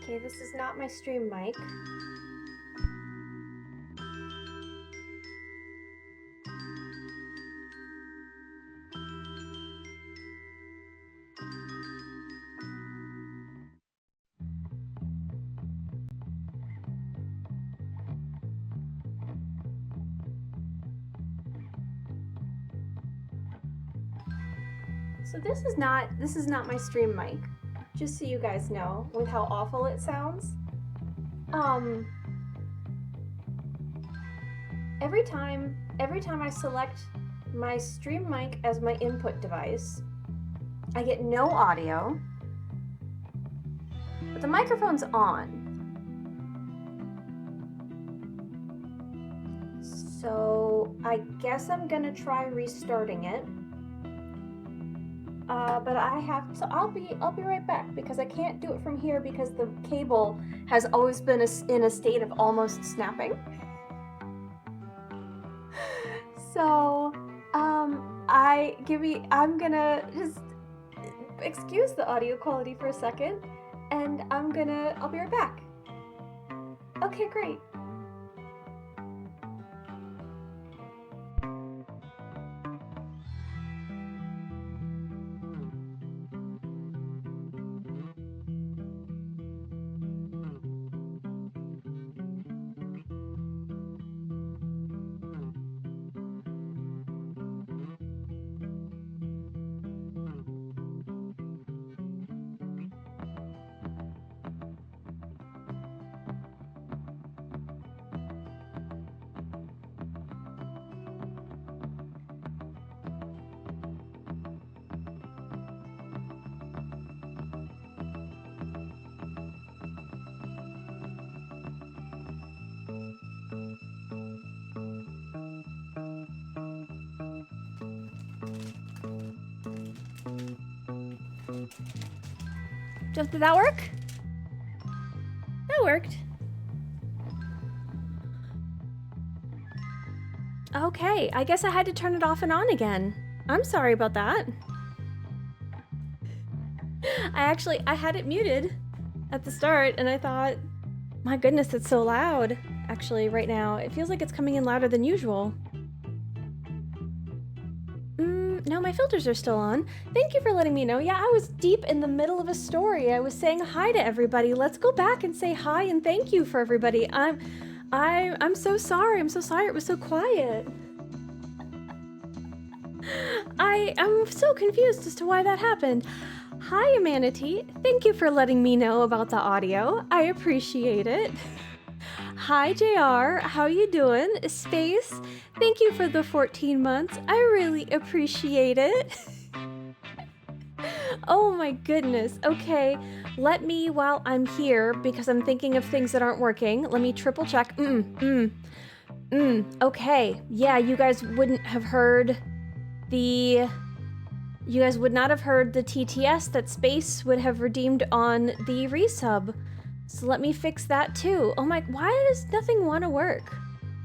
Okay, this is not my stream mic. So this is not my stream mic, just so you guys know, with how awful it sounds. Every time I select my stream mic as my input device, I get no audio, but the microphone's on. So I guess I'm gonna try restarting it. But I'll be right back, because I can't do it from here because the cable has always been in a state of almost snapping. So, I'm gonna just excuse the audio quality for a second, and I'll be right back. Okay, great. Did that work? That worked. Okay, I guess I had to turn it off and on again. I'm sorry about that. I had it muted at the start, and I thought, my goodness, it's so loud. Actually, right now, it feels like it's coming in louder than usual. No, my filters are still on. Thank you for letting me know. Yeah, I was deep in the middle of a story. I was saying hi to everybody. Let's go back and say hi and thank you for everybody. I'm so sorry. I'm so sorry it was so quiet. I'm so confused as to why that happened. Hi, Manatee. Thank you for letting me know about the audio. I appreciate it. Hi, JR. How you doing? Space, thank you for the 14 months. I really appreciate it. Oh my goodness. Okay, let me, while I'm here, because I'm thinking of things that aren't working, let me triple check. Okay. Yeah, you guys wouldn't have heard the... You guys would not have heard the TTS that Space would have redeemed on the resub. So let me fix that too. Oh my, why does nothing want to work?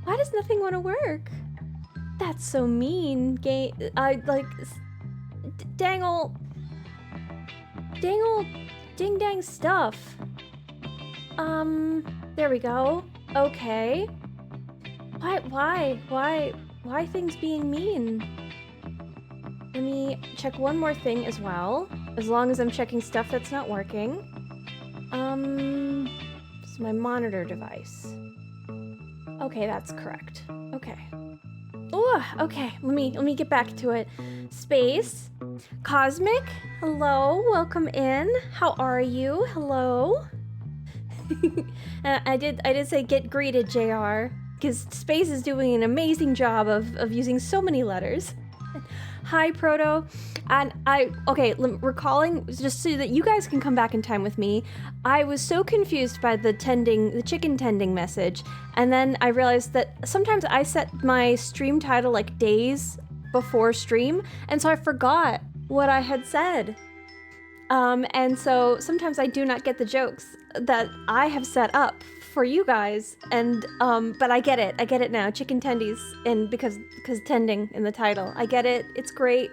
Why does nothing want to work? That's so mean. Dangle, ding dang stuff. There we go. Okay. Why things being mean? Let me check one more thing as well. As long as I'm checking stuff that's not working. This is my monitor device. Okay, that's correct. Okay. Oh, okay. Let me get back to it. Space, Cosmic, hello, welcome in. How are you? Hello. I did say get greeted, JR, because Space is doing an amazing job of using so many letters. Hi, Proto. And recalling, just so that you guys can come back in time with me, I was so confused by the chicken tending message, and then I realized that sometimes I set my stream title like days before stream, and so I forgot what I had said. And so sometimes I do not get the jokes that I have set up for you guys, and but I get it now. Chicken tendies, and because tending in the title, I get it. It's great.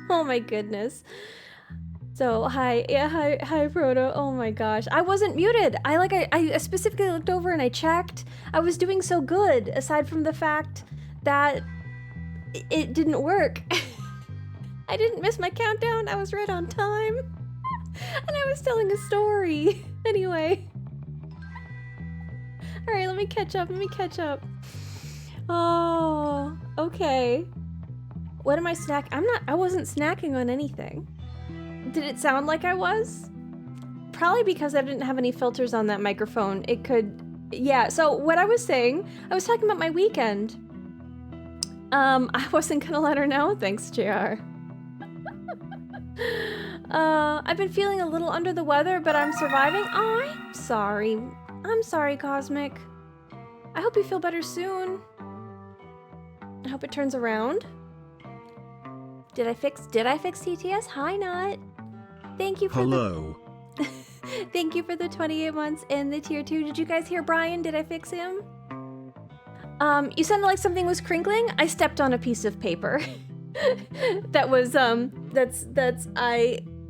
Oh my goodness. So hi Proto. Oh my gosh, I wasn't muted. I specifically looked over and I checked. I was doing so good, aside from the fact that it didn't work. I didn't miss my countdown. I was right on time, and I was telling a story. Anyway, all right, let me catch up. Oh, okay. What am I I wasn't snacking on anything. Did it sound like I was? Probably because I didn't have any filters on that microphone. It could, yeah. So what I was saying, I was talking about my weekend. I wasn't gonna let her know. Thanks, JR. I've been feeling a little under the weather, but I'm surviving. Oh, I'm sorry. I'm sorry, Cosmic. I hope you feel better soon. I hope it turns around. Did I fix TTS? Hi, Nut. Thank you for Hello. Thank you for the 28 months and the tier 2. Did you guys hear Brian? Did I fix him? You sounded like something was crinkling. I stepped on a piece of paper. That was I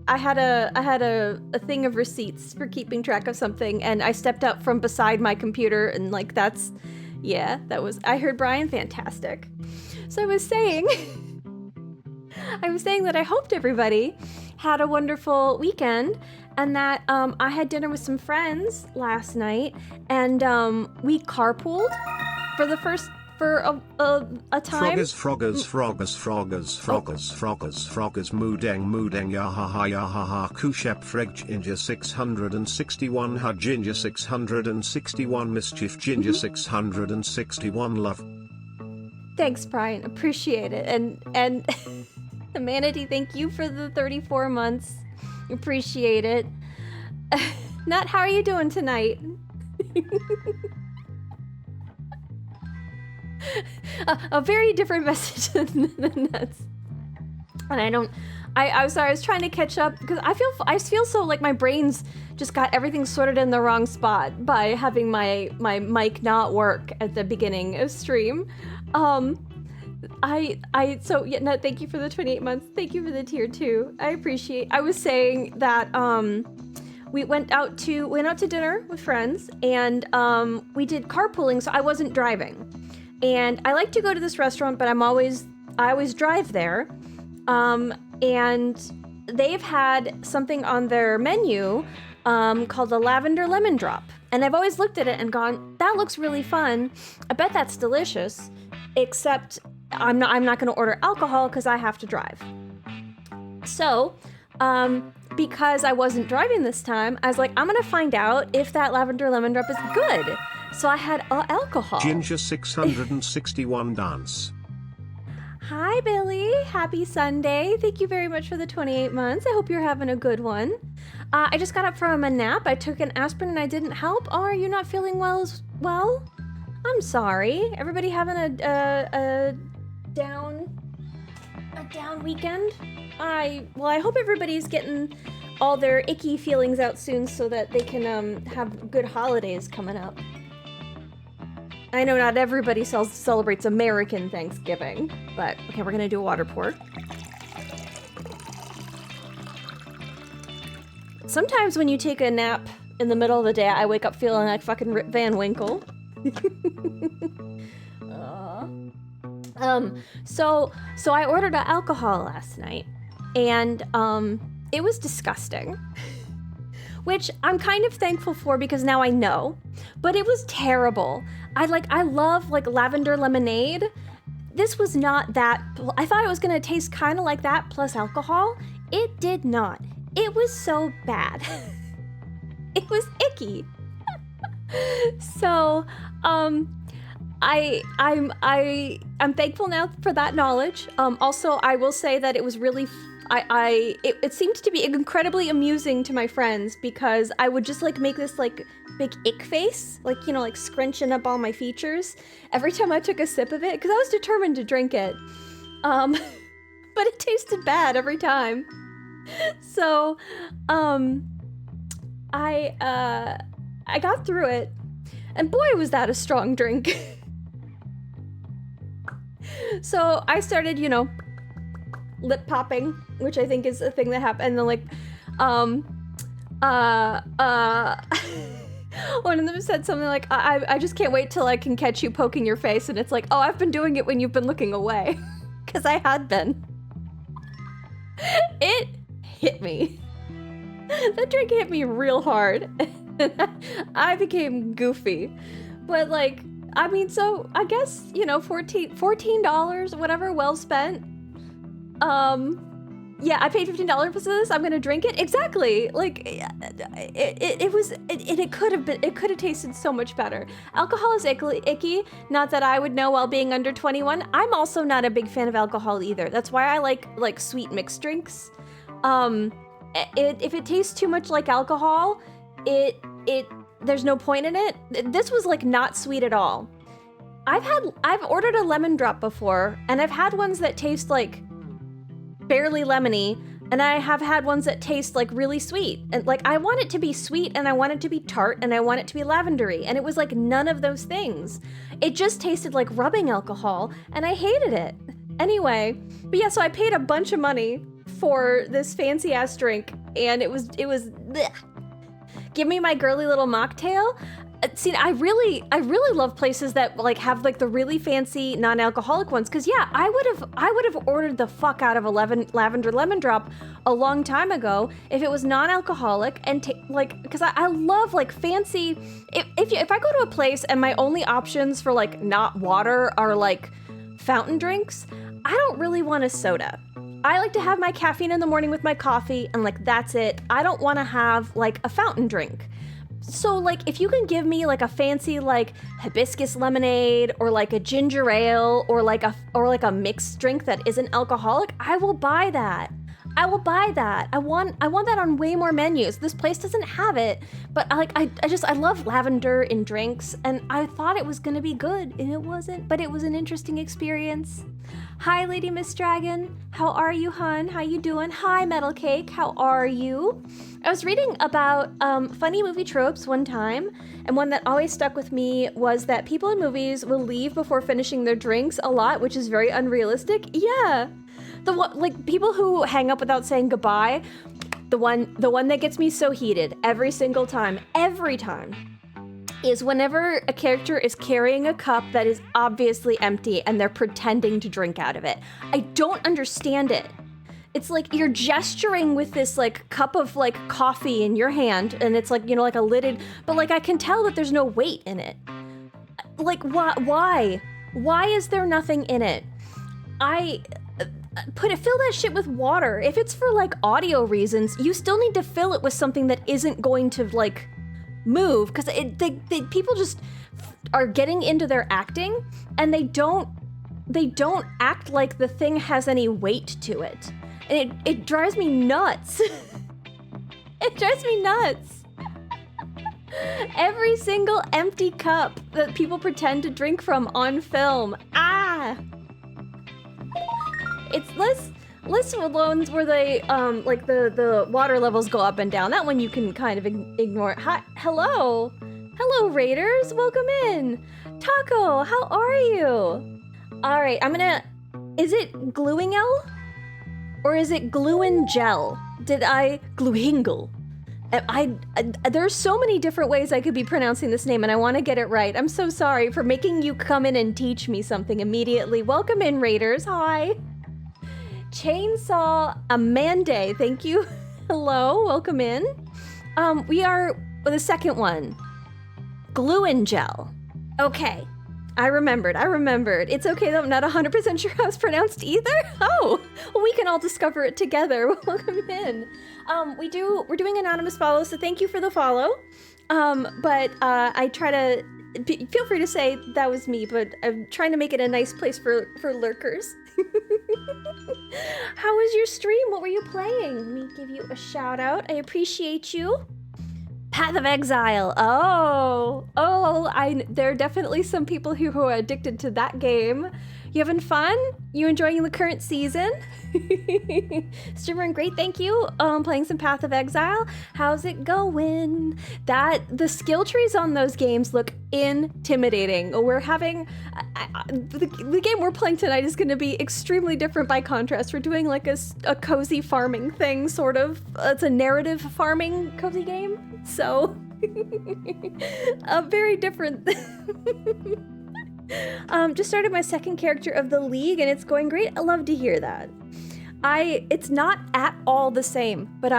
had a thing of receipts for keeping track of something, and I stepped up from beside my computer, and like that's, yeah, that was, I heard Brian. Fantastic. So I was saying that I hoped everybody had a wonderful weekend, and that I had dinner with some friends last night, and we carpooled for the first for a time. Froggers, Mudeng, Yahaha, Kushep, Freg, Ginger 661, Hud, Ginger 661, Mischief, Ginger 661, Love. Thanks, Brian. Appreciate it. And the Manatee, thank you for the 34 months. Appreciate it. Nut, how are you doing tonight? A very different message than Nuts. And I'm sorry, I was trying to catch up because I feel so like my brain's just got everything sorted in the wrong spot by having my mic not work at the beginning of stream. So yeah, no, thank you for the 28 months. Thank you for the tier 2. I was saying that we went out to dinner with friends, and we did carpooling, so I wasn't driving. And I like to go to this restaurant, but I always drive there. And they've had something on their menu called the lavender lemon drop. And I've always looked at it and gone, that looks really fun. I bet that's delicious. Except I'm not going to order alcohol because I have to drive. So, because I wasn't driving this time, I was like, I'm going to find out if that lavender lemon drop is good. So I had alcohol. Ginger 661 dance. Hi, Billy. Happy Sunday. Thank you very much for the 28 months. I hope you're having a good one. I just got up from a nap. I took an aspirin and I didn't help. Oh, are you not feeling well as well? I'm sorry. Everybody having a down weekend? I hope everybody's getting all their icky feelings out soon so that they can have good holidays coming up. I know not everybody celebrates American Thanksgiving, but okay, we're gonna do a water pour. Sometimes when you take a nap in the middle of the day, I wake up feeling like fucking Rip Van Winkle. So I ordered alcohol last night, and it was disgusting. Which I'm kind of thankful for because now I know, but it was terrible. I love like lavender lemonade. This was not that. I thought it was gonna taste kind of like that plus alcohol. It did not. It was so bad. It was icky. So, I'm thankful now for that knowledge. Also, I will say that it was really. It seemed to be incredibly amusing to my friends because I would just like make this like big ick face, like, you know, like scrunching up all my features every time I took a sip of it because I was determined to drink it. But it tasted bad every time. So, I got through it, and boy, was that a strong drink. So I started, you know, lip popping, which I think is a thing that happened, and then like One of them said something like, I just can't wait till I can catch you poking your face. And it's like, oh, I've been doing it when you've been looking away. Because I had been. It hit me. That drink hit me real hard. I became goofy. But like, I mean, so I guess, you know, $14, whatever, well spent. Yeah, I paid $15 for this. I'm gonna drink it. Exactly. Like, it could have tasted so much better. Alcohol is icky. Not that I would know while being under 21. I'm also not a big fan of alcohol either. That's why I like sweet mixed drinks. If it tastes too much like alcohol, there's no point in it. This was like not sweet at all. I've ordered a lemon drop before, and I've had ones that taste like barely lemony, and I have had ones that taste like really sweet. And like, I want it to be sweet, and I want it to be tart, and I want it to be lavendery, and it was like none of those things. It just tasted like rubbing alcohol, and I hated it. Anyway, but yeah, so I paid a bunch of money for this fancy ass drink, and it was bleh. Give me my girly little mocktail. See, I really love places that like have like the really fancy non-alcoholic ones. Cause yeah, I would have ordered the fuck out of a lavender lemon drop a long time ago if it was non-alcoholic and like, cause I love like fancy. If I go to a place and my only options for like not water are like fountain drinks, I don't really want a soda. I like to have my caffeine in the morning with my coffee, and like that's it. I don't want to have like a fountain drink. So like, if you can give me like a fancy like hibiscus lemonade or like a ginger ale or like a mixed drink that isn't alcoholic, I will buy that. I will buy that. I want that on way more menus. This place doesn't have it, but I love lavender in drinks, and I thought it was gonna be good, and it wasn't, but it was an interesting experience. Hi, Lady Miss Dragon. How are you, hun? How you doing? Hi, Metal Cake. How are you? I was reading about funny movie tropes one time, and one that always stuck with me was that people in movies will leave before finishing their drinks a lot, which is very unrealistic. Yeah. Like people who hang up without saying goodbye, the one that gets me so heated every single time, is whenever a character is carrying a cup that is obviously empty and they're pretending to drink out of it. I don't understand it. It's like you're gesturing with this like cup of like coffee in your hand, and it's like, you know, like a lidded, but like I can tell that there's no weight in it. Like why? Why is there nothing in it? Fill that shit with water. If it's for like audio reasons, you still need to fill it with something that isn't going to like move, because people just are getting into their acting, and they don't act like the thing has any weight to it, and it drives me nuts. It drives me nuts. Every single empty cup that people pretend to drink from on film. It's less ones where they like the water levels go up and down. That one you can kind of ignore. Hi, hello Raiders, welcome in. Taco, how are you? All right, is it Gluingel or is it Gluin Gel? Did I Gluhingle? There's so many different ways I could be pronouncing this name, and I want to get it right. I'm so sorry for making you come in and teach me something immediately. Welcome in, Raiders. Hi. Chainsaw Amande, thank you. Hello, welcome in. We are the second one. Gluin Gel. Okay, I remembered. It's okay though, I'm not 100% sure how it's pronounced either. Oh, well, we can all discover it together. Welcome in. We're doing anonymous follows, so thank you for the follow. But I try to, feel free to say that was me, but I'm trying to make it a nice place for lurkers. How was your stream? What were you playing? Let me give you a shout out. I appreciate you. Path of Exile. Oh, there are definitely some people who are addicted to that game. You having fun? You enjoying the current season? Streamer, great, thank you. Playing some Path of Exile. How's it going? The skill trees on those games look intimidating. We're having the game we're playing tonight is going to be extremely different by contrast. We're doing like a cozy farming thing, sort of. It's a narrative farming cozy game, so very different. Just started my second character of the league and it's going great. I love to hear that. It's not at all the same, but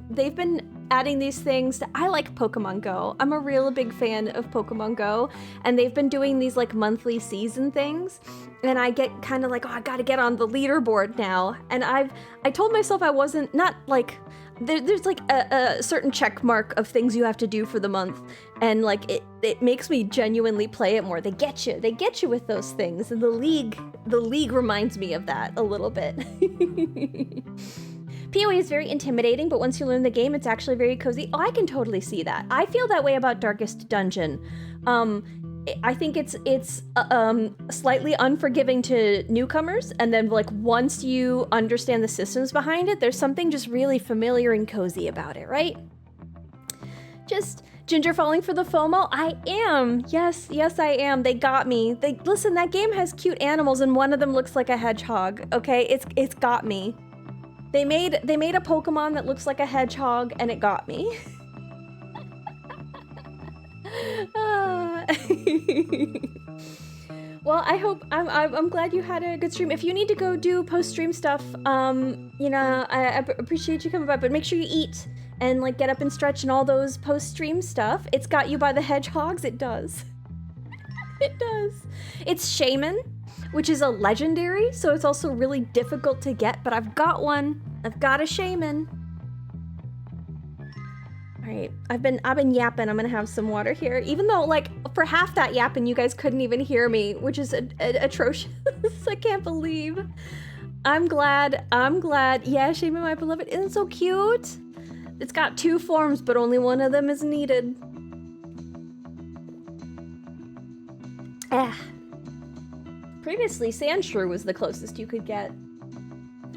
they've been adding these things. I like Pokemon Go. I'm a real big fan of Pokemon Go, and they've been doing these like monthly season things, and I get kind of like, oh, I gotta get on the leaderboard now. And I told myself I wasn't, not like, there's like a certain check mark of things you have to do for the month, and like it makes me genuinely play it more. They get you with those things, and the league reminds me of that a little bit. PoE is very intimidating, but once you learn the game, it's actually very cozy. Oh, I can totally see that. I feel that way about Darkest Dungeon. I think it's slightly unforgiving to newcomers, and then like once you understand the systems behind it, there's something just really familiar and cozy about it, right? Just Ginger falling for the FOMO? I am. Yes, I am. They got me. Listen, that game has cute animals and one of them looks like a hedgehog, okay? It's got me. They made a Pokemon that looks like a hedgehog and it got me. Well, I'm glad you had a good stream. If you need to go do post-stream stuff, you know, I appreciate you coming by, but make sure you eat and like get up and stretch and all those post-stream stuff. It's got you by the hedgehogs. It does. It does. It's Shaman, which is a legendary, so it's also really difficult to get, but I've got one. I've got a Shaman. All right, I've been yapping. I'm gonna have some water here, even though like for half that yapping you guys couldn't even hear me, which is atrocious. I can't believe. I'm glad. Yeah, Shaman, my beloved, isn't so cute. It's got 2 forms, but only one of them is needed. Previously, Sandshrew was the closest you could get.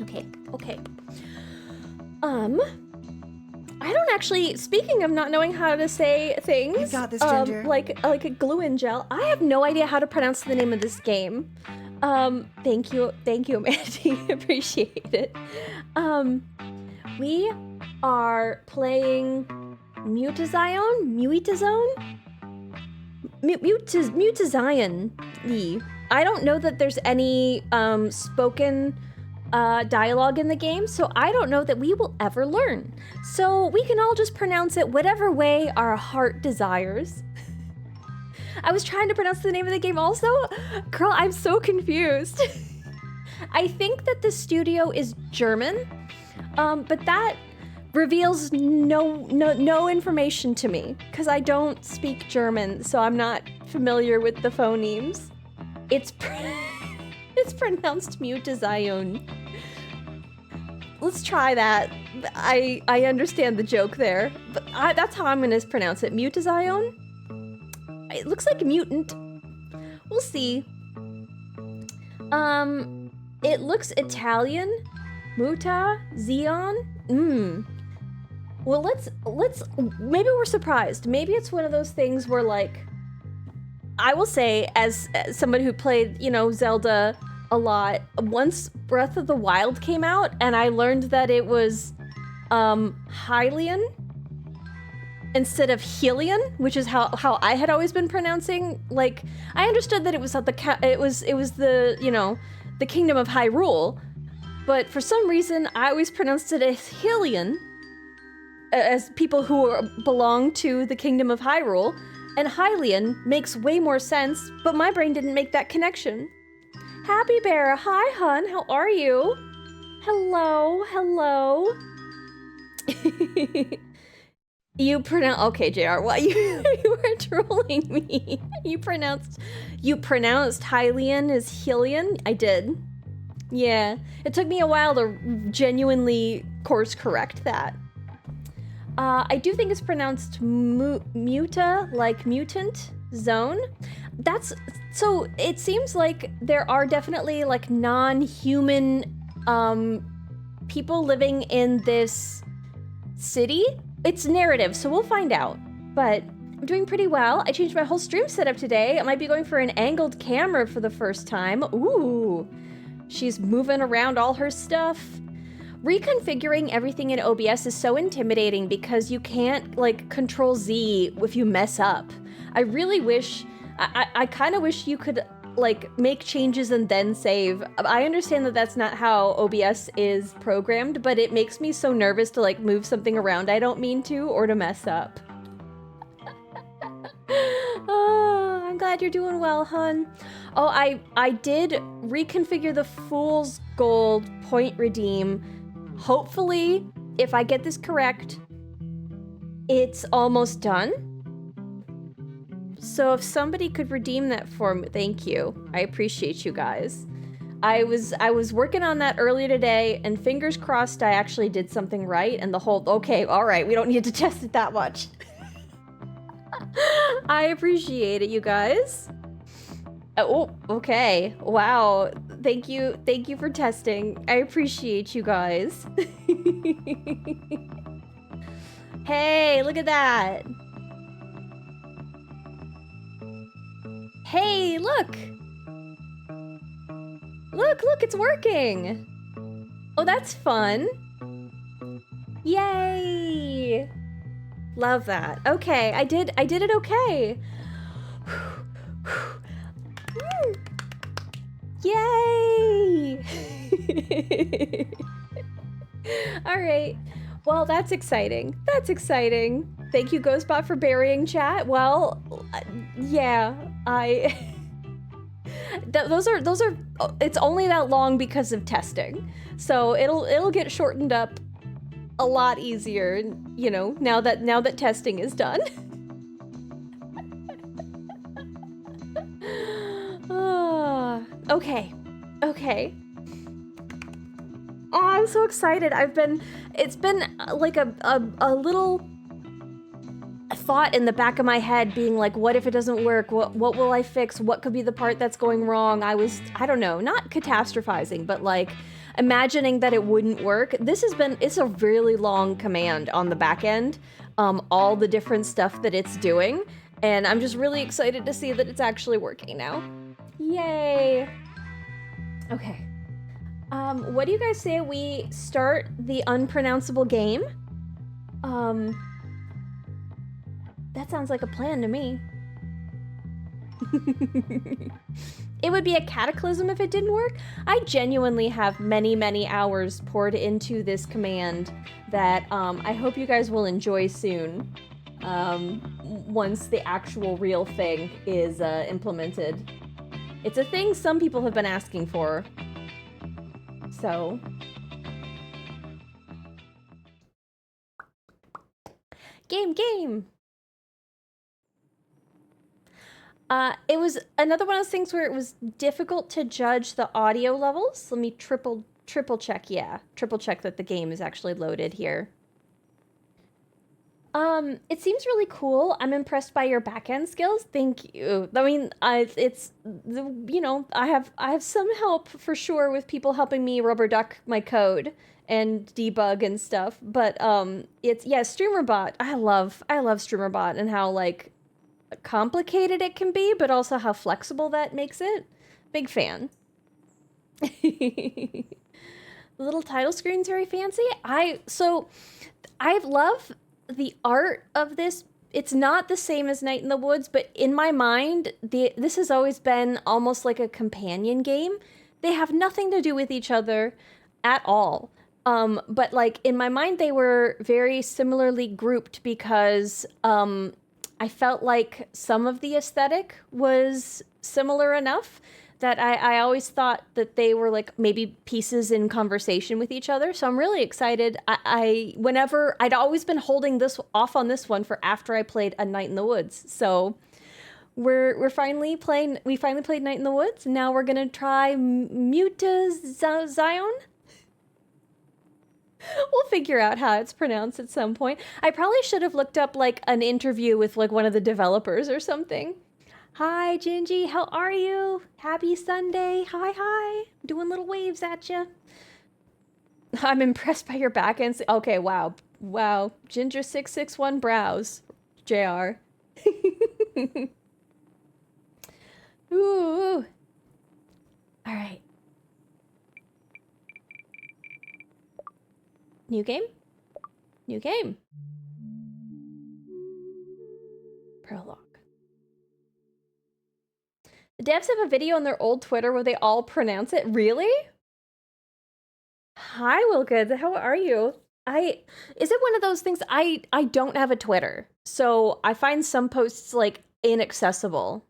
Okay. I don't actually, speaking of not knowing how to say things, You got this, Ginger. like a glue and gel, I have no idea how to pronounce the name of this game. Thank you, Mandy, appreciate it. We are playing Mutazione? Mutazione. I don't know that there's any spoken dialogue in the game, so I don't know that we will ever learn. So we can all just pronounce it whatever way our heart desires. I was trying to pronounce the name of the game also. Girl, I'm so confused. I think that the studio is German, but that reveals no information to me because I don't speak German, so I'm not familiar with the phonemes. It's pronounced Mutazione. Let's try that. I understand the joke there, but that's how I'm gonna pronounce it. Mutazione? It looks like mutant. We'll see. It looks Italian. Mutazione? Well, let's maybe we're surprised. Maybe it's one of those things where like, I will say as somebody who played, you know, Zelda a lot, once Breath of the Wild came out and I learned that it was Hylian instead of Hylian, which is how I had always been pronouncing. Like, I understood that it was the, you know, the Kingdom of Hyrule, but for some reason I always pronounced it as Hylian, as people who belong to the Kingdom of Hyrule, and Hylian makes way more sense, but my brain didn't make that connection. Happy Bear, hi hun, how are you? Hello. You pronounce, okay JR, what you were trolling me. You pronounced Hylian as Hylian? I did. Yeah, it took me a while to genuinely course correct that. I do think it's pronounced muta, like mutant zone. that's so it seems like there are definitely like non-human people living in this city. It's narrative, so we'll find out. But I'm doing pretty well. I changed my whole stream setup today. I might be going for an angled camera for the first time. Ooh, she's moving around all her stuff. Reconfiguring everything in OBS is so intimidating because you can't like Control Z if you mess up. I really wish, I kind of wish you could like make changes and then save. I understand that that's not how OBS is programmed, but it makes me so nervous to like move something around I don't mean to or to mess up. Oh, I'm glad you're doing well, hun. Oh, I did reconfigure the Fool's Gold point redeem. Hopefully, if I get this correct, it's almost done. So if somebody could redeem that for me, thank you. I appreciate you guys. I was working on that earlier today, and fingers crossed I actually did something right, and the whole, okay, all right, we don't need to test it that much. I appreciate it, you guys. Oh, okay. Wow. Thank you for testing. I appreciate you guys. Hey, look at that. Hey, look. Look, it's working. Oh, that's fun. Yay. Love that. Okay, I did it okay. Yay! All right. Well, that's exciting. That's exciting. Thank you, Ghostbot, for burying chat. Well, yeah, those are. It's only that long because of testing, so it'll get shortened up a lot easier, you know, now that testing is done. Okay. Oh, I'm so excited. It's been like a little thought in the back of my head being like, what if it doesn't work? What will I fix? What could be the part that's going wrong? I don't know, not catastrophizing, but like imagining that it wouldn't work. It's a really long command on the back end, all the different stuff that it's doing, and I'm just really excited to see that it's actually working now. Yay! Okay. What do you guys say we start the unpronounceable game? That sounds like a plan to me. It would be a cataclysm if it didn't work. I genuinely have many hours poured into this command that I hope you guys will enjoy soon, once the actual real thing is implemented. It's a thing some people have been asking for. So. Game! It was another one of those things where it was difficult to judge the audio levels. Let me triple check, yeah. Triple check that the game is actually loaded here. It seems really cool. I'm impressed by your backend skills. Thank you. I mean, I have some help for sure with people helping me rubber duck my code and debug and stuff. But StreamerBot. I love StreamerBot and how like complicated it can be, but also how flexible that makes it. Big fan. The little title screen's very fancy. I love the art of this. It's not the same as Night in the Woods, but in my mind, this has always been almost like a companion game. They have nothing to do with each other at all. But like in my mind, they were very similarly grouped because I felt like some of the aesthetic was similar enough that I always thought that they were like maybe pieces in conversation with each other. So I'm really excited. I'd always been holding this off on this one for after I played A Night in the Woods. So we finally played Night in the Woods. Now we're gonna try Mutazione. We'll figure out how it's pronounced at some point. I probably should have looked up like an interview with like one of the developers or something. Hi, Gingy. How are you? Happy Sunday. Hi, hi. Doing little waves at you. I'm impressed by your back end. Okay, wow. Wow. Ginger661 brows. JR. Ooh. All right. New game? New game. Prologue. The devs have a video on their old Twitter where they all pronounce it. Really? Hi, Wilgood. How are you? Is it one of those things? I don't have a Twitter, so I find some posts like inaccessible.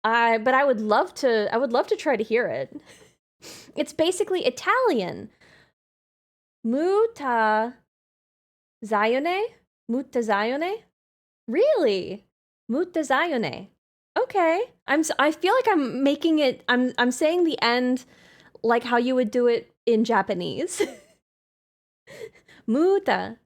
But I would love to try to hear it. It's basically Italian. Mutazione? Mutazione? Really? Mutazione. Okay. I feel like I'm making it I'm saying the end like how you would do it in Japanese. Muta.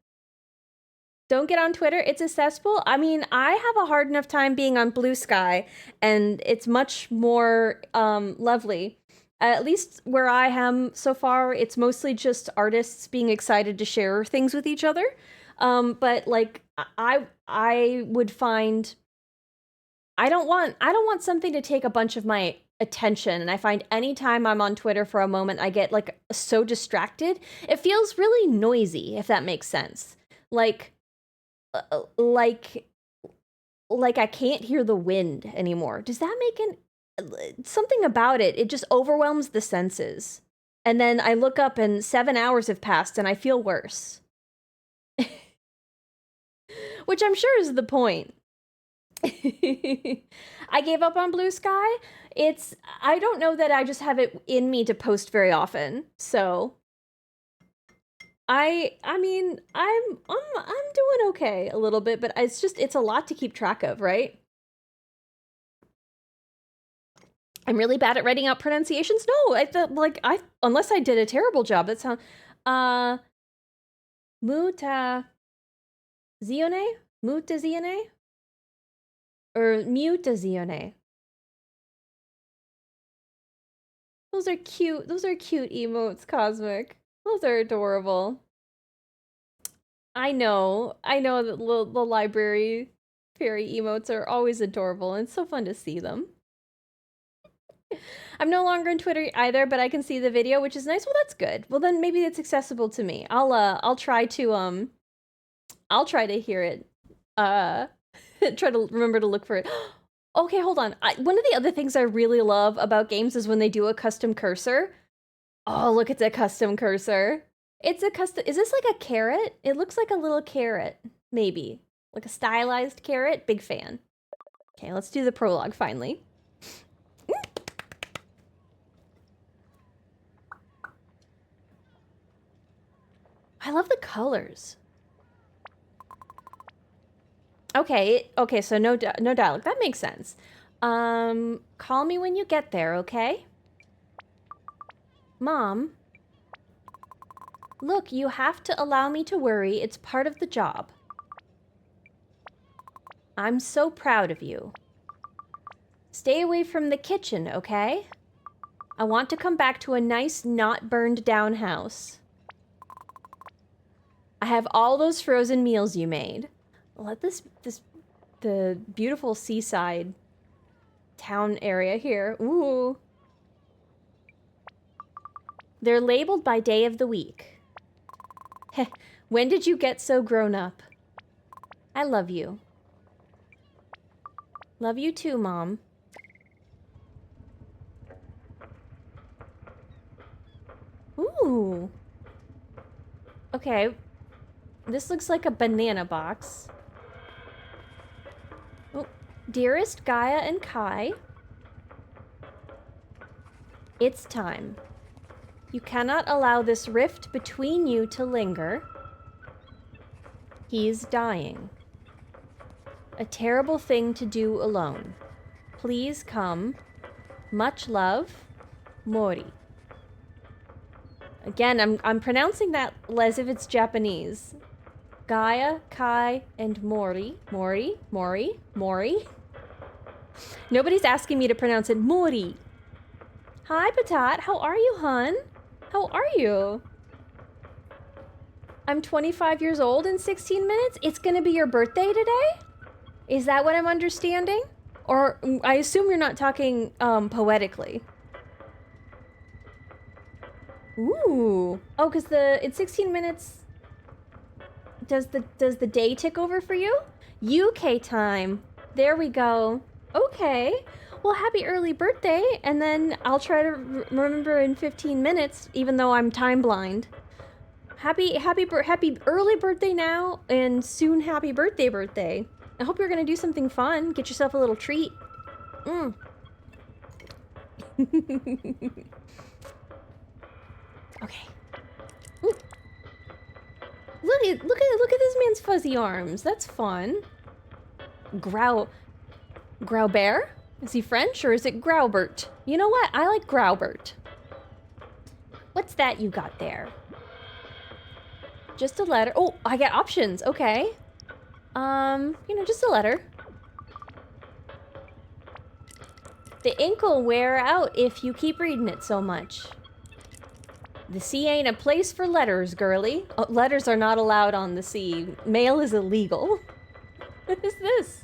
Don't get on Twitter. It's accessible. I mean, I have a hard enough time being on Blue Sky, and it's much more lovely. At least where I am so far, it's mostly just artists being excited to share things with each other. But like, I would find I don't want something to take a bunch of my attention, and I find anytime I'm on Twitter for a moment, I get like so distracted. It feels really noisy, if that makes sense. Like like I can't hear the wind anymore. Does that make something about it? It just overwhelms the senses. And then I look up and 7 hours have passed and I feel worse. Which I'm sure is the point. I gave up on Blue Sky. I don't know that I just have it in me to post very often. So I mean, I'm doing okay a little bit, but it's a lot to keep track of, right? I'm really bad at writing out pronunciations. No, unless I did a terrible job. That sounds Mutazione? Mutazione? Or Mutazione. Those are cute. Those are cute emotes, Cosmic. Those are adorable. I know that the library fairy emotes are always adorable, and it's so fun to see them. I'm no longer on Twitter either, but I can see the video, which is nice. Well, that's good. Well, then maybe it's accessible to me. I'll try to hear it. Try to remember to look for it. Okay, hold on. One of the other things I really love about games is when they do a custom cursor. Oh, look, it's a custom cursor. It's a custom. Is this like a carrot? It looks like a little carrot, maybe. Like a stylized carrot. Big fan. Okay, let's do the prologue finally. I love the colors. Okay, so no dialogue. That makes sense. Call me when you get there, okay? Mom. Look, you have to allow me to worry. It's part of the job. I'm so proud of you. Stay away from the kitchen, okay? I want to come back to a nice, not burned down house. I have all those frozen meals you made. Let the beautiful seaside town area here. Ooh. They're labeled by day of the week. Heh, when did you get so grown up? I love you. Love you too, Mom. Ooh. Okay. This looks like a banana box. Oh, dearest Gaia and Kai. It's time. You cannot allow this rift between you to linger. He's dying. A terrible thing to do alone. Please come. Much love, Mori. Again, I'm pronouncing that as if it's Japanese. Gaia, Kai, and Mori. Mori. Nobody's asking me to pronounce it Mori. Hi, Patat. How are you, hun? How are you? I'm 25 years old in 16 minutes? It's gonna be your birthday today? Is that what I'm understanding? Or I assume you're not talking poetically. Ooh. Oh, because in 16 minutes does the day tick over for you? UK time. There we go. Okay. Well, happy early birthday, and then I'll try to remember in 15 minutes, even though I'm time blind. Happy early birthday now, and soon happy birthday. I hope you're gonna do something fun. Get yourself a little treat. Mm. Okay. Ooh. Look at this man's fuzzy arms. That's fun. Growbear? Is he French or is it Graubert? You know what? I like Graubert. What's that you got there? Just a letter. Oh, I get options. Okay. You know, just a letter. The ink'll wear out if you keep reading it so much. The sea ain't a place for letters, girly. Oh, letters are not allowed on the sea. Mail is illegal. What is this?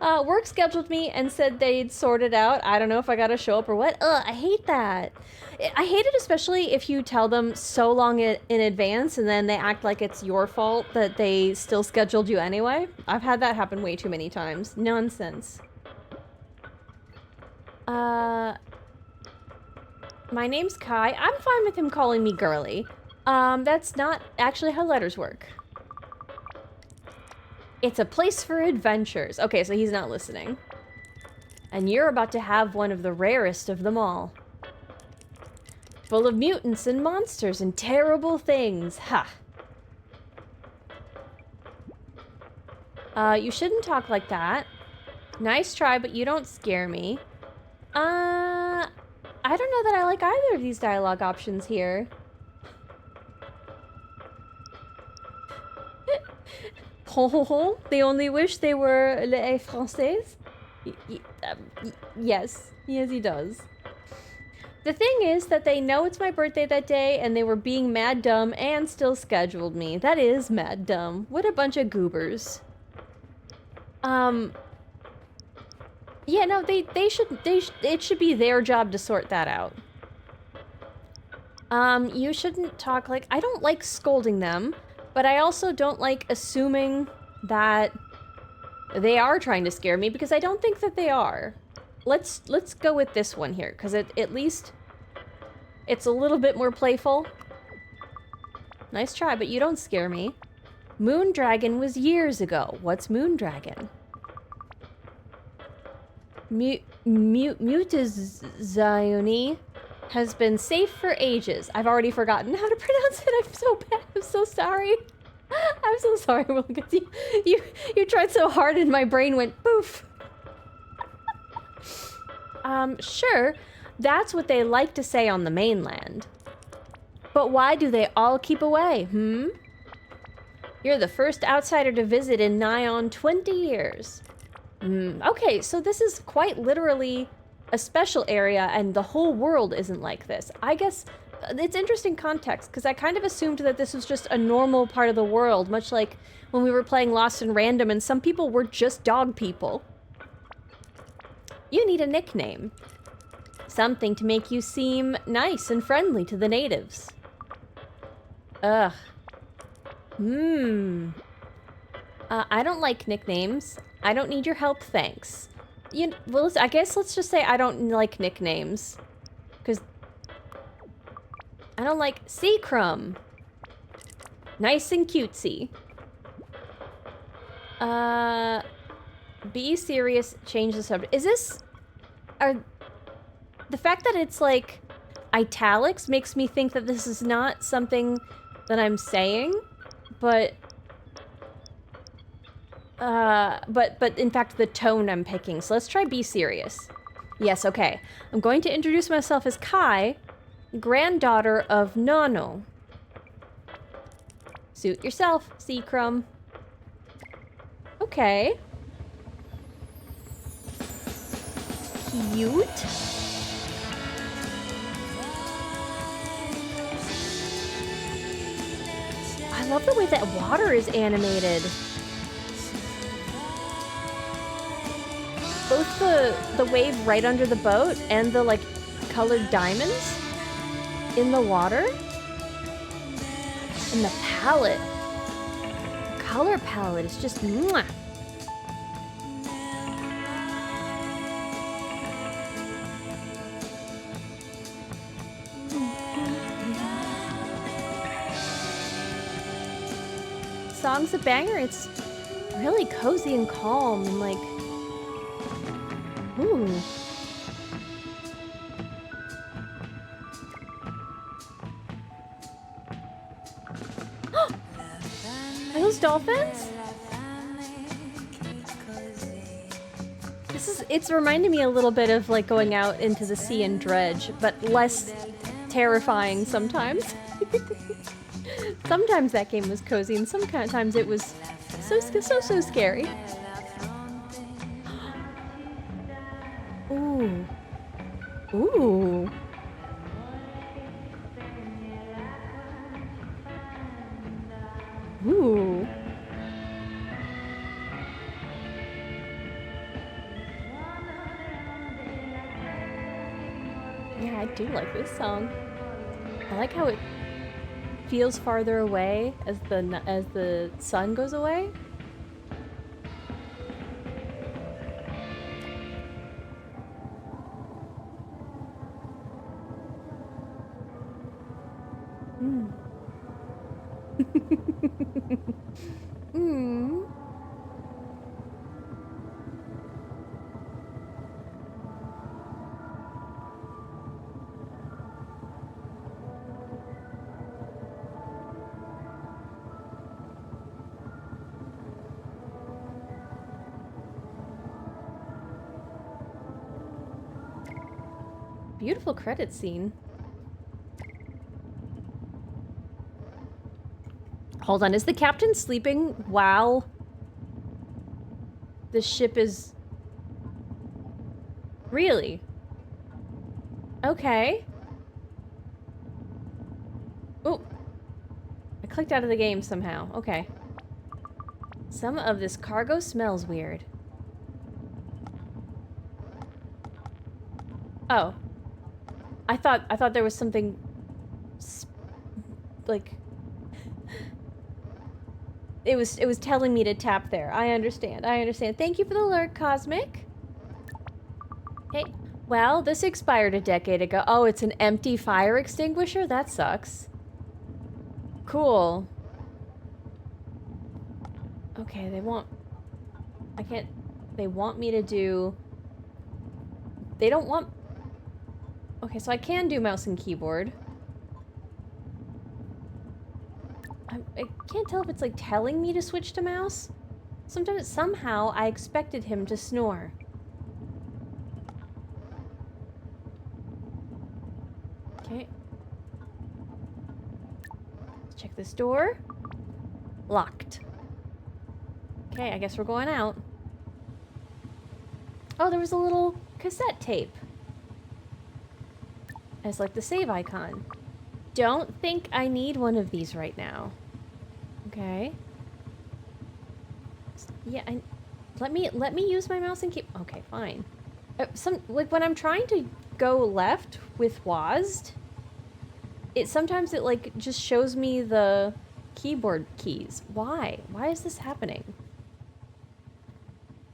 Work scheduled me and said they'd sort it out. I don't know if I gotta show up or what. Ugh, I hate that. I hate it especially if you tell them so long in advance and then they act like it's your fault that they still scheduled you anyway. I've had that happen way too many times. Nonsense. My name's Kai. I'm fine with him calling me girly. That's not actually how letters work. It's a place for adventures. Okay, so he's not listening. And you're about to have one of the rarest of them all. Full of mutants and monsters and terrible things. Ha! You shouldn't talk like that. Nice try, but you don't scare me. I don't know that I like either of these dialogue options here. Ho ho ho, they only wish they were les Français? Yes. Yes, he does. The thing is that they know it's my birthday that day and they were being mad dumb and still scheduled me. That is mad dumb. What a bunch of goobers. Yeah, no, it should be their job to sort that out. You shouldn't talk like, I don't like scolding them, but I also don't like assuming that they are trying to scare me because I don't think that they are. Let's go with this one here, because at least it's a little bit more playful. Nice try, but you don't scare me. Moondragon was years ago. What's Moondragon? Mutazione has been safe for ages. I've already forgotten how to pronounce it. I'm so bad. I'm so sorry. I'm so sorry, Will, because you tried so hard and my brain went poof. Sure, that's what they like to say on the mainland. But why do they all keep away, hmm? You're the first outsider to visit in nigh on 20 years. Okay, so this is quite literally a special area and the whole world isn't like this. I guess it's interesting context because I kind of assumed that this was just a normal part of the world, much like when we were playing Lost in Random and some people were just dog people. You need a nickname. Something to make you seem nice and friendly to the natives. Ugh. I don't like nicknames. I don't need your help, thanks. Well, I guess let's just say I don't like nicknames. Because I don't like Seacrum. Nice and cutesy. Be serious, change the subject. Is this... the fact that it's like italics makes me think that this is not something that I'm saying, but in fact the tone I'm picking. So let's try be serious. Yes, okay. I'm going to introduce myself as Kai, granddaughter of Nono. Suit yourself, Seacrum. Okay. cute. I love the way that water is animated. Both the wave right under the boat and the like colored diamonds in the water. And the palette. The color palette is just mwah. Song's a banger. It's really cozy and calm and like, ooh. Are those dolphins? It's reminding me a little bit of like going out into the sea and dredge, but less terrifying sometimes. Sometimes that game was cozy, and sometimes it was so scary. Ooh. Ooh. Ooh. Yeah, I do like this song. I like how it feels farther away as the sun goes away. Mm. Mm. Beautiful credit scene. Hold on, is the captain sleeping while the ship is... Really? Okay. Oh. I clicked out of the game somehow. Okay. Some of this cargo smells weird. Oh. I thought there was something like it was telling me to tap there. I understand. Thank you for the alert, Cosmic. Hey, well, this expired a decade ago. Oh, it's an empty fire extinguisher? That sucks. Cool. Okay, they want me to do... They don't want... Okay, so I can do mouse and keyboard. I can't tell if it's like telling me to switch to mouse. Somehow I expected him to snore. Okay. Let's check this door. Locked. Okay, I guess we're going out. Oh, there was a little cassette tape. As like the save icon. Don't think I need one of these right now. Okay. Yeah, let me use my mouse and keep... Okay, fine. Like when I'm trying to go left with WASD, sometimes it like just shows me the keyboard keys. Why? Why is this happening?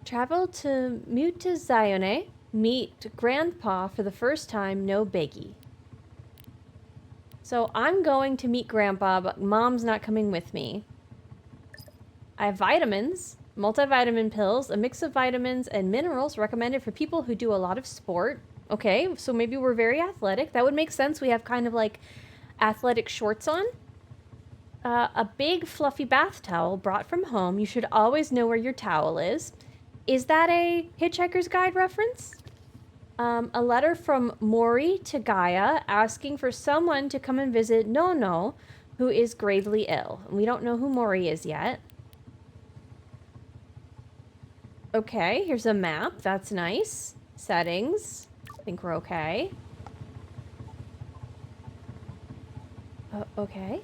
Travel to Mutazione. Meet Grandpa for the first time, no biggie. So I'm going to meet Grandpa, but Mom's not coming with me. I have vitamins, multivitamin pills, a mix of vitamins and minerals recommended for people who do a lot of sport. Okay, so maybe we're very athletic. That would make sense. We have kind of like athletic shorts on. A big fluffy bath towel brought from home. You should always know where your towel is. Is that a Hitchhiker's Guide reference? A letter from Mori to Gaia asking for someone to come and visit Nono, who is gravely ill. We don't know who Mori is yet. Okay, here's a map. That's nice. Settings. I think we're okay. Okay.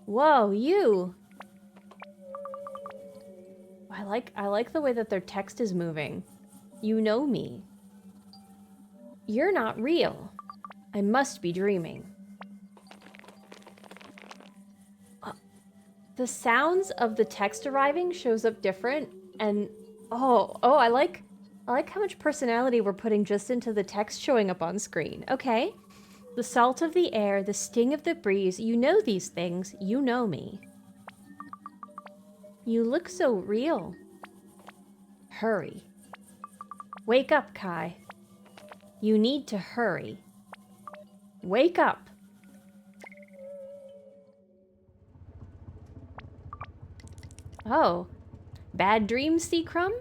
Whoa, you! I like the way that their text is moving. You know me. You're not real. I must be dreaming. The sounds of the text arriving shows up different, and I like how much personality we're putting just into the text showing up on screen. Okay. The salt of the air, the sting of the breeze, you know these things, you know me. You look so real. Hurry. Wake up, Kai. You need to hurry. Wake up. Oh. Bad dreams, Seacrum?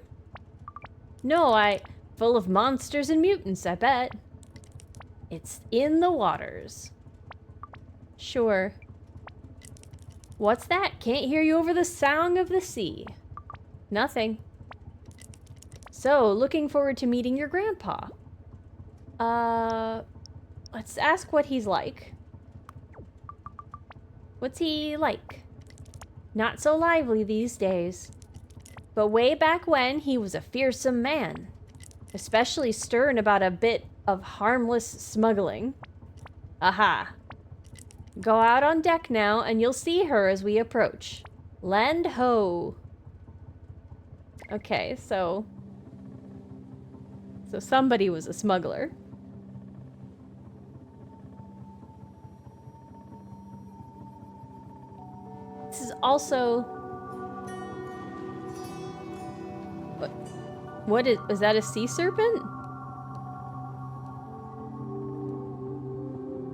No, full of monsters and mutants, I bet. It's in the waters. Sure. What's that? Can't hear you over the sound of the sea. Nothing. So, looking forward to meeting your grandpa. Let's ask what he's like. What's he like? Not so lively these days. But way back when, he was a fearsome man. Especially stern about a bit of harmless smuggling. Aha. Go out on deck now, and you'll see her as we approach. Land ho. Okay, so somebody was a smuggler. This is also... What is that a sea serpent?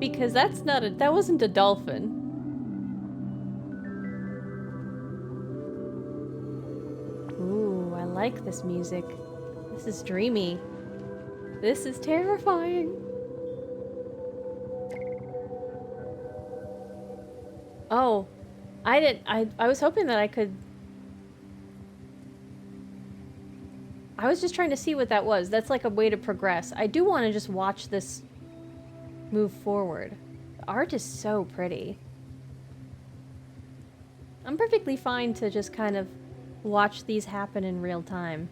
Because that wasn't a dolphin. Ooh, I like this music. This is dreamy. This is terrifying. Oh, I was hoping that I could... I was just trying to see what that was. That's like a way to progress. I do want to just watch this move forward. The art is so pretty. I'm perfectly fine to just kind of watch these happen in real time.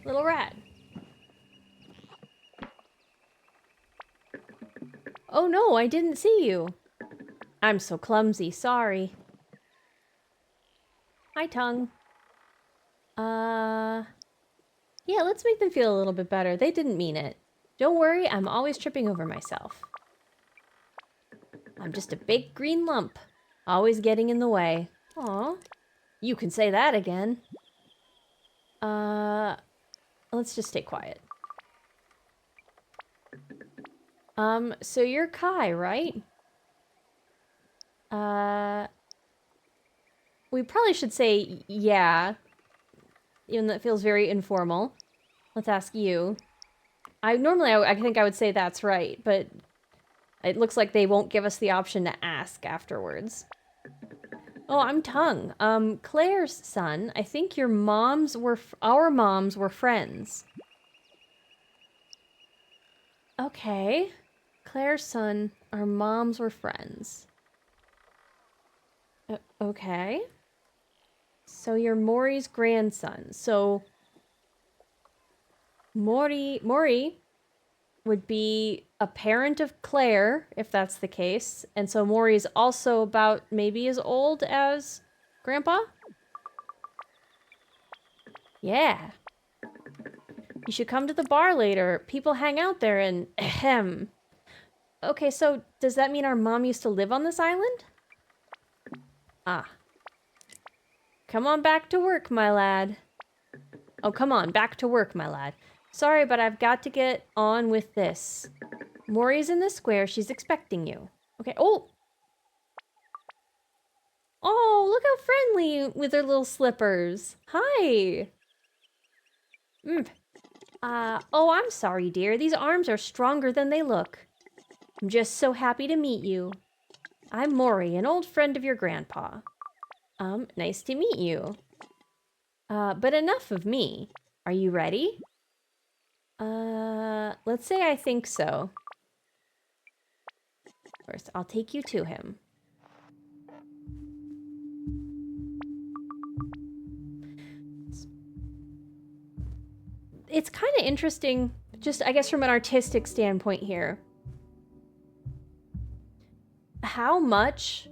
Little rat. Oh no, I didn't see you. I'm so clumsy, sorry. Hi, tongue. Yeah, let's make them feel a little bit better. They didn't mean it. Don't worry, I'm always tripping over myself. I'm just a big green lump, always getting in the way. Aw, you can say that again. Let's just stay quiet. So you're Kai, right? We probably should say yeah, even though it feels very informal. Let's ask you. I think I would say that's right, but it looks like they won't give us the option to ask afterwards. Oh, I'm Tongue. Claire's son. I think our moms were friends. Okay. Claire's son, our moms were friends. Okay. So you're Maury's grandson. So Maury would be a parent of Claire, if that's the case. And so Maury's also about maybe as old as Grandpa? Yeah. You should come to the bar later. People hang out there and ahem. Okay, so does that mean our mom used to live on this island? Ah. Come on back to work, my lad. Oh, come on, back to work, my lad. Sorry, but I've got to get on with this. Maury's in the square. She's expecting you. Okay. Oh! Oh, look how friendly with her little slippers. Hi! Oh, I'm sorry, dear. These arms are stronger than they look. I'm just so happy to meet you. I'm Maury, an old friend of your grandpa. Nice to meet you. But enough of me. Are you ready? Let's say I think so. First, I'll take you to him. It's kind of interesting, just I guess from an artistic standpoint here, how much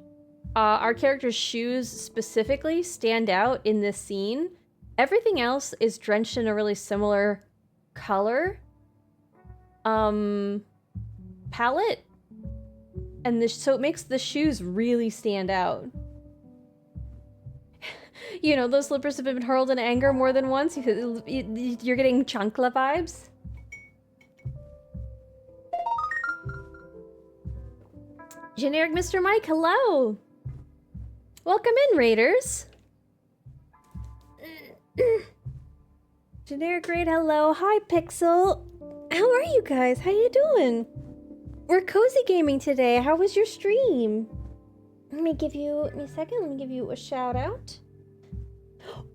our character's shoes specifically stand out in this scene. Everything else is drenched in a really similar color palette, and so it makes the shoes really stand out. You know, those slippers have been hurled in anger more than once. You're getting chancla vibes. Generic Mr. Mike, hello! Welcome in, Raiders! Generic Raid, hello. Hi, Pixel. How are you guys? How you doing? We're cozy gaming today. How was your stream? Let me give you a shout out.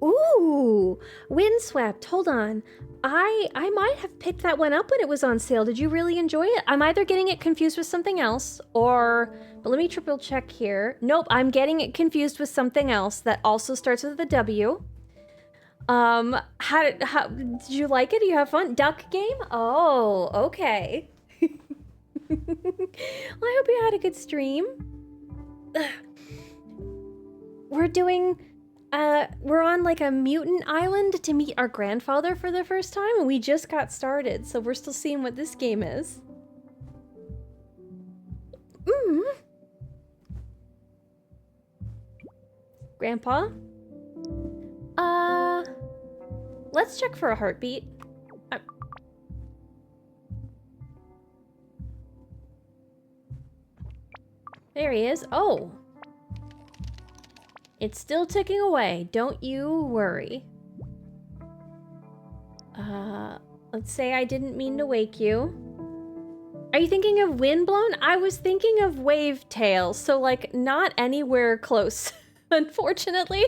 Ooh, Windswept. Hold on. I might have picked that one up when it was on sale. Did you really enjoy it? I'm either getting it confused with something else but let me triple check here. Nope, I'm getting it confused with something else that also starts with a W. How did you like it? Do you have fun? Duck game? Oh, okay. Well, I hope you had a good stream. We're on like a mutant island to meet our grandfather for the first time, and we just got started, so we're still seeing what this game is. Grandpa? Let's check for a heartbeat. There he is. Oh. It's still ticking away. Don't you worry. Let's say I didn't mean to wake you. Are you thinking of Windblown? I was thinking of Wave Tail, so like not anywhere close, unfortunately.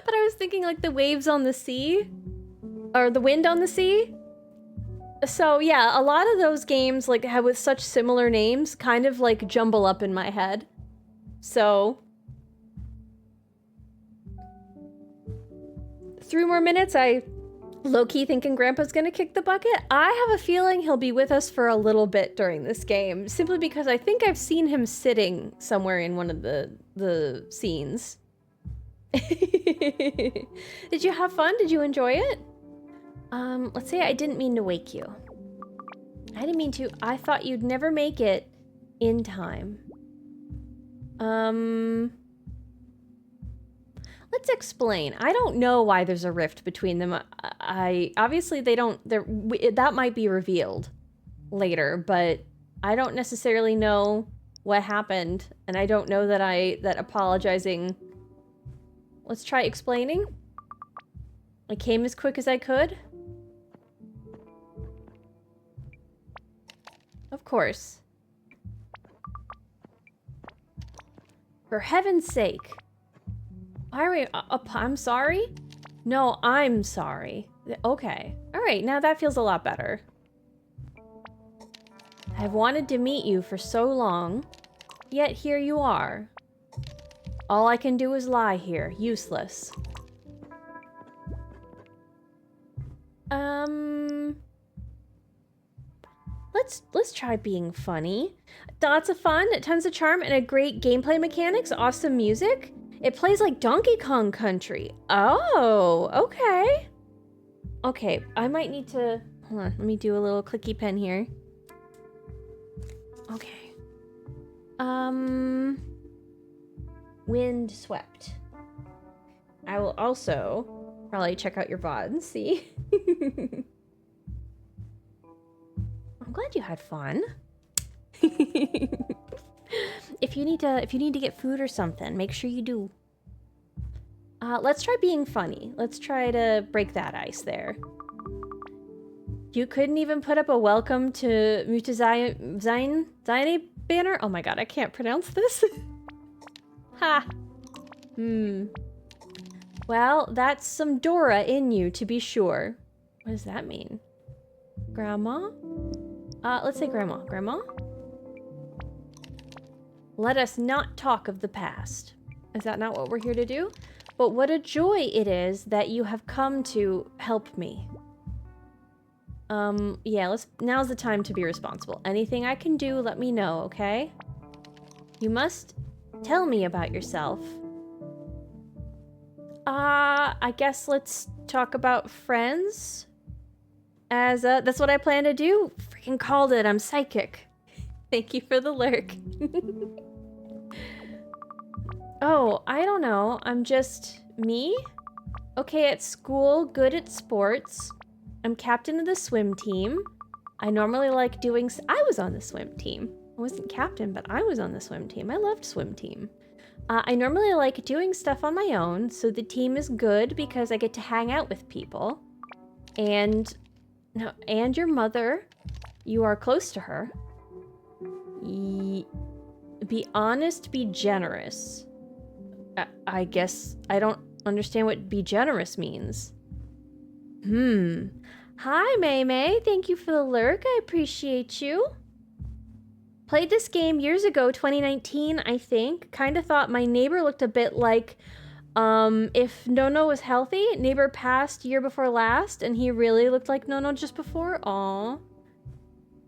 But I was thinking like the waves on the sea, or the wind on the sea. So yeah, a lot of those games like have with such similar names kind of like jumble up in my head. So 3 more minutes, I low-key thinking Grandpa's gonna kick the bucket. I have a feeling he'll be with us for a little bit during this game, simply because I think I've seen him sitting somewhere in one of the scenes. Did you have fun? Did you enjoy it? Let's say I didn't mean to wake you. I didn't mean to. I thought you'd never make it in time. Let's explain. I don't know why there's a rift between them. Obviously they don't, that might be revealed later, but I don't necessarily know what happened, and I don't know that apologizing. Let's try explaining. I came as quick as I could. Of course. For heaven's sake. Why are we I'm sorry? No, I'm sorry. Okay. Alright, now that feels a lot better. I've wanted to meet you for so long, yet here you are. All I can do is lie here, useless. Let's try being funny. Lots of fun, tons of charm, and a great gameplay mechanics, awesome music. It plays like Donkey Kong Country. Oh, okay. Okay, I might need to... Hold on, let me do a little clicky pen here. Okay. Windswept. I will also probably check out your VOD and see. I'm glad you had fun. If you need to get food or something, make sure you do. Let's try being funny. Let's try to break that ice there. You couldn't even put up a welcome to Mutazione banner? Oh my god, I can't pronounce this. Ha! Well, that's some Dora in you, to be sure. What does that mean? Grandma? Let's say grandma. Grandma? Let us not talk of the past. Is that not what we're here to do? But what a joy it is that you have come to help me. Yeah, now's the time to be responsible. Anything I can do, let me know, okay? You must tell me about yourself. I guess let's talk about friends. That's what I plan to do. Freaking called it, I'm psychic. Thank you for the lurk. Oh, I don't know, I'm just me? Okay at school, good at sports. I'm captain of the swim team. I normally like doing... I was on the swim team. I wasn't captain, but I was on the swim team. I loved swim team. I normally like doing stuff on my own, so the team is good because I get to hang out with people. And your mother, you are close to her. Be honest, be generous. I guess I don't understand what be generous means. Hi, May May. Thank you for the lurk. I appreciate you. Played this game years ago, 2019, I think. Kind of thought my neighbor looked a bit like, if Nono was healthy. Neighbor passed year before last, and he really looked like Nono just before. Aw.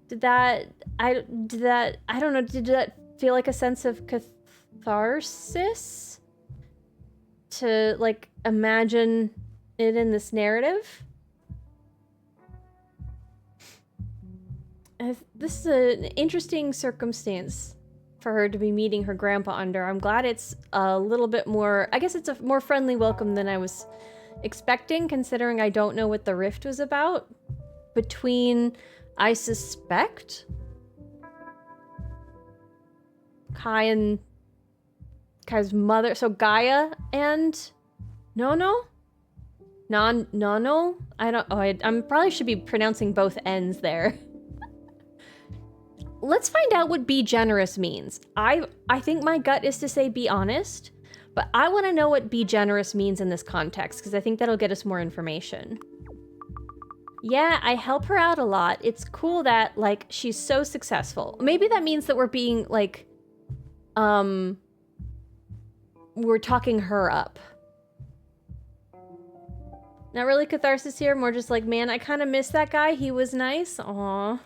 Did that, I don't know, did that feel like a sense of catharsis? To, like, imagine it in this narrative? This is an interesting circumstance for her to be meeting her grandpa under. I'm glad it's a little bit more... I guess it's a more friendly welcome than I was expecting, considering I don't know what the rift was about. Between, I suspect, Kai and... Kai's mother... So Gaia and... Nono? Nono? I don't... Oh, I probably should be pronouncing both N's there. Let's find out what be generous means. I think my gut is to say be honest, but I want to know what be generous means in this context, because I think that'll get us more information. Yeah, I help her out a lot. It's cool that, like, she's so successful. Maybe that means that we're being, like, we're talking her up. Not really catharsis here, more just like, man, I kind of miss that guy. He was nice. Aww.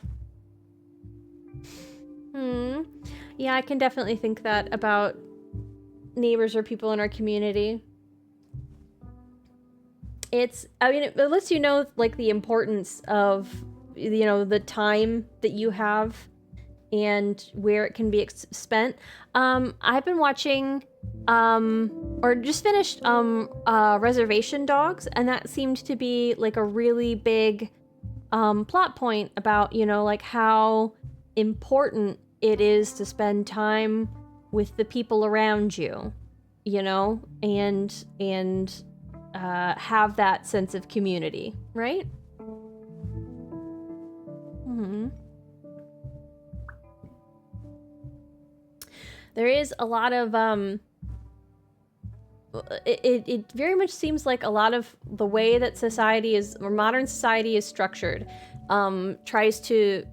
Yeah, I can definitely think that about neighbors or people in our community. I mean, it lets you know, like, the importance of, you know, the time that you have and where it can be spent. I've been watching, or just finished, Reservation Dogs, and that seemed to be, like, a really big, plot point about, you know, like, how important it is to spend time with the people around you, you know, and have that sense of community, right? There is a lot of, it very much seems like a lot of the way that society is, or modern society is structured, tries to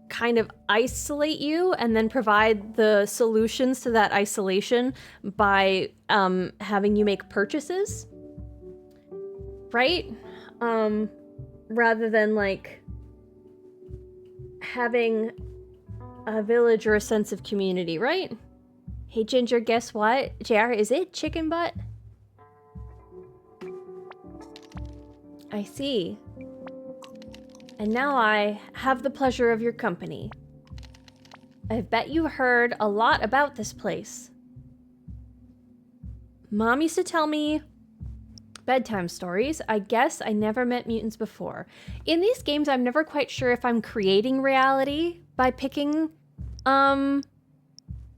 kind of isolate you and then provide the solutions to that isolation by having you make purchases, right? Rather than, like, having a village or a sense of community, right? Hey Ginger, guess what? JR, is it chicken butt? I see. And now I have the pleasure of your company. I bet you heard a lot about this place. Mom used to tell me bedtime stories. I guess I never met mutants before. In these games, I'm never quite sure if I'm creating reality by picking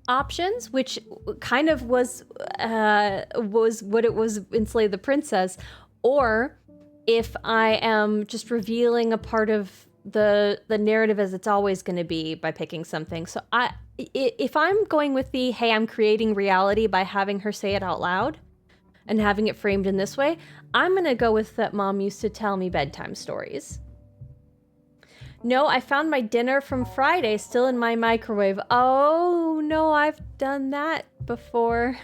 options, which kind of was what it was in Slay the Princess, or if I am just revealing a part of the narrative as it's always going to be by picking something. So if I'm going with the, hey, I'm creating reality by having her say it out loud, and having it framed in this way, I'm gonna go with that Mom used to tell me bedtime stories. No, I found my dinner from Friday still in my microwave. Oh, no, I've done that before.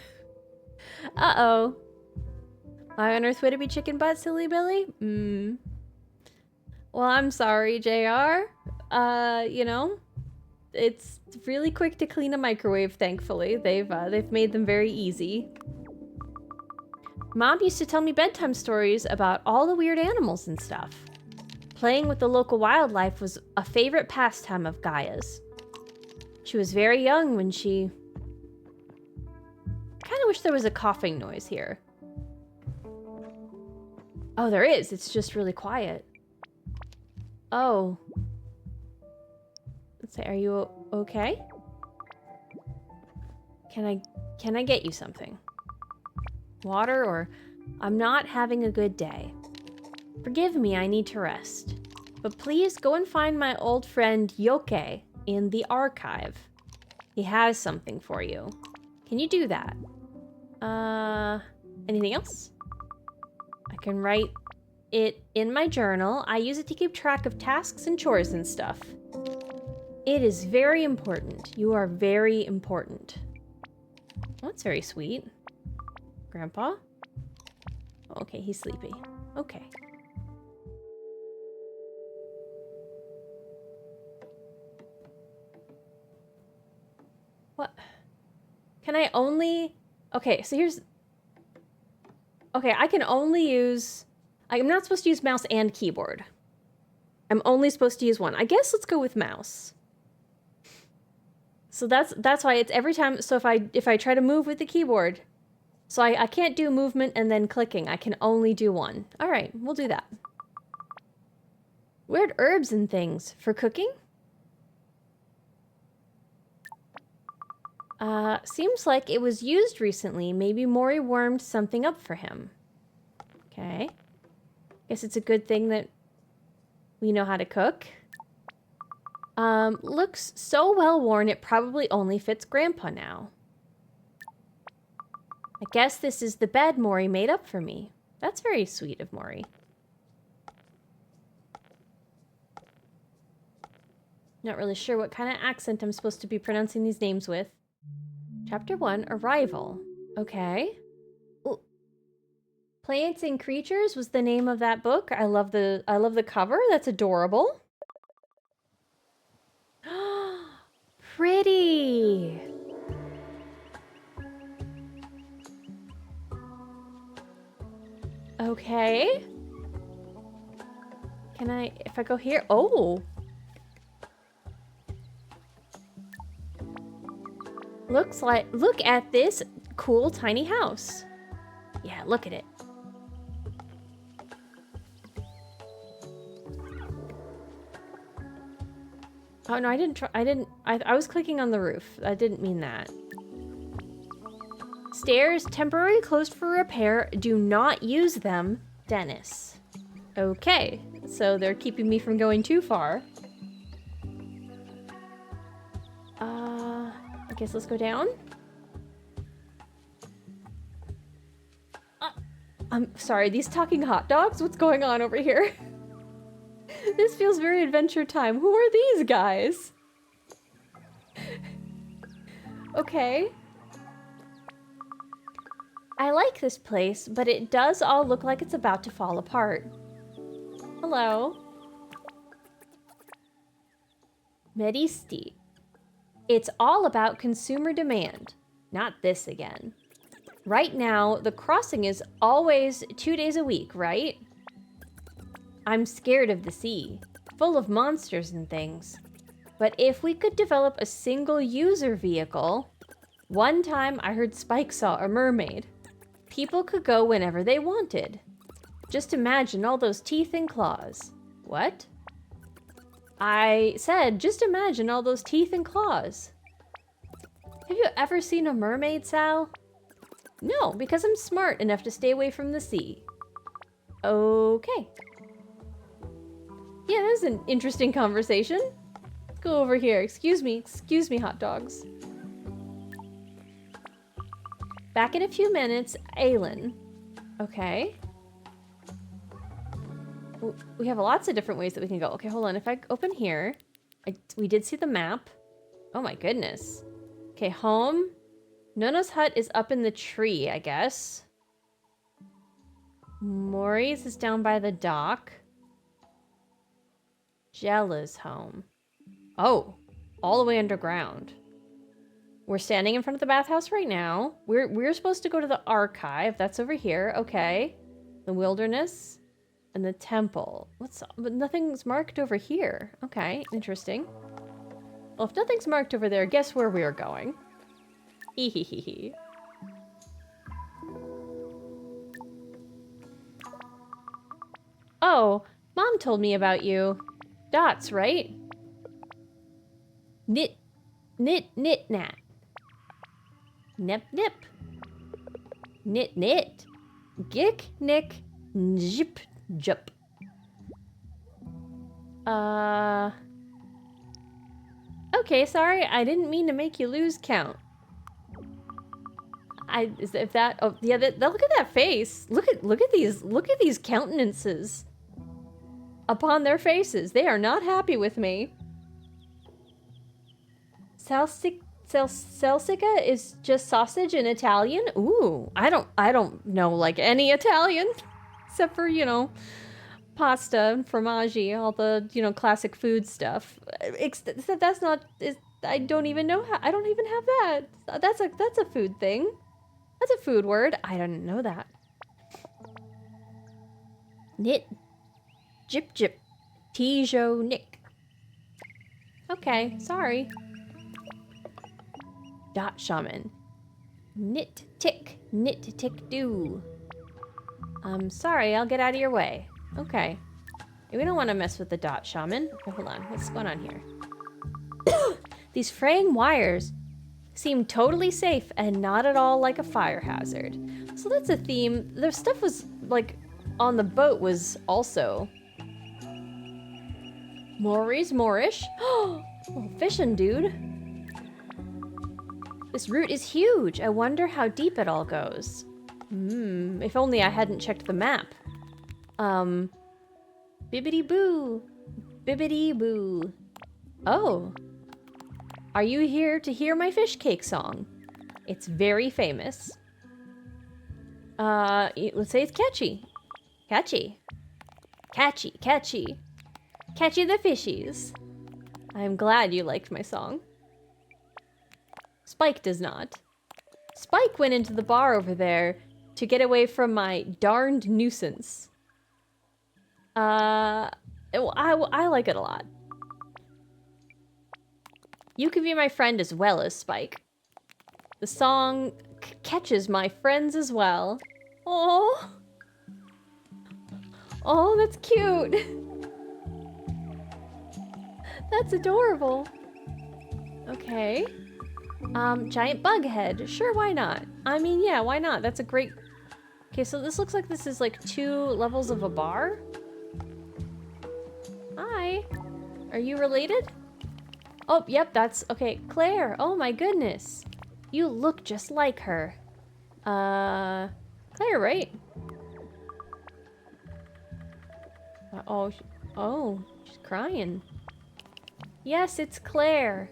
Uh-oh. Why on earth would it be chicken butt, silly Billy? Well, I'm sorry, JR. You know, it's really quick to clean a microwave, thankfully. They've made them very easy. Mom used to tell me bedtime stories about all the weird animals and stuff. Playing with the local wildlife was a favorite pastime of Gaia's. She was very young when she... I kind of wish there was a coughing noise here. Oh, there is. It's just really quiet. Oh. Let's say, are you okay? Can I get you something? Water or... I'm not having a good day. Forgive me, I need to rest. But please go and find my old friend Yoke in the archive. He has something for you. Can you do that? Anything else? I can write it in my journal. I use it to keep track of tasks and chores and stuff. It is very important. You are very important. Well, that's very sweet. Grandpa? Okay, he's sleepy. Okay. What? Can I only... Okay, so here's... Okay, I can only use... I'm not supposed to use mouse and keyboard. I'm only supposed to use one. I guess let's go with mouse. So that's why it's every time... So if I try to move with the keyboard... So I can't do movement and then clicking. I can only do one. All right, we'll do that. Weird herbs and things. For cooking? Seems like it was used recently. Maybe Mori warmed something up for him. Okay. Guess it's a good thing that we know how to cook. Looks so well worn it probably only fits Grandpa now. I guess this is the bed Mori made up for me. That's very sweet of Mori. Not really sure what kind of accent I'm supposed to be pronouncing these names with. Chapter 1, Arrival. Okay. Ooh. Plants and Creatures was the name of that book. I love the cover. That's adorable. Pretty. Okay. Can I, if I go here? Oh. Looks like, look at this cool tiny house. Yeah, look at it. Oh no, I was clicking on the roof. I didn't mean that. Stairs temporarily closed for repair. Do not use them, Dennis. Okay, so they're keeping me from going too far. I guess let's go down. I'm sorry, these talking hot dogs? What's going on over here? This feels very Adventure Time. Who are these guys? Okay. I like this place, but it does all look like it's about to fall apart. Hello. Medisti. It's all about consumer demand. Not this again. Right now, the crossing is always 2 days a week, right? I'm scared of the sea, full of monsters and things. But if we could develop a single-user vehicle... One time I heard Spike saw a mermaid. People could go whenever they wanted. Just imagine all those teeth and claws. What? I said, just imagine all those teeth and claws. Have you ever seen a mermaid, Sal? No, because I'm smart enough to stay away from the sea. Okay. Yeah, that was an interesting conversation. Let's go over here. Excuse me, hot dogs. Back in a few minutes, Aylin. Okay. We have lots of different ways that we can go. Okay, hold on. If I open here, we did see the map. Oh my goodness. Okay, home. Nona's hut is up in the tree, I guess. Maury's is down by the dock. Jella's home. Oh, all the way underground. We're standing in front of the bathhouse right now. We're supposed to go to the archive. That's over here. Okay. The wilderness and the temple. But nothing's marked over here. Okay, interesting. Well, if nothing's marked over there, guess where we are going? Hehehe. Oh, Mom told me about you. Dots, right? Nit, nat. Nip, nip. Knit, knit. Gick, nick, zip, jup. Okay, sorry, I didn't mean to make you lose count. Look at that face. Look at these countenances upon their faces. They are not happy with me. Salsica is just sausage in Italian? Ooh, I don't know like any Italian except for, you know, pasta and formaggi, all the, you know, classic food stuff. That's not I don't even know how. I don't even have that. That's a food thing. That's a food word. I didn't know that. Knit. Jip jip. Tijo nick. Okay, sorry. Dot shaman. Knit tick do. Sorry, I'll get out of your way. Okay. We don't want to mess with the dot shaman. Okay, hold on. What's going on here? These fraying wires seem totally safe and not at all like a fire hazard. So that's a theme. The stuff was like on the boat was also Maury's Moorish. Oh, fishing, dude. This route is huge. I wonder how deep it all goes. If only I hadn't checked the map. Bibbidi boo. Bibbidi boo. Oh. Are you here to hear my fish cake song? It's very famous. Let's say it's catchy. Catchy. Catchy, catchy. Catchy the fishies. I'm glad you liked my song. Spike does not. Spike went into the bar over there to get away from my darned nuisance. I like it a lot. You can be my friend as well as Spike. The song catches my friends as well. Oh, oh, that's cute. That's adorable. Okay. Giant bug head. Sure, why not? I mean, yeah, why not? That's a great... Okay, so this looks like this is like 2 levels of a bar. Hi. Are you related? Oh, yep, that's... Okay, Claire. Oh my goodness. You look just like her. Claire, right? Oh, she's crying. Yes, it's Claire.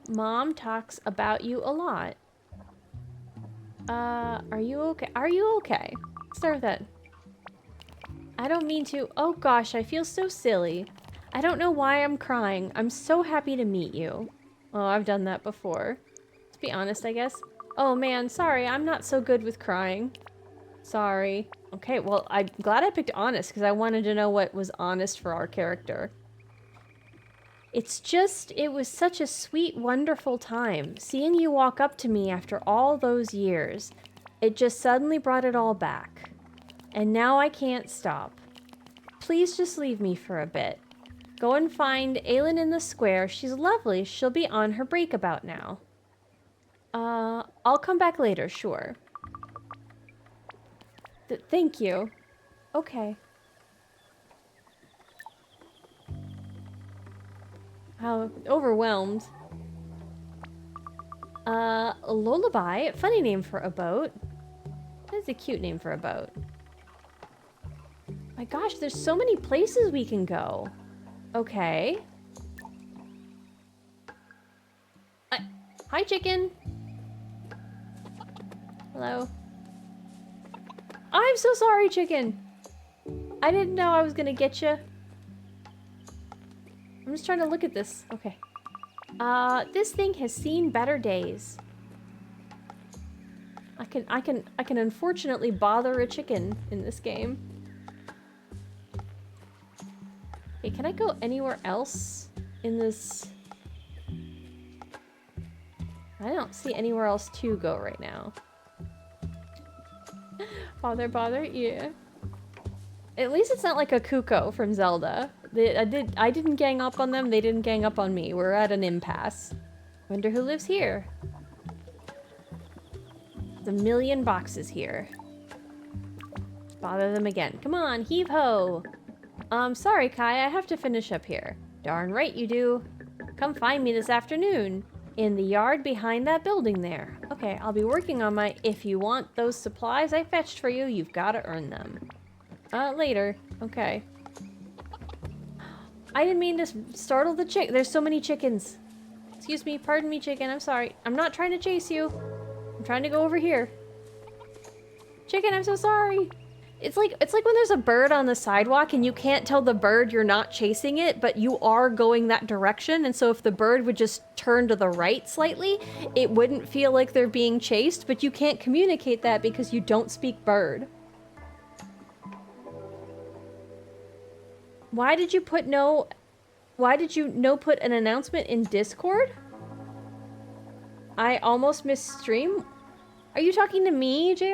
Mom talks about you a lot. Are you okay? Are you okay? Start with that. I don't mean to. Oh gosh, I feel so silly. I don't know why I'm crying. I'm so happy to meet you. Oh, I've done that before. To be honest, I guess. Oh man, sorry, I'm not so good with crying. Sorry. Okay, well, I'm glad I picked honest because I wanted to know what was honest for our character. It's just, it was such a sweet, wonderful time. Seeing you walk up to me after all those years, it just suddenly brought it all back. And now I can't stop. Please just leave me for a bit. Go and find Aylin in the square. She's lovely. She'll be on her break about now. I'll come back later, sure. Thank you. Okay. How overwhelmed. Lullaby, funny name for a boat. That's a cute name for a boat. My gosh, there's so many places we can go. Okay. Hi, chicken. Hello. I'm so sorry, chicken. I didn't know I was gonna get you. I'm just trying to look at this. Okay. This thing has seen better days. I can unfortunately bother a chicken in this game. Okay, can I go anywhere else in this? I don't see anywhere else to go right now. Bother, yeah. At least it's not like a Kuko from Zelda. I didn't gang up on them, they didn't gang up on me. We're at an impasse. Wonder who lives here. There's a million boxes here. Bother them again. Come on, heave ho! Sorry, Kai, I have to finish up here. Darn right you do. Come find me this afternoon. In the yard behind that building there. Okay, I'll be working on my if you want those supplies I fetched for you, you've got to earn them. Later. Okay. I didn't mean to startle the chick. There's so many chickens. Excuse me, pardon me, chicken. I'm sorry. I'm not trying to chase you. I'm trying to go over here. Chicken, I'm so sorry. It's like when there's a bird on the sidewalk and you can't tell the bird you're not chasing it, but you are going that direction. And so if the bird would just turn to the right slightly, it wouldn't feel like they're being chased, but you can't communicate that because you don't speak bird. Why did you put put an announcement in Discord? I almost missed stream. Are you talking to me, JR?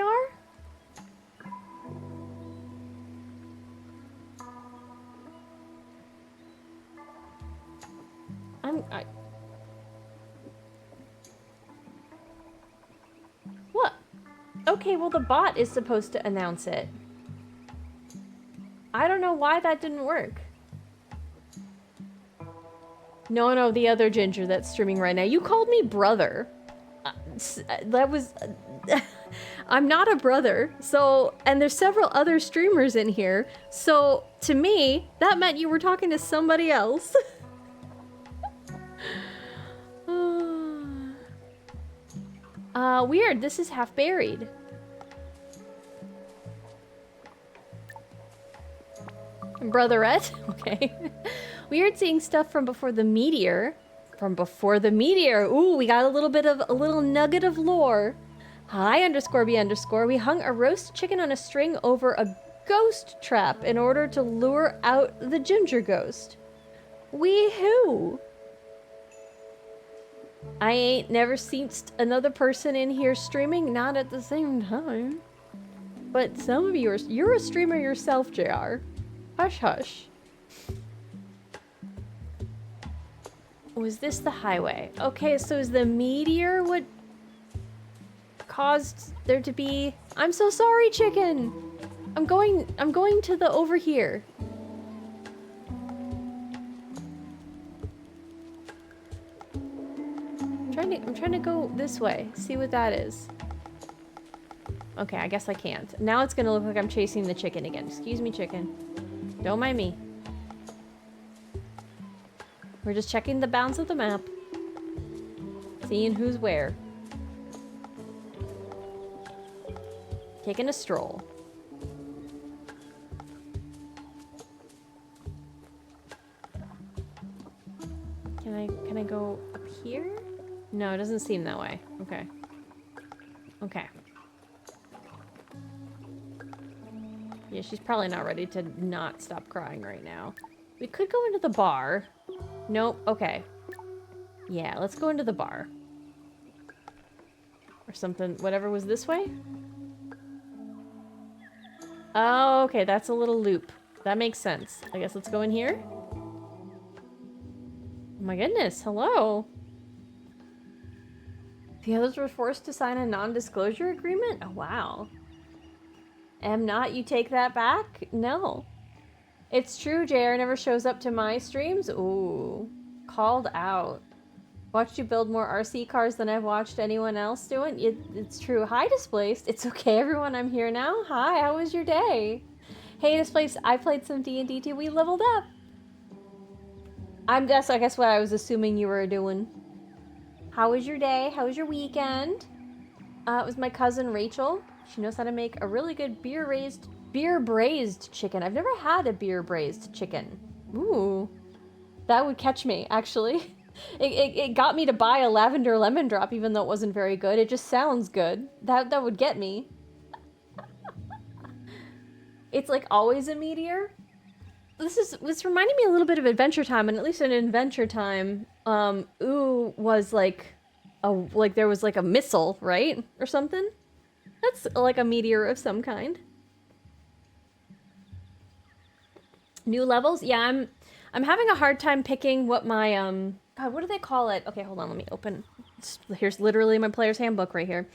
What? Okay, well the bot is supposed to announce it. I don't know why that didn't work. No, the other ginger that's streaming right now. You called me brother. That was... I'm not a brother, so... And there's several other streamers in here, so to me, that meant you were talking to somebody else. Weird, this is half buried. Brotherette? Okay. Weird seeing stuff from before the meteor. From before the meteor. Ooh, we got a little nugget of lore. Hi, _B_. We hung a roast chicken on a string over a ghost trap in order to lure out the ginger ghost. Wee-hoo! I ain't never seen another person in here streaming, not at the same time. But some of you're a streamer yourself, JR. Hush, hush. Was this the highway? Okay, so is the meteor what caused there to be... I'm so sorry, chicken! I'm going to the over here. I'm trying to go this way, see what that is. Okay, I guess I can't. Now it's gonna look like I'm chasing the chicken again. Excuse me, chicken. Don't mind me. We're just checking the bounds of the map. Seeing who's where. Taking a stroll. Can I go up here? No, it doesn't seem that way. Okay. Okay. Yeah, she's probably not ready to not stop crying right now. We could go into the bar. Nope. Okay. Yeah, let's go into the bar. Or something. Whatever was this way? Oh, okay. That's a little loop. That makes sense. I guess let's go in here. Oh my goodness. Hello. The others were forced to sign a non-disclosure agreement? Oh, wow. Am not, you take that back? No. It's true, JR never shows up to my streams? Ooh. Called out. Watched you build more RC cars than I've watched anyone else doing. It's true. Hi, Displaced. It's okay, everyone. I'm here now. Hi, how was your day? Hey, Displaced. I played some D&D too. We leveled up. I guess what I was assuming you were doing. How was your day? How was your weekend? It was my cousin Rachel. She knows how to make a really good beer braised chicken. I've never had a beer braised chicken. Ooh, that would catch me, actually. It got me to buy a lavender lemon drop, even though it wasn't very good. It just sounds good. That would get me. It's like always a meteor. This reminding me a little bit of Adventure Time, and at least in Adventure Time, ooh was like there was like a missile, right? Or something? That's like a meteor of some kind. New levels? Yeah, I'm having a hard time picking what my God, what do they call it? Okay, hold on, let me open. Here's literally my player's handbook right here.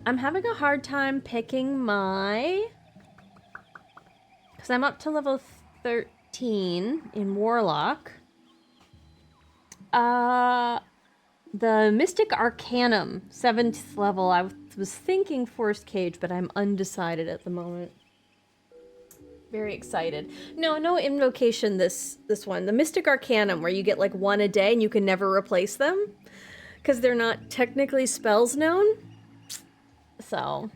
I'm having a hard time picking my, because I'm up to level 13 in Warlock. The Mystic Arcanum, 7th level. I was thinking Forest Cage, but I'm undecided at the moment. Very excited. No invocation this one. The Mystic Arcanum, where you get like one a day and you can never replace them. Because they're not technically spells known. So.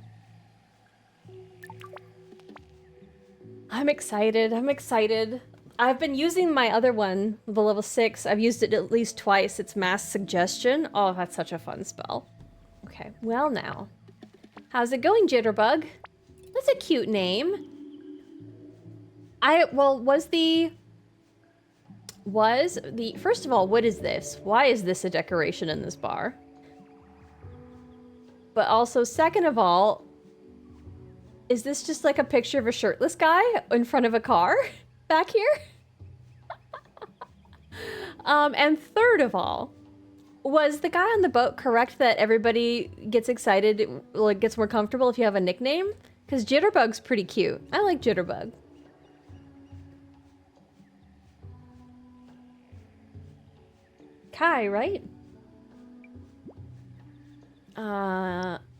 I'm excited. I've been using my other one, the level 6. I've used it at least twice. It's Mass Suggestion. Oh, that's such a fun spell. Okay, well now. How's it going, Jitterbug? That's a cute name. First of all, what is this? Why is this a decoration in this bar? But also, second of all, is this just like a picture of a shirtless guy in front of a car back here? And third of all, was the guy on the boat correct that everybody gets excited, like gets more comfortable if you have a nickname? Because Jitterbug's pretty cute. I like Jitterbug. Kai, right?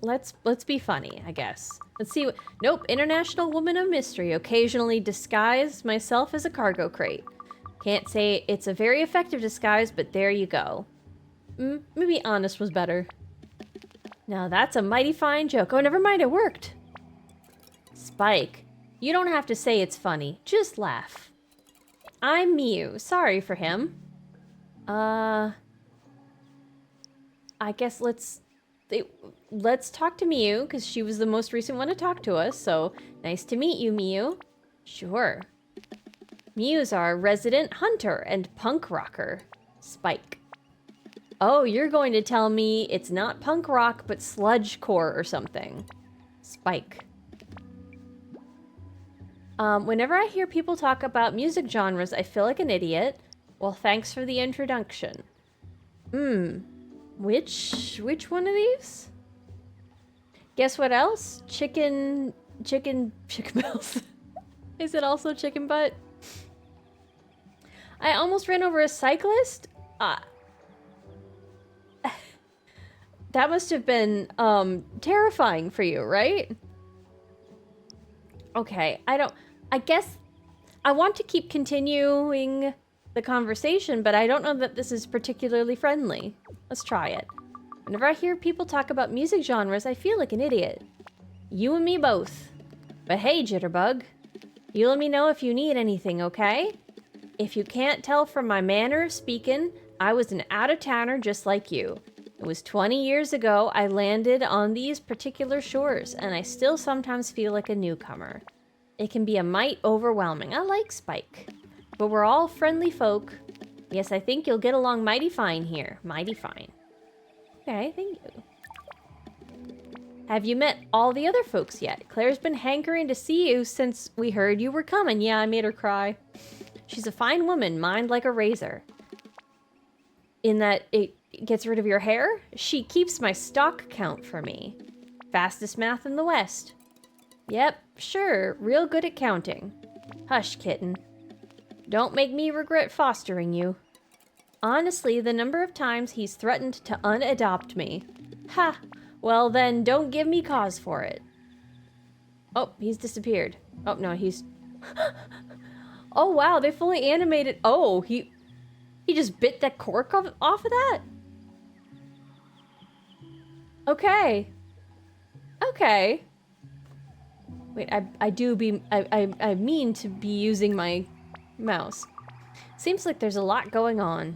Let's be funny, I guess. Let's see what... Nope, International Woman of Mystery. Occasionally disguise myself as a cargo crate. Can't say it's a very effective disguise, but there you go. Maybe honest was better. Now that's a mighty fine joke. Oh, never mind, it worked. Spike, you don't have to say it's funny. Just laugh. I'm Mew. Sorry for him. I guess let's talk to Mew, because she was the most recent one to talk to us, so nice to meet you, Mew. Sure. Mew's our resident hunter and punk rocker. Spike. Oh, you're going to tell me it's not punk rock, but sludgecore or something. Spike. Whenever I hear people talk about music genres, I feel like an idiot. Well, thanks for the introduction. Which one of these? Guess what else? Chicken bells. Is it also chicken butt? I almost ran over a cyclist? That must have been, terrifying for you, right? Okay, I guess I want to keep continuing the conversation, but I don't know that this is particularly friendly. Let's try it. Whenever I hear people talk about music genres, I feel like an idiot. You and me both. But hey, Jitterbug, you let me know if you need anything, okay? If you can't tell from my manner of speaking, I was an out-of-towner just like you. It was 20 years ago I landed on these particular shores, and I still sometimes feel like a newcomer. It can be a mite overwhelming. I like Spike. But we're all friendly folk. Yes, I think you'll get along mighty fine here. Mighty fine. Okay, thank you. Have you met all the other folks yet? Claire's been hankering to see you since we heard you were coming. Yeah, I made her cry. She's a fine woman, mind like a razor. In that it gets rid of your hair? She keeps my stock count for me. Fastest math in the West. Yep, sure, real good at counting. Hush, kitten. Don't make me regret fostering you. Honestly, the number of times he's threatened to unadopt me. Ha! Well then, don't give me cause for it. Oh, he's disappeared. Oh, no, he's... Oh, wow, they fully animated... Oh, he just bit that cork off of that? Okay. Okay. Wait, I mean to be using my mouse. Seems like there's a lot going on.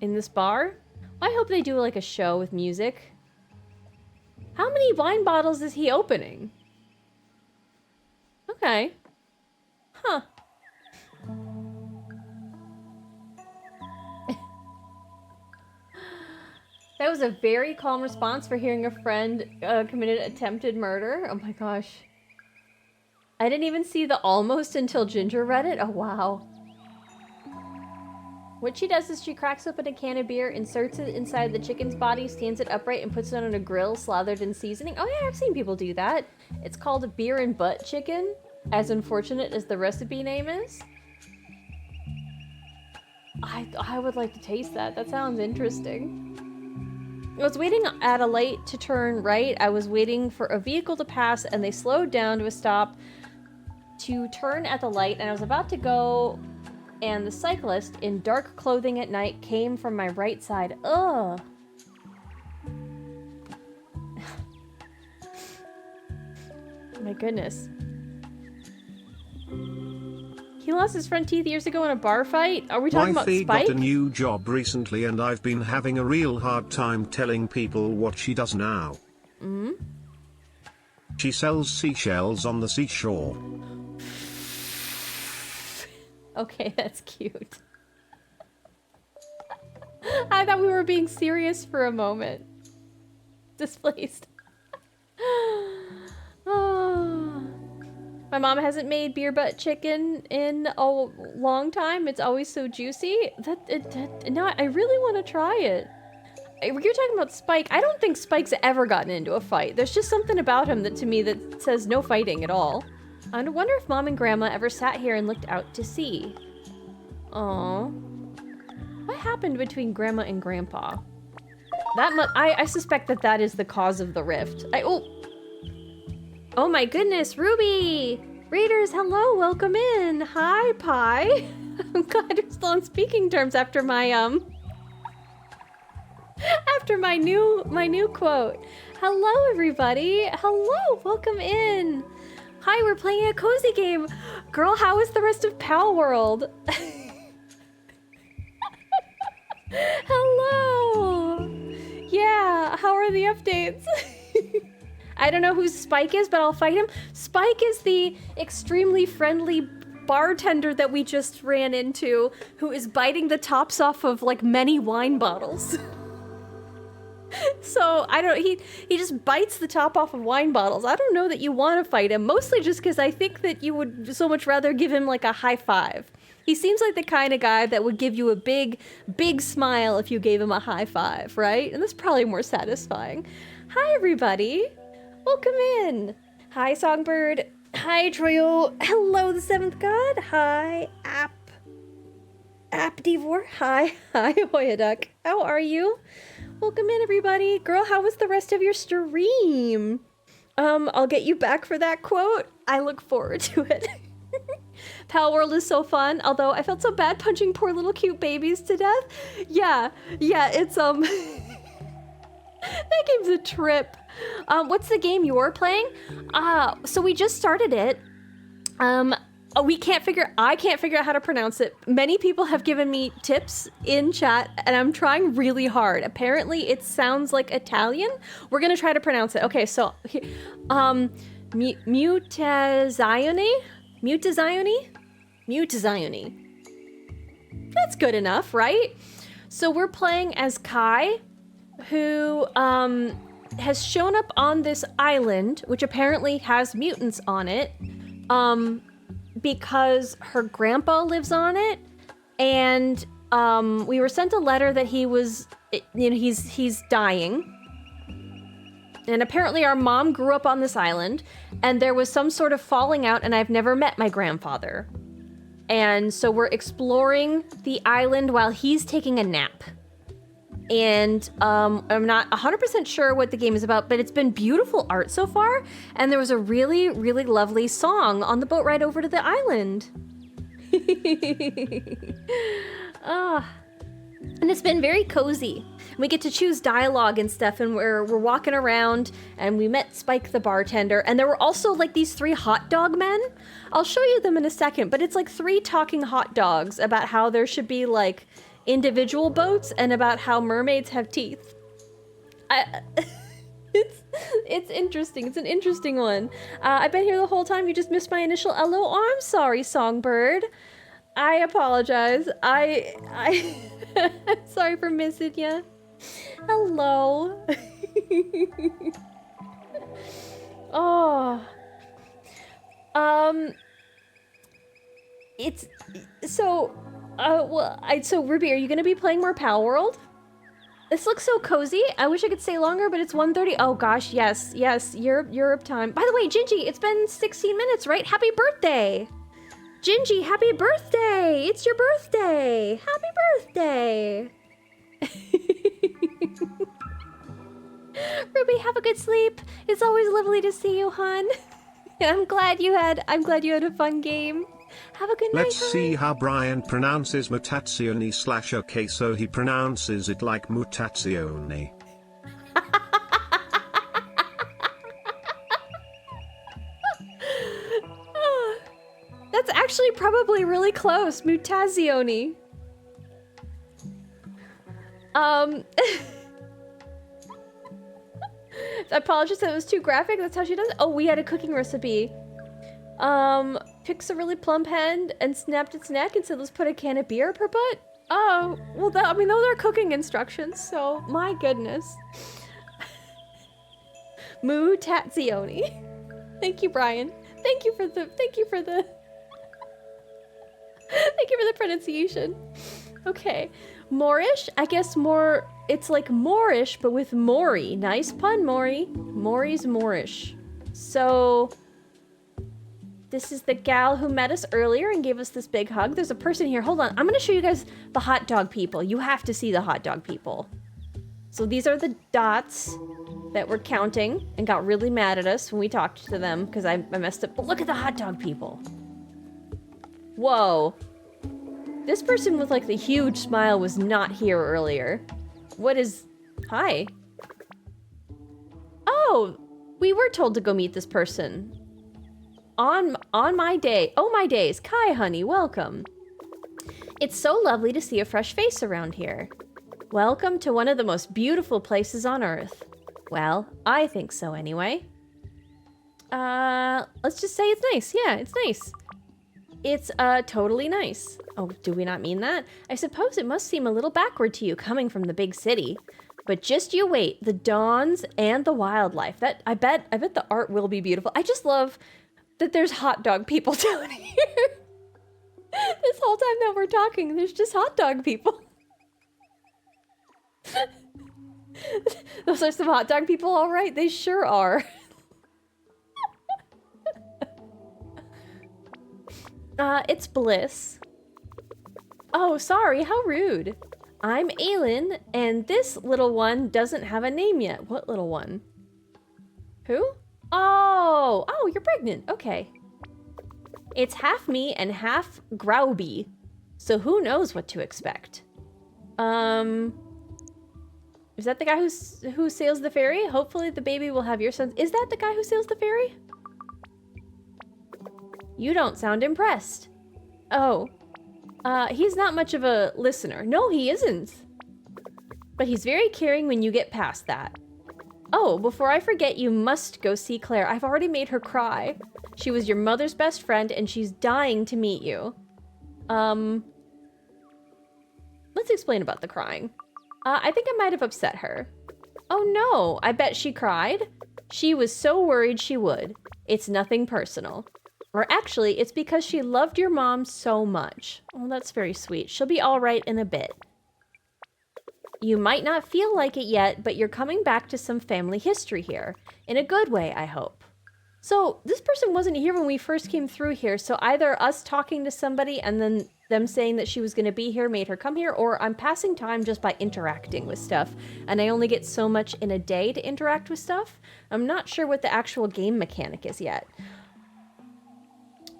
In this bar? I hope they do like a show with music. How many wine bottles is he opening? Okay. Huh. That was a very calm response for hearing a friend committed attempted murder. Oh my gosh. I didn't even see the almost until Ginger read it. Oh wow. What she does is she cracks open a can of beer, inserts it inside the chicken's body, stands it upright, and puts it on a grill slathered in seasoning. Oh yeah, I've seen people do that. It's called a beer and butt chicken, as unfortunate as the recipe name is. I would like to taste that. That sounds interesting. I was waiting at a light to turn right. I was waiting for a vehicle to pass, and they slowed down to a stop to turn at the light, and I was about to go... And the cyclist, in dark clothing at night, came from my right side. Ugh. My goodness. He lost his front teeth years ago in a bar fight? Are we talking about Spike? My fee got a new job recently and I've been having a real hard time telling people what she does now. Mm-hmm. She sells seashells on the seashore. Okay, that's cute. I thought we were being serious for a moment. Displaced. Oh. My mom hasn't made beer butt chicken in a long time. It's always so juicy. No, I really want to try it. You're talking about Spike. I don't think Spike's ever gotten into a fight. There's just something about him that to me that says no fighting at all. I wonder if Mom and Grandma ever sat here and looked out to sea. Aww. What happened between Grandma and Grandpa? I suspect that is the cause of the rift. Oh my goodness, Ruby! Readers, hello, welcome in. Hi, Pie. I'm glad you're still on speaking terms after my new quote. Hello, everybody. Hello, welcome in. Hi, we're playing a cozy game. Girl, how is the rest of Pal World? Hello. Yeah, how are the updates? I don't know who Spike is, but I'll fight him. Spike is the extremely friendly bartender that we just ran into, who is biting the tops off of like many wine bottles. So, he just bites the top off of wine bottles. I don't know that you want to fight him, mostly just because I think that you would so much rather give him like a high five. He seems like the kind of guy that would give you a big, big smile if you gave him a high five, right? And that's probably more satisfying. Hi, everybody. Welcome in. Hi, Songbird. Hi, Troyo. Hello, the Seventh God. Hi, Appdivore. Hi, Hoyaduck. How are you? Welcome in, everybody. Girl, how was the rest of your stream? I'll get you back for that quote. I look forward to it. Pal World is so fun, although I felt so bad punching poor little cute babies to death. Yeah, it's, that game's a trip. What's the game you're playing? So we just started it. I can't figure out how to pronounce it. Many people have given me tips in chat, and I'm trying really hard. Apparently, it sounds like Italian. We're gonna try to pronounce it. Okay, so, Mutazione. That's good enough, right? So we're playing as Kai, who has shown up on this island, which apparently has mutants on it. Because her grandpa lives on it, and we were sent a letter that he's dying. And apparently our mom grew up on this island, and there was some sort of falling out, and I've never met my grandfather. And so we're exploring the island while he's taking a nap. And I'm not 100% sure what the game is about, but it's been beautiful art so far. And there was a really, really lovely song on the boat ride over to the island. And it's been very cozy. We get to choose dialogue and stuff, and we're walking around, and we met Spike the bartender, and there were also like these 3 hot dog men. I'll show you them in a second, but it's like 3 talking hot dogs about how there should be like individual boats and about how mermaids have teeth. It's interesting. It's an interesting one. I've been here the whole time. You just missed my initial hello. Oh, I'm sorry, Songbird. I apologize. I'm sorry for missing you. Hello. Oh. It's so. So Ruby, are you gonna be playing more Pal World? This looks so cozy. I wish I could stay longer, but it's 1:30. Oh gosh, yes, Europe time. By the way, Gingy, it's been 16 minutes, right? Happy birthday! Gingy, happy birthday! It's your birthday! Happy birthday! Ruby, have a good sleep. It's always lovely to see you, hon. I'm glad you had a fun game. Have a good night, Let's see how Brian pronounces Mutazione / okay, so he pronounces it like Mutazione. That's actually probably really close. Mutazione. I apologize that it was too graphic. That's how she does it. Oh, we had a cooking recipe. Picks a really plump hen and snapped its neck and said, let's put a can of beer per butt. Oh, well, those are cooking instructions, so my goodness. Mutazione. Thank you, Brian. Thank you for the pronunciation. Okay. Moorish? I guess more, it's like Moorish, but with Maury. Nice pun, Maury. Maury's Moorish. So, this is the gal who met us earlier and gave us this big hug. There's a person here. Hold on. I'm going to show you guys the hot dog people. You have to see the hot dog people. So these are the dots that were counting and got really mad at us when we talked to them because I messed up. But look at the hot dog people. Whoa. This person with like the huge smile was not here earlier. What is... Hi. Oh, we were told to go meet this person. On my day. Oh, my days. Kai, honey, welcome. It's so lovely to see a fresh face around here. Welcome to one of the most beautiful places on Earth. Well, I think so anyway. Let's just say it's nice. Yeah, it's nice. It's, totally nice. Oh, do we not mean that? I suppose it must seem a little backward to you coming from the big city. But just you wait, the dawns and the wildlife. I bet the art will be beautiful. I just love that there's hot dog people down here. This whole time that we're talking, there's just hot dog people. Those are some hot dog people, all right? They sure are. It's Bliss. Oh, sorry, how rude. I'm Aylin, and this little one doesn't have a name yet. What little one? Who? Oh, you're pregnant. Okay. It's half me and half Grauby, so who knows what to expect. Is that the guy who sails the ferry? Hopefully the baby will have your son. Is that the guy who sails the ferry? You don't sound impressed. Oh. He's not much of a listener. No, he isn't. But he's very caring when you get past that. Oh, before I forget, you must go see Claire. I've already made her cry. She was your mother's best friend, and she's dying to meet you. Let's explain about the crying. I think I might have upset her. Oh no, I bet she cried. She was so worried she would. It's nothing personal. Or actually, it's because she loved your mom so much. Oh, that's very sweet. She'll be all right in a bit. You might not feel like it yet, but you're coming back to some family history here. In a good way, I hope. So this person wasn't here when we first came through here. So either us talking to somebody and then them saying that she was going to be here made her come here, or I'm passing time just by interacting with stuff. And I only get so much in a day to interact with stuff. I'm not sure what the actual game mechanic is yet.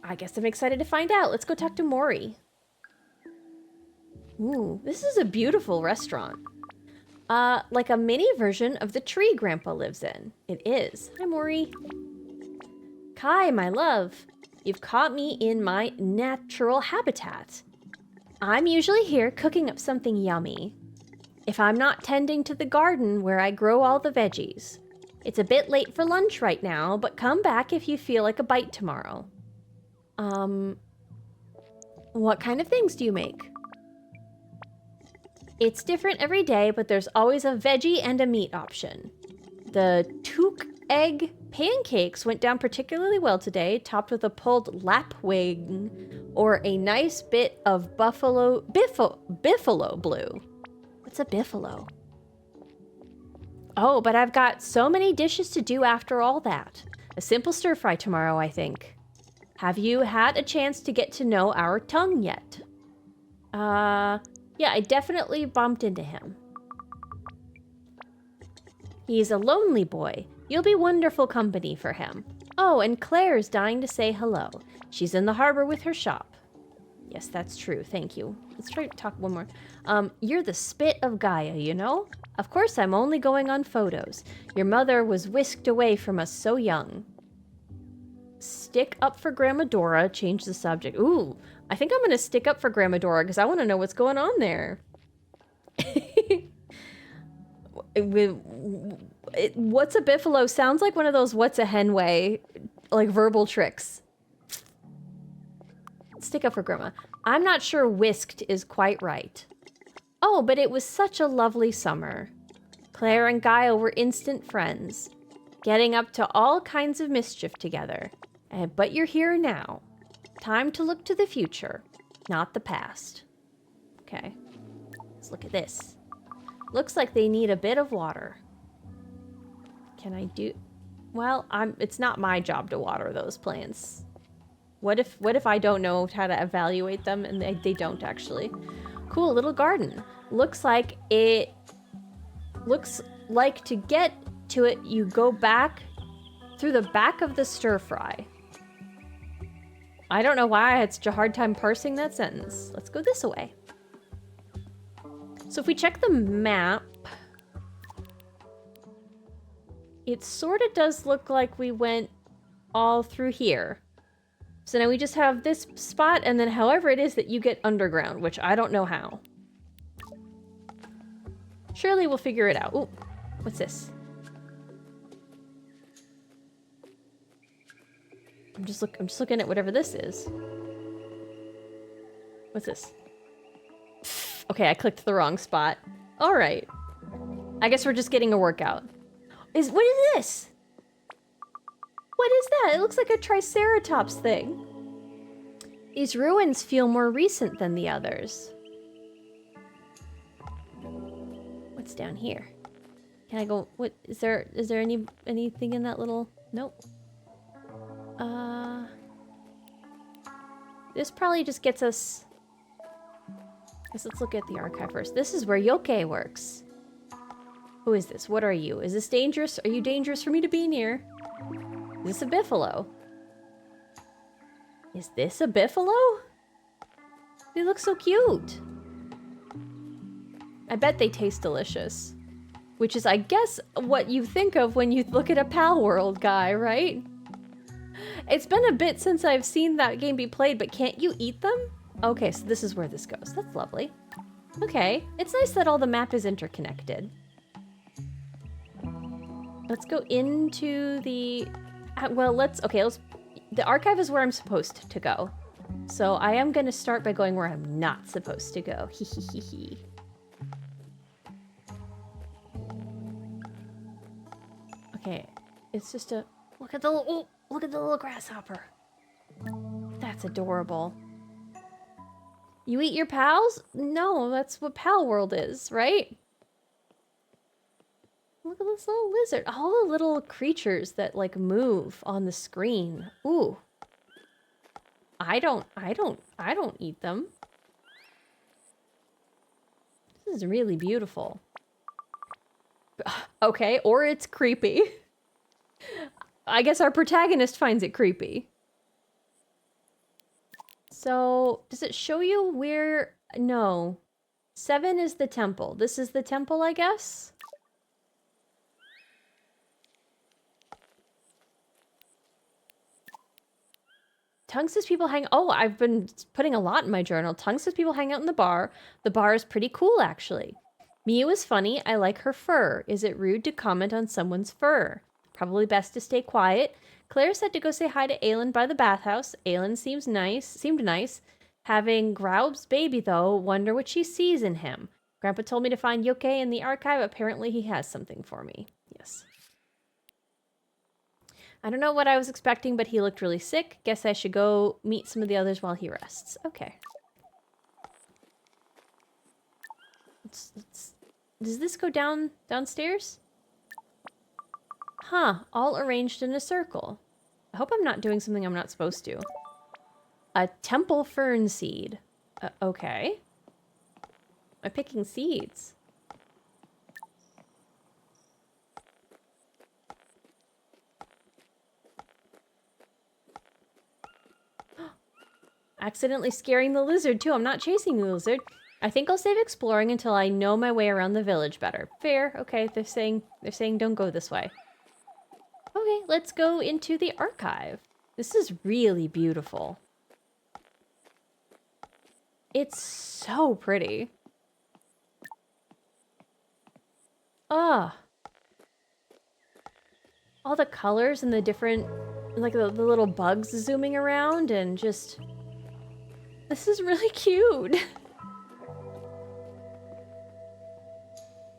I guess I'm excited to find out. Let's go talk to Maury. Ooh, this is a beautiful restaurant. Like a mini version of the tree Grandpa lives in. It is. Hi, Maury. Kai, my love. You've caught me in my natural habitat. I'm usually here cooking up something yummy. If I'm not tending to the garden where I grow all the veggies. It's a bit late for lunch right now, but come back if you feel like a bite tomorrow. What kind of things do you make? It's different every day, but there's always a veggie and a meat option. The toque egg pancakes went down particularly well today, topped with a pulled lapwing or a nice bit of buffalo blue. What's a biffalo? Oh, but I've got so many dishes to do after all that. A simple stir fry tomorrow, I think. Have you had a chance to get to know our tongue yet? Yeah, I definitely bumped into him. He's a lonely boy. You'll be wonderful company for him. Oh, and Claire's dying to say hello. She's in the harbor with her shop. Yes, that's true. Thank you. Let's try to talk one more. You're the spit of Gaia, you know? Of course, I'm only going on photos. Your mother was whisked away from us so young. Stick up for Grandma Dora. Change the subject. Ooh, I think I'm going to stick up for Grandma Dora because I want to know what's going on there. What's a biffalo sounds like one of those what's a hen way, like verbal tricks. Stick up for Grandma. I'm not sure whisked is quite right. Oh, but it was such a lovely summer. Claire and Gaia were instant friends, getting up to all kinds of mischief together. But you're here now. Time to look to the future, not the past. Okay, let's look at this. Looks like they need a bit of water. Can I do... Well, it's not my job to water those plants. What if I don't know how to evaluate them and they don't actually? Cool little garden. Looks like to get to it, you go back through the back of the stir fry. I don't know why I had such a hard time parsing that sentence. Let's go this way. So if we check the map, it sort of does look like we went all through here. So now we just have this spot and then however it is that you get underground, which I don't know how. Surely we'll figure it out. Ooh, what's this? I'm just looking at whatever this is. What's this? Okay, I clicked the wrong spot. All right. I guess we're just getting a workout. What is this? What is that? It looks like a triceratops thing. These ruins feel more recent than the others. What's down here? Can I go? What is there anything in that little? Nope. This probably just gets us... Guess let's look at the archive first. This is where Yoke works. Who is this? What are you? Is this dangerous? Are you dangerous for me to be near? Is this a biffalo? Is this a biffalo? They look so cute. I bet they taste delicious. Which is, I guess, what you think of when you look at a Pal World guy, right? It's been a bit since I've seen that game be played, but can't you eat them? Okay, so this is where this goes. That's lovely. Okay, it's nice that all the map is interconnected. Let's go into the... Well, the archive is where I'm supposed to go. So I am going to start by going where I'm not supposed to go. Hee hee hee hee. Okay, it's just a... Look at the little grasshopper. That's adorable. You eat your pals? No, that's what Pal World is, right? Look at this little lizard. All the little creatures that like move on the screen. Ooh. I don't eat them. This is really beautiful. Okay, or it's creepy. I guess our protagonist finds it creepy. So, does it show you where... No. 7 is the temple. This is the temple, I guess? Tongue says people hang... Oh, I've been putting a lot in my journal. Tongue says people hang out in the bar. The bar is pretty cool, actually. Miu is funny. I like her fur. Is it rude to comment on someone's fur? Probably best to stay quiet. Claire said to go say hi to Aelin by the bathhouse. Aelin seemed nice. Having Graub's baby, though, wonder what she sees in him. Grandpa told me to find Yoke in the archive. Apparently he has something for me. Yes. I don't know what I was expecting, but he looked really sick. Guess I should go meet some of the others while he rests. Okay. Does this go downstairs? Huh. All arranged in a circle. I hope I'm not doing something I'm not supposed to. A temple fern seed. Okay. I'm picking seeds. Accidentally scaring the lizard, too. I'm not chasing the lizard. I think I'll save exploring until I know my way around the village better. Fair. Okay, they're saying don't go this way. Okay, let's go into the archive. This is really beautiful. It's so pretty. Ah. All the colors and the different, like the little bugs zooming around and just... This is really cute.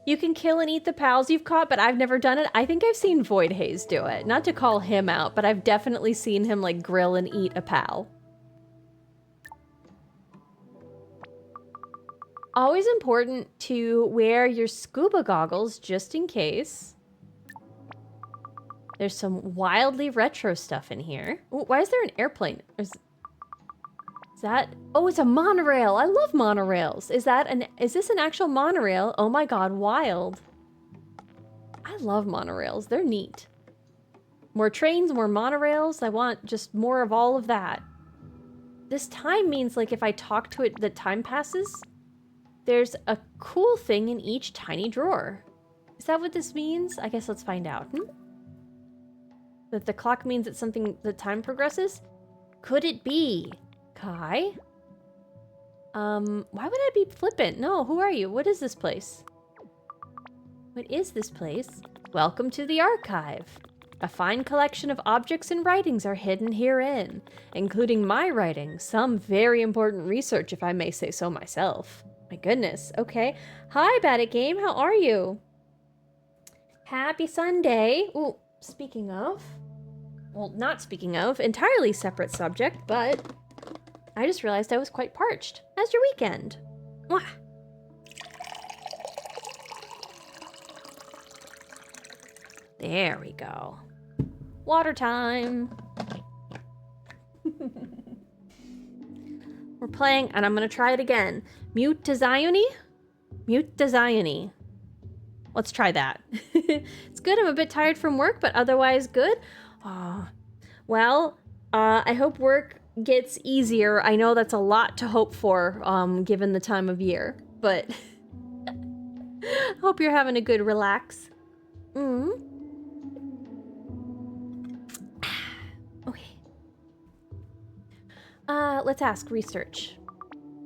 You can kill and eat the pals you've caught, but I've never done it. I think I've seen Void Haze do it. Not to call him out, but I've definitely seen him like grill and eat a pal. Always important to wear your scuba goggles just in case. There's some wildly retro stuff in here. Ooh, why is there an airplane? Is that... Oh, it's a monorail. I love monorails. Is this an actual monorail? Oh my god, wild. I love monorails. They're neat. More trains, more monorails. I want just more of all of that. This time means like if I talk to it, the time passes. There's a cool thing in each tiny drawer. Is that what this means? I guess let's find out. That the clock means that the time progresses? Could it be? Kai? Why would I be flippant? No, who are you? What is this place? What is this place? Welcome to the archive. A fine collection of objects and writings are hidden herein, including my writing, some very important research if I may say so myself. My goodness, okay. Hi, Bad at Game, how are you? Happy Sunday. Ooh, speaking of... Well, not speaking of, entirely separate subject, but... I just realized I was quite parched. How's your weekend? Mwah. There we go. Water time. We're playing, and I'm gonna try it again. Mutazione? Mutazione. Let's try that. It's good. I'm a bit tired from work, but otherwise good. Well, I hope work gets easier. I know that's a lot to hope for, given the time of year, but I hope you're having a good relax. Okay. Let's ask research.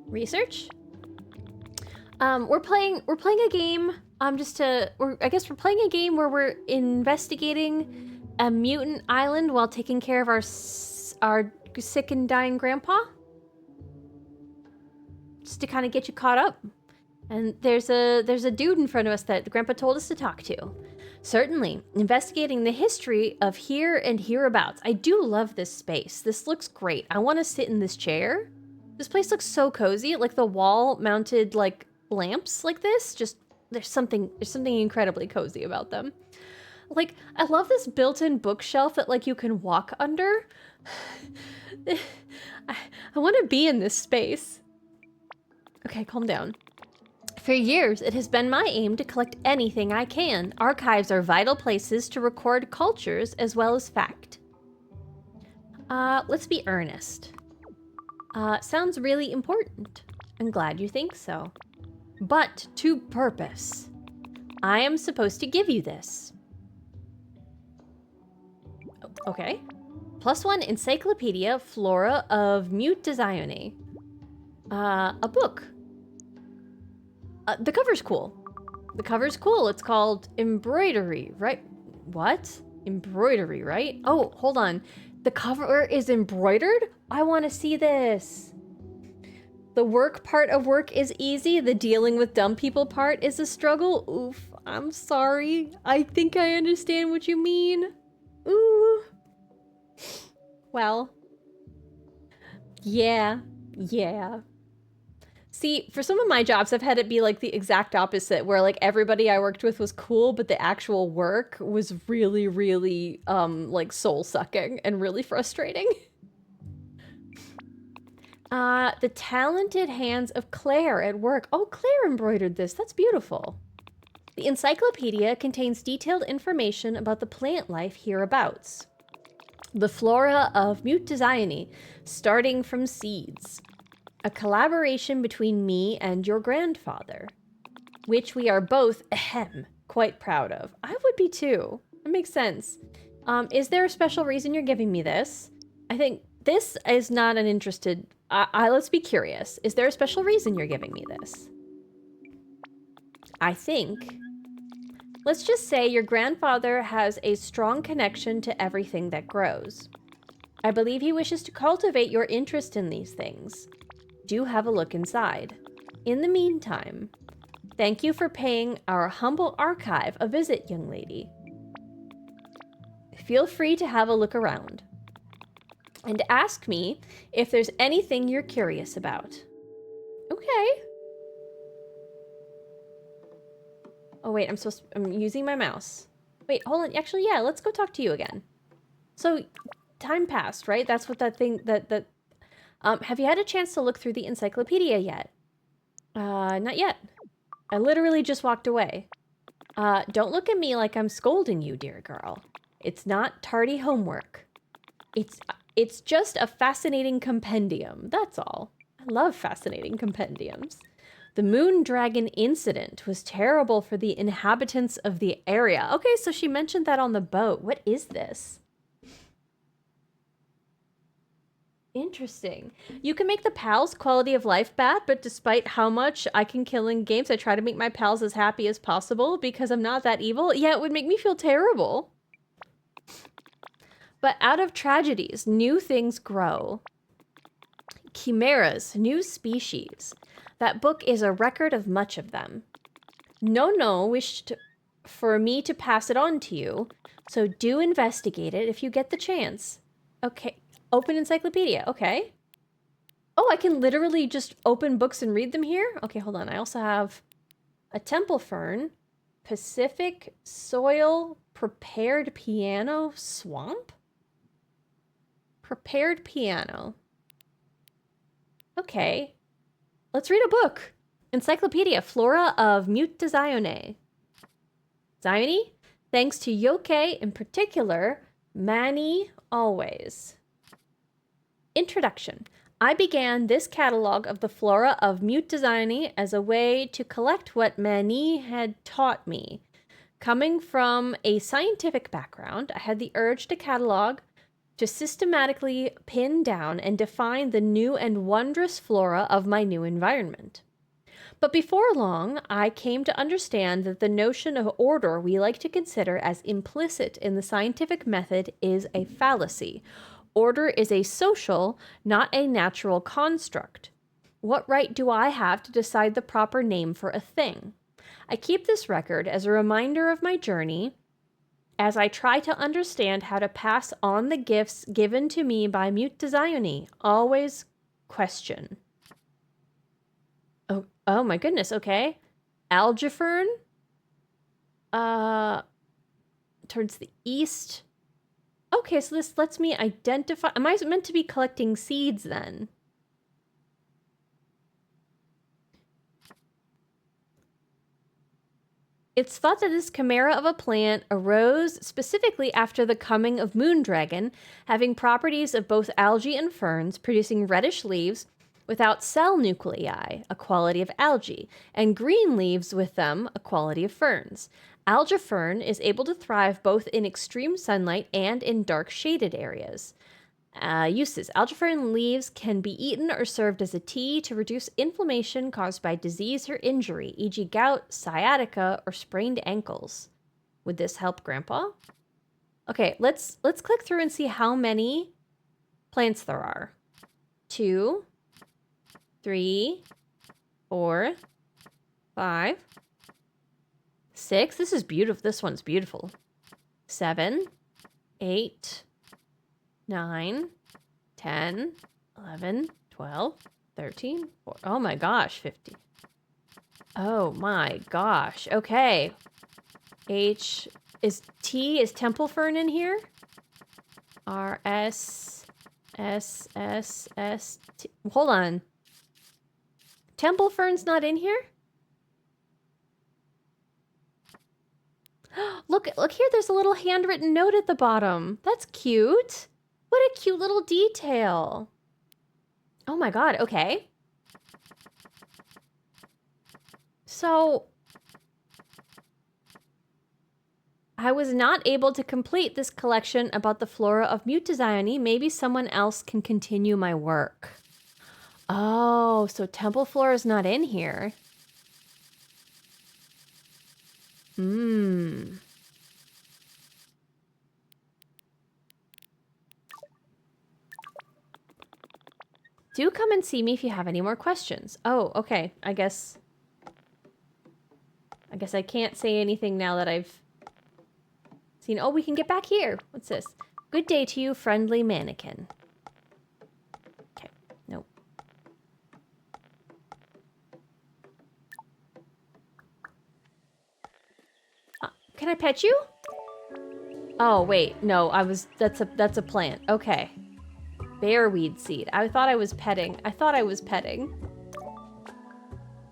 Research? We're playing a game. I guess we're playing a game where we're investigating a mutant island while taking care of our sick and dying grandpa. Just to kind of get you caught up. And there's a dude in front of us that the grandpa told us to talk to. Certainly, investigating the history of here and hereabouts. I do love this space. This looks great. I want to sit in this chair. This place looks so cozy. Like the wall mounted like lamps like this. Just there's something incredibly cozy about them. Like, I love this built-in bookshelf that like you can walk under. I want to be in this space. Okay, calm down. For years, it has been my aim to collect anything I can. Archives are vital places to record cultures as well as fact. Let's be earnest. Sounds really important. I'm glad you think so. But to purpose. I am supposed to give you this. Okay. +1 Encyclopedia Flora of Mutazione. A book. The cover's cool. The cover's cool. It's called Embroidery, right? What? Embroidery, right? Oh, hold on. The cover is embroidered? I want to see this. The work part of work is easy. The dealing with dumb people part is a struggle. Oof, I'm sorry. I think I understand what you mean. Ooh. Well. Yeah. See, for some of my jobs, I've had it be like the exact opposite, where like everybody I worked with was cool, but the actual work was really, really like soul-sucking and really frustrating. The talented hands of Claire at work. Oh, Claire embroidered this. That's beautiful. The encyclopedia contains detailed information about the plant life hereabouts. The flora of Mutazione, starting from seeds. A collaboration between me and your grandfather, which we are both, quite proud of. I would be too. It makes sense. Is there a special reason you're giving me this? I think this is not an interested... let's be curious. Is there a special reason you're giving me this? I think... Let's just say your grandfather has a strong connection to everything that grows. I believe he wishes to cultivate your interest in these things. Do have a look inside. In the meantime, thank you for paying our humble archive a visit, young lady. Feel free to have a look around. And ask me if there's anything you're curious about. Okay. Oh wait, I'm using my mouse. Wait, hold on. Actually, yeah, let's go talk to you again. So, time passed, right? That's what that thing, have you had a chance to look through the encyclopedia yet? Not yet. I literally just walked away. Don't look at me like I'm scolding you, dear girl. It's not tardy homework. It's just a fascinating compendium, that's all. I love fascinating compendiums. The moon dragon incident was terrible for the inhabitants of the area. Okay, so she mentioned that on the boat. What is this? Interesting. You can make the pals' quality of life bad, but despite how much I can kill in games, I try to make my pals as happy as possible because I'm not that evil. Yeah, it would make me feel terrible. But out of tragedies, new things grow. Chimeras, new species. That book is a record of much of them. No wished for me to pass it on to you, so do investigate it if you get the chance. Okay, open encyclopedia, okay. Oh, I can literally just open books and read them here? Okay, hold on, I also have a temple fern, Pacific soil, prepared piano, swamp? Prepared piano. Okay. Let's read a book. Encyclopedia Flora of Mutazione. Zione? Thanks to Yoke in particular, Manny always. Introduction. I began this catalog of the flora of Mutazione as a way to collect what Manny had taught me. Coming from a scientific background, I had the urge to catalog, to systematically pin down and define the new and wondrous flora of my new environment. But before long, I came to understand that the notion of order we like to consider as implicit in the scientific method is a fallacy. Order is a social, not a natural construct. What right do I have to decide the proper name for a thing? I keep this record as a reminder of my journey as I try to understand how to pass on the gifts given to me by Mutazione. Always question. Oh my goodness, okay. Algefern. Towards the east. Okay, so this lets me identify. Am I meant to be collecting seeds then? It's thought that this chimera of a plant arose specifically after the coming of Moondragon, having properties of both algae and ferns, producing reddish leaves without cell nuclei, a quality of algae, and green leaves with them, a quality of ferns. Algefern is able to thrive both in extreme sunlight and in dark shaded areas. Uses. Algefern leaves can be eaten or served as a tea to reduce inflammation caused by disease or injury, e.g. gout, sciatica, or sprained ankles. Would this help, Grandpa? Okay, let's click through and see how many plants there are. 2, 3, 4, 5, 6. This is beautiful. This one's beautiful. 7, 8, 9, 10, 11, 12, 13, 14. Oh my gosh, 50. Oh my gosh. Okay. Is Temple Fern in here? R, S, S, S, S, T. Hold on. Temple Fern's not in here? Look here, there's a little handwritten note at the bottom. That's cute. What a cute little detail. Oh my god, okay. So, I was not able to complete this collection about the flora of Mutazione. Maybe someone else can continue my work. Oh, so Temple Flora is not in here. Do come and see me if you have any more questions. Oh, okay. I guess I can't say anything now that I've seen. Oh, we can get back here. What's this? Good day to you, friendly mannequin. Okay. Nope. Can I pet you? Oh, wait. No, that's a plant. Okay. Bearweed seed. I thought I was petting.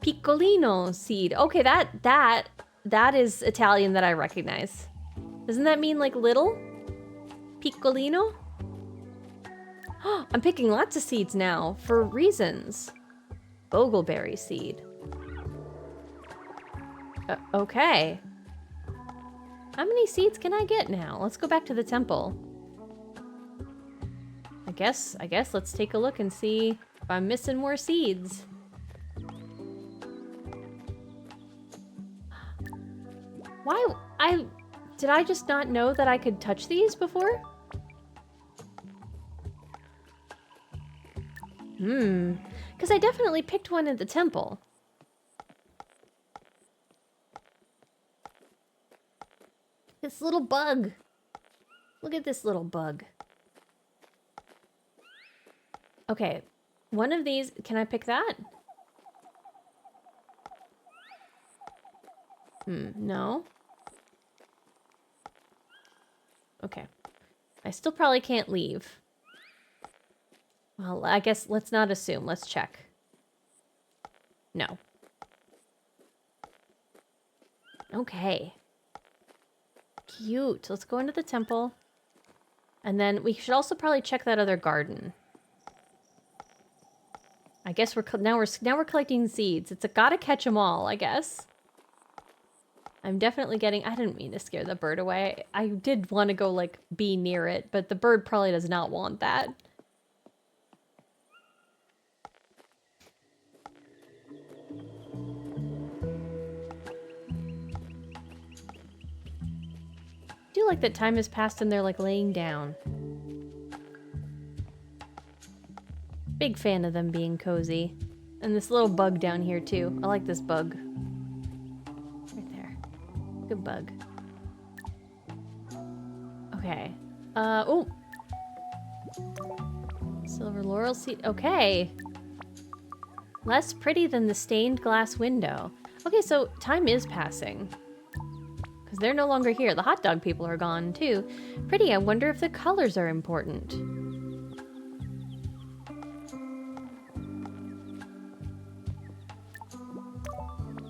Piccolino seed. Okay, that is Italian that I recognize. Doesn't that mean like little? Piccolino? I'm picking lots of seeds now for reasons. Bogleberry seed. Okay. How many seeds can I get now? Let's go back to the temple. I guess let's take a look and see if I'm missing more seeds. Why? Did I just not know that I could touch these before? Because I definitely picked one at the temple. This little bug. Look at this little bug. Okay, one of these, can I pick that? No. Okay. I still probably can't leave. Well, I guess let's not assume. Let's check. No. Okay. Cute. Let's go into the temple. And then we should also probably check that other garden. I guess now we're collecting seeds. It's a gotta catch them all, I guess. I'm definitely getting... I didn't mean to scare the bird away. I did want to go, like, be near it, but the bird probably does not want that. I do like that time has passed and they're, like, laying down. Big fan of them being cozy. And this little bug down here, too. I like this bug. Good bug. Okay. Oh! Silver laurel seed. Okay. Less pretty than the stained glass window. Okay, so time is passing. Because they're no longer here. The hot dog people are gone, too. Pretty, I wonder if the colors are important.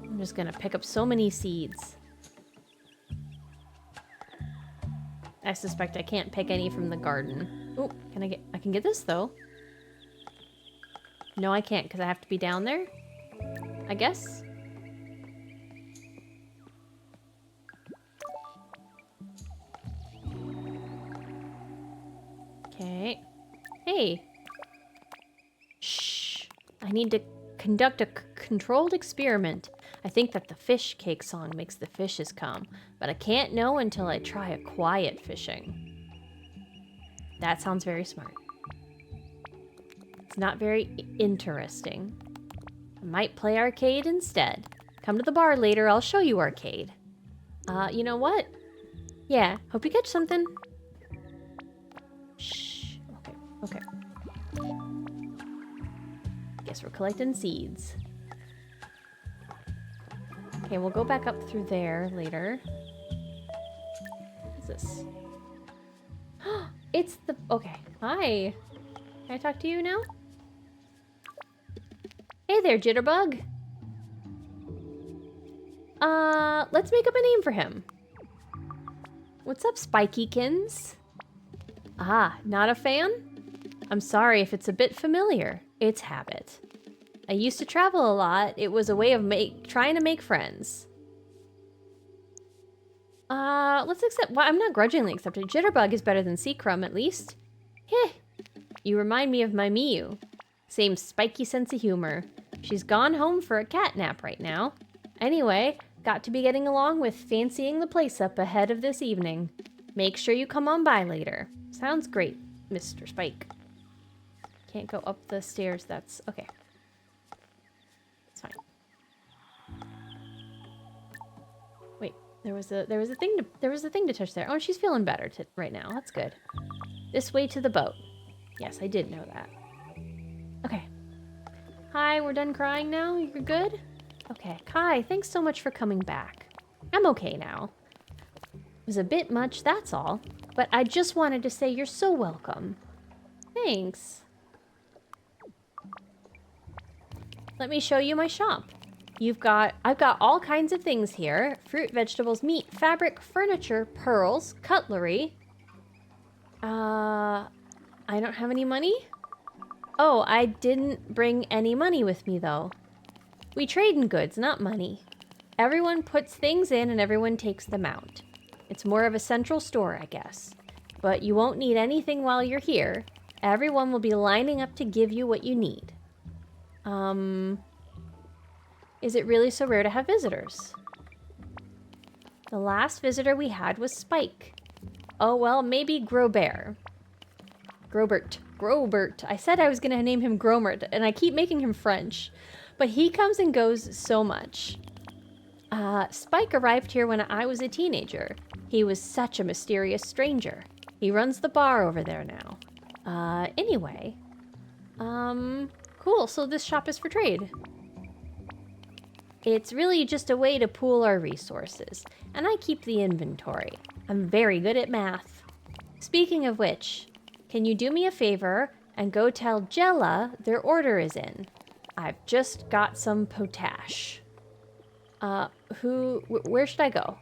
I'm just gonna pick up so many seeds. I suspect I can't pick any from the garden. Oh, I can get this, though. No, I can't, because I have to be down there, I guess. Okay. Hey. Shh. I need to conduct a controlled experiment. I think that the fish cake song makes the fishes come, but I can't know until I try a quiet fishing. That sounds very smart. It's not very interesting. I might play arcade instead. Come to the bar later, I'll show you arcade. You know what? Yeah, hope you catch something. Shh. Okay. Guess we're collecting seeds. Okay, we'll go back up through there later. What's this? It's the... Okay. Hi. Can I talk to you now? Hey there, Jitterbug. Let's make up a name for him. What's up, Spikykins? Ah, not a fan? I'm sorry if it's a bit familiar. It's habit. I used to travel a lot. It was a way of trying to make friends. Let's accept... Well, I'm not grudgingly accepted. Jitterbug is better than Seacrumb, at least. Heh. You remind me of my Miu. Same spiky sense of humor. She's gone home for a cat nap right now. Anyway, got to be getting along with fancying the place up ahead of this evening. Make sure you come on by later. Sounds great, Mr. Spike. Can't go up the stairs. That's... Okay. It's fine. Wait, there was a thing to touch there. Oh, she's feeling better right now. That's good. This way to the boat. Yes, I did know that. Okay. Hi, we're done crying now? You're good? Okay. Kai, thanks so much for coming back. I'm okay now. It was a bit much, that's all. But I just wanted to say you're so welcome. Thanks. Let me show you my shop. I've got all kinds of things here. Fruit, vegetables, meat, fabric, furniture, pearls, cutlery. I don't have any money? Oh, I didn't bring any money with me, though. We trade in goods, not money. Everyone puts things in and everyone takes them out. It's more of a central store, I guess. But you won't need anything while you're here. Everyone will be lining up to give you what you need. Is it really so rare to have visitors? The last visitor we had was Spike. Oh, well, maybe Grobert. Grobert. I said I was going to name him Gromert, and I keep making him French. But he comes and goes so much. Spike arrived here when I was a teenager. He was such a mysterious stranger. He runs the bar over there now. Anyway. Cool, so this shop is for trade. It's really just a way to pool our resources, and I keep the inventory. I'm very good at math. Speaking of which, can you do me a favor and go tell Jella their order is in? I've just got some potash. Where should I go?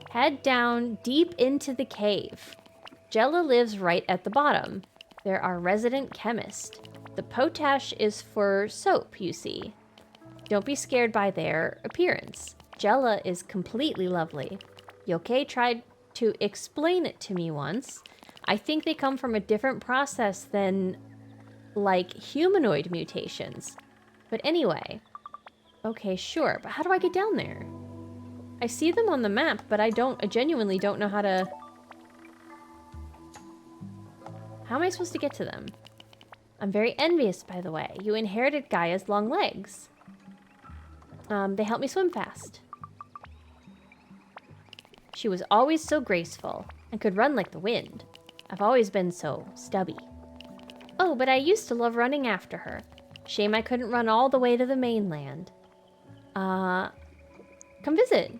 Head down deep into the cave. Jella lives right at the bottom. They're our resident chemist. The potash is for soap, you see. Don't be scared by their appearance. Jella is completely lovely. Yoke tried to explain it to me once. I think they come from a different process than, like, humanoid mutations. But anyway. Okay, sure, but how do I get down there? I see them on the map, but I genuinely don't know how to... How am I supposed to get to them? I'm very envious, by the way. You inherited Gaia's long legs. They help me swim fast. She was always so graceful and could run like the wind. I've always been so stubby. Oh, but I used to love running after her. Shame I couldn't run all the way to the mainland. Come visit.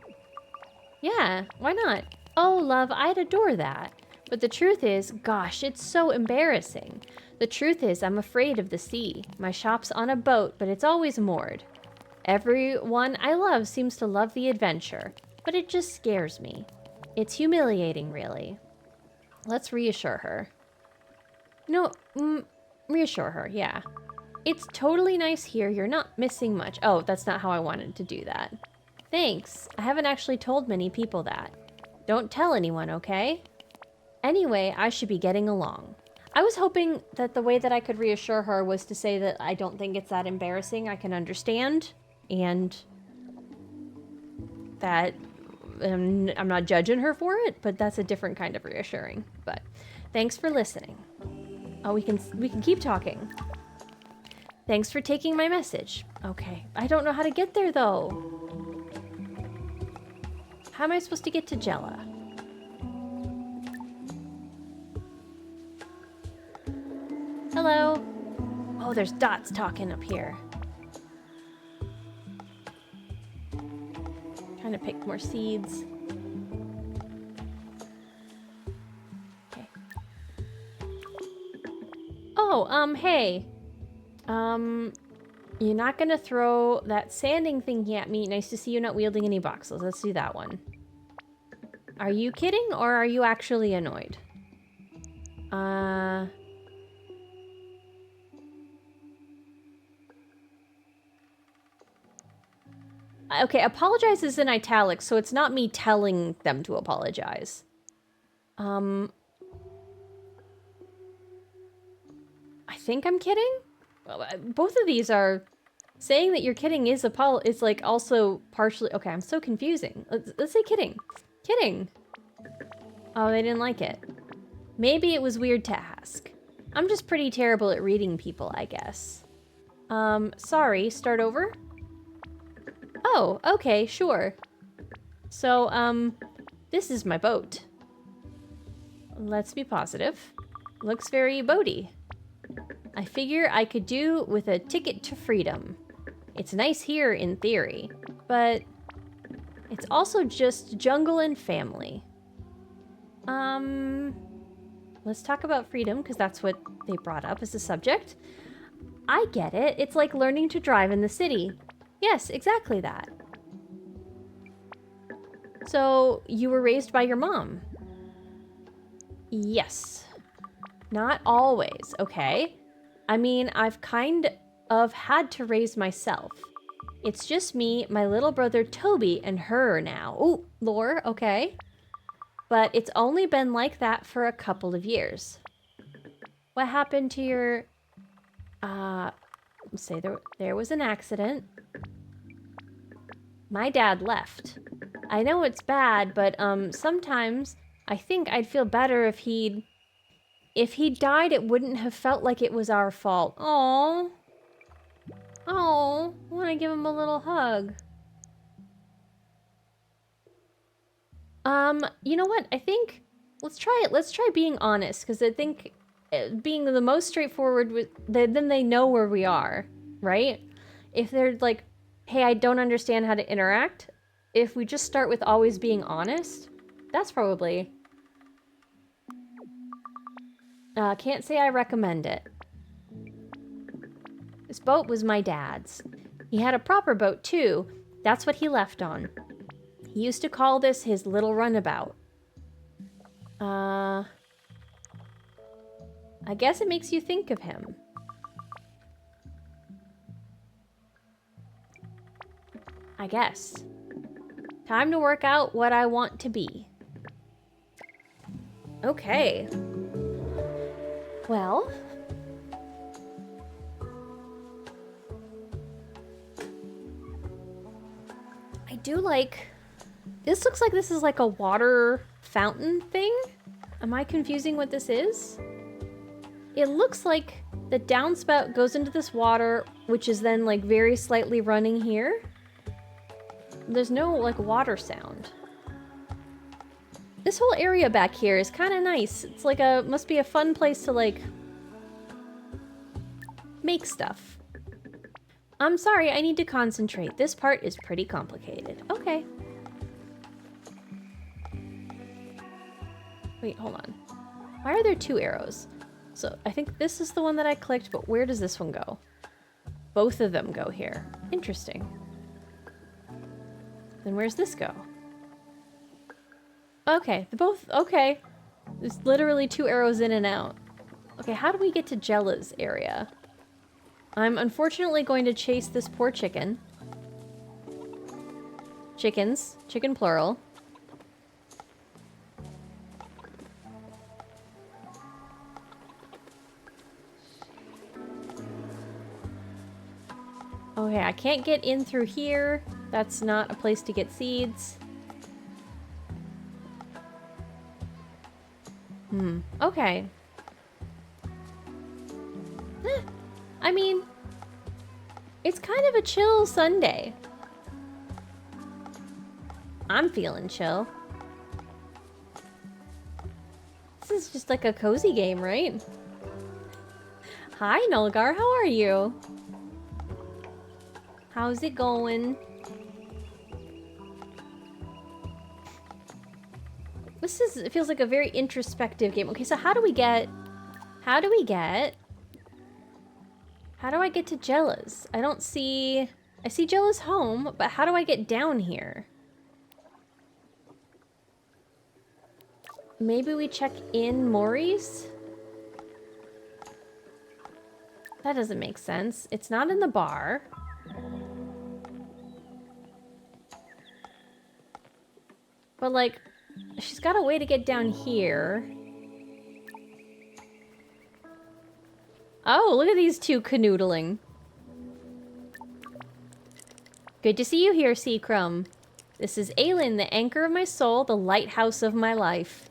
Yeah, why not? Oh, love, I'd adore that. But the truth is, gosh, it's so embarrassing. The truth is, I'm afraid of the sea. My shop's on a boat, but it's always moored. Everyone I love seems to love the adventure, but it just scares me. It's humiliating, really. Let's reassure her. No, reassure her, yeah. It's totally nice here. You're not missing much. Oh, that's not how I wanted to do that. Thanks. I haven't actually told many people that. Don't tell anyone, okay? Anyway, I should be getting along. I was hoping that the way that I could reassure her was to say that I don't think it's that embarrassing. I can understand. And that I'm not judging her for it, but that's a different kind of reassuring. But thanks for listening. Oh, we can keep talking. Thanks for taking my message. Okay. I don't know how to get there, though. How am I supposed to get to Jella? Hello? Oh, there's dots talking up here. Trying to pick more seeds. Okay. Oh, hey. You're not gonna throw that sanding thingy at me. Nice to see you not wielding any boxes. Let's do that one. Are you kidding, or are you actually annoyed? Okay, apologize is in italics, so it's not me telling them to apologize. I think I'm kidding? Both of these are... Saying that you're kidding is like also partially... Okay, I'm so confusing. Let's say kidding. Kidding. Oh, they didn't like it. Maybe it was weird to ask. I'm just pretty terrible at reading people, I guess. Sorry, start over? Oh, okay, sure. So, this is my boat. Let's be positive. Looks very boaty. I figure I could do with a ticket to freedom. It's nice here in theory, but it's also just jungle and family. Let's talk about freedom, because that's what they brought up as a subject. I get it. It's like learning to drive in the city. Yes, exactly that. So, you were raised by your mom? Yes. Not always, okay? I mean, I've kind of had to raise myself. It's just me, my little brother Toby, and her now. Ooh, lore, okay. But it's only been like that for a couple of years. What happened to your... say there was an accident. My dad left. I know it's bad, but sometimes I think I'd feel better if he'd died, it wouldn't have felt like it was our fault. Aww. Oh, I want to give him a little hug. You know what? I think let's try it. Let's try being honest, because I think being the most straightforward, then they know where we are, right? If they're like, hey, I don't understand how to interact. If we just start with always being honest, that's probably... can't say I recommend it. This boat was my dad's. He had a proper boat, too. That's what he left on. He used to call this his little runabout. I guess it makes you think of him. I guess. Time to work out what I want to be. Okay. Well... I do like... This looks like this is like a water fountain thing. Am I confusing what this is? It looks like the downspout goes into this water, which is then like very slightly running here. There's no like water sound. This whole area back here is kind of nice. It's like must be a fun place to like make stuff. I'm sorry, I need to concentrate. This part is pretty complicated. Okay. Wait, hold on. Why are there 2 arrows? So I think this is the one that I clicked, but where does this one go? Both of them go here. Interesting. Then where's this go? Okay, okay. There's literally 2 arrows in and out. Okay, how do we get to Jella's area? I'm unfortunately going to chase this poor chicken. Chickens. Chicken plural. Okay, I can't get in through here. That's not a place to get seeds. Okay. I mean, it's kind of a chill Sunday. I'm feeling chill. This is just like a cozy game, right? Hi, Nulgar, how are you? How's it going? It feels like a very introspective game. Okay, so how do I get to Jella's? I see Jella's home, but how do I get down here? Maybe we check in Maury's? That doesn't make sense. It's not in the bar. But like, she's got a way to get down here. Oh, look at these 2 canoodling. Good to see you here, Seacrum. This is Aelin, the anchor of my soul, the lighthouse of my life.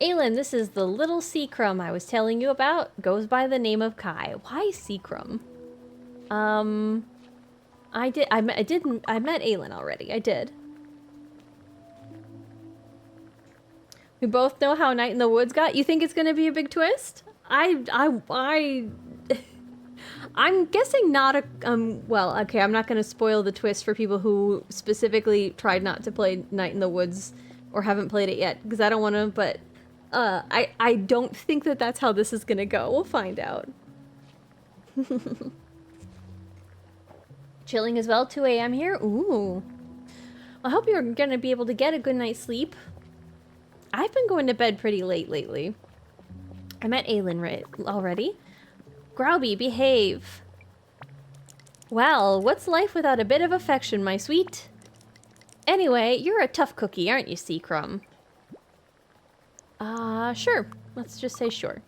Aelin, this is the little Seacrum I was telling you about. Goes by the name of Kai. Why Seacrum? I met Aelin already. I did. We both know how Night in the Woods got. You think it's gonna be a big twist? I'm guessing not a, well, okay, I'm not gonna spoil the twist for people who specifically tried not to play Night in the Woods or haven't played it yet, because I don't wanna, but, I don't think that that's how this is gonna go. We'll find out. Chilling as well, 2 a.m. here? Ooh. I hope you're gonna be able to get a good night's sleep. I've been going to bed pretty late lately. I met Aelin already. Growby, behave. Well, what's life without a bit of affection, my sweet? Anyway, you're a tough cookie, aren't you, Seacrum? Sure. Let's just say sure.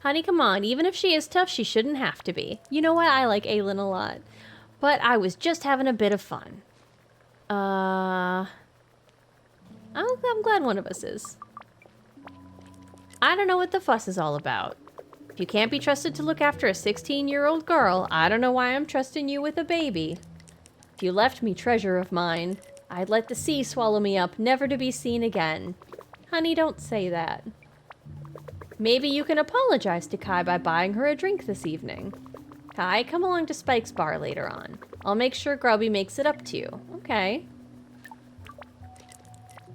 Honey, come on. Even if she is tough, she shouldn't have to be. You know what? I like Aelin a lot. But I was just having a bit of fun. I'm glad one of us is. I don't know what the fuss is all about. If you can't be trusted to look after a 16-year-old girl, I don't know why I'm trusting you with a baby. If you left me treasure of mine, I'd let the sea swallow me up, never to be seen again. Honey, don't say that. Maybe you can apologize to Kai by buying her a drink this evening. Kai, come along to Spike's bar later on. I'll make sure Grubby makes it up to you. Okay.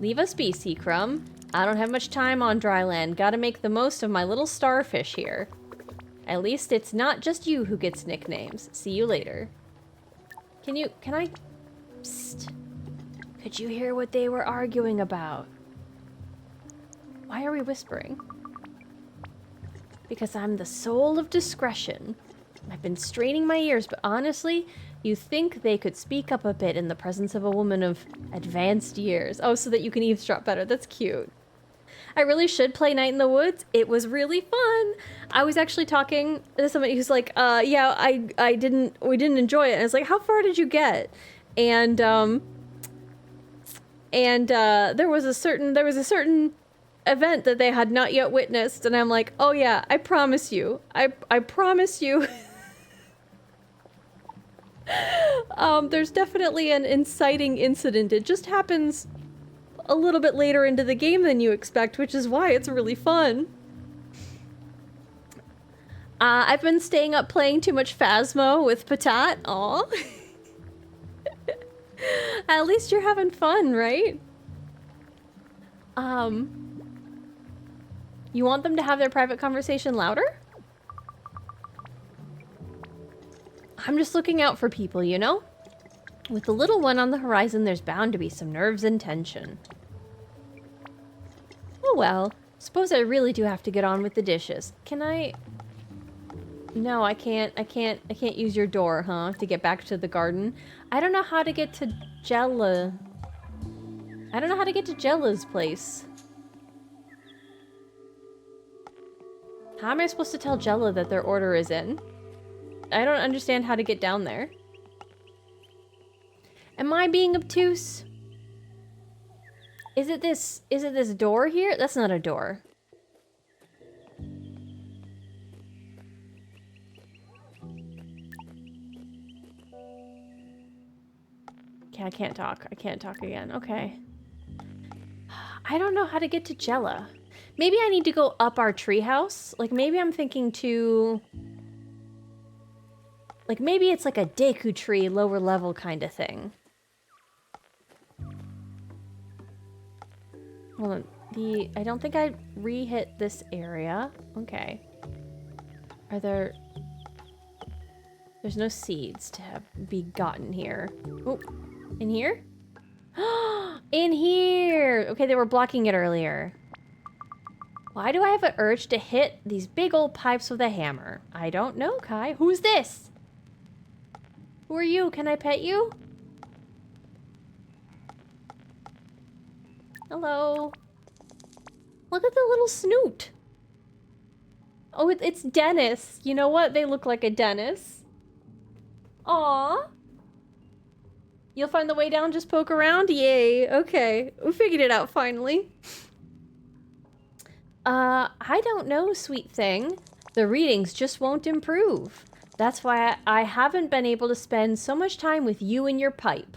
Leave us be, Seacrum. I don't have much time on dry land. Gotta make the most of my little starfish here. At least it's not just you who gets nicknames. See you later. Can I... Psst. Could you hear what they were arguing about? Why are we whispering? Because I'm the soul of discretion. I've been straining my ears, but honestly, you think they could speak up a bit in the presence of a woman of advanced years. Oh, so that you can eavesdrop better. That's cute. I really should play Night in the Woods. It was really fun. I was actually talking to somebody who's like, yeah, we didn't enjoy it. And I was like, how far did you get? And there was a certain event that they had not yet witnessed, and I'm like, oh yeah, I promise you. I promise you. There's definitely an inciting incident. It just happens a little bit later into the game than you expect, which is why it's really fun. I've been staying up playing too much Phasmo with Patat. Aw. At least you're having fun, right? You want them to have their private conversation louder? I'm just looking out for people, you know? With the little one on the horizon, there's bound to be some nerves and tension. Oh well, suppose I really do have to get on with the dishes. Can I... No, I can't use your door, huh? To get back to the garden. I don't know how to get to Jella. I don't know how to get to Jella's place. How am I supposed to tell Jella that their order is in? I don't understand how to get down there. Am I being obtuse? Is it this door here? That's not a door. Okay, I can't talk. I can't talk again. Okay. I don't know how to get to Jella. Maybe I need to go up our treehouse. Like, maybe I'm thinking to... Like, maybe it's like a Deku tree, lower level kind of thing. Hold on. I don't think I re-hit this area. Okay. Are there... There's no seeds to be gotten here. Oh, in here? In here! Okay, they were blocking it earlier. Why do I have an urge to hit these big old pipes with a hammer? I don't know, Kai. Who's this? Who are you? Can I pet you? Hello. Look at the little snoot. Oh, it's Dennis. You know what? They look like a Dennis. Aww. You'll find the way down, just poke around? Yay. Okay. We figured it out finally. I don't know, sweet thing. The readings just won't improve. That's why I haven't been able to spend so much time with you and your pipe.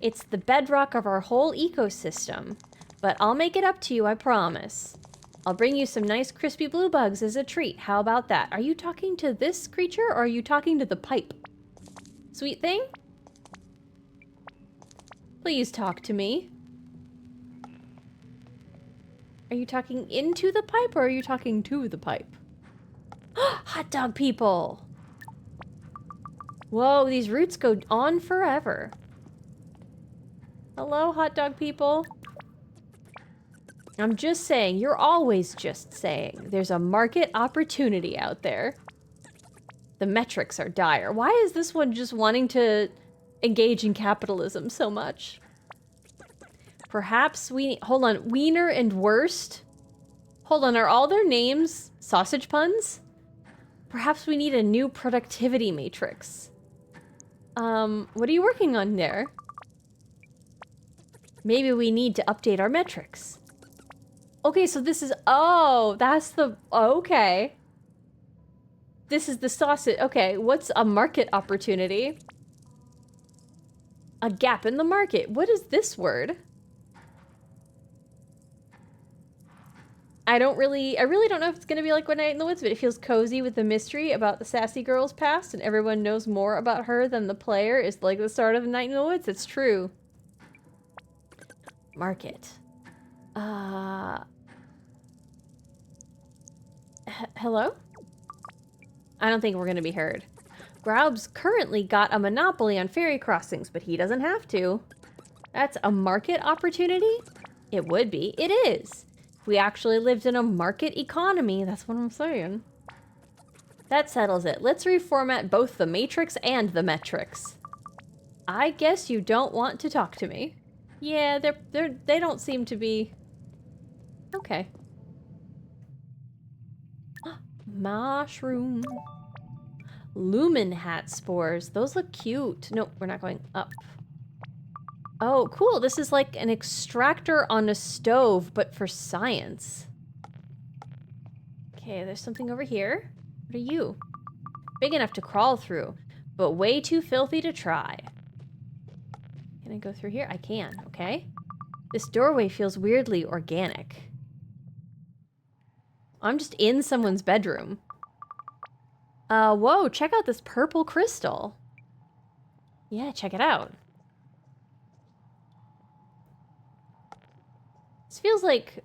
It's the bedrock of our whole ecosystem. But I'll make it up to you, I promise. I'll bring you some nice crispy blue bugs as a treat. How about that? Are you talking to this creature or are you talking to the pipe? Sweet thing? Please talk to me. Are you talking into the pipe or are you talking to the pipe? Hot dog people! Whoa, these roots go on forever. Hello, hot dog people. I'm just saying, you're always just saying. There's a market opportunity out there. The metrics are dire. Why is this one just wanting to engage in capitalism so much? Perhaps we... Hold on. Wiener and Wurst? Hold on. Are all their names sausage puns? Perhaps we need a new productivity matrix. What are you working on there? Maybe we need to update our metrics. Okay, so this is... Oh, that's the... Okay. This is the sausage. Okay, what's a market opportunity? A gap in the market. What is this word? I really don't know if it's gonna be like One Night in the Woods, but it feels cozy with the mystery about the sassy girl's past, and everyone knows more about her than the player is like the start of the Night in the Woods. It's true. Market. Hello? I don't think we're gonna be heard. Graub's currently got a monopoly on ferry crossings, but he doesn't have to. That's a market opportunity? It would be. It is. If we actually lived in a market economy, that's what I'm saying. That settles it. Let's reformat both the matrix and the metrics. I guess you don't want to talk to me. Yeah, they don't seem to be... Okay. Mushroom. Lumen hat spores. Those look cute. Nope, we're not going up. Oh, cool. This is like an extractor on a stove, but for science. Okay, there's something over here. What are you? Big enough to crawl through, but way too filthy to try. Can I go through here? I can, okay. This doorway feels weirdly organic. I'm just in someone's bedroom. Whoa, check out this purple crystal. Yeah, check it out. This feels like,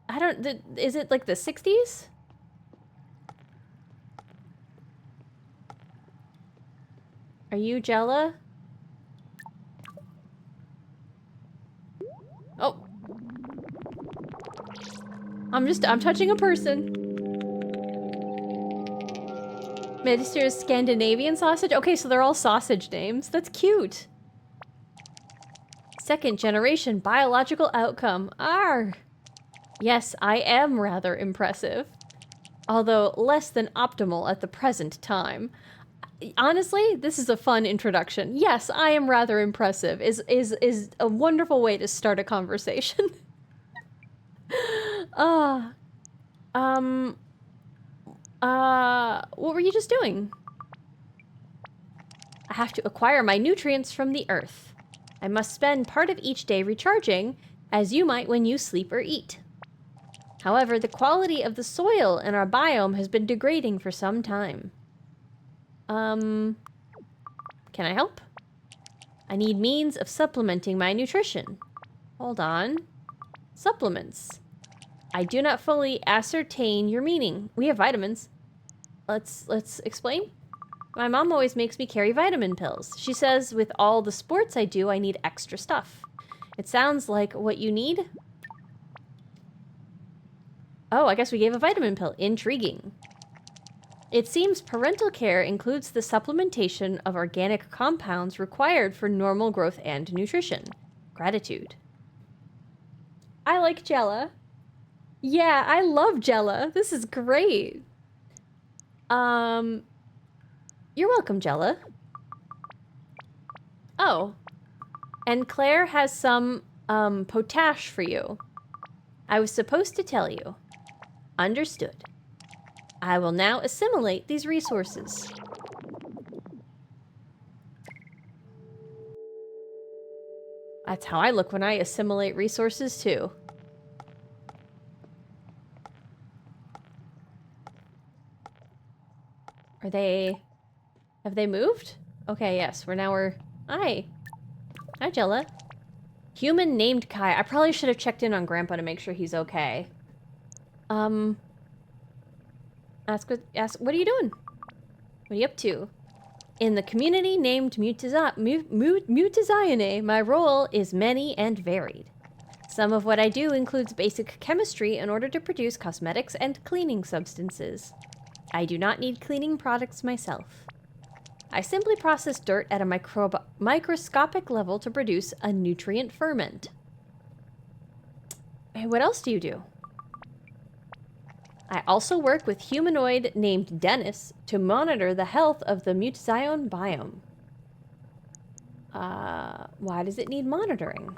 I don't, is it like the 60s? Are you Jella? Oh. I'm touching a person. Minister's Scandinavian sausage? Okay, so they're all sausage names. That's cute. Second generation biological outcome. Arr. Yes, I am rather impressive. Although less than optimal at the present time. Honestly, this is a fun introduction. Yes, I am rather impressive is a wonderful way to start a conversation. What were you just doing? I have to acquire my nutrients from the earth. I must spend part of each day recharging, as you might when you sleep or eat. However, the quality of the soil in our biome has been degrading for some time. Can I help? I need means of supplementing my nutrition. Hold on. Supplements. I do not fully ascertain your meaning. We have vitamins. Let's explain. My mom always makes me carry vitamin pills. She says with all the sports I do, I need extra stuff. It sounds like what you need. Oh, I guess we gave a vitamin pill. Intriguing. It seems parental care includes the supplementation of organic compounds required for normal growth and nutrition. Gratitude. I like Jella. Yeah, I love Jella. This is great. You're welcome, Jella. Oh. And Claire has some, potash for you. I was supposed to tell you. Understood. I will now assimilate these resources. That's how I look when I assimilate resources, too. Are they... Have they moved? Okay, yes. Hi. Hi, Jella. Human named Kai. I probably should have checked in on Grandpa to make sure he's okay. Ask, what are you doing? What are you up to? In the community named Mutazione, my role is many and varied. Some of what I do includes basic chemistry in order to produce cosmetics and cleaning substances. I do not need cleaning products myself. I simply process dirt at a microscopic level to produce a nutrient ferment. Hey, what else do you do? I also work with humanoid named Dennis to monitor the health of the Mutazione biome. Why does it need monitoring?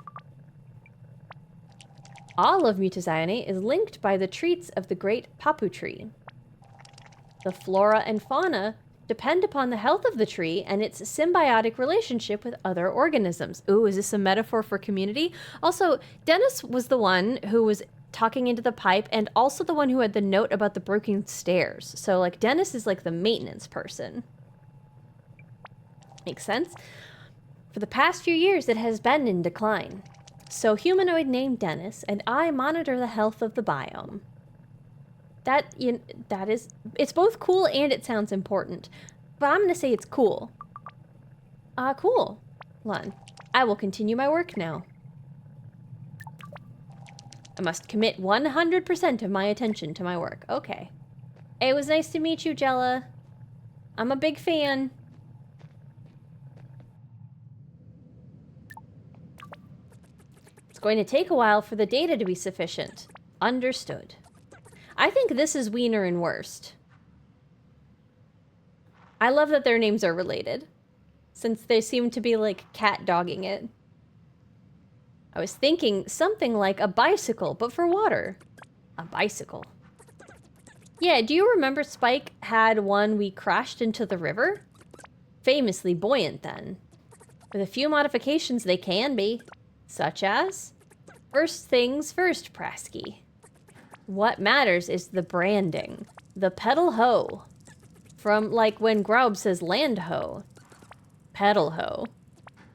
All of Mutazione is linked by the treats of the great papu tree. The flora and fauna depend upon the health of the tree and its symbiotic relationship with other organisms. Ooh, is this a metaphor for community? Also, Dennis was the one who was talking into the pipe and also the one who had the note about the broken stairs. So, like, Dennis is like the maintenance person. Makes sense? For the past few years, it has been in decline. So, humanoid named Dennis and I monitor the health of the biome. It's both cool and it sounds important. But I'm gonna say it's cool. Cool. Hold on. I will continue my work now. I must commit 100% of my attention to my work. Okay. It was nice to meet you, Jella. I'm a big fan. It's going to take a while for the data to be sufficient. Understood. I think this is Wiener and Worst. I love that their names are related, since they seem to be like cat-dogging it. I was thinking something like a bicycle, but for water. A bicycle. Yeah, do you remember Spike had one we crashed into the river? Famously buoyant then. With a few modifications they can be. Such as? First things first, Prasky. What matters is the branding. The pedal ho. From, like, when Graub says land ho. Pedal ho.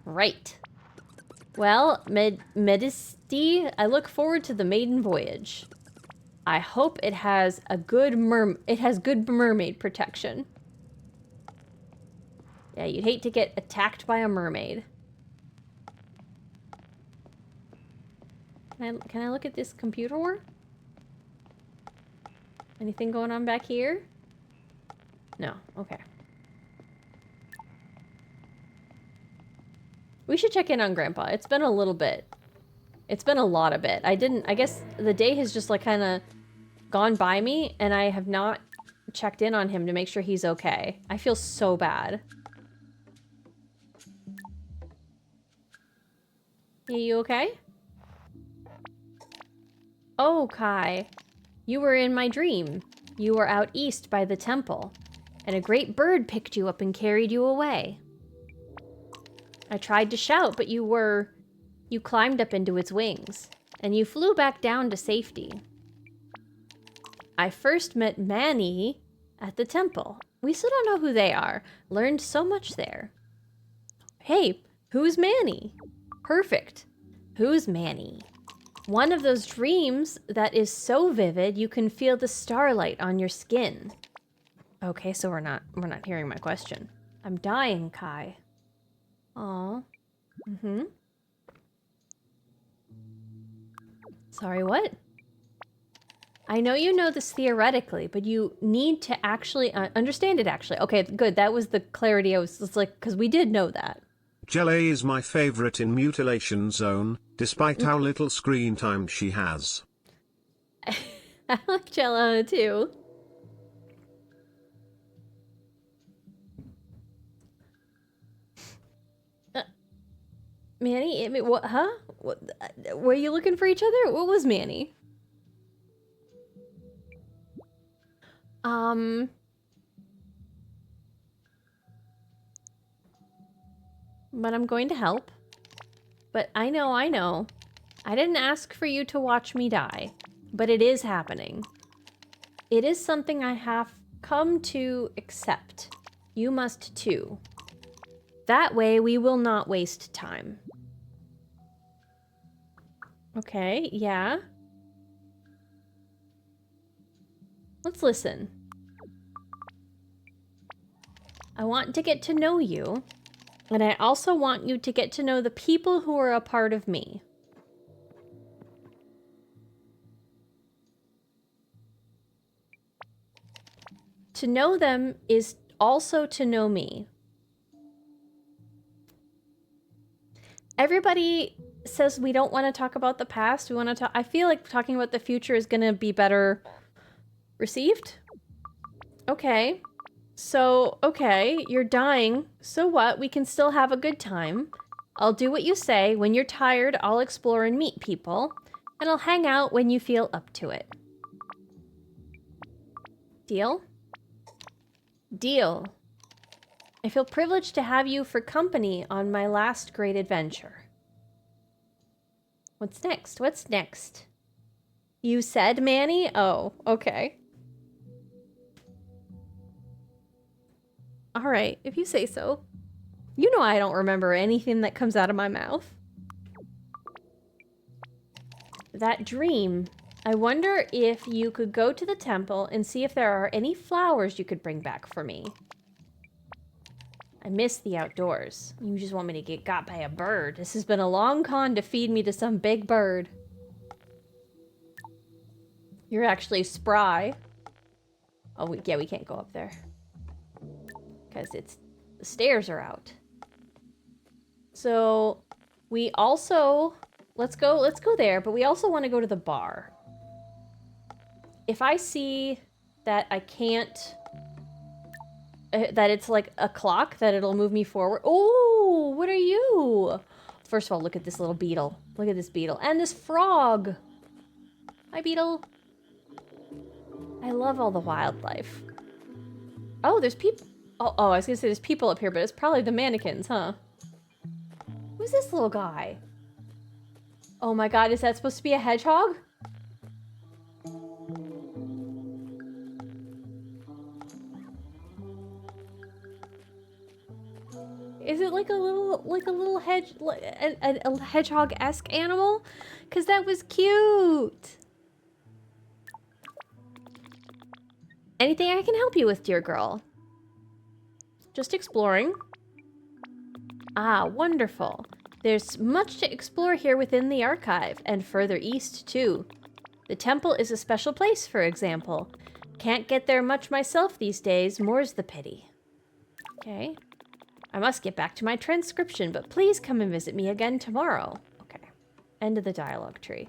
Right. Well, Medisty, I look forward to the maiden voyage. I hope it has a good good mermaid protection. Yeah, you'd hate to get attacked by a mermaid. Can I look at this computer? Anything going on back here? No, okay. We should check in on Grandpa. It's been a little bit. It's been a lot of it. I guess the day has just like kind of gone by me and I have not checked in on him to make sure he's okay. I feel so bad. Are you okay? Oh, Kai. You were in my dream. You were out east by the temple, and a great bird picked you up and carried you away. I tried to shout, but you climbed up into its wings, and you flew back down to safety. I first met Manny at the temple. We still don't know who they are. Learned so much there. Hey, who's Manny? Perfect. Who's Manny? One of those dreams that is so vivid you can feel the starlight on your skin. Okay, so we're not hearing my question. I'm dying, Kai. Aw. Mm-hmm. Sorry, what? I know you know this theoretically, but you need to actually understand it actually. Okay, good. That was the clarity I was like, because we did know that. Jelly is my favorite in Mutilation Zone, despite how little screen time she has. I like Jello too. Manny, what? Huh? What, were you looking for each other? What was Manny? But I'm going to help. But I know. I didn't ask for you to watch me die, but it is happening. It is something I have come to accept. You must too. That way we will not waste time. Okay, yeah. Let's listen. I want to get to know you. And I also want you to get to know the people who are a part of me. To know them is also to know me. Everybody says we don't want to talk about the past. We want to talk. I feel like talking about the future is going to be better received. Okay. So, okay, you're dying. So what? We can still have a good time. I'll do what you say. When you're tired, I'll explore and meet people. And I'll hang out when you feel up to it. Deal? Deal. I feel privileged to have you for company on my last great adventure. What's next? What's next? You said, Manny? Oh, okay. All right, if you say so. You know I don't remember anything that comes out of my mouth. That dream. I wonder if you could go to the temple and see if there are any flowers you could bring back for me. I miss the outdoors. You just want me to get got by a bird. This has been a long con to feed me to some big bird. You're actually spry. Oh, yeah, we can't go up there. Because the stairs are out. So we also, let's go there, but we also want to go to the bar. If I see that I can't, that it's like a clock, that it'll move me forward. Oh, what are you? First of all, look at this little beetle. Look at this beetle. And this frog. Hi, beetle. I love all the wildlife. Oh, there's people. Oh, I was gonna say there's people up here, but it's probably the mannequins, huh? Who's this little guy? Oh my god, is that supposed to be a hedgehog? like a little a hedgehog-esque animal? Cause that was cute. Anything I can help you with, dear girl? Just exploring. Ah, wonderful. There's much to explore here within the archive, and further east, too. The temple is a special place, for example. Can't get there much myself these days, more's the pity. Okay. I must get back to my transcription, but please come and visit me again tomorrow. Okay. End of the dialogue tree.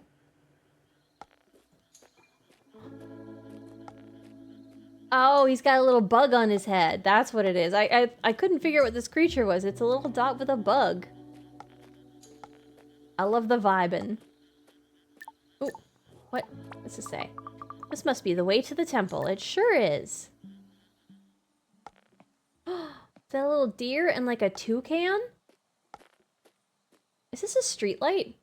Oh, he's got a little bug on his head. That's what it is. I couldn't figure out what this creature was. It's a little dot with a bug. I love the vibin'. Ooh, what? What's it say? This must be the way to the temple. It sure is. Is that a little deer and like a toucan? Is this a street light?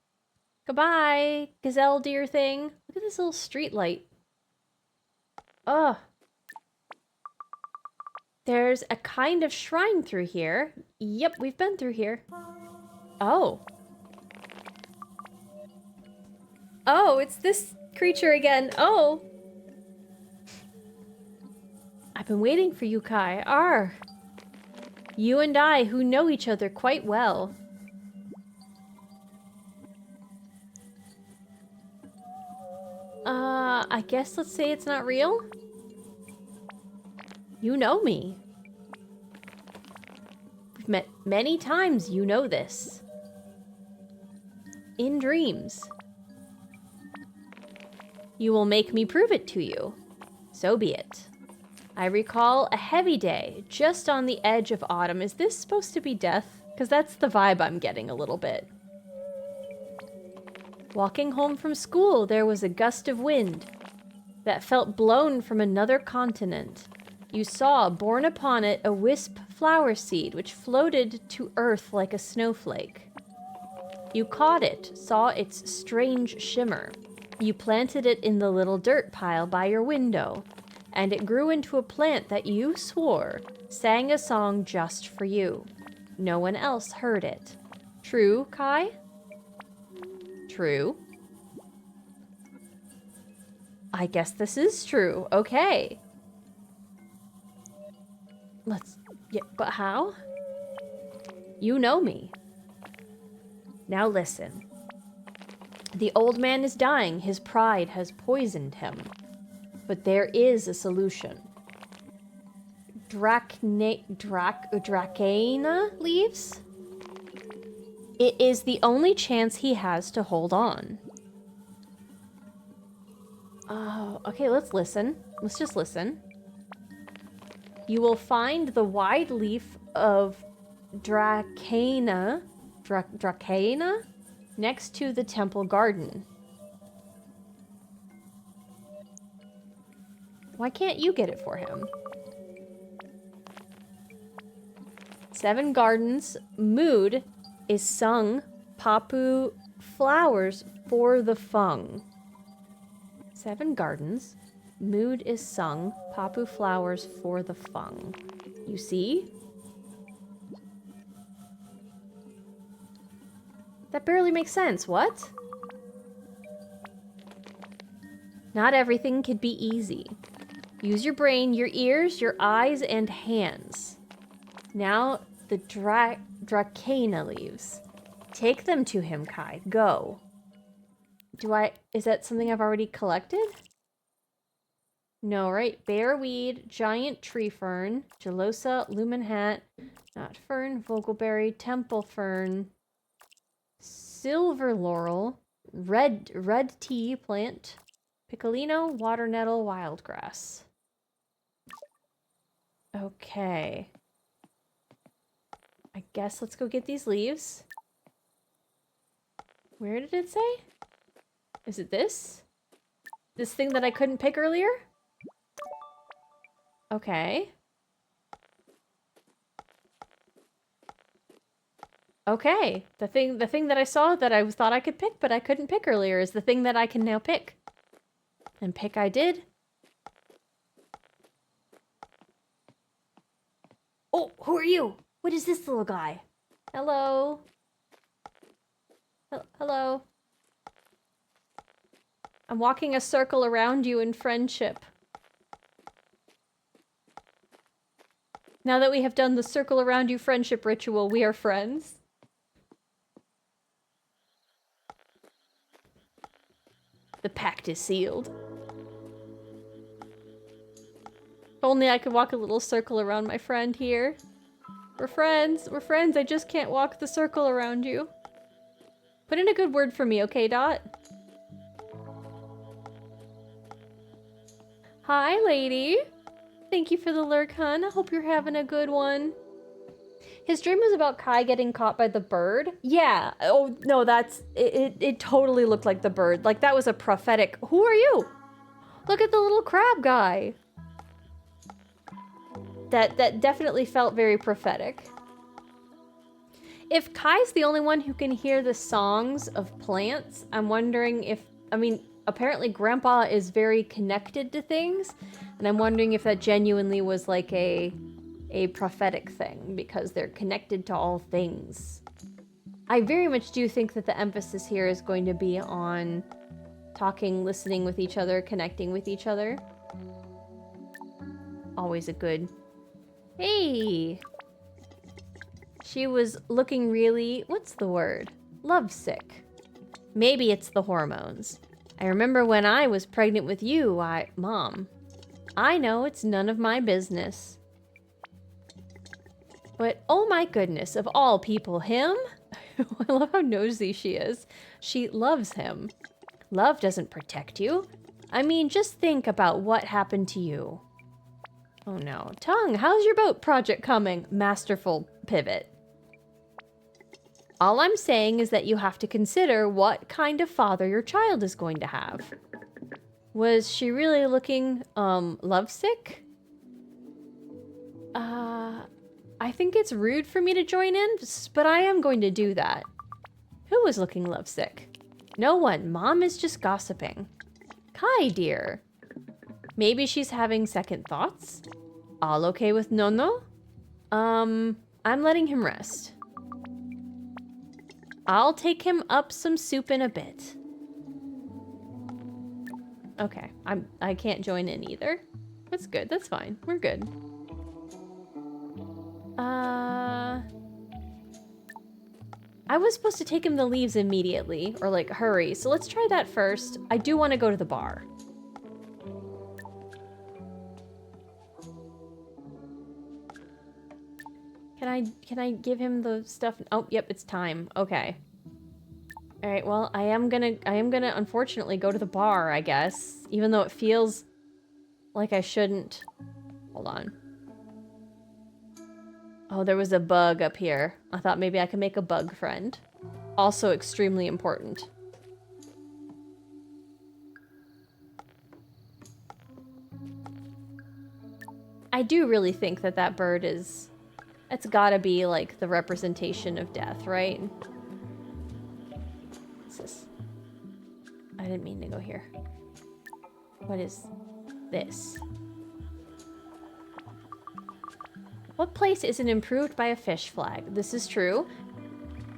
Goodbye, gazelle deer thing. Look at this little street light. Ugh. There's a kind of shrine through here. Yep, we've been through here. Oh. Oh, it's this creature again. Oh. I've been waiting for you, Kai. Arr. You and I, who know each other quite well. I guess let's say it's not real? You know me. We've met many times, you know this. In dreams. You will make me prove it to you. So be it. I recall a heavy day, just on the edge of autumn. Is this supposed to be death? Because that's the vibe I'm getting a little bit. Walking home from school, there was a gust of wind that felt blown from another continent. You saw, borne upon it, a wisp flower seed, which floated to earth like a snowflake. You caught it, saw its strange shimmer. You planted it in the little dirt pile by your window, and it grew into a plant that you swore sang a song just for you. No one else heard it. True, Kai? True. I guess this is true. Okay. Yeah, but how? You know me. Now listen. The old man is dying. His pride has poisoned him. But there is a solution. Dracana leaves? It is the only chance he has to hold on. Oh, okay, let's listen. Let's just listen. You will find the wide leaf of Dracana next to the temple garden. Why can't you get it for him? 7 gardens. Mood is sung Papu flowers for the fung. 7 gardens. Mood is sung Papu flowers for the fung. You see? That barely makes sense. What? Not everything can be easy. Use your brain, your ears, your eyes, and hands. Now the Dracana leaves. Take them to him, Kai. Go. Is that something I've already collected? No, right? Bearweed, giant tree fern, gelosa, lumen hat, not fern, vogelberry, temple fern, silver laurel, red tea plant, piccolino, water nettle, wildgrass. Okay. I guess let's go get these leaves. Where did it say? Is it this? This thing that I couldn't pick earlier? Okay. Okay. The thing that I saw that I thought I could pick, but I couldn't pick earlier is the thing that I can now pick. And pick I did. Oh, who are you? What is this little guy? Hello. Hello. I'm walking a circle around you in friendship. Now that we have done the circle around you friendship ritual, we are friends. The pact is sealed. If only I could walk a little circle around my friend here. We're friends. We're friends. I just can't walk the circle around you. Put in a good word for me, okay, Dot? Hi, lady. Thank you for the lurk, hun. I hope you're having a good one. His dream was about Kai getting caught by the bird. Yeah. Oh, no, that's... It totally looked like the bird. Like, that was a prophetic... Who are you? Look at the little crab guy. That definitely felt very prophetic. If Kai's the only one who can hear the songs of plants, I'm wondering if... I mean, apparently Grandpa is very connected to things, and I'm wondering if that genuinely was like a prophetic thing, because they're connected to all things. I very much do think that the emphasis here is going to be on talking, listening with each other, connecting with each other. Always a good... Hey! She was looking really... What's the word? Lovesick. Maybe it's the hormones. I remember when I was pregnant with you, Mom. I know it's none of my business. But, oh my goodness, of all people, him? I love how nosy she is. She loves him. Love doesn't protect you. I mean, just think about what happened to you. Oh no. Tongue, how's your boat project coming? Masterful pivot. All I'm saying is that you have to consider what kind of father your child is going to have. Was she really looking, lovesick? I think it's rude for me to join in, but I am going to do that. Who was looking lovesick? No one. Mom is just gossiping. Kai, dear. Maybe she's having second thoughts? All okay with Nono? I'm letting him rest. I'll take him up some soup in a bit. Okay, I can't join in either. That's good, that's fine. We're good. I was supposed to take him the leaves immediately, or like hurry, so let's try that first. I do want to go to the bar. Can I give him the stuff? Oh, yep, it's time. Okay. All right, well, I am gonna unfortunately go to the bar, I guess, even though it feels like I shouldn't. Hold on. Oh, there was a bug up here. I thought maybe I could make a bug friend. Also extremely important. I do really think that that bird is... It's gotta be, like, the representation of death, right? What's this? I didn't mean to go here. What is this? What place isn't improved by a fish flag? This is true.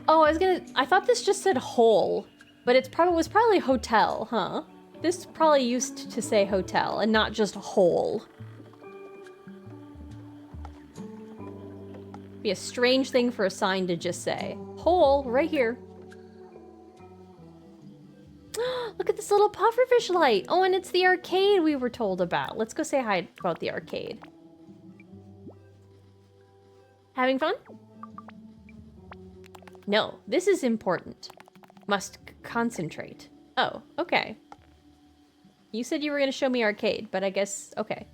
Oh, I thought this just said hole, but was probably hotel, huh? This probably used to say hotel and not just hole. Be a strange thing for a sign to just say. Hole, right here. Look at this little pufferfish light. Oh, and it's the arcade we were told about. Let's go say hi about the arcade. Having fun? No, this is important. Must concentrate. Oh, okay. You said you were gonna show me arcade, but I guess, okay.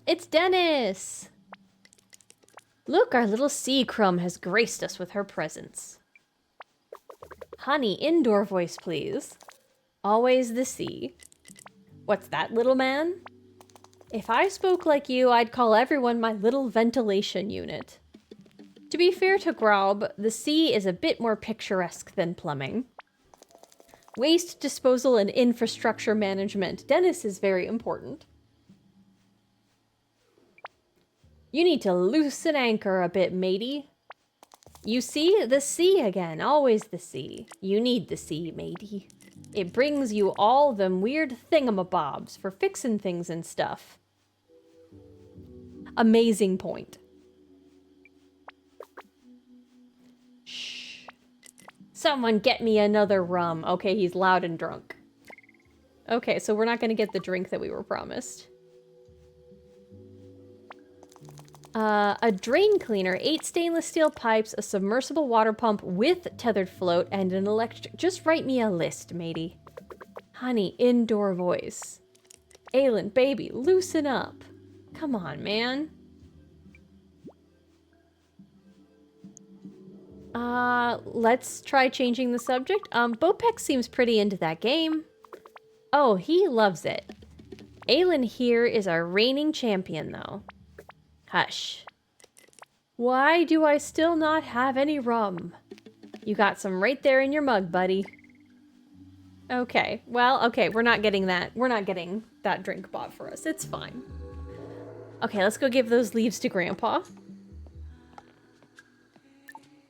It's Dennis! Look, our little sea crumb has graced us with her presence. Honey, indoor voice, please. Always the sea. What's that, little man? If I spoke like you, I'd call everyone my little ventilation unit. To be fair to Grob, the sea is a bit more picturesque than plumbing. Waste disposal and infrastructure management. Dennis is very important. You need to loosen anchor a bit, matey. You see? The sea again. Always the sea. You need the sea, matey. It brings you all them weird thingamabobs for fixing things and stuff. Amazing point. Shh. Someone get me another rum. Okay, he's loud and drunk. Okay, so we're not going to get the drink that we were promised. A drain cleaner, 8 stainless steel pipes, a submersible water pump with tethered float, and an electric... Just write me a list, matey. Honey, indoor voice. Aylin, baby, loosen up. Come on, man. Let's try changing the subject. Bopek seems pretty into that game. Oh, he loves it. Aylin here is our reigning champion, though. Hush. Why do I still not have any rum? You got some right there in your mug, buddy. Okay, well, okay, we're not getting that. We're not getting that drink bought for us. It's fine. Okay, let's go give those leaves to Grandpa.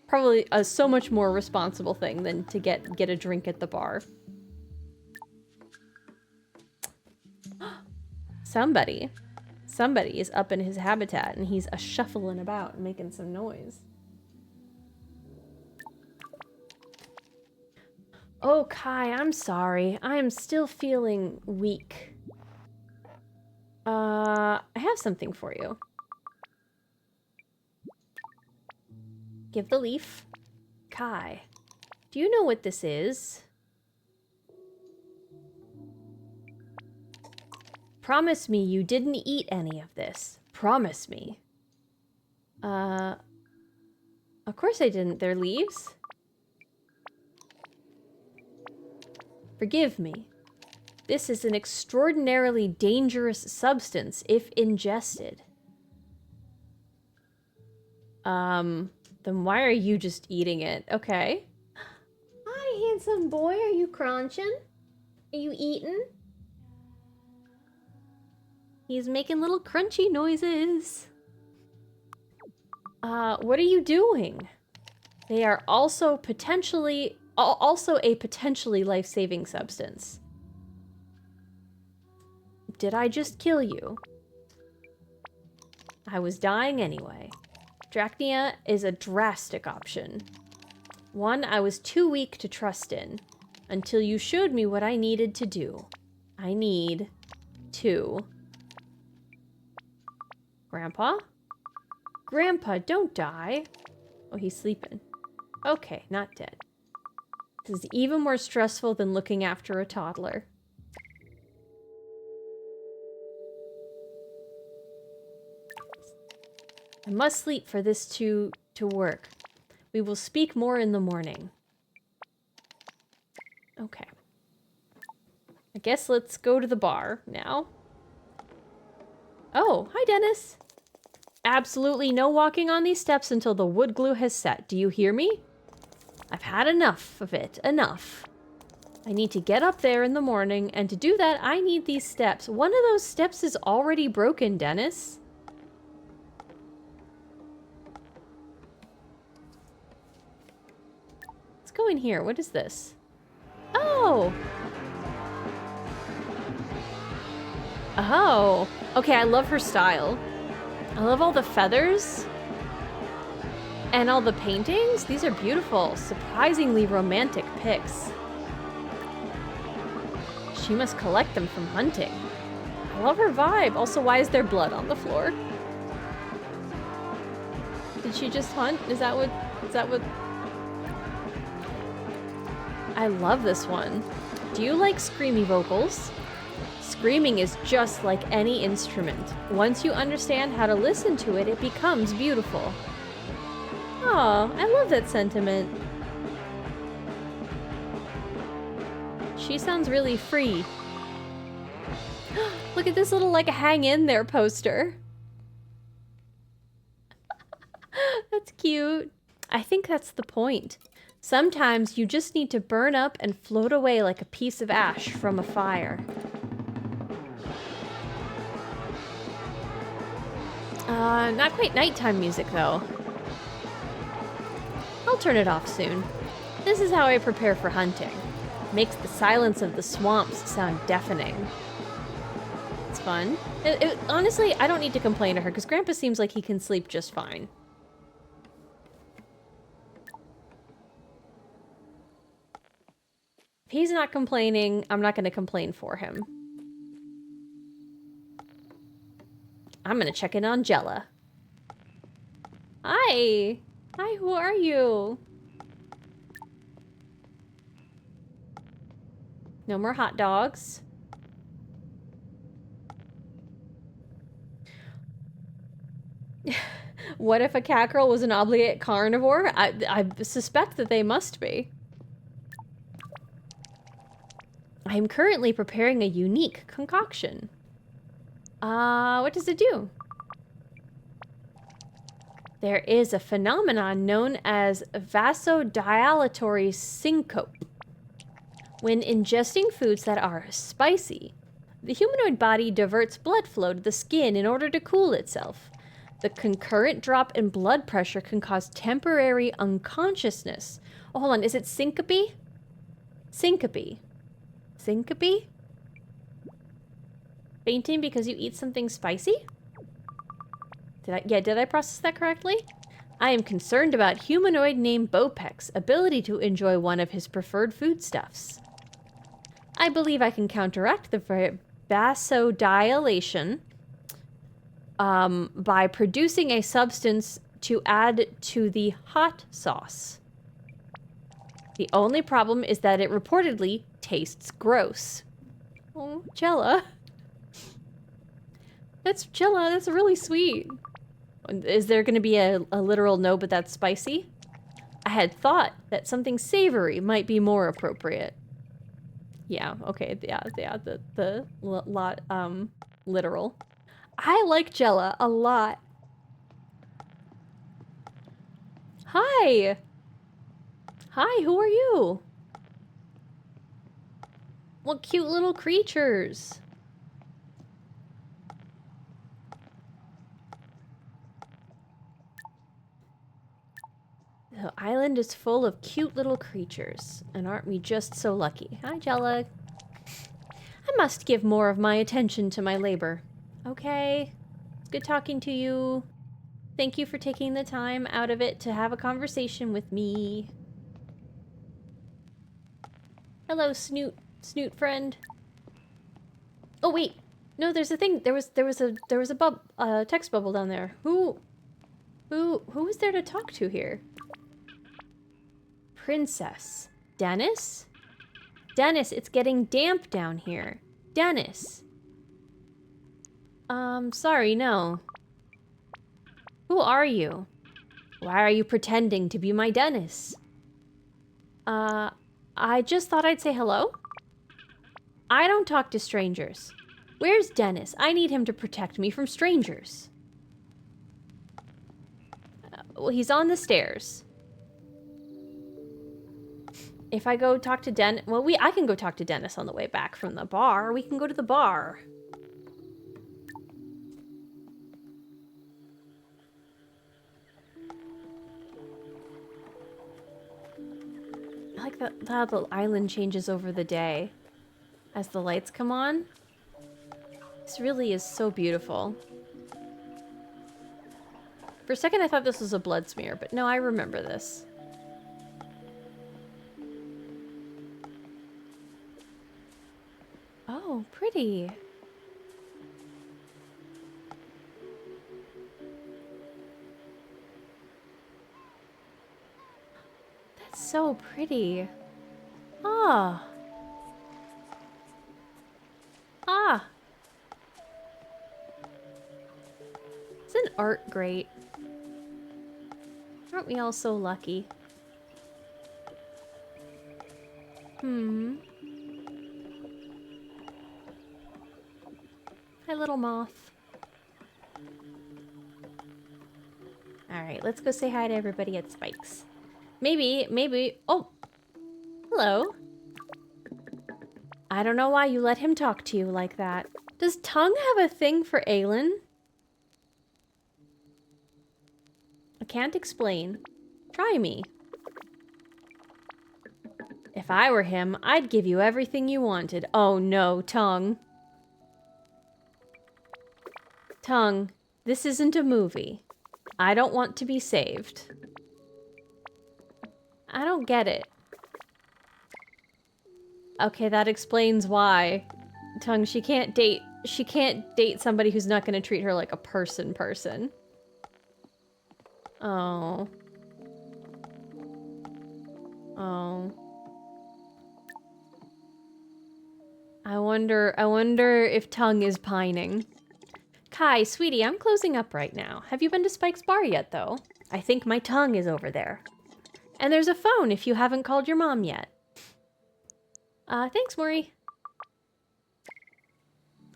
Probably a so much more responsible thing than to get a drink at the bar. Somebody is up in his habitat and he's a-shuffling about and making some noise. Oh, Kai, I'm sorry. I am still feeling weak. I have something for you. Give the leaf. Kai, do you know what this is? Promise me you didn't eat any of this. Promise me. Of course I didn't. They're leaves. Forgive me. This is an extraordinarily dangerous substance if ingested. Then why are you just eating it? Okay. Hi, handsome boy. Are you crunching? Are you eating? He's making little crunchy noises. What are you doing? They are also a potentially life-saving substance. Did I just kill you? I was dying anyway. Drachnia is a drastic option. One I was too weak to trust in, until you showed me what I needed to do. I need to... Grandpa? Grandpa, don't die. Oh, he's sleeping. Okay, not dead. This is even more stressful than looking after a toddler. I must sleep for this to work. We will speak more in the morning. Okay. I guess let's go to the bar now. Oh, hi, Dennis. Absolutely no walking on these steps until the wood glue has set. Do you hear me? I've had enough of it. Enough. I need to get up there in the morning, and to do that, I need these steps. One of those steps is already broken, Dennis. Let's go in here. What is this? Oh! Oh! Okay, I love her style. I love all the feathers. And all the paintings. These are beautiful. Surprisingly romantic pics. She must collect them from hunting. I love her vibe. Also, why is there blood on the floor? Did she just hunt? Is that what... I love this one. Do you like screamy vocals? Screaming is just like any instrument. Once you understand how to listen to it, it becomes beautiful. Oh, I love that sentiment. She sounds really free. Look at this little, like, hang in there poster. That's cute. I think that's the point. Sometimes you just need to burn up and float away like a piece of ash from a fire. Not quite nighttime music, though. I'll turn it off soon. This is how I prepare for hunting. Makes the silence of the swamps sound deafening. It's fun. Honestly, I don't need to complain to her, because Grandpa seems like he can sleep just fine. If he's not complaining, I'm not going to complain for him. I'm going to check in on Jella. Hi! Hi, who are you? No more hot dogs. What if a cackerel was an obligate carnivore? I suspect that they must be. I am currently preparing a unique concoction. What does it do? There is a phenomenon known as vasodilatory syncope. When ingesting foods that are spicy, the humanoid body diverts blood flow to the skin in order to cool itself. The concurrent drop in blood pressure can cause temporary unconsciousness. Oh, hold on, is it syncope? Syncope. Syncope? Fainting because you eat something spicy? Did I process that correctly? I am concerned about humanoid named Bopek's ability to enjoy one of his preferred foodstuffs. I believe I can counteract the vasodilation by producing a substance to add to the hot sauce. The only problem is that it reportedly tastes gross. Oh, Jella. Jella, that's really sweet. Is there going to be a literal no, but that's spicy? I had thought that something savory might be more appropriate. Yeah, okay, yeah, literal. I like Jella a lot. Hi! Hi, who are you? What cute little creatures. The island is full of cute little creatures, and aren't we just so lucky? Hi, Jella. I must give more of my attention to my labor. Okay, it's good talking to you. Thank you for taking the time out of it to have a conversation with me. Hello, Snoot friend. Oh wait, no, there's a thing. There was a text bubble down there. Who was there to talk to here? Princess. Dennis? Dennis, it's getting damp down here. Dennis. Sorry, no. Who are you? Why are you pretending to be my Dennis? I just thought I'd say hello. I don't talk to strangers. Where's Dennis? I need him to protect me from strangers. Well, he's on the stairs. If I go talk to Dennis... Well, I can go talk to Dennis on the way back from the bar. We can go to the bar. I like how the island changes over the day as the lights come on. This really is so beautiful. For a second, I thought this was a blood smear, but no, I remember this. Oh, pretty. That's so pretty. Ah. Ah. Isn't art great? Aren't we all so lucky? Hi, little moth. Alright, let's go say hi to everybody at Spike's. Maybe... Oh! Hello. I don't know why you let him talk to you like that. Does Tongue have a thing for Aelin? I can't explain. Try me. If I were him, I'd give you everything you wanted. Oh no, Tongue. Tongue, this isn't a movie. I don't want to be saved. I don't get it. Okay, that explains why. Tongue, she can't date somebody who's not gonna treat her like a person. Oh. Oh. I wonder if Tongue is pining. Kai, sweetie, I'm closing up right now. Have you been to Spike's bar yet, though? I think my tongue is over there. And there's a phone if you haven't called your mom yet. Thanks, Maury.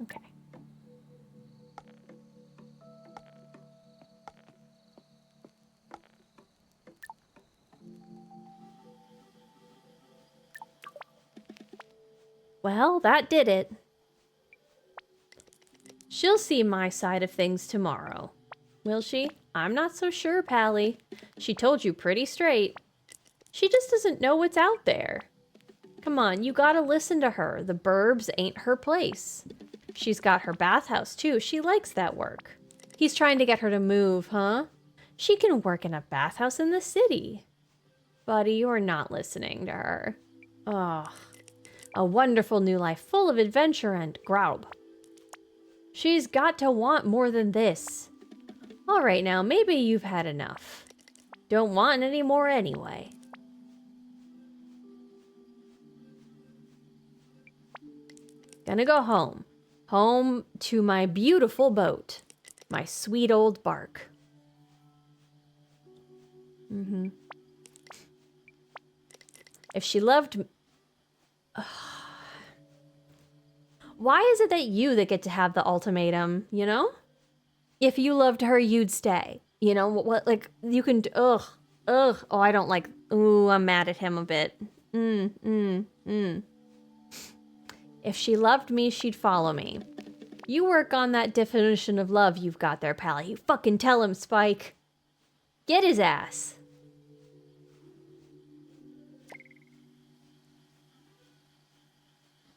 Okay. Well, that did it. She'll see my side of things tomorrow. Will she? I'm not so sure, Pally. She told you pretty straight. She just doesn't know what's out there. Come on, you gotta listen to her. The burbs ain't her place. She's got her bathhouse, too. She likes that work. He's trying to get her to move, huh? She can work in a bathhouse in the city. Buddy, you're not listening to her. Oh, a wonderful new life full of adventure and grub. She's got to want more than this. All right now, maybe you've had enough. Don't want any more anyway. Gonna go home. Home to my beautiful boat. My sweet old bark. If she loved... Why is it that you that get to have the ultimatum, you know? If you loved her, you'd stay. You know, what like, you can... Ugh. Oh, I don't like... Ooh, I'm mad at him a bit. If she loved me, she'd follow me. You work on that definition of love you've got there, Pally. You fucking tell him, Spike. Get his ass.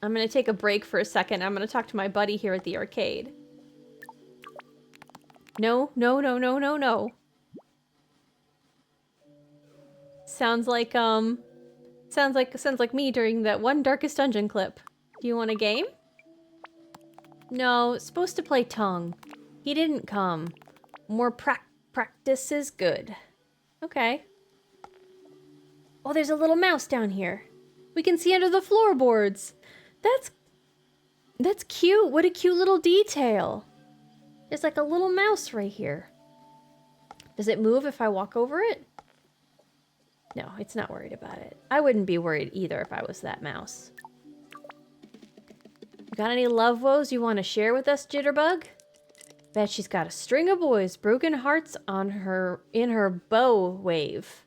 I'm gonna take a break for a second. I'm gonna talk to my buddy here at the arcade. No. Sounds like me during that one Darkest Dungeon clip. Do you want a game? No, supposed to play Tongue. He didn't come. More practice is good. Okay. Oh, there's a little mouse down here. We can see under the floorboards. That's cute. What a cute little detail. There's like a little mouse right here. Does it move if I walk over it? No, it's not worried about it. I wouldn't be worried either if I was that mouse. Got any love woes you want to share with us, Jitterbug? Bet she's got a string of boys, broken hearts in her bow wave.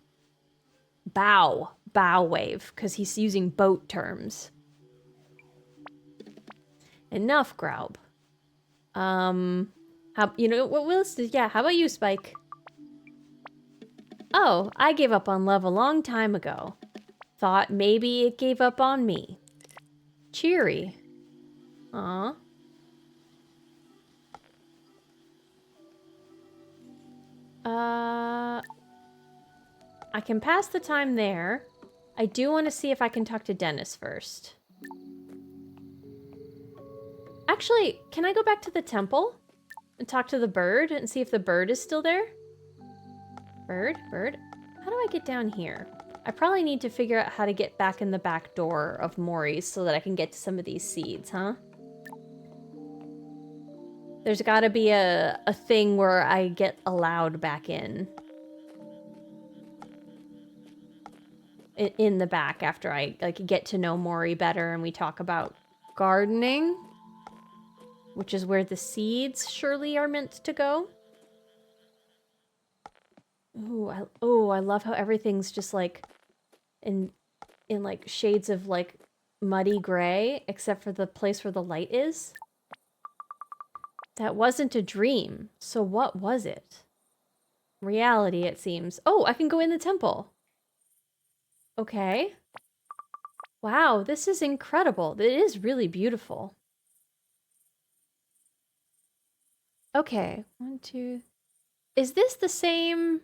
Bow wave, because he's using boat terms. Enough, Graub. You know what, Willis? Yeah, how about you, Spike? Oh, I gave up on love a long time ago. Thought maybe it gave up on me. Cheery. Aw. I can pass the time there. I do want to see if I can talk to Dennis first. Actually, can I go back to the temple and talk to the bird and see if the bird is still there? Bird? How do I get down here? I probably need to figure out how to get back in the back door of Maury's so that I can get to some of these seeds, huh? There's gotta be a thing where I get allowed back in the back after I like get to know Maury better and we talk about gardening, which is where the seeds surely are meant to go. Ooh, I love how everything's just like in like shades of like muddy gray, except for the place where the light is. That wasn't a dream. So what was it? reality, it seems. Oh, I can go in the temple. Okay. Wow, this is incredible. It is really beautiful. Okay, 1, 2. Is this the same?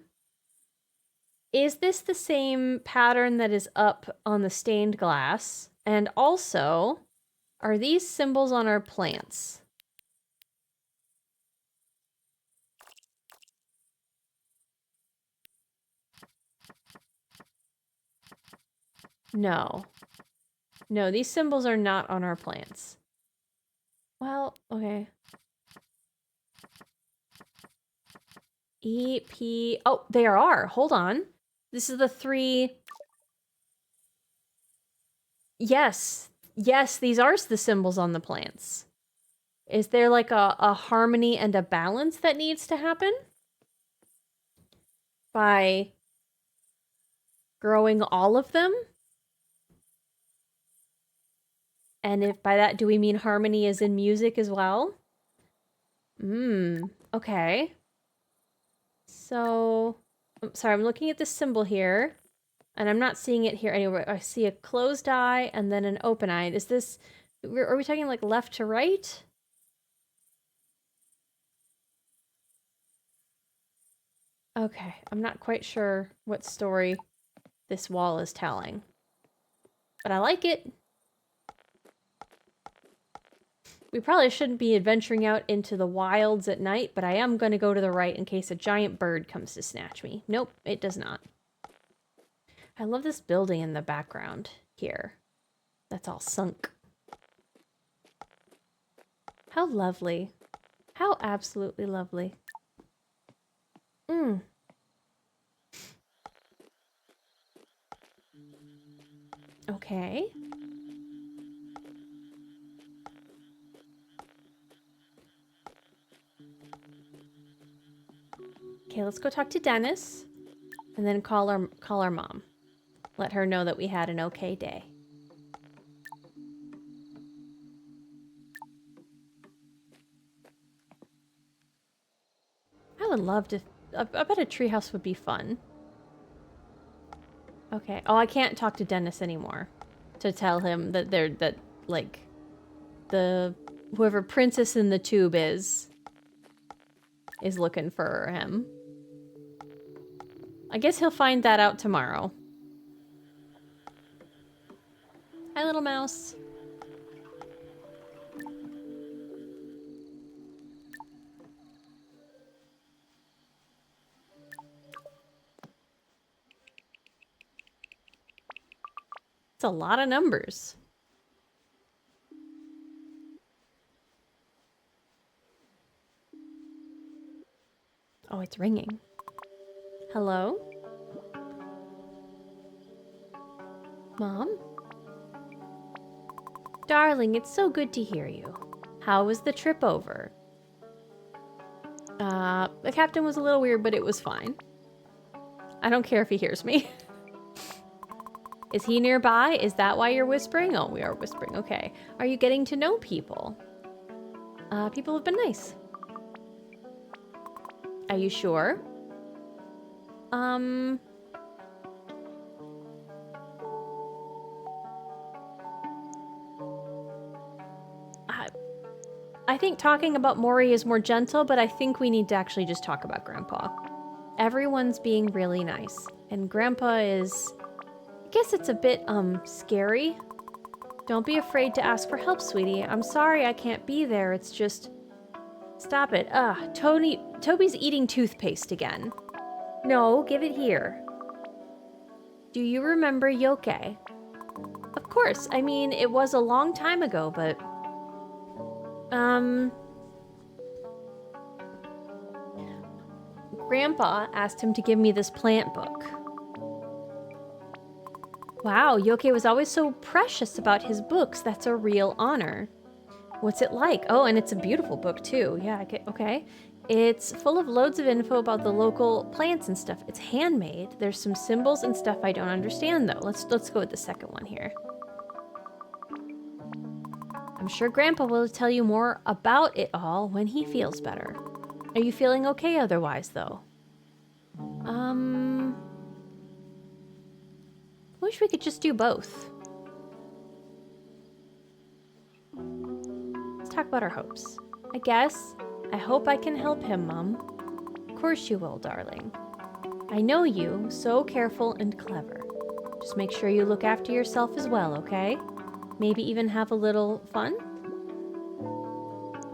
Is this the same pattern that is up on the stained glass? And also, are these symbols on our plants? No. No, these symbols are not on our plants. Well, okay. E, P... Oh, they are. Hold on. This is the 3... Yes. Yes, these are the symbols on the plants. Is there like a harmony and a balance that needs to happen? By growing all of them? And if by that do we mean harmony is in music as well? Okay. So, I'm sorry, I'm looking at this symbol here, and I'm not seeing it here anywhere. I see a closed eye and then an open eye. Is this, are we talking like left to right? Okay, I'm not quite sure what story this wall is telling, but I like it. We probably shouldn't be adventuring out into the wilds at night, but I am going to go to the right in case a giant bird comes to snatch me. Nope, it does not. I love this building in the background here. That's all sunk. How lovely. How absolutely lovely. Okay. Okay, let's go talk to Dennis and then call our mom. Let her know that we had an okay day. I would love to... I bet a treehouse would be fun. Okay. Oh, I can't talk to Dennis anymore. To tell him that like, the... whoever Princess in the Tube is looking for him. I guess he'll find that out tomorrow. Hi, little mouse. It's a lot of numbers. Oh, it's ringing. Hello? Mom? Darling, it's so good to hear you. How was the trip over? The captain was a little weird, but it was fine. I don't care if he hears me. Is he nearby? Is that why you're whispering? Oh, we are whispering. Okay. Are you getting to know people? People have been nice. Are you sure? I think talking about Maury is more gentle, but I think we need to actually just talk about Grandpa. Everyone's being really nice, and Grandpa is... I guess it's a bit, scary. Don't be afraid to ask for help, sweetie. I'm sorry I can't be there, it's just... Stop it. Toby's eating toothpaste again. No, give it here. Do you remember Yoke? Of course, I mean, it was a long time ago, but... Grandpa asked him to give me this plant book. Wow, Yoke was always so precious about his books. That's a real honor. What's it like? Oh, and it's a beautiful book too. Yeah, okay. It's full of loads of info about the local plants and stuff. It's handmade. There's some symbols and stuff I don't understand though. Let's go with the second one here. I'm sure Grandpa will tell you more about it all when he feels better. Are you feeling okay otherwise, though? Wish we could just do both. Let's talk about our hopes. I hope I can help him, Mom. Of course you will, darling. I know you, so careful and clever. Just make sure you look after yourself as well, okay? Maybe even have a little fun?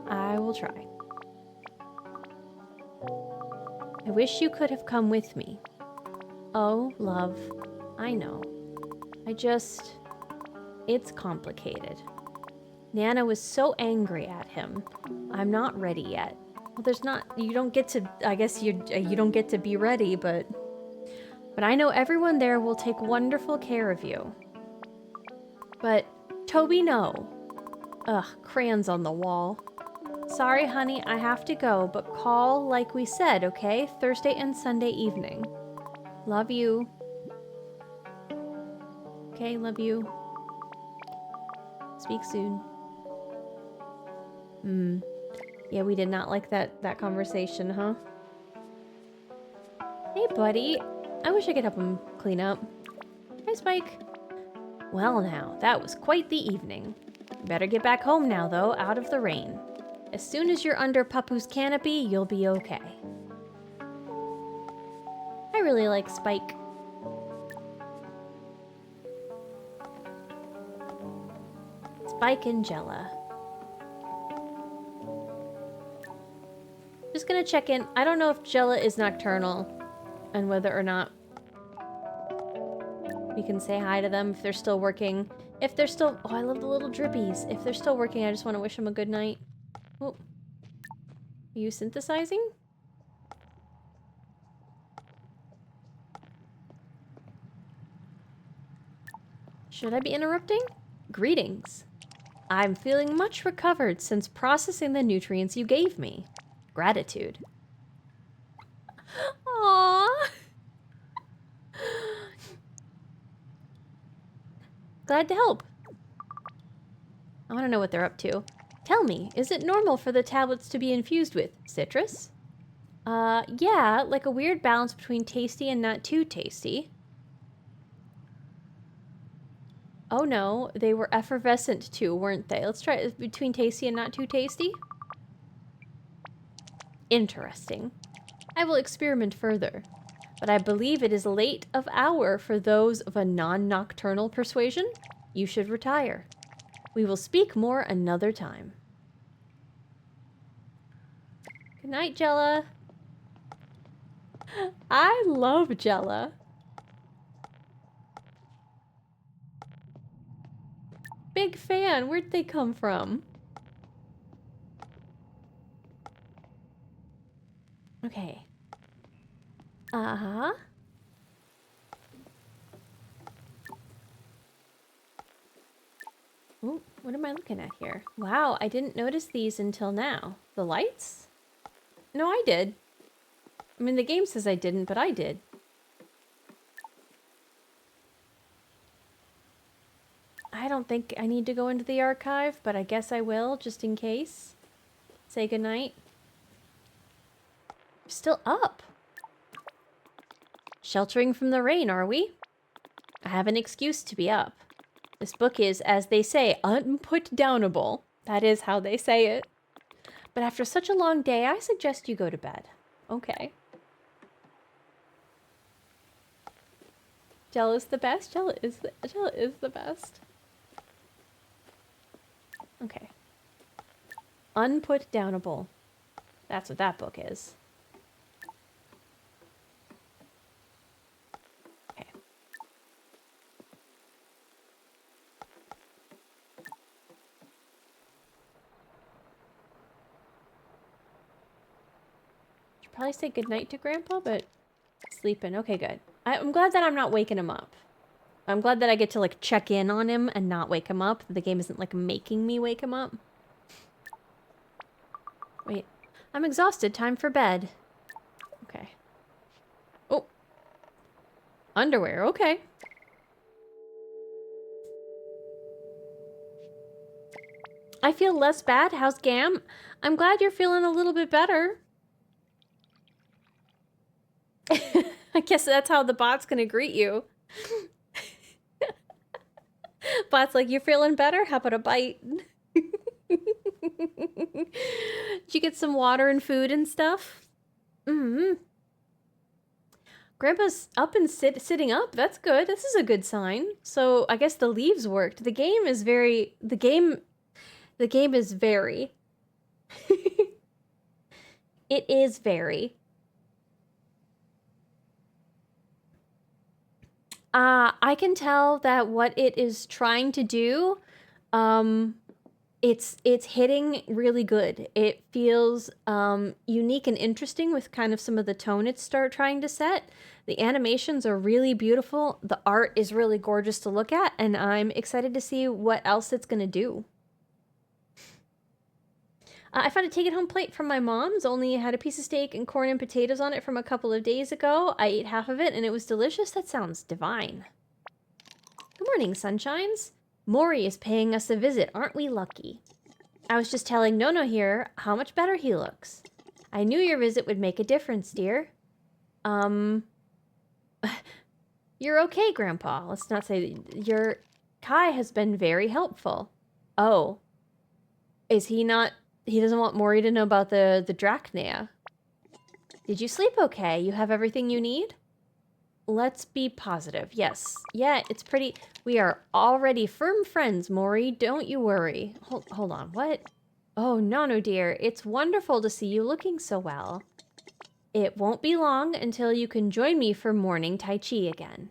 I will try. I wish you could have come with me. Oh, love, I know. It's complicated. Nana was so angry at him. I'm not ready yet. Well, you don't get to, I guess you don't get to be ready, but I know everyone there will take wonderful care of you. But, Toby, no. Ugh, crayons on the wall. Sorry, honey, I have to go, but call like we said, okay? Thursday and Sunday evening. Love you. Okay, love you. Speak soon. Yeah, we did not like that conversation, huh? Hey, buddy. I wish I could help him clean up. Hi, Spike. Well now, that was quite the evening. Better get back home now, though, out of the rain. As soon as you're under Papu's canopy, you'll be okay. I really like Spike. Spike and Jella. Just gonna check in. I don't know if Jella is nocturnal and whether or not we can say hi to them if they're still working. If they're still... Oh, I love the little drippies. If they're still working, I just want to wish them a good night. Oh. Are you synthesizing? Should I be interrupting? Greetings. I'm feeling much recovered since processing the nutrients you gave me. Gratitude. Aww. Glad to help. I want to know what they're up to. Tell me, is it normal for the tablets to be infused with citrus? Yeah, like a weird balance between tasty and not too tasty. Oh no, they were effervescent too, weren't they? Let's try it between tasty and not too tasty. Interesting. I will experiment further, but I believe it is late of hour for those of a non-nocturnal persuasion. You should retire. We will speak more another time. Good night, Jella. I love Jella. Big fan. Where'd they come from? Okay. Uh-huh. Ooh, what am I looking at here? Wow, I didn't notice these until now. The lights? No, I did. I mean, the game says I didn't, but I did. I don't think I need to go into the archive, but I guess I will, just in case. Say goodnight. Still up. Sheltering from the rain, are we? I have an excuse to be up. This book is, as they say, unput-downable. That is how they say it. But after such a long day, I suggest you go to bed. Okay. Jella's the best? Jella is the best. Okay. Unput-downable. That's what that book is. Okay. Should probably say goodnight to Grandpa, but sleeping. Okay, good. I'm glad that I'm not waking him up. I'm glad that I get to, like, check in on him and not wake him up. The game isn't, like, making me wake him up. Wait. I'm exhausted. Time for bed. Okay. Oh. Underwear. Okay. I feel less bad. How's Gam? I'm glad you're feeling a little bit better. I guess that's how the bot's gonna greet you. Bot's like, you feeling better? How about a bite? Did you get some water and food and stuff? Mm-hmm. Grandpa's up and sitting up. That's good. This is a good sign. So I guess the leaves worked. The game is very... The game is very... It is very... I can tell that what it is trying to do, it's hitting really good. It feels unique and interesting with kind of some of the tone it's trying to set. The animations are really beautiful. The art is really gorgeous to look at, and I'm excited to see what else it's gonna do. I found a take-it-home plate from my mom's. Only had a piece of steak and corn and potatoes on it from a couple of days ago. I ate half of it, and it was delicious. That sounds divine. Good morning, sunshines. Maury is paying us a visit. Aren't we lucky? I was just telling Nono here how much better he looks. I knew your visit would make a difference, dear. You're okay, Grandpa. Let's not say that. Your Kai has been very helpful. Oh. Is he not... He doesn't want Maury to know about the Drachnea. Did you sleep okay? You have everything you need? Let's be positive. Yes. Yeah, it's pretty... We are already firm friends, Maury. Don't you worry. Hold on. What? Oh, no, dear. It's wonderful to see you looking so well. It won't be long until you can join me for morning Tai Chi again.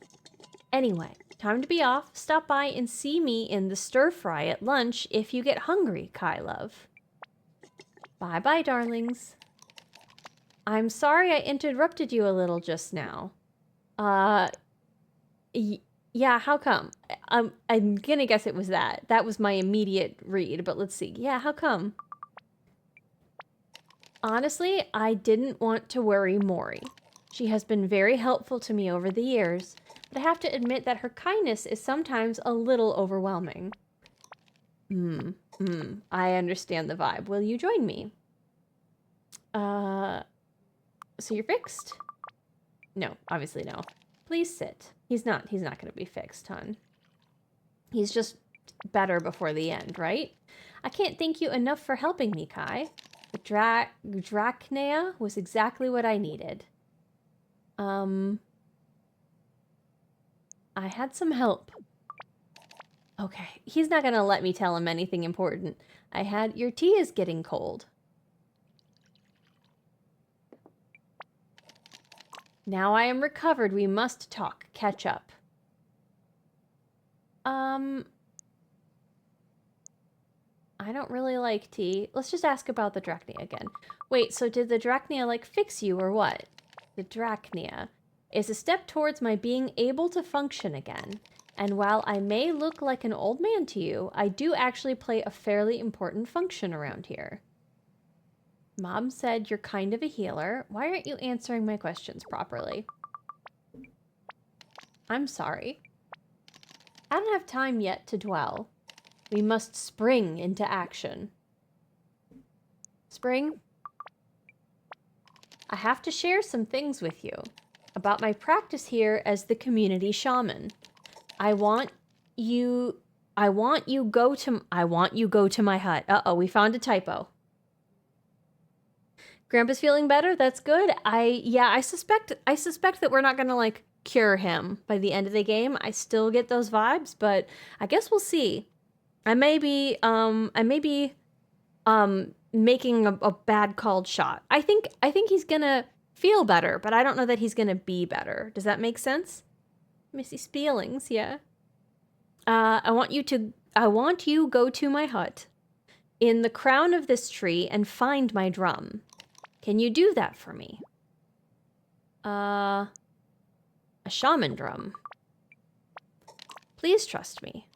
Anyway, time to be off. Stop by and see me in the stir-fry at lunch if you get hungry, Kai love. Bye-bye, darlings. I'm sorry I interrupted you a little just now. Yeah, how come? I'm gonna guess it was that. That was my immediate read, but let's see. Yeah, how come? Honestly, I didn't want to worry Maury. She has been very helpful to me over the years, but I have to admit that her kindness is sometimes a little overwhelming. I understand the vibe. Will you join me? So you're fixed? No, obviously no. Please sit. He's not gonna be fixed, hon. He's just better before the end, right? I can't thank you enough for helping me, Kai. The Drachnea was exactly what I needed. I had some help. Okay, he's not gonna let me tell him anything important. Your tea is getting cold. Now I am recovered, we must talk, catch up. I don't really like tea. Let's just ask about the Drachnea again. Wait, so did the Drachnea, like, fix you or what? The Drachnea is a step towards my being able to function again. And while I may look like an old man to you, I do actually play a fairly important function around here. Mom said you're kind of a healer. Why aren't you answering my questions properly? I'm sorry. I don't have time yet to dwell. We must spring into action. Spring? I have to share some things with you about my practice here as the community shaman. I want you go to my hut. Uh-oh, we found a typo. Grandpa's feeling better? That's good. I suspect that we're not gonna, like, cure him by the end of the game. I still get those vibes, but I guess we'll see. I may be making a bad called shot. I think he's gonna feel better, but I don't know that he's gonna be better. Does that make sense? Missy's feelings, yeah. I want you go to my hut in the crown of this tree and find my drum. Can you do that for me? A shaman drum. Please trust me.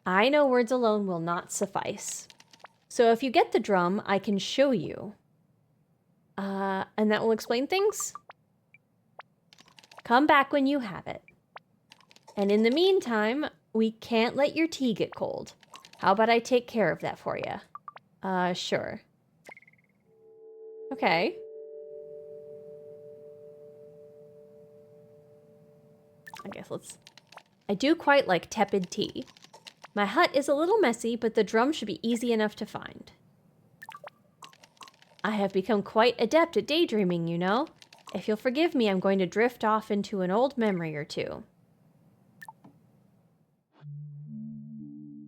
I know words alone will not suffice. So if you get the drum, I can show you. And that will explain things? Come back when you have it. And in the meantime, we can't let your tea get cold. How about I take care of that for you? Sure. Okay. I guess let's... I do quite like tepid tea. My hut is a little messy, but the drum should be easy enough to find. I have become quite adept at daydreaming, you know. If you'll forgive me, I'm going to drift off into an old memory or two.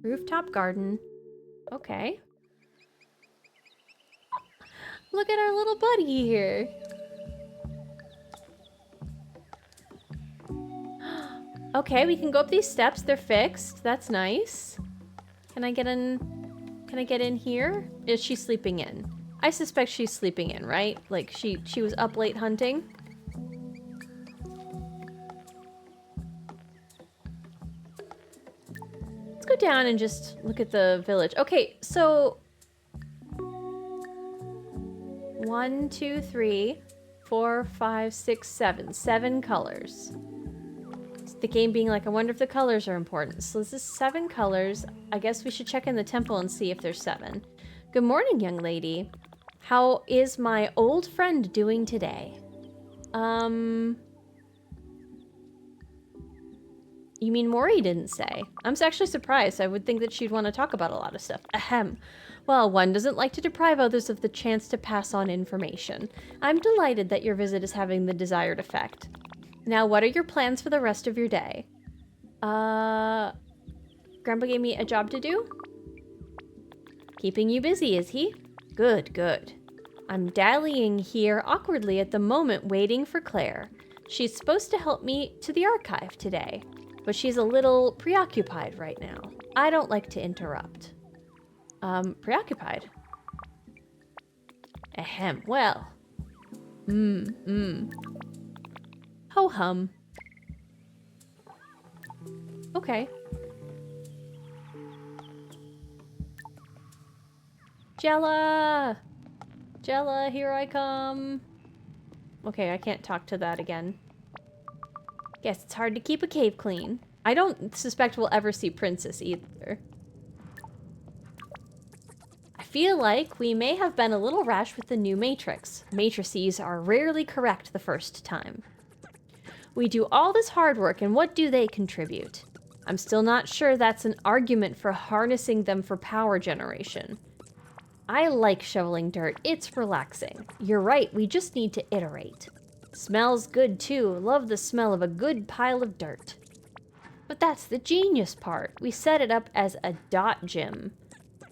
Rooftop garden. Okay. Look at our little buddy here. Okay, we can go up these steps. They're fixed. That's nice. Can I get in? Can I get in here? Is she sleeping in? I suspect she's sleeping in, right? Like she was up late hunting. Let's go down and just look at the village. Okay, so 1, 2, 3, 4, 5, 6, 7. 7 colors. The game being like, I wonder if the colors are important. So this is 7 colors. I guess we should check in the temple and see if there's 7. Good morning, young lady. How is my old friend doing today? You mean Mori didn't say? I'm actually surprised. I would think that she'd want to talk about a lot of stuff. Ahem. Well, one doesn't like to deprive others of the chance to pass on information. I'm delighted that your visit is having the desired effect. Now, what are your plans for the rest of your day? Grandpa gave me a job to do? Keeping you busy, is he? Good, good. I'm dallying here awkwardly at the moment, waiting for Claire. She's supposed to help me to the archive today, but she's a little preoccupied right now. I don't like to interrupt. Preoccupied? Ahem, well. Ho-hum. Okay. Jella! Jella, here I come. Okay, I can't talk to that again. Guess it's hard to keep a cave clean. I don't suspect we'll ever see Princess either. I feel like we may have been a little rash with the new matrix. Matrices are rarely correct the first time. We do all this hard work, and what do they contribute? I'm still not sure that's an argument for harnessing them for power generation. I like shoveling dirt. It's relaxing. You're right, we just need to iterate. Smells good too. Love the smell of a good pile of dirt. But that's the genius part. We set it up as a dot gym.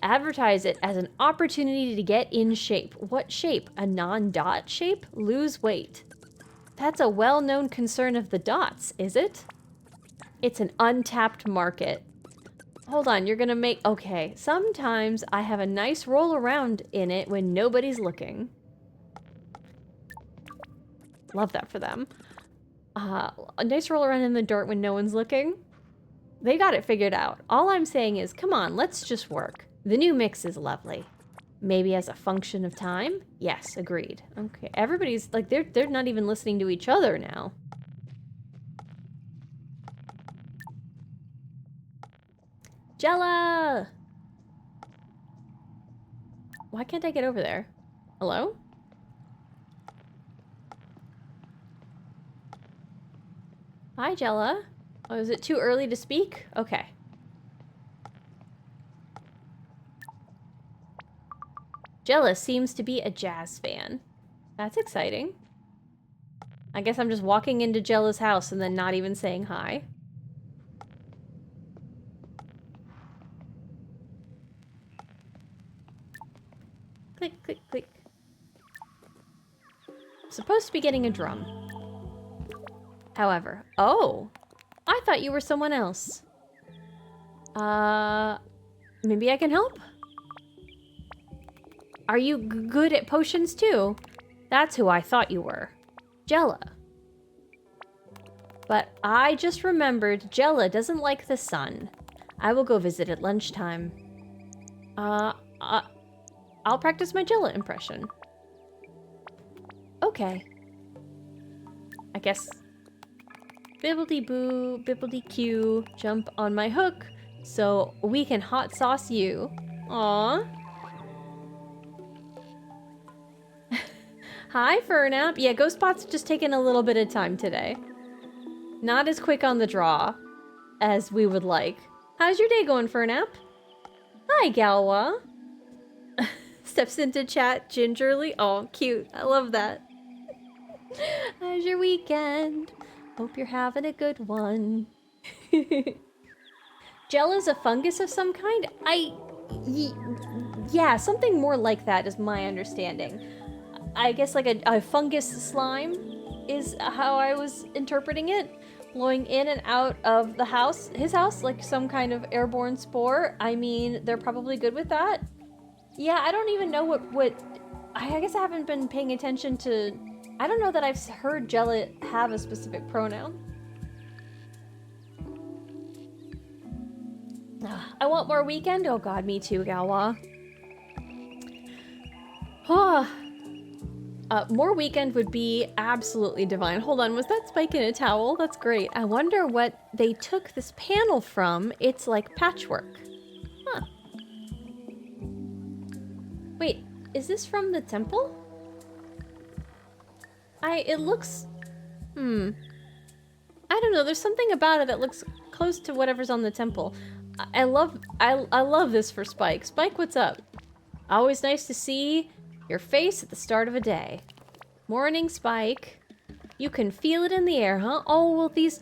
Advertise it as an opportunity to get in shape. What shape? A non-dot shape? Lose weight. That's a well-known concern of the dots, is it? It's an untapped market. Hold on, you're gonna make... Okay, sometimes I have a nice roll around in it when nobody's looking. Love that for them. A nice roll around in the dirt when no one's looking. They got it figured out. All I'm saying is, come on, let's just work. The new mix is lovely. Maybe as a function of time? Yes, agreed. Okay, everybody's like, they're not even listening to each other now. Jella! Why can't I get over there? Hello? Hi, Jella. Oh, is it too early to speak? Okay. Jella seems to be a jazz fan. That's exciting. I guess I'm just walking into Jella's house and then not even saying hi. Click, click, click. Supposed to be getting a drum. However, oh, I thought you were someone else. Maybe I can help? Are you good at potions too? That's who I thought you were. Jella. But I just remembered Jella doesn't like the sun. I will go visit at lunchtime. I'll practice my Jella impression. Okay. I guess. Bibbidi-boo, bibbidi-cue, jump on my hook so we can hot sauce you. Aww. Hi, Fernap. Yeah, Ghostbot's just taking a little bit of time today. Not as quick on the draw as we would like. How's your day going for a nap? Hi, Galwa. Steps into chat gingerly. Oh, cute. I love that. How's your weekend? Hope you're having a good one. Gel is a fungus of some kind? Yeah, something more like that is my understanding. I guess like a fungus slime is how I was interpreting it. Blowing in and out of the house, his house, like some kind of airborne spore. I mean, they're probably good with that. Yeah, I don't even know what I guess I haven't been paying attention to. I don't know that I've heard Jella have a specific pronoun. I want more weekend. Oh god, me too, Galwa. More weekend would be absolutely divine. Hold on, was that Spike in a towel? That's great. I wonder what they took this panel from. It's like patchwork. Huh. Wait, is this from the temple? It looks... I don't know, there's something about it that looks close to whatever's on the temple. I love this for Spike. Spike, what's up? Always nice to see your face at the start of a day. Morning, Spike. You can feel it in the air, huh? Oh, well, these...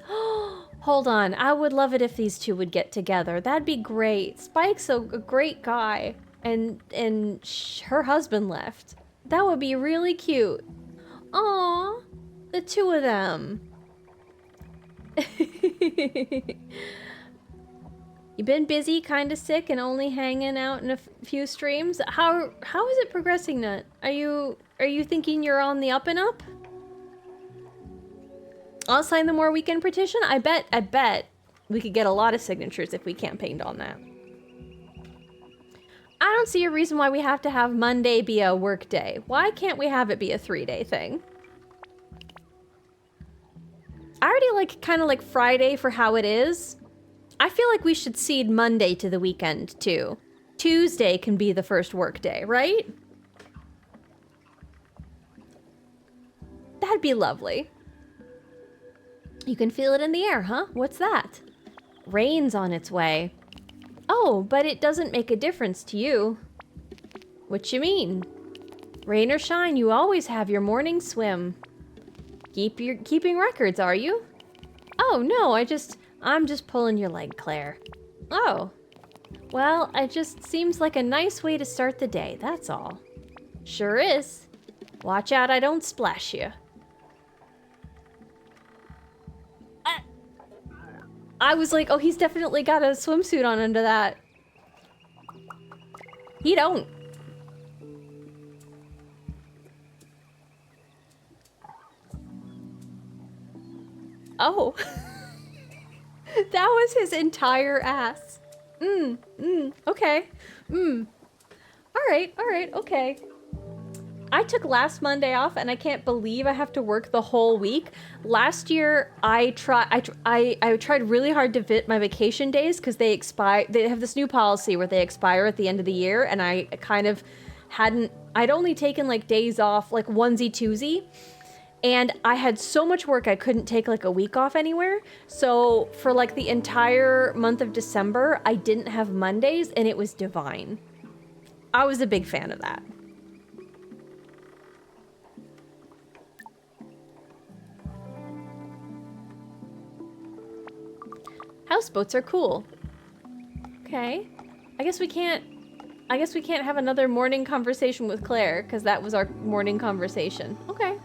Hold on. I would love it if these two would get together. That'd be great. Spike's a great guy. And her husband left. That would be really cute. Aw, the two of them. You've been busy, kind of sick, and only hanging out in a few streams. How is it progressing, Nut? Are you thinking you're on the up and up? I'll sign the more weekend petition. I bet we could get a lot of signatures if we campaigned on that. I don't see a reason why we have to have Monday be a work day. Why can't we have it be a 3-day thing? I already kind of like Friday for how it is. I feel like we should cede Monday to the weekend, too. Tuesday can be the first work day, right? That'd be lovely. You can feel it in the air, huh? What's that? Rain's on its way. Oh, but it doesn't make a difference to you. What you mean? Rain or shine, you always have your morning swim. Keeping records, are you? Oh, no, I'm just pulling your leg, Claire. Oh. Well, it just seems like a nice way to start the day, that's all. Sure is. Watch out I don't splash you. I was like, oh, he's definitely got a swimsuit on under that. He don't. Oh. That was his entire ass. Okay. All right, okay. I took last Monday off and I can't believe I have to work the whole week. Last year, I tried really hard to fit my vacation days because they expire. They have this new policy where they expire at the end of the year, and I kind of I'd only taken like days off, like onesie twosie. And I had so much work I couldn't take like a week off anywhere. So for like the entire month of December, I didn't have Mondays, and it was divine. I was a big fan of that. Houseboats are cool. Okay. I guess we can't have another morning conversation with Claire, because that was our morning conversation. Okay.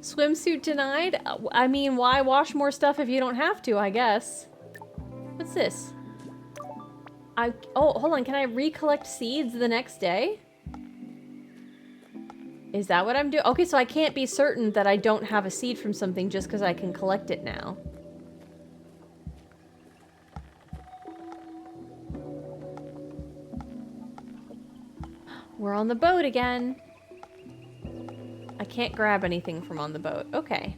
Swimsuit denied? I mean, why wash more stuff if you don't have to, I guess. What's this? Oh, hold on, can I recollect seeds the next day? Is that what I'm doing? Okay, so I can't be certain that I don't have a seed from something just because I can collect it now. We're on the boat again. I can't grab anything from on the boat. Okay.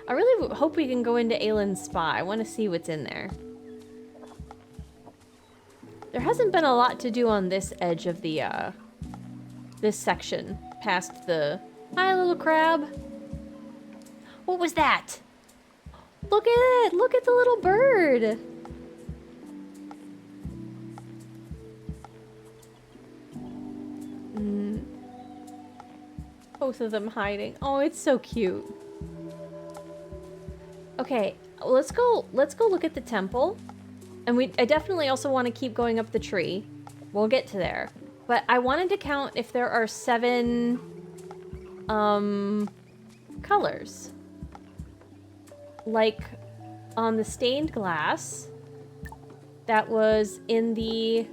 I really hope we can go into Aylin's spa. I want to see what's in there. There hasn't been a lot to do on this edge of the, this section. past the... Hi, little crab. What was that? Look at it! Look at the little bird! Both of them hiding. Oh, it's so cute. Okay, let's go look at the temple. And I definitely also want to keep going up the tree. We'll get to there. But I wanted to count if there are 7 colors. Like on the stained glass that was in the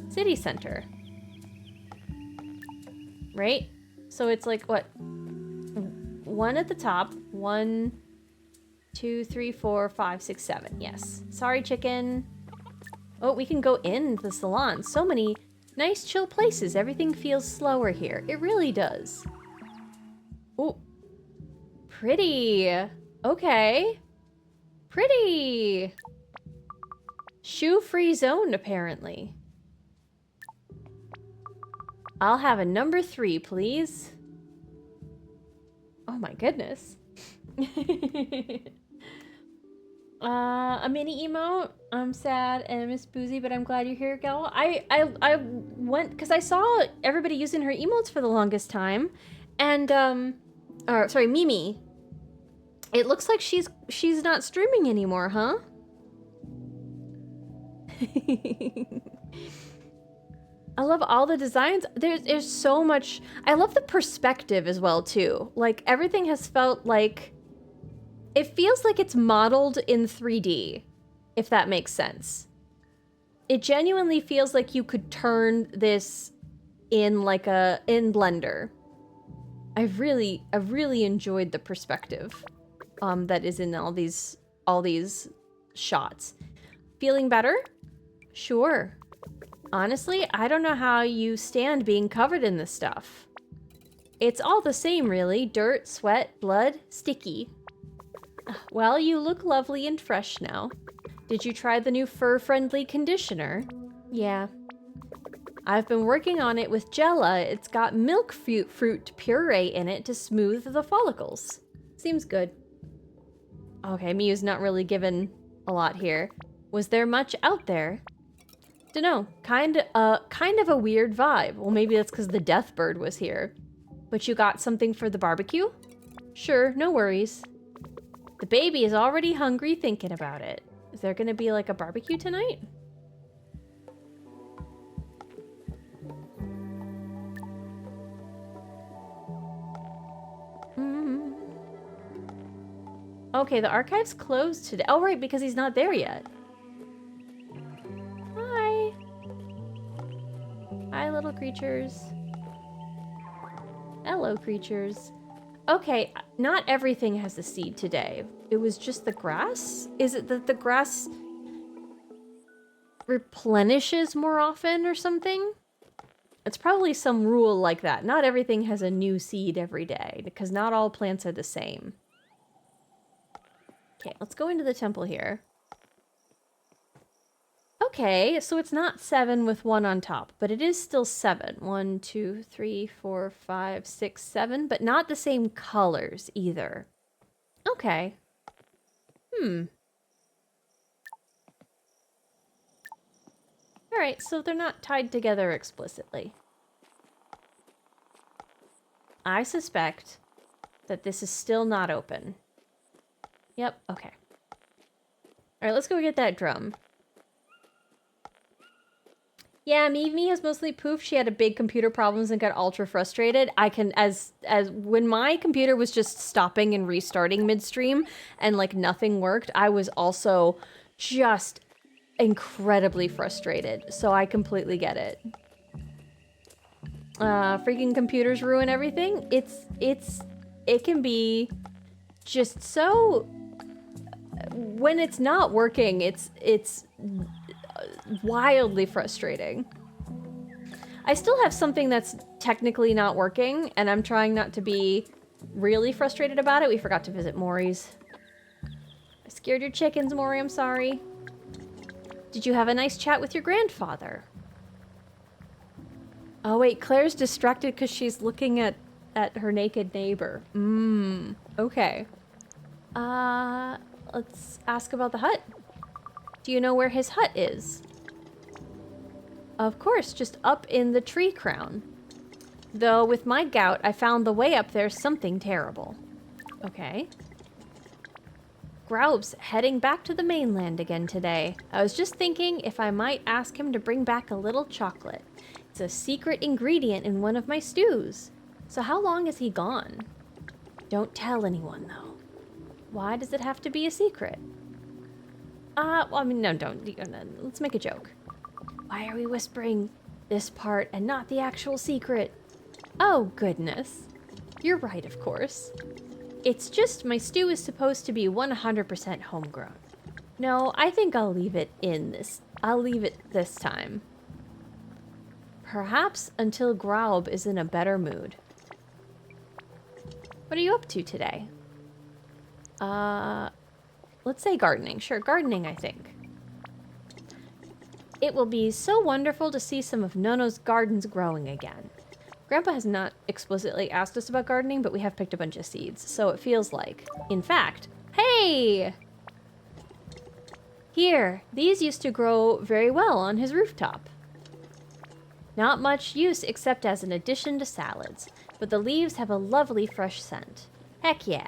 city center. Right? So it's like what? 1 at the top. 1, 2, 3, 4, 5, 6, 7. Yes. Sorry, chicken. Oh, we can go in the salon. So many nice chill places. Everything feels slower here. It really does. Oh. Pretty. Okay. Pretty. Shoe-free zone, apparently. I'll have a number 3, please. Oh my goodness. A mini emote. I'm sad and I miss Boozy, but I'm glad you're here, gal. I went because I saw everybody using her emotes for the longest time, and or sorry, Mimi. It looks like she's not streaming anymore, huh? I love all the designs. There's so much. I love the perspective as well too. Like everything has felt like it feels like it's modeled in 3D, if that makes sense. It genuinely feels like you could turn this in like in Blender. I've really enjoyed the perspective that is in all these shots. Feeling better? Sure. Honestly, I don't know how you stand being covered in this stuff. It's all the same, really. Dirt, sweat, blood, sticky. Well, you look lovely and fresh now. Did you try the new fur-friendly conditioner? Yeah. I've been working on it with Jella. It's got milk fruit puree in it to smooth the follicles. Seems good. Okay, Miu's not really given a lot here. Was there much out there? Dunno. Kind of a weird vibe. Well, maybe that's because the death bird was here. But you got something for the barbecue? Sure, no worries. The baby is already hungry thinking about it. Is there gonna be like a barbecue tonight? Okay, the archive's closed today. Oh, right, because he's not there yet. Hi. Hi, little creatures. Hello, creatures. Okay, not everything has a seed today. It was just the grass? Is it that the grass replenishes more often or something? It's probably some rule like that. Not everything has a new seed every day, because not all plants are the same. Okay, let's go into the temple here. Okay, so it's not 7 with 1 on top, but it is still 7. 1, 2, 3, 4, 5, 6, 7, but not the same colors either. Okay. Alright, so they're not tied together explicitly. I suspect that this is still not open. Yep, okay. Alright, let's go get that drum. Yeah, Mimi has mostly poofed. She had a big computer problems and got ultra frustrated. I can, as when my computer was just stopping and restarting midstream and like nothing worked, I was also just incredibly frustrated. So I completely get it. Freaking computers ruin everything. It can be just so, when it's not working, it's wildly frustrating. I still have something that's technically not working, and I'm trying not to be really frustrated about it. We forgot to visit Maury's. I scared your chickens, Maury, I'm sorry. Did you have a nice chat with your grandfather? Oh wait, Claire's distracted because she's looking at her naked neighbor. Okay. Let's ask about the hut. Do you know where his hut is? Of course, just up in the tree crown. Though with my gout, I found the way up there something terrible. Okay. Graub's heading back to the mainland again today. I was just thinking if I might ask him to bring back a little chocolate. It's a secret ingredient in one of my stews. So how long is he gone? Don't tell anyone, though. Why does it have to be a secret? Well, I mean, no, don't. Let's make a joke. Why are we whispering this part and not the actual secret? Oh, goodness. You're right, of course. It's just my stew is supposed to be 100% homegrown. No, I think I'll leave it this time. Perhaps until Graub is in a better mood. What are you up to today? Let's say gardening. Sure, gardening, I think. It will be so wonderful to see some of Nono's gardens growing again. Grandpa has not explicitly asked us about gardening, but we have picked a bunch of seeds, so it feels like. In fact, hey! Here, these used to grow very well on his rooftop. Not much use except as an addition to salads, but the leaves have a lovely fresh scent. Heck yeah.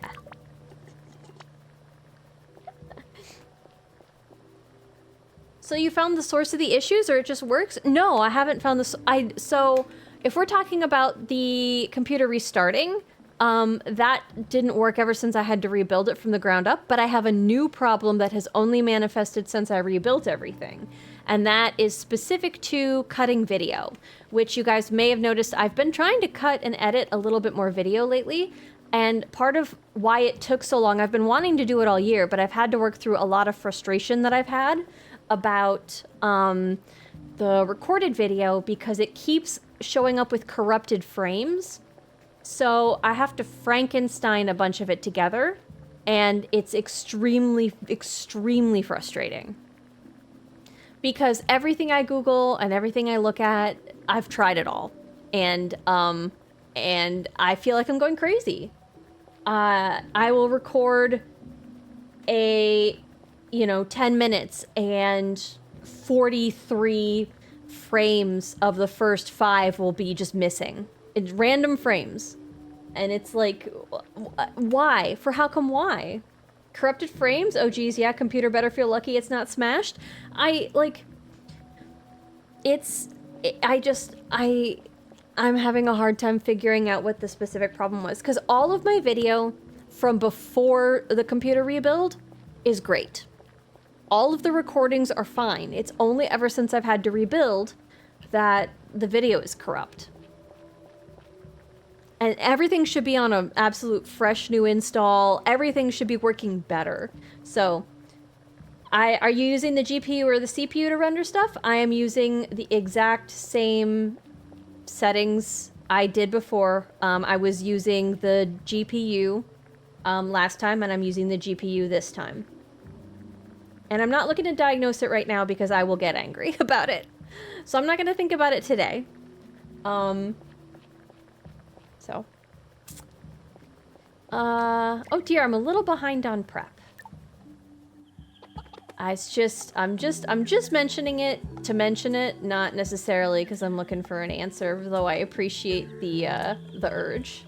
So you found the source of the issues, or it just works? No, I haven't found this. So if we're talking about the computer restarting, that didn't work ever since I had to rebuild it from the ground up, but I have a new problem that has only manifested since I rebuilt everything. And that is specific to cutting video, which you guys may have noticed I've been trying to cut and edit a little bit more video lately. And part of why it took so long, I've been wanting to do it all year, but I've had to work through a lot of frustration that I've had about the recorded video because it keeps showing up with corrupted frames. So I have to Frankenstein a bunch of it together, and it's extremely, extremely frustrating. Because everything I Google and everything I look at, I've tried it all. And I feel like I'm going crazy. I will record 10 minutes and 43 frames of the first 5 will be just missing. It's random frames. And it's like, why? For how come why? Corrupted frames? Oh geez, yeah, computer better feel lucky it's not smashed. I'm having a hard time figuring out what the specific problem was, because all of my video from before the computer rebuild is great. All of the recordings are fine. It's only ever since I've had to rebuild that the video is corrupt. And everything should be on an absolute fresh new install. Everything should be working better. So, are you using the GPU or the CPU to render stuff? I am using the exact same settings I did before. I was using the GPU last time, and I'm using the GPU this time. And I'm not looking to diagnose it right now because I will get angry about it. So I'm not going to think about it today. Oh dear, I'm a little behind on prep. I'm just mentioning it to mention it, not necessarily because I'm looking for an answer, though I appreciate the urge.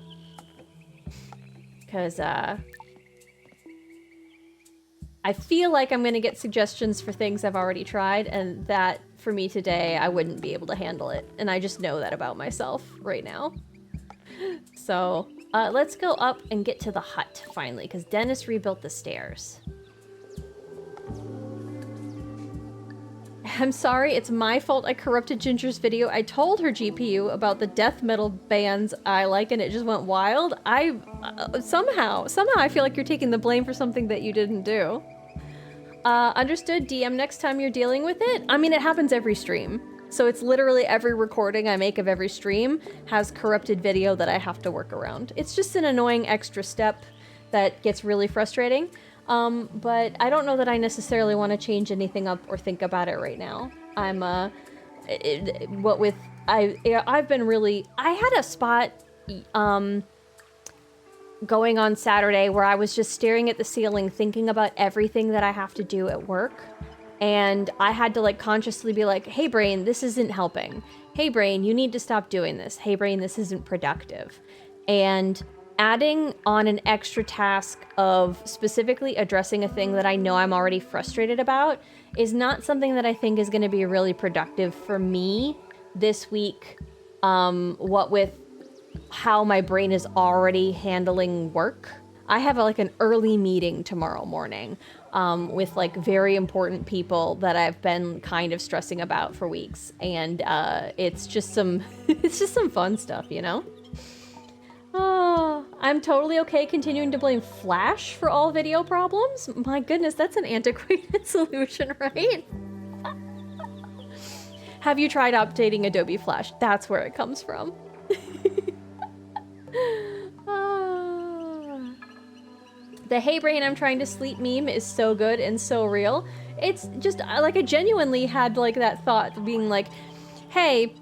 Because, I feel like I'm gonna get suggestions for things I've already tried, and that, for me today, I wouldn't be able to handle it. And I just know that about myself right now. So, let's go up and get to the hut, finally, because Dennis rebuilt the stairs. I'm sorry, it's my fault I corrupted Ginger's video. I told her GPU about the death metal bands I like, and it just went wild. Somehow I feel like you're taking the blame for something that you didn't do. Understood. DM next time you're dealing with it. I mean, it happens every stream. So it's literally every recording I make of every stream has corrupted video that I have to work around. It's just an annoying extra step that gets really frustrating. But I don't know that I necessarily want to change anything up or think about it right now. What with I've been really, I had a spot going on Saturday where I was just staring at the ceiling thinking about everything that I have to do at work. And I had to like consciously be like, hey brain, this isn't helping. Hey brain, you need to stop doing this. Hey brain, this isn't productive. And adding on an extra task of specifically addressing a thing that I know I'm already frustrated about is not something that I think is going to be really productive for me this week. What with how my brain is already handling work. I have like an early meeting tomorrow morning with like very important people that I've been kind of stressing about for weeks, and it's just some it's just some fun stuff, you know. Oh, I'm totally okay continuing to blame Flash for all video problems. My goodness, that's an antiquated solution, right? Have you tried updating Adobe Flash? That's where it comes from. The hey brain, I'm trying to sleep meme is so good and so real. It's just like I genuinely had like that thought being like, hey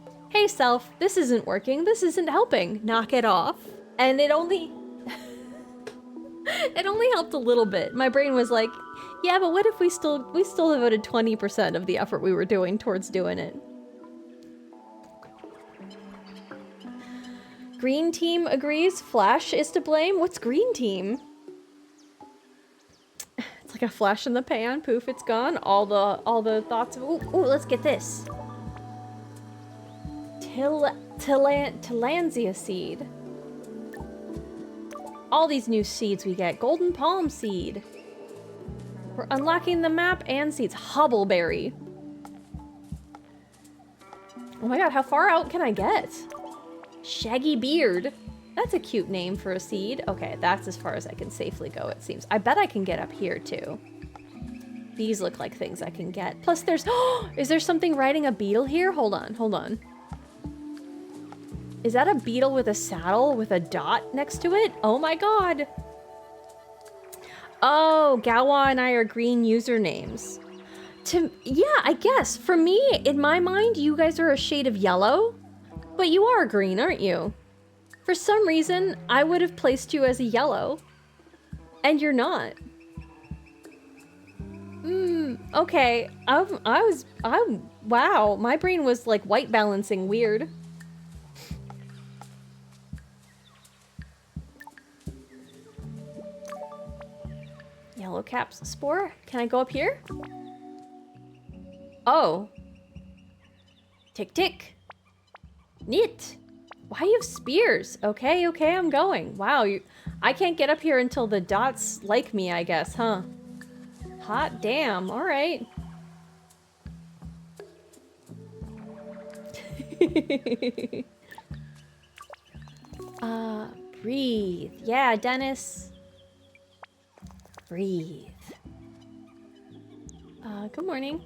self, this isn't working, this isn't helping, knock it off. And it only it only helped a little bit. My brain was like, yeah, but what if we still devoted 20% of the effort we were doing towards doing it? Green team agrees Flash is to blame. What's green team? It's like a flash in the pan. Poof, it's gone. All the thoughts of ooh, let's get this. Tillandsia seed. All these new seeds we get. Golden palm seed. We're unlocking the map and seeds. Hobbleberry. Oh my god, how far out can I get? Shaggy beard. That's a cute name for a seed. Okay, that's as far as I can safely go, it seems. I bet I can get up here too. These look like things I can get. Plus there's, is there something riding a beetle here? Hold on. Is that a beetle with a saddle with a dot next to it? Oh my god. Oh, Gawa and I are green usernames. Yeah, I guess. For me, in my mind, you guys are a shade of yellow. But you are green, aren't you? For some reason, I would have placed you as a yellow. And you're not. Okay. Wow, my brain was like white balancing weird. Yellow caps spore. Can I go up here? Oh. Tick tick. Neat. Why you have spears? Okay, I'm going. Wow, I can't get up here until the dots like me, I guess, huh? Hot damn, all right. Breathe. Yeah, Dennis. Breathe. Good morning.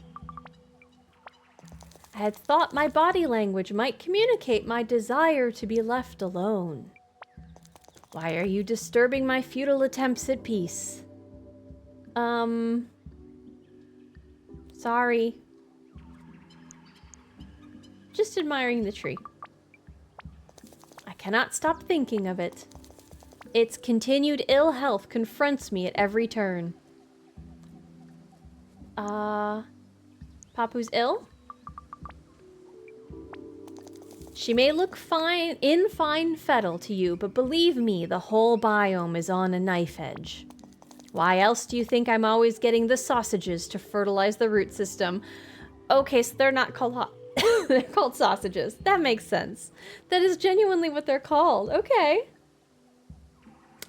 I had thought my body language might communicate my desire to be left alone. Why are you disturbing my futile attempts at peace? Sorry. Just admiring the tree. I cannot stop thinking of it. Its continued ill health confronts me at every turn. Papu's ill? She may look fine fettle to you, but believe me, the whole biome is on a knife edge. Why else do you think I'm always getting the sausages to fertilize the root system? Okay, so they're not called they're called sausages. That makes sense. That is genuinely what they're called. Okay.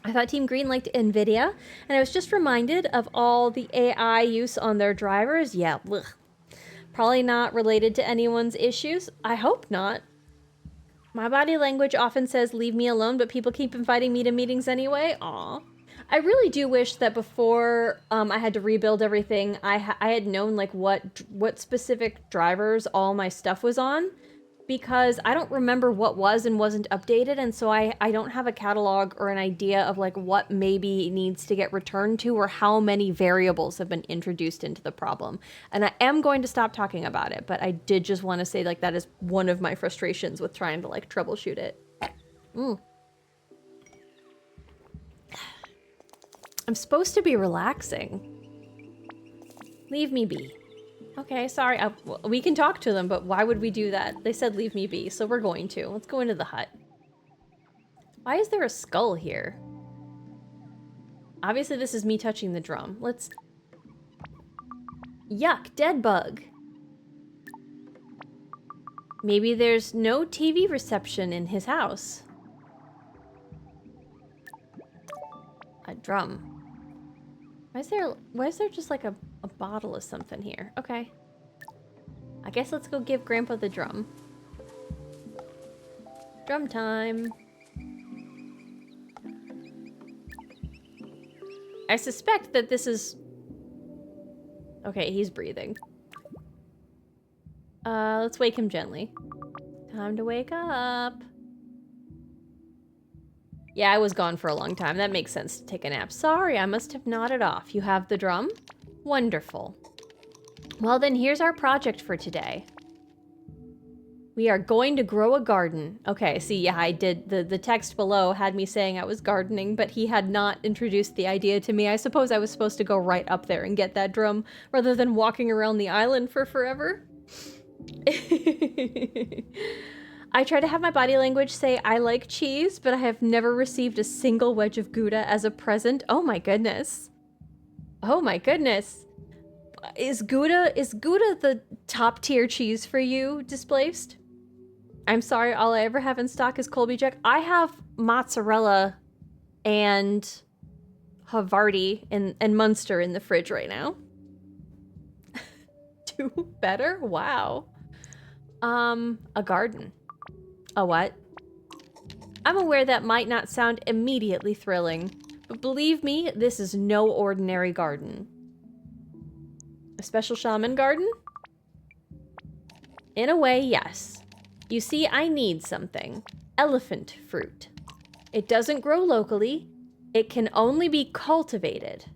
I thought Team Green liked NVIDIA, and I was just reminded of all the AI use on their drivers. Yeah, blech. Probably not related to anyone's issues. I hope not. My body language often says, leave me alone, but people keep inviting me to meetings anyway. Aw. I really do wish that before I had to rebuild everything, I had known like what specific drivers all my stuff was on. because I don't remember what was and wasn't updated, and so I don't have a catalog or an idea of like what maybe needs to get returned to or how many variables have been introduced into the problem. And I am going to stop talking about it, but I did just want to say like that is one of my frustrations with trying to like troubleshoot it. I'm supposed to be relaxing. Leave me be. Okay, sorry. We can talk to them, but why would we do that? They said leave me be, so we're going to. Let's go into the hut. Why is there a skull here? Obviously, this is me touching the drum. Let's... Yuck, dead bug. Maybe there's no TV reception in his house. A drum. Why is there just like a bottle of something here? Okay. I guess let's go give Grandpa the drum. Drum time. I suspect that this is... Okay, he's breathing. Let's wake him gently. Time to wake up. Yeah, I was gone for a long time. That makes sense to take a nap. Sorry, I must have nodded off. You have the drum? Wonderful. Well then, here's our project for today. We are going to grow a garden. Okay, see, yeah, I did. The text below had me saying I was gardening, but he had not introduced the idea to me. I suppose I was supposed to go right up there and get that drum rather than walking around the island for forever. I try to have my body language say I like cheese, but I have never received a single wedge of Gouda as a present. Oh my goodness. Oh my goodness. Is Gouda the top tier cheese for you, Displaced? I'm sorry, all I ever have in stock is Colby Jack. I have mozzarella and Havarti and Munster in the fridge right now. Do better? Wow. A garden. A what? I'm aware that might not sound immediately thrilling, but believe me, this is no ordinary garden. A special shaman garden? In a way, yes. You see, I need something. Elephant fruit. It doesn't grow locally. It can only be cultivated.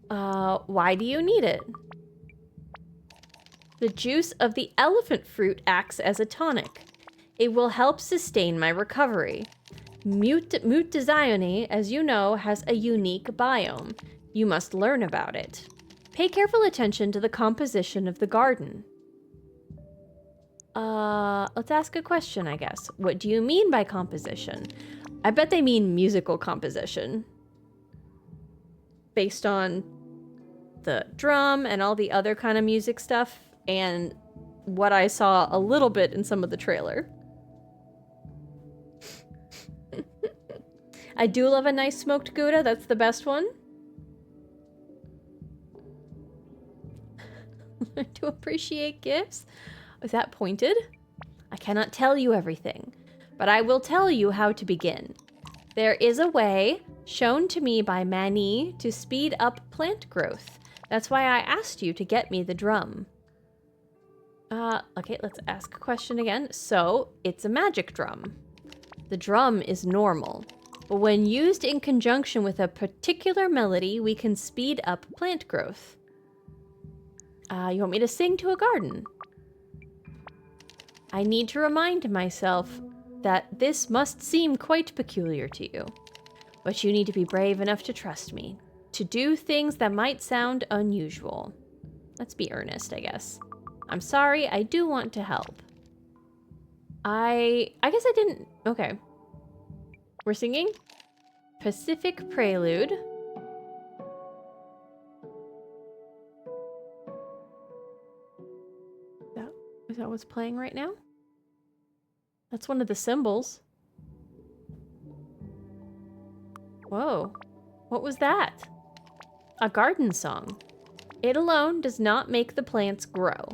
Why do you need it? The juice of the elephant fruit acts as a tonic. It will help sustain my recovery. Mutazione, as you know, has a unique biome. You must learn about it. Pay careful attention to the composition of the garden. Let's ask a question, I guess. What do you mean by composition? I bet they mean musical composition. Based on the drum and all the other kind of music stuff, and what I saw a little bit in some of the trailer. I do love a nice smoked Gouda. That's the best one. To appreciate gifts? Is that pointed? I cannot tell you everything, but I will tell you how to begin. There is a way, shown to me by Mani, to speed up plant growth. That's why I asked you to get me the drum. Okay, let's ask a question again. So, it's a magic drum. The drum is normal, but when used in conjunction with a particular melody, we can speed up plant growth. You want me to sing to a garden? I need to remind myself that this must seem quite peculiar to you, but you need to be brave enough to trust me, to do things that might sound unusual. Let's be earnest, I guess. I'm sorry, I do want to help. I guess I didn't... Okay. We're singing? Pacific Prelude. Is that what's playing right now? That's one of the symbols. Whoa. What was that? A garden song. It alone does not make the plants grow.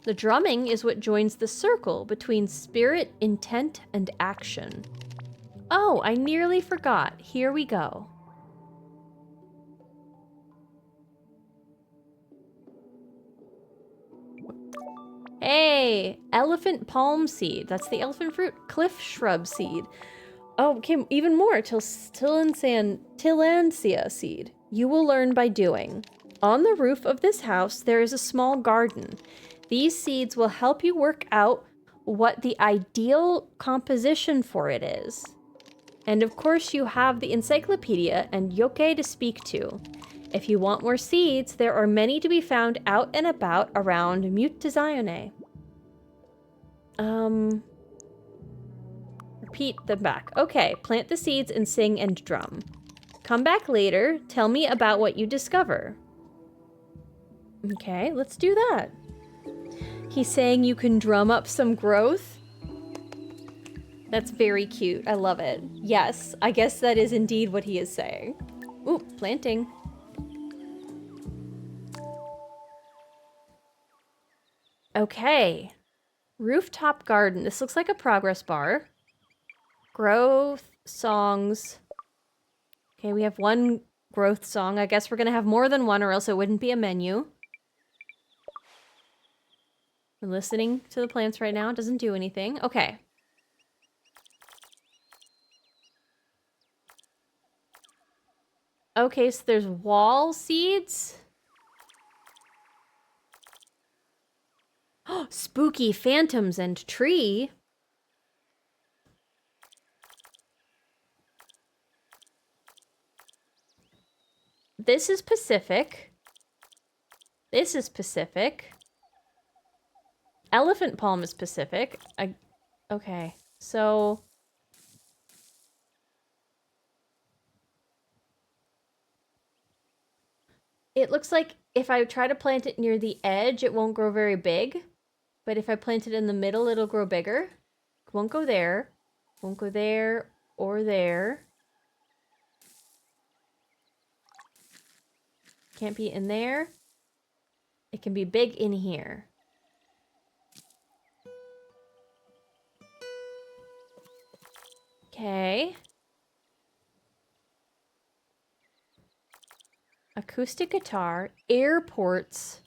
The drumming is what joins the circle between spirit, intent, and action. Oh, I nearly forgot. Here we go. Hey, Okay, elephant palm seed. That's the elephant fruit. Cliff shrub seed. Oh, okay, even more. Tillandsia seed. You will learn by doing. On the roof of this house, there is a small garden. These seeds will help you work out what the ideal composition for it is. And of course, you have the encyclopedia and yokai to speak to. If you want more seeds, there are many to be found out and about around Mutazione. Repeat them back. Okay, plant the seeds and sing and drum. Come back later. Tell me about what you discover. Okay, let's do that. He's saying you can drum up some growth. That's very cute. I love it. Yes, I guess that is indeed what he is saying. Ooh, planting. Okay. Rooftop garden. This looks like a progress bar. Growth songs. Okay, we have one growth song. I guess we're gonna have more than one or else it wouldn't be a menu. We're listening to the plants right now. It doesn't do anything. Okay. Okay, so there's wall seeds. Oh, spooky phantoms and tree. This is Pacific. This is Pacific. Elephant palm is Pacific. Okay, so... It looks like if I try to plant it near the edge, it won't grow very big. But if I plant it in the middle, it'll grow bigger. It won't go there. Won't go there or there. Can't be in there. It can be big in here. Okay. Acoustic guitar, airports.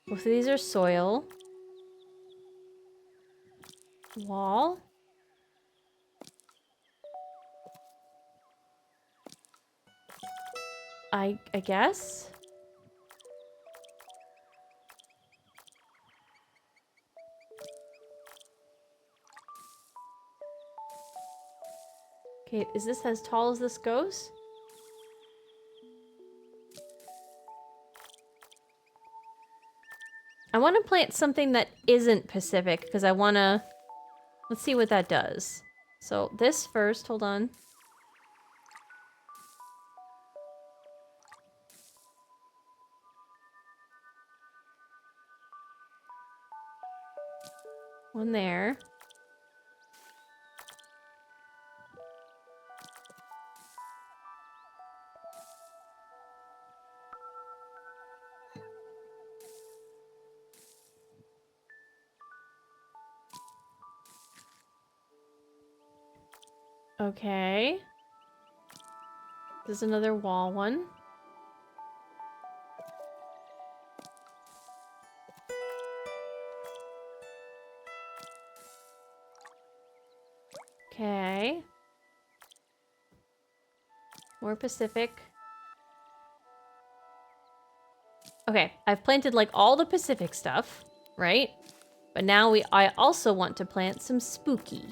Both of these are soil. Wall. I guess. Okay, is this as tall as this goes? I want to plant something that isn't Pacific because I want to... Let's see what that does. So this first, hold on. One there. Okay. There's another wall one. Okay. More Pacific. Okay, I've planted like all the Pacific stuff, right? But now I also want to plant some spooky.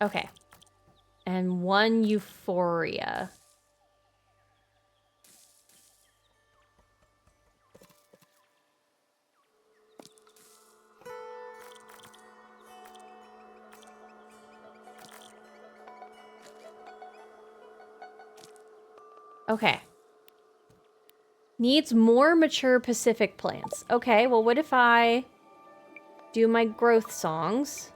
Okay. And one euphoria. Okay. Needs more mature Pacific plants. Okay, well, what if I do my growth songs?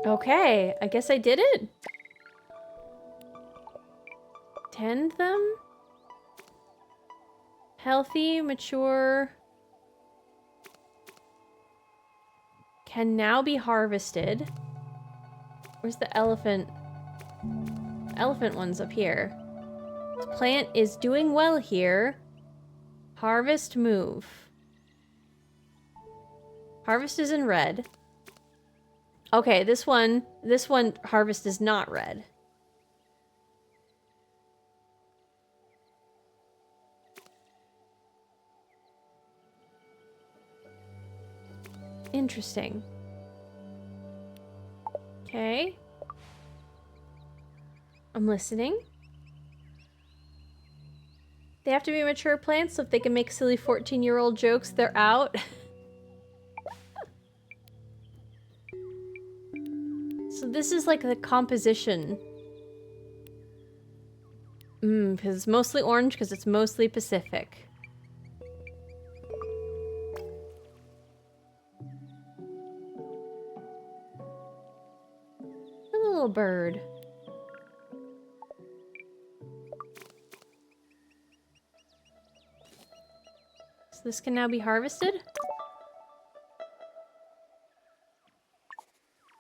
Okay, I guess I did it. Tend them? Healthy, mature. Can now be harvested. Where's the elephant? Elephant one's up here. This plant is doing well here. Harvest, move. Harvest is in red. Okay, this one, harvest is not red. Interesting. Okay. I'm listening. They have to be mature plants, so if they can make silly 14-year-old jokes, they're out. So this is like the composition. Because it's mostly orange, because it's mostly Pacific. A little bird. So this can now be harvested?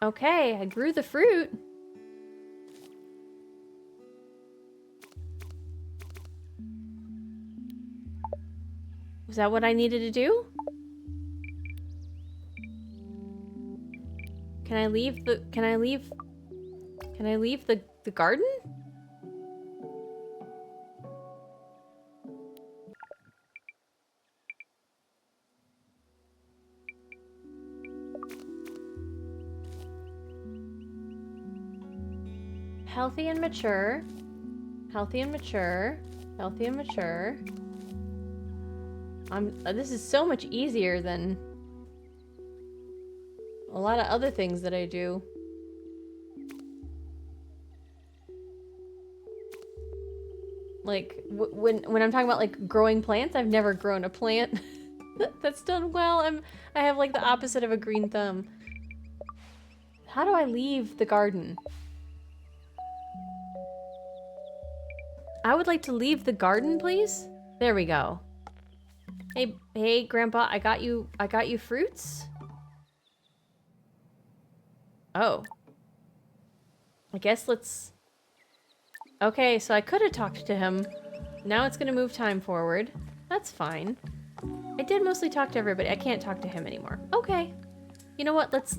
Okay, I grew the fruit. Was that what I needed to do? Can I leave the garden? Healthy and mature. Healthy and mature. Healthy and mature. This is so much easier than a lot of other things that I do. Like, when I'm talking about, like, growing plants, I've never grown a plant that's done well. I have, like, the opposite of a green thumb. How do I leave the garden? I would like to leave the garden, please. There we go. Hey, Grandpa, I got you fruits? Oh. I guess let's... Okay, so I could have talked to him. Now it's gonna move time forward. That's fine. I did mostly talk to everybody. I can't talk to him anymore. Okay. You know what? Let's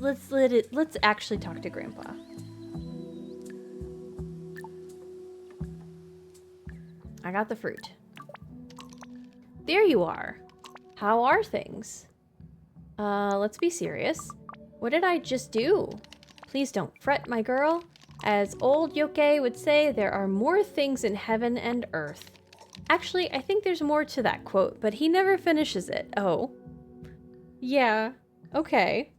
actually talk to Grandpa. I got the fruit. There you are. How are things? Let's be serious. What did I just do? Please don't fret, my girl. As old Yoke would say, there are more things in heaven and earth. Actually, I think there's more to that quote, but he never finishes it. Oh. Yeah. Okay.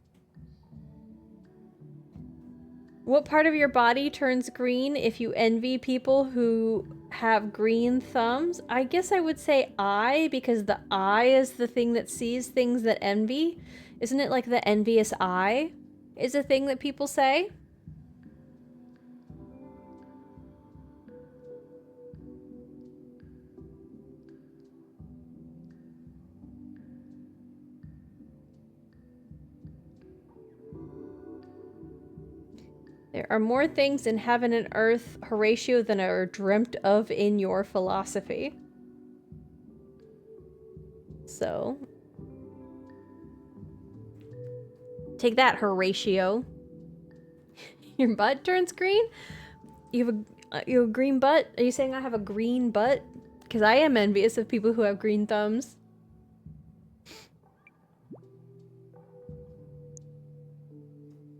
What part of your body turns green if you envy people who have green thumbs? I guess I would say eye, because the eye is the thing that sees things that envy. Isn't it like the envious eye is a thing that people say? There are more things in heaven and earth, Horatio, than are dreamt of in your philosophy. So, take that, Horatio. Your butt turns green? You have a green butt? Are you saying I have a green butt? Because I am envious of people who have green thumbs.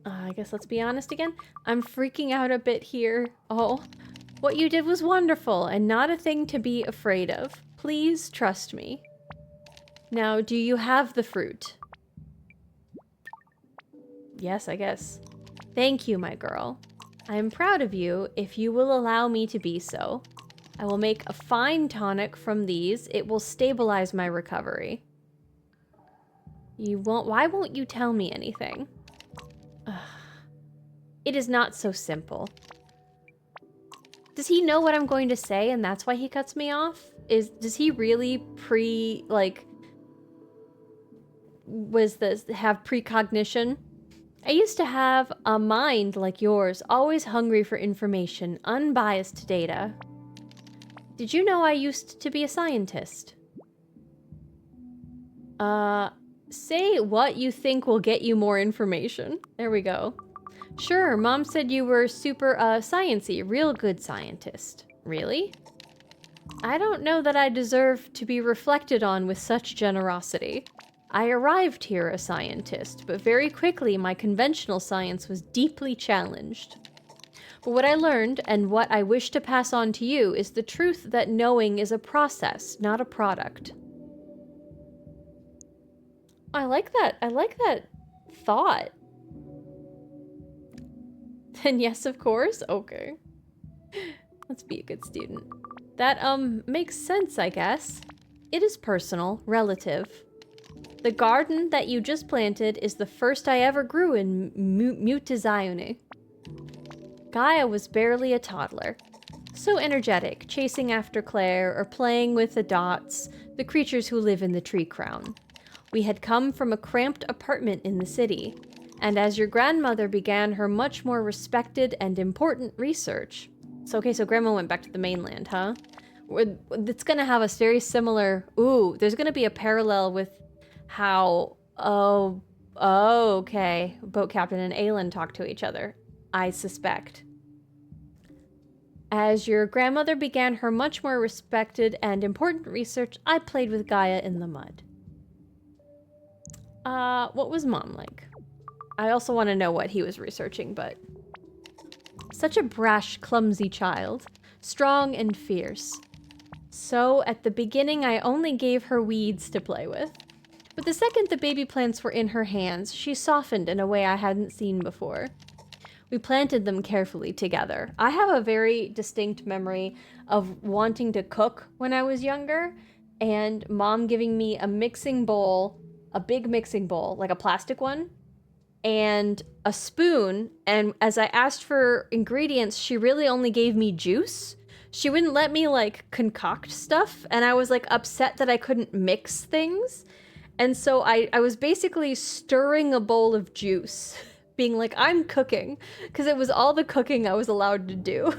I guess let's be honest again. I'm freaking out a bit here. Oh, what you did was wonderful and not a thing to be afraid of. Please trust me. Now, do you have the fruit? Yes, I guess. Thank you, my girl. I am proud of you if you will allow me to be so. I will make a fine tonic from these. It will stabilize my recovery. Why won't you tell me anything? Ugh. It is not so simple. Does he know what I'm going to say and that's why he cuts me off? Does he really have precognition? I used to have a mind like yours, always hungry for information, unbiased data. Did you know I used to be a scientist? Say what you think will get you more information. There we go. Sure, Mom said you were super, science-y, real good scientist. Really? I don't know that I deserve to be reflected on with such generosity. I arrived here a scientist, but very quickly my conventional science was deeply challenged. But what I learned, and what I wish to pass on to you, is the truth that knowing is a process, not a product. I like that thought. Then yes, of course? Okay. Let's be a good student. That, makes sense, I guess. It is personal, relative. The garden that you just planted is the first I ever grew in Mutazione. Gaia was barely a toddler. So energetic, chasing after Claire or playing with the dots, the creatures who live in the tree crown. We had come from a cramped apartment in the city, and as your grandmother began her much more respected and important research... So Grandma went back to the mainland, huh? It's gonna have a very similar... Ooh, there's gonna be a parallel with how... Oh, okay. Boat Captain and Aelin talk to each other, I suspect. As your grandmother began her much more respected and important research, I played with Gaia in the mud. What was Mom like? I also want to know what he was researching, but... Such a brash, clumsy child. Strong and fierce. So, at the beginning, I only gave her weeds to play with. But the second the baby plants were in her hands, she softened in a way I hadn't seen before. We planted them carefully together. I have a very distinct memory of wanting to cook when I was younger, and Mom giving me a mixing bowl, a big mixing bowl, like a plastic one, and a spoon, and as I asked for ingredients, she really only gave me juice. She wouldn't let me, like, concoct stuff, and I was, like, upset that I couldn't mix things. And so I was basically stirring a bowl of juice, being like, I'm cooking, because it was all the cooking I was allowed to do.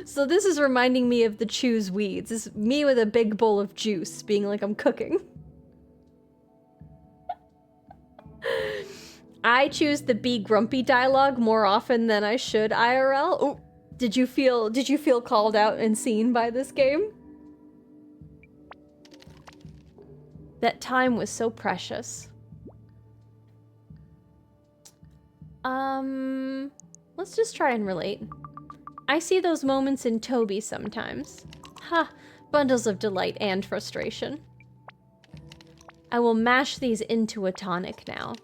So this is reminding me of the choose weeds. This is me with a big bowl of juice, being like, I'm cooking. I choose the be grumpy dialogue more often than I should IRL. Oh, did you feel called out and seen by this game? That time was so precious. Let's just try and relate. I see those moments in Toby sometimes. Ha, bundles of delight and frustration. I will mash these into a tonic now.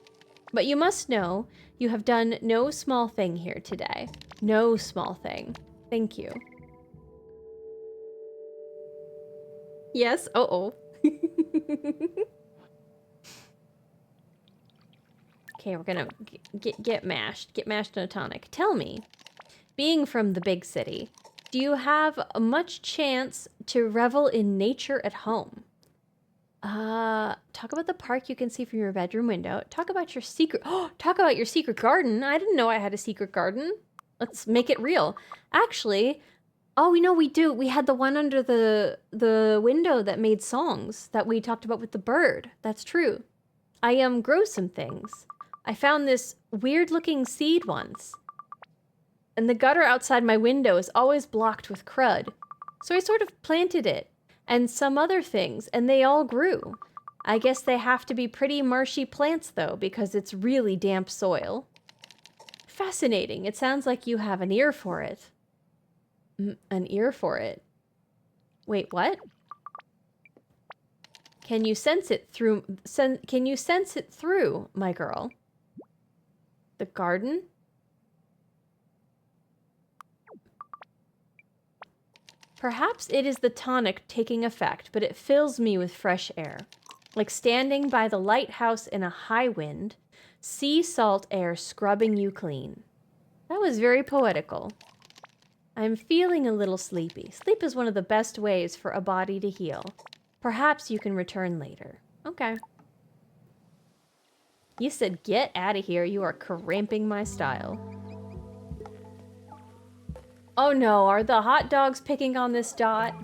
But you must know, you have done no small thing here today. No small thing. Thank you. Yes? Uh-oh. Okay, we're gonna get mashed. Get mashed in a tonic. Tell me, being from the big city, do you have much chance to revel in nature at home? Talk about the park you can see from your bedroom window. Talk about your secret... Oh, talk about your secret garden. I didn't know I had a secret garden. Let's make it real. Actually, oh, we know we do. We had the one under the window that made songs that we talked about with the bird. That's true. I, grow some things. I found this weird-looking seed once. And the gutter outside my window is always blocked with crud. So I sort of planted it. And some other things, and they all grew. I guess they have to be pretty marshy plants, though, because it's really damp soil. Fascinating. It sounds like you have an ear for it. An ear for it? Wait, what? Can you sense it through... Can you sense it through, my girl? The garden? Perhaps it is the tonic taking effect, but it fills me with fresh air. Like standing by the lighthouse in a high wind, sea salt air scrubbing you clean. That was very poetical. I'm feeling a little sleepy. Sleep is one of the best ways for a body to heal. Perhaps you can return later. Okay. You said get out of here. You are cramping my style. Oh no, are the hot dogs picking on this dot?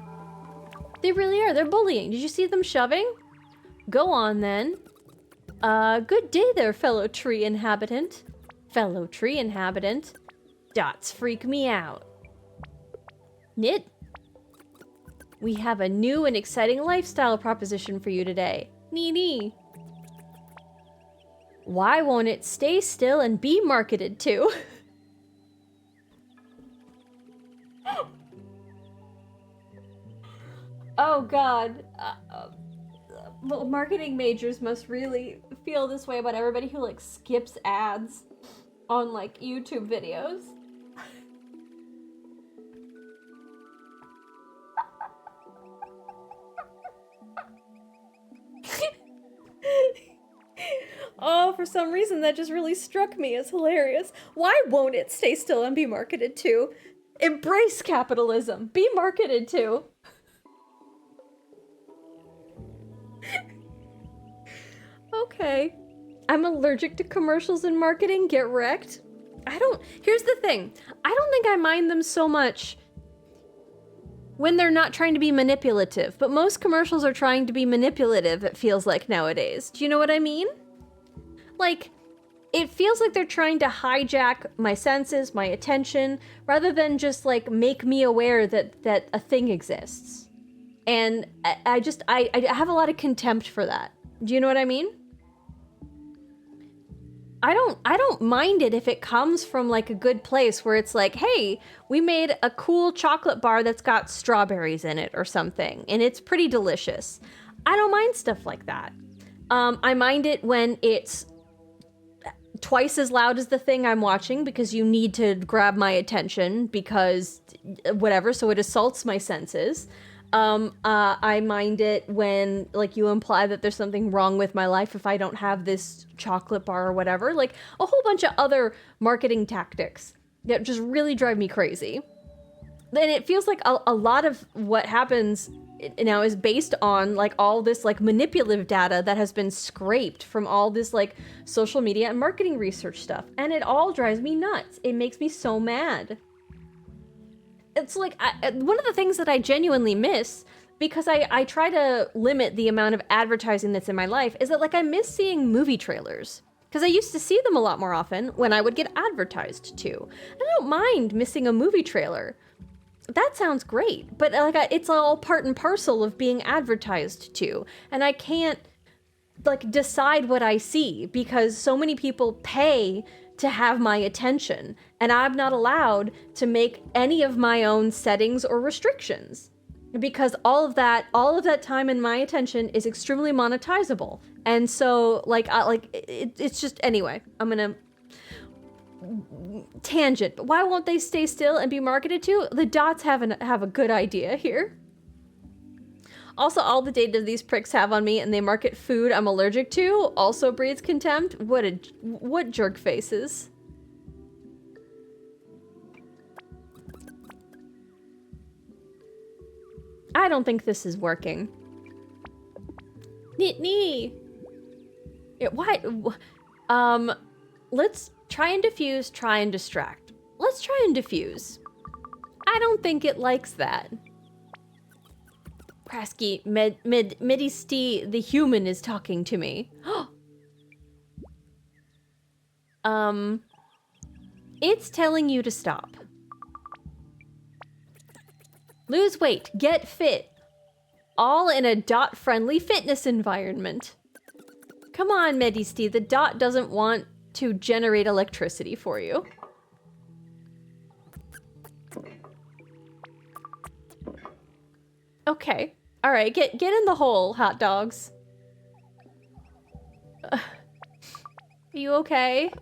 They really are. They're bullying. Did you see them shoving? Go on then. Good day there, fellow tree inhabitant. Fellow tree inhabitant. Dots freak me out. Knit. We have a new and exciting lifestyle proposition for you today. Nee. Why won't it stay still and be marketed to? Oh god. Marketing majors must really feel this way about everybody who like skips ads on like YouTube videos. Oh, for some reason that just really struck me as hilarious. Why won't it stay still and be marketed to? Embrace capitalism. Be marketed to. Okay. I'm allergic to commercials and marketing. Get wrecked. Here's the thing. I don't think I mind them so much when they're not trying to be manipulative, but most commercials are trying to be manipulative, it feels like nowadays. Do you know what I mean? Like, it feels like they're trying to hijack my senses, my attention, rather than just like make me aware that a thing exists. And I have a lot of contempt for that. Do you know what I mean? I don't mind it if it comes from like a good place where it's like, hey, we made a cool chocolate bar that's got strawberries in it or something, and it's pretty delicious. I don't mind stuff like that. I mind it when it's twice as loud as the thing I'm watching because you need to grab my attention because whatever, so it assaults my senses. I mind it when, like, you imply that there's something wrong with my life if I don't have this chocolate bar or whatever. Like, a whole bunch of other marketing tactics that just really drive me crazy. And it feels like a lot of what happens now is based on, like, all this, like, manipulative data that has been scraped from all this, like, social media and marketing research stuff. And it all drives me nuts. It makes me so mad. It's like, one of the things that I genuinely miss, because I try to limit the amount of advertising that's in my life, is that, like, I miss seeing movie trailers. Because I used to see them a lot more often when I would get advertised to. I don't mind missing a movie trailer. That sounds great, but like it's all part and parcel of being advertised to. And I can't, like, decide what I see because so many people pay to have my attention, and I'm not allowed to make any of my own settings or restrictions because all of that time and my attention is extremely monetizable. And so, like, it's just, anyway, I'm gonna tangent. But why won't they stay still and be marketed to? The dots have a good idea here. Also, all the data these pricks have on me, and they market food I'm allergic to, also breeds contempt. What jerk faces. I don't think this is working. Knee. What? Let's try and diffuse, try and distract. Let's try and diffuse. I don't think it likes that. Prasky, Midday, the human is talking to me. It's telling you to stop. Lose weight, get fit. All in a dot-friendly fitness environment. Come on, Midday, the dot doesn't want to generate electricity for you. Okay. All right, get in the hole, hot dogs. Are you okay?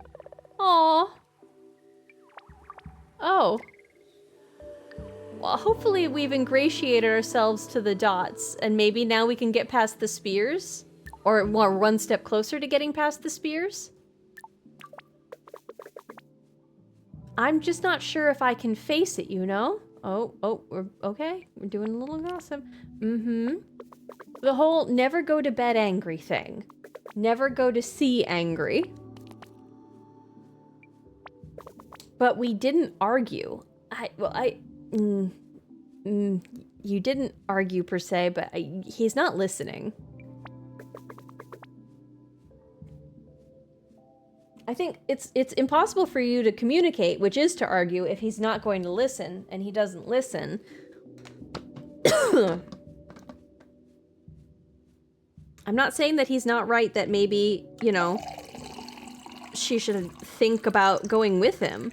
Aw. Oh. Well, hopefully we've ingratiated ourselves to the dots, and maybe now we can get past the spears? Or we're one step closer to getting past the spears? I'm just not sure if I can face it, you know? We're okay. We're doing a little gossip. Mm-hmm. The whole never go to bed angry thing. Never go to sea angry. But we didn't argue. You didn't argue per se, but he's not listening. I think it's impossible for you to communicate, which is to argue, if he's not going to listen, and he doesn't listen. I'm not saying that he's not right, that maybe, you know, she should think about going with him.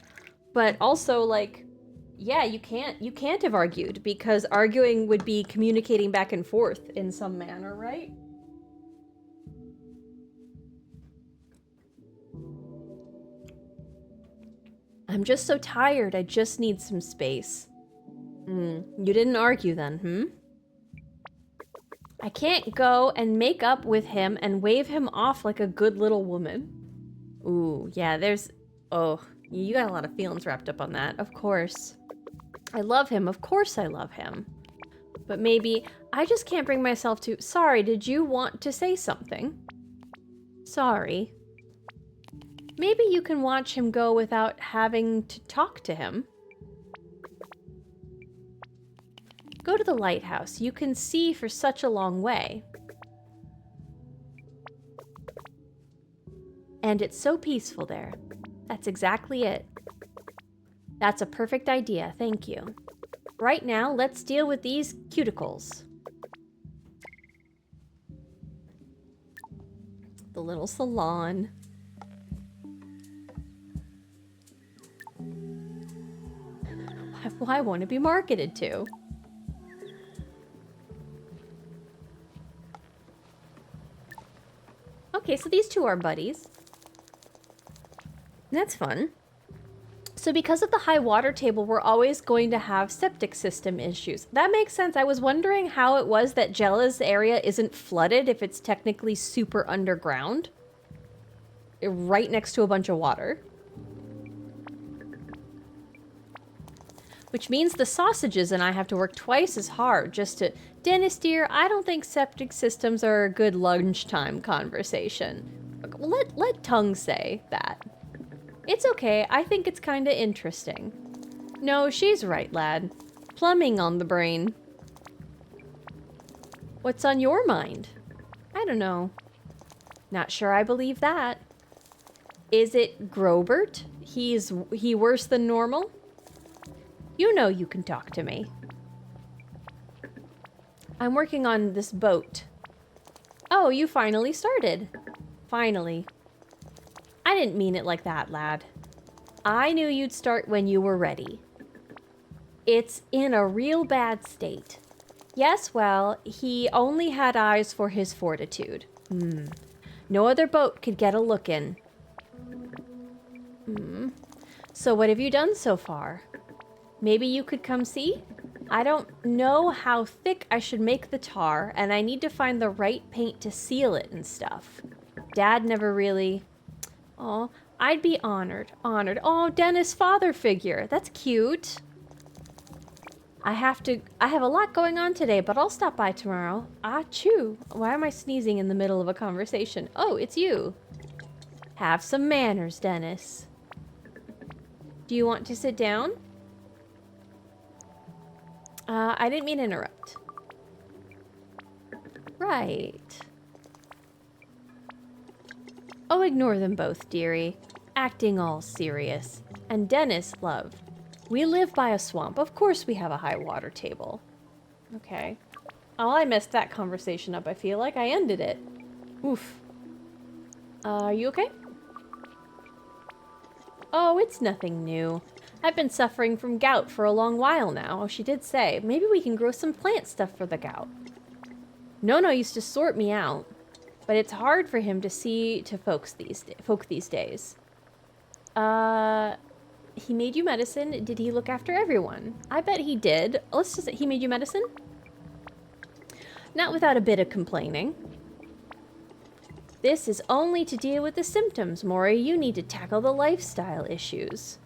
But also, like, yeah, you can't have argued, because arguing would be communicating back and forth in some manner, right? I'm just so tired, I just need some space. You didn't argue then, I can't go and make up with him and wave him off like a good little woman. Ooh, yeah, oh, you got a lot of feelings wrapped up on that, of course. I love him, of course I love him. But maybe I just can't bring myself to... Sorry, did you want to say something? Sorry. Maybe you can watch him go without having to talk to him. Go to the lighthouse. You can see for such a long way. And it's so peaceful there. That's exactly it. That's a perfect idea, thank you. Right now, let's deal with these cuticles. The little salon. I want to be marketed to. Okay, so these two are buddies. That's fun. So because of the high water table, we're always going to have septic system issues. That makes sense. I was wondering how it was that Jella's area isn't flooded if it's technically super underground. Right next to a bunch of water. Which means the sausages and I have to work twice as hard just to... Dennis, dear, I don't think septic systems are a good lunchtime conversation. Let Tongue say that. It's okay, I think it's kinda interesting. No, she's right, lad. Plumbing on the brain. What's on your mind? I don't know. Not sure I believe that. Is it Grobert? He worse than normal? You know you can talk to me. I'm working on this boat. Oh, you finally started. Finally. I didn't mean it like that, lad. I knew you'd start when you were ready. It's in a real bad state. Yes, well, he only had eyes for his fortitude. No other boat could get a look in. So what have you done so far? Maybe you could come see? I don't know how thick I should make the tar, and I need to find the right paint to seal it and stuff. Dad never really... Oh, I'd be honored. Oh, Dennis' father figure. That's cute. I have a lot going on today, but I'll stop by tomorrow. Achoo. Why am I sneezing in the middle of a conversation? Oh, it's you. Have some manners, Dennis. Do you want to sit down? I didn't mean to interrupt. Right. Oh, ignore them both, dearie. Acting all serious. And Dennis, love. We live by a swamp. Of course we have a high water table. Okay. Oh, I messed that conversation up, I feel like. I ended it. Oof. Are you okay? Oh, it's nothing new. I've been suffering from gout for a long while now. Oh, she did say, maybe we can grow some plant stuff for the gout. Nono used to sort me out, but it's hard for him to see to folk these days. He made you medicine. Did he look after everyone? I bet he did. Let's just say he made you medicine? Not without a bit of complaining. This is only to deal with the symptoms, Maury. You need to tackle the lifestyle issues.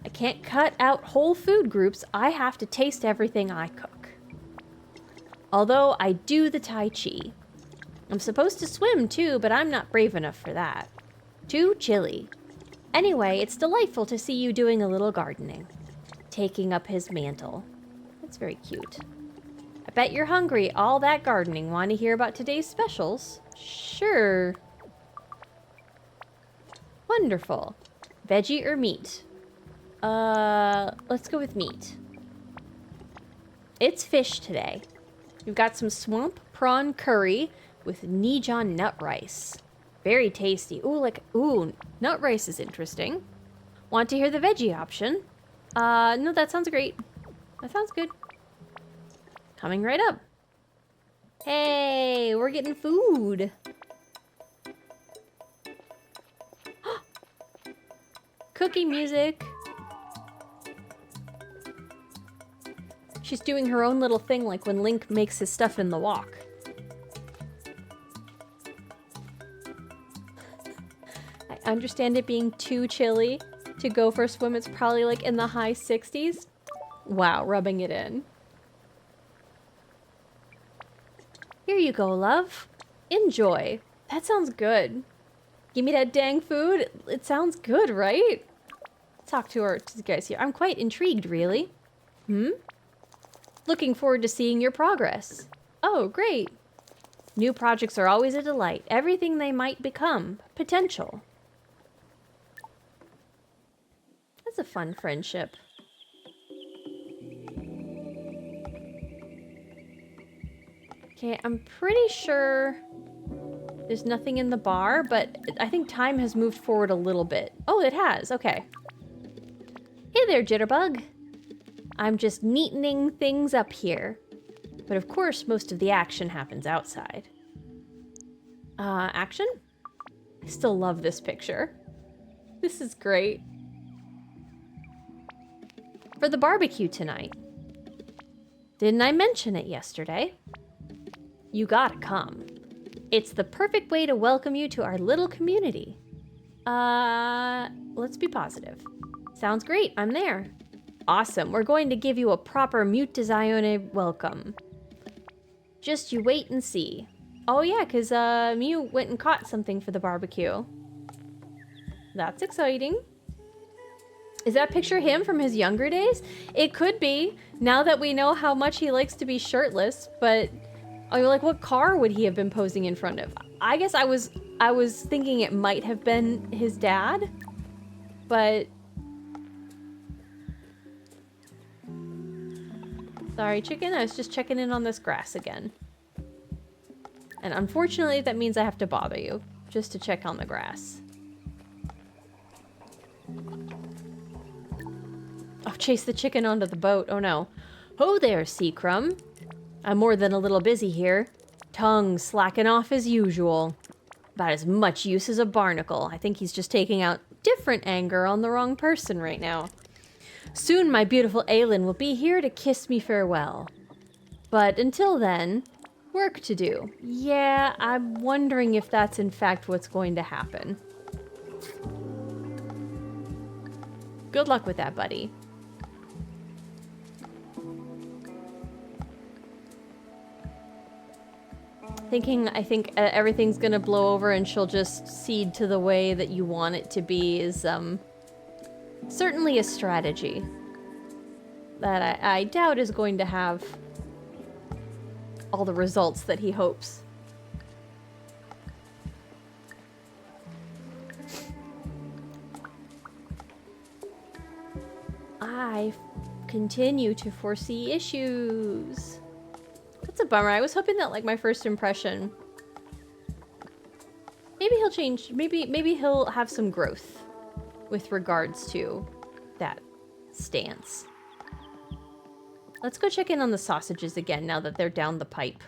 I can't cut out whole food groups. I have to taste everything I cook. Although I do the Tai Chi. I'm supposed to swim too, but I'm not brave enough for that. Too chilly. Anyway, it's delightful to see you doing a little gardening. Taking up his mantle. That's very cute. I bet you're hungry. All that gardening. Want to hear about today's specials? Sure. Wonderful. Veggie or meat? Let's go with meat. It's fish today. We've got some swamp prawn curry with Nijon nut rice. Very tasty. Ooh, nut rice is interesting. Want to hear the veggie option? No, that sounds great. That sounds good. Coming right up. Hey, we're getting food. Cookie music. She's doing her own little thing like when Link makes his stuff in the walk. I understand it being too chilly to go for a swim. It's probably like in the high 60s. Wow, rubbing it in. Here you go, love. Enjoy. That sounds good. Give me that dang food. It sounds good, right? Talk to the guys here. I'm quite intrigued, really. Looking forward to seeing your progress. Oh, great. New projects are always a delight. Everything they might become. Potential. That's a fun friendship. Okay, I'm pretty sure there's nothing in the bar, but I think time has moved forward a little bit. Oh, it has. Okay. Hey there, Jitterbug. I'm just neatening things up here. But of course, most of the action happens outside. Action? I still love this picture. This is great. For the barbecue tonight. Didn't I mention it yesterday? You gotta come. It's the perfect way to welcome you to our little community. Let's be positive. Sounds great, I'm there. Awesome, we're going to give you a proper Mutazione welcome. Just you wait and see. Oh yeah, because Mew went and caught something for the barbecue. That's exciting. Is that picture him from his younger days? It could be, now that we know how much he likes to be shirtless, but like what car would he have been posing in front of? I guess I was thinking it might have been his dad, but sorry, chicken, I was just checking in on this grass again. And unfortunately, that means I have to bother you just to check on the grass. Oh, chase the chicken onto the boat. Oh no. Ho there, Seacrum. I'm more than a little busy here. Tongue slacking off as usual. About as much use as a barnacle. I think he's just taking out different anger on the wrong person right now. Soon my beautiful Aelin will be here to kiss me farewell. But until then, work to do. Yeah, I'm wondering if that's in fact what's going to happen. Good luck with that, buddy. I think everything's gonna blow over and she'll just cede to the way that you want it to be is certainly a strategy that I doubt is going to have all the results that he hopes. I continue to foresee issues. That's a bummer. I was hoping that, like, my first impression... Maybe he'll change. Maybe he'll have some growth with regards to that stance. Let's go check in on the sausages again now that they're down the pipe.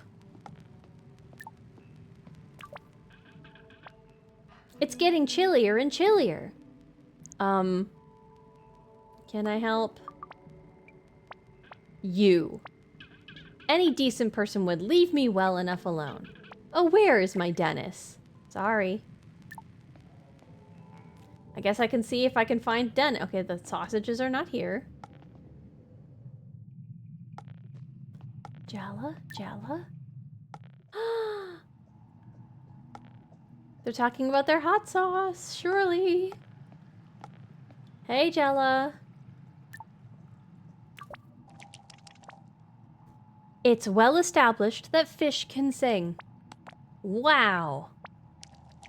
It's getting chillier and chillier. Can I help? You. Any decent person would leave me well enough alone. Oh, where is my Dennis? Sorry. I guess I can see if I can find Den. Okay, the sausages are not here. Jella? Jella? They're talking about their hot sauce, surely. Hey, Jella. It's well established that fish can sing. Wow.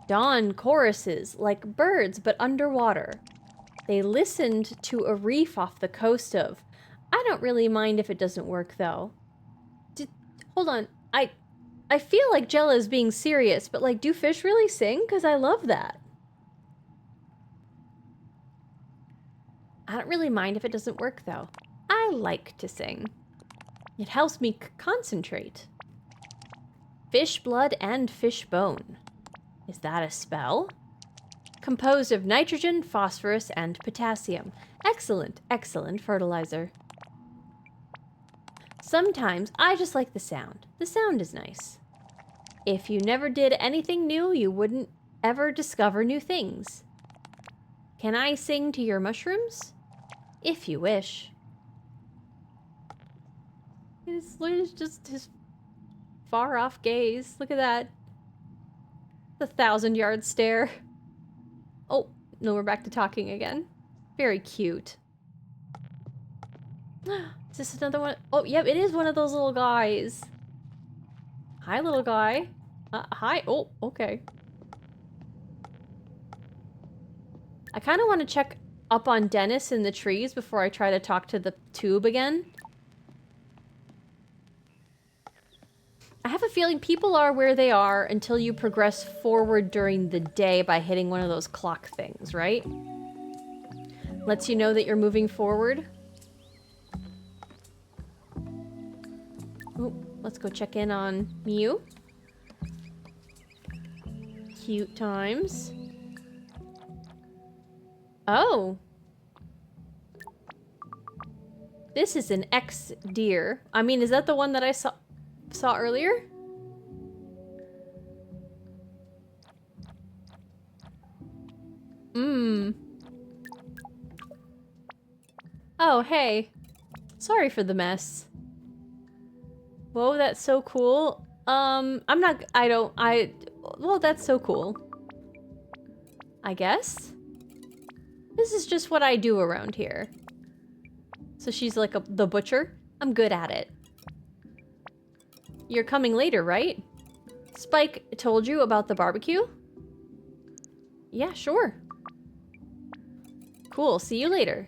Dawn choruses like birds but underwater. They listened to a reef off the coast of. I don't really mind if it doesn't work though. Hold on. I feel like Jella is being serious, but like, do fish really sing? Because I love that. I don't really mind if it doesn't work though. I like to sing. It helps me concentrate. Fish blood and fish bone. Is that a spell? Composed of nitrogen, phosphorus, and potassium. Excellent, excellent fertilizer. Sometimes I just like the sound. The sound is nice. If you never did anything new, you wouldn't ever discover new things. Can I sing to your mushrooms? If you wish. It's just his far off gaze. Look at that. The 1,000-yard stare. Oh, no, we're back to talking again. Very cute. Is this another one? Oh, yep, it is one of those little guys. Hi, little guy. Hi. Oh, okay. I kind of want to check up on Dennis in the trees before I try to talk to the tube again. I have a feeling people are where they are until you progress forward during the day by hitting one of those clock things, right? Lets you know that you're moving forward. Oh, let's go check in on Mew. Cute times. Oh. This is an X deer. I mean, is that the one that I saw earlier? Oh, hey. Sorry for the mess. Whoa, that's so cool. Well, that's so cool. I guess? This is just what I do around here. So she's like the butcher? I'm good at it. You're coming later, right? Spike told you about the barbecue? Yeah, sure. Cool, see you later.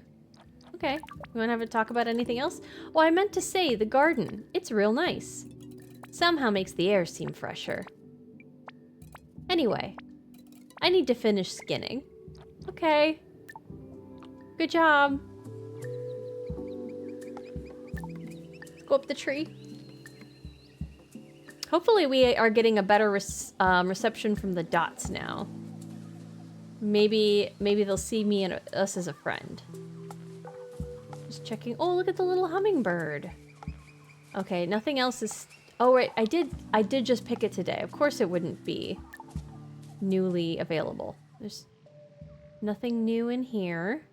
Okay, you wanna have a talk about anything else? Well, I meant to say, the garden. It's real nice. Somehow makes the air seem fresher. Anyway, I need to finish skinning. Okay. Good job. Let's go up the tree. Hopefully we are getting a better reception from the dots now. Maybe they'll see me and us as a friend. Just checking. Oh, look at the little hummingbird. Okay, nothing else is... Oh, wait, I did just pick it today. Of course it wouldn't be newly available. There's nothing new in here,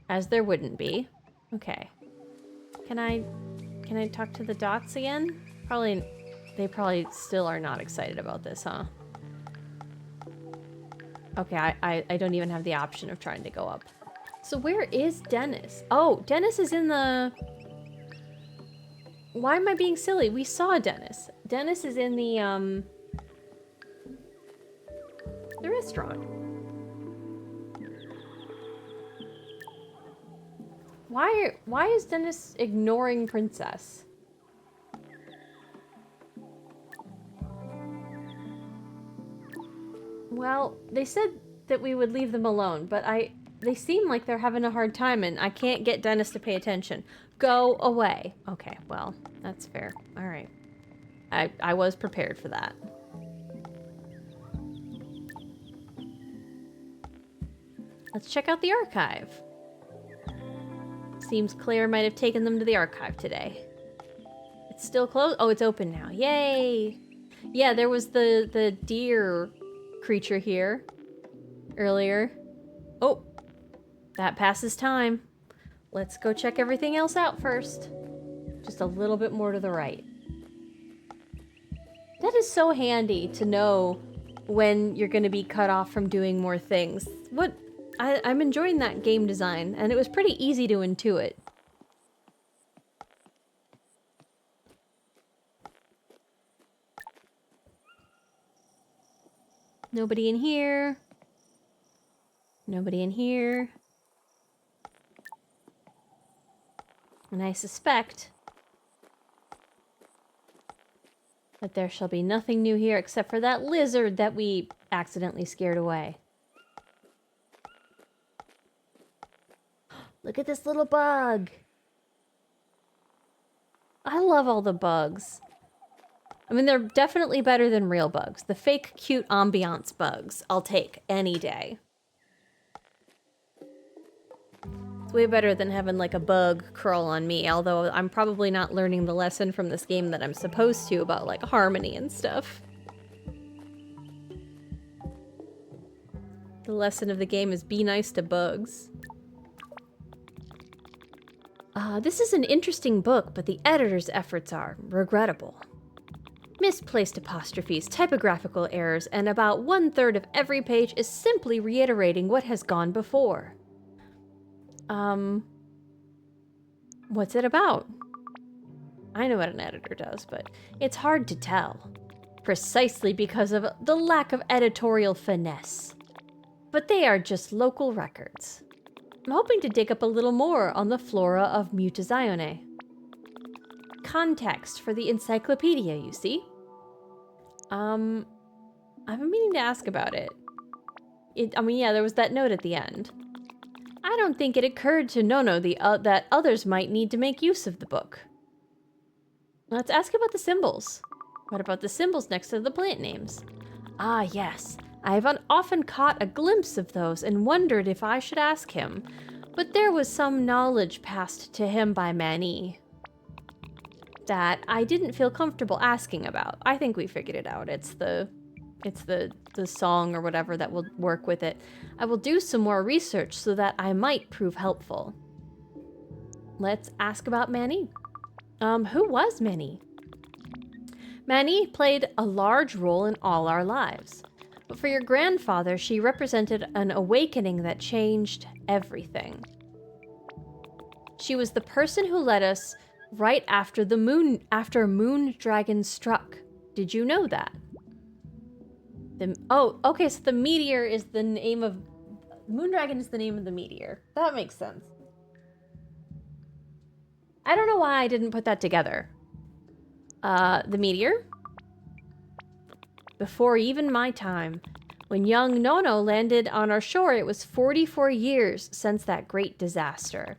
as there wouldn't be. Okay. Can I talk to the dots again? They probably still are not excited about this, huh? Okay, I don't even have the option of trying to go up. So where is Dennis? Oh, Dennis is in the... Why am I being silly? We saw Dennis. Dennis is in the restaurant. Why is Dennis ignoring Princess? Well, they said that we would leave them alone, but they seem like they're having a hard time and I can't get Dennis to pay attention. Go away. Okay, well, that's fair. All right. I was prepared for that. Let's check out the archive. Seems Claire might have taken them to the archive today. It's still closed? Oh, it's open now. Yay! Yeah, there was the deer creature here earlier. Oh, that passes time. Let's go check everything else out first. Just a little bit more to the right. That is so handy to know when you're going to be cut off from doing more things. I'm enjoying that game design, and it was pretty easy to intuit. Nobody in here. Nobody in here. And I suspect that there shall be nothing new here except for that lizard that we accidentally scared away. Look at this little bug. I love all the bugs. I mean, they're definitely better than real bugs. The fake cute ambiance bugs, I'll take any day. It's way better than having like a bug crawl on me, although I'm probably not learning the lesson from this game that I'm supposed to about like harmony and stuff. The lesson of the game is be nice to bugs. This is an interesting book, but the editor's efforts are regrettable. Misplaced apostrophes, typographical errors, and about 1/3 of every page is simply reiterating what has gone before. What's it about? I know what an editor does, but it's hard to tell. Precisely because of the lack of editorial finesse. But they are just local records. I'm hoping to dig up a little more on the flora of Mutazione. Context for the encyclopedia, you see? I've been meaning to ask about it. Yeah, there was that note at the end. I don't think it occurred to Nono that others might need to make use of the book. Let's ask about the symbols. What about the symbols next to the plant names? Ah, yes. I've often caught a glimpse of those and wondered if I should ask him, but there was some knowledge passed to him by Manny that I didn't feel comfortable asking about. I think we figured it out. It's the song or whatever that will work with it. I will do some more research so that I might prove helpful. Let's ask about Manny. Who was Manny? Manny played a large role in all our lives. But for your grandfather, she represented an awakening that changed everything. She was the person who led us right after Moon Dragon struck. Did you know that? Okay, so the meteor is the name of... Moon Dragon is the name of the meteor. That makes sense. I don't know why I didn't put that together. The meteor? Before even my time. When young Nono landed on our shore, it was 44 years since that great disaster.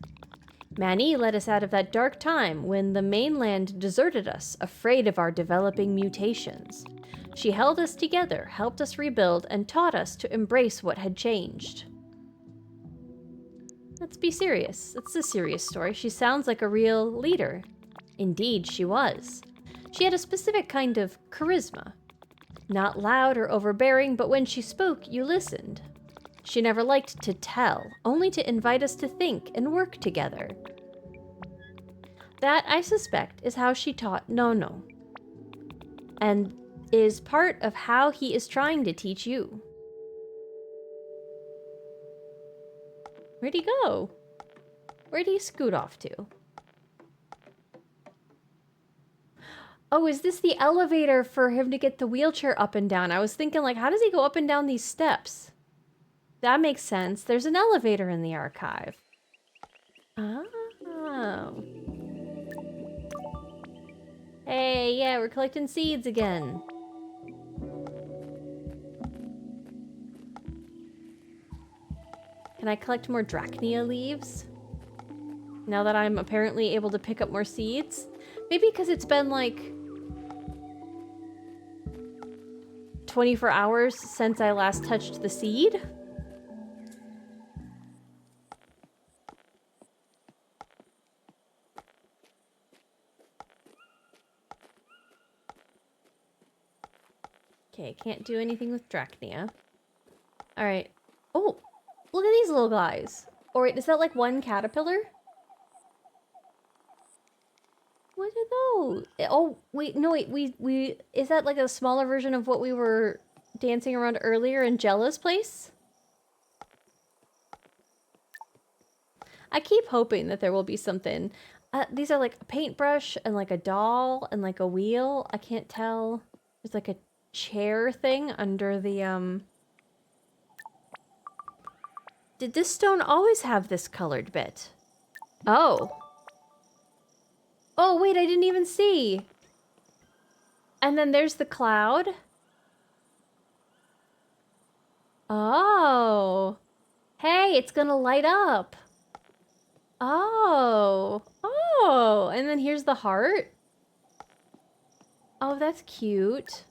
Manny led us out of that dark time when the mainland deserted us, afraid of our developing mutations. She held us together, helped us rebuild, and taught us to embrace what had changed. Let's be serious. It's a serious story. She sounds like a real leader. Indeed, she was. She had a specific kind of charisma. Not loud or overbearing, but when she spoke, you listened. She never liked to tell, only to invite us to think and work together. That, I suspect, is how she taught Nono. And is part of how he is trying to teach you. Where'd he go? Where'd he scoot off to? Oh, is this the elevator for him to get the wheelchair up and down? I was thinking, like, how does he go up and down these steps? That makes sense. There's an elevator in the archive. Oh. Hey, yeah, we're collecting seeds again. Can I collect more Drachnia leaves? Now that I'm apparently able to pick up more seeds? Maybe because it's been like 24 hours since I last touched the seed? Okay, can't do anything with Drachnia. Alright. Oh, look at these little guys? Or wait, is that like one caterpillar? What are those? Oh, wait, no, wait, we, is that like a smaller version of what we were dancing around earlier in Jella's place? I keep hoping that there will be something. These are like a paintbrush and like a doll and like a wheel. I can't tell. There's like a chair thing under the, Did this stone always have this colored bit? Oh. Oh, wait, I didn't even see. And then there's the cloud. Oh. Hey, it's gonna light up. Oh. Oh. And then here's the heart. Oh, that's cute.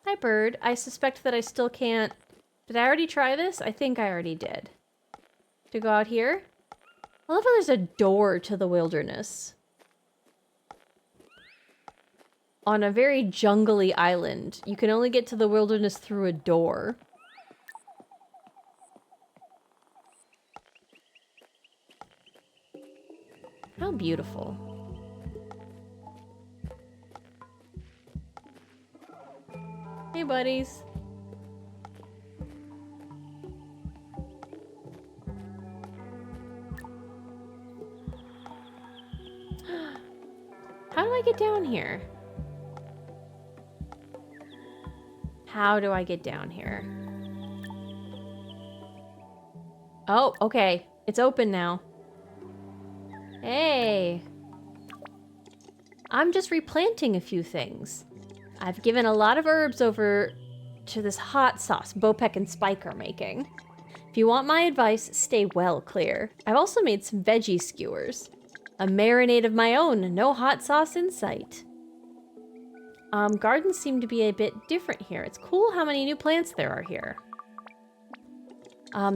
Hi, bird. I suspect that I still can't... Did I already try this? I think I already did. To go out here? I love how there's a door to the wilderness. On a very jungly island, you can only get to the wilderness through a door. How beautiful. Hey, buddies. How do I get down here? How do I get down here? Oh, okay. It's open now. Hey. I'm just replanting a few things. I've given a lot of herbs over to this hot sauce Bopek and Spike are making. If you want my advice, stay well clear. I've also made some veggie skewers. A marinade of my own, no hot sauce in sight. Gardens seem to be a bit different here. It's cool how many new plants there are here.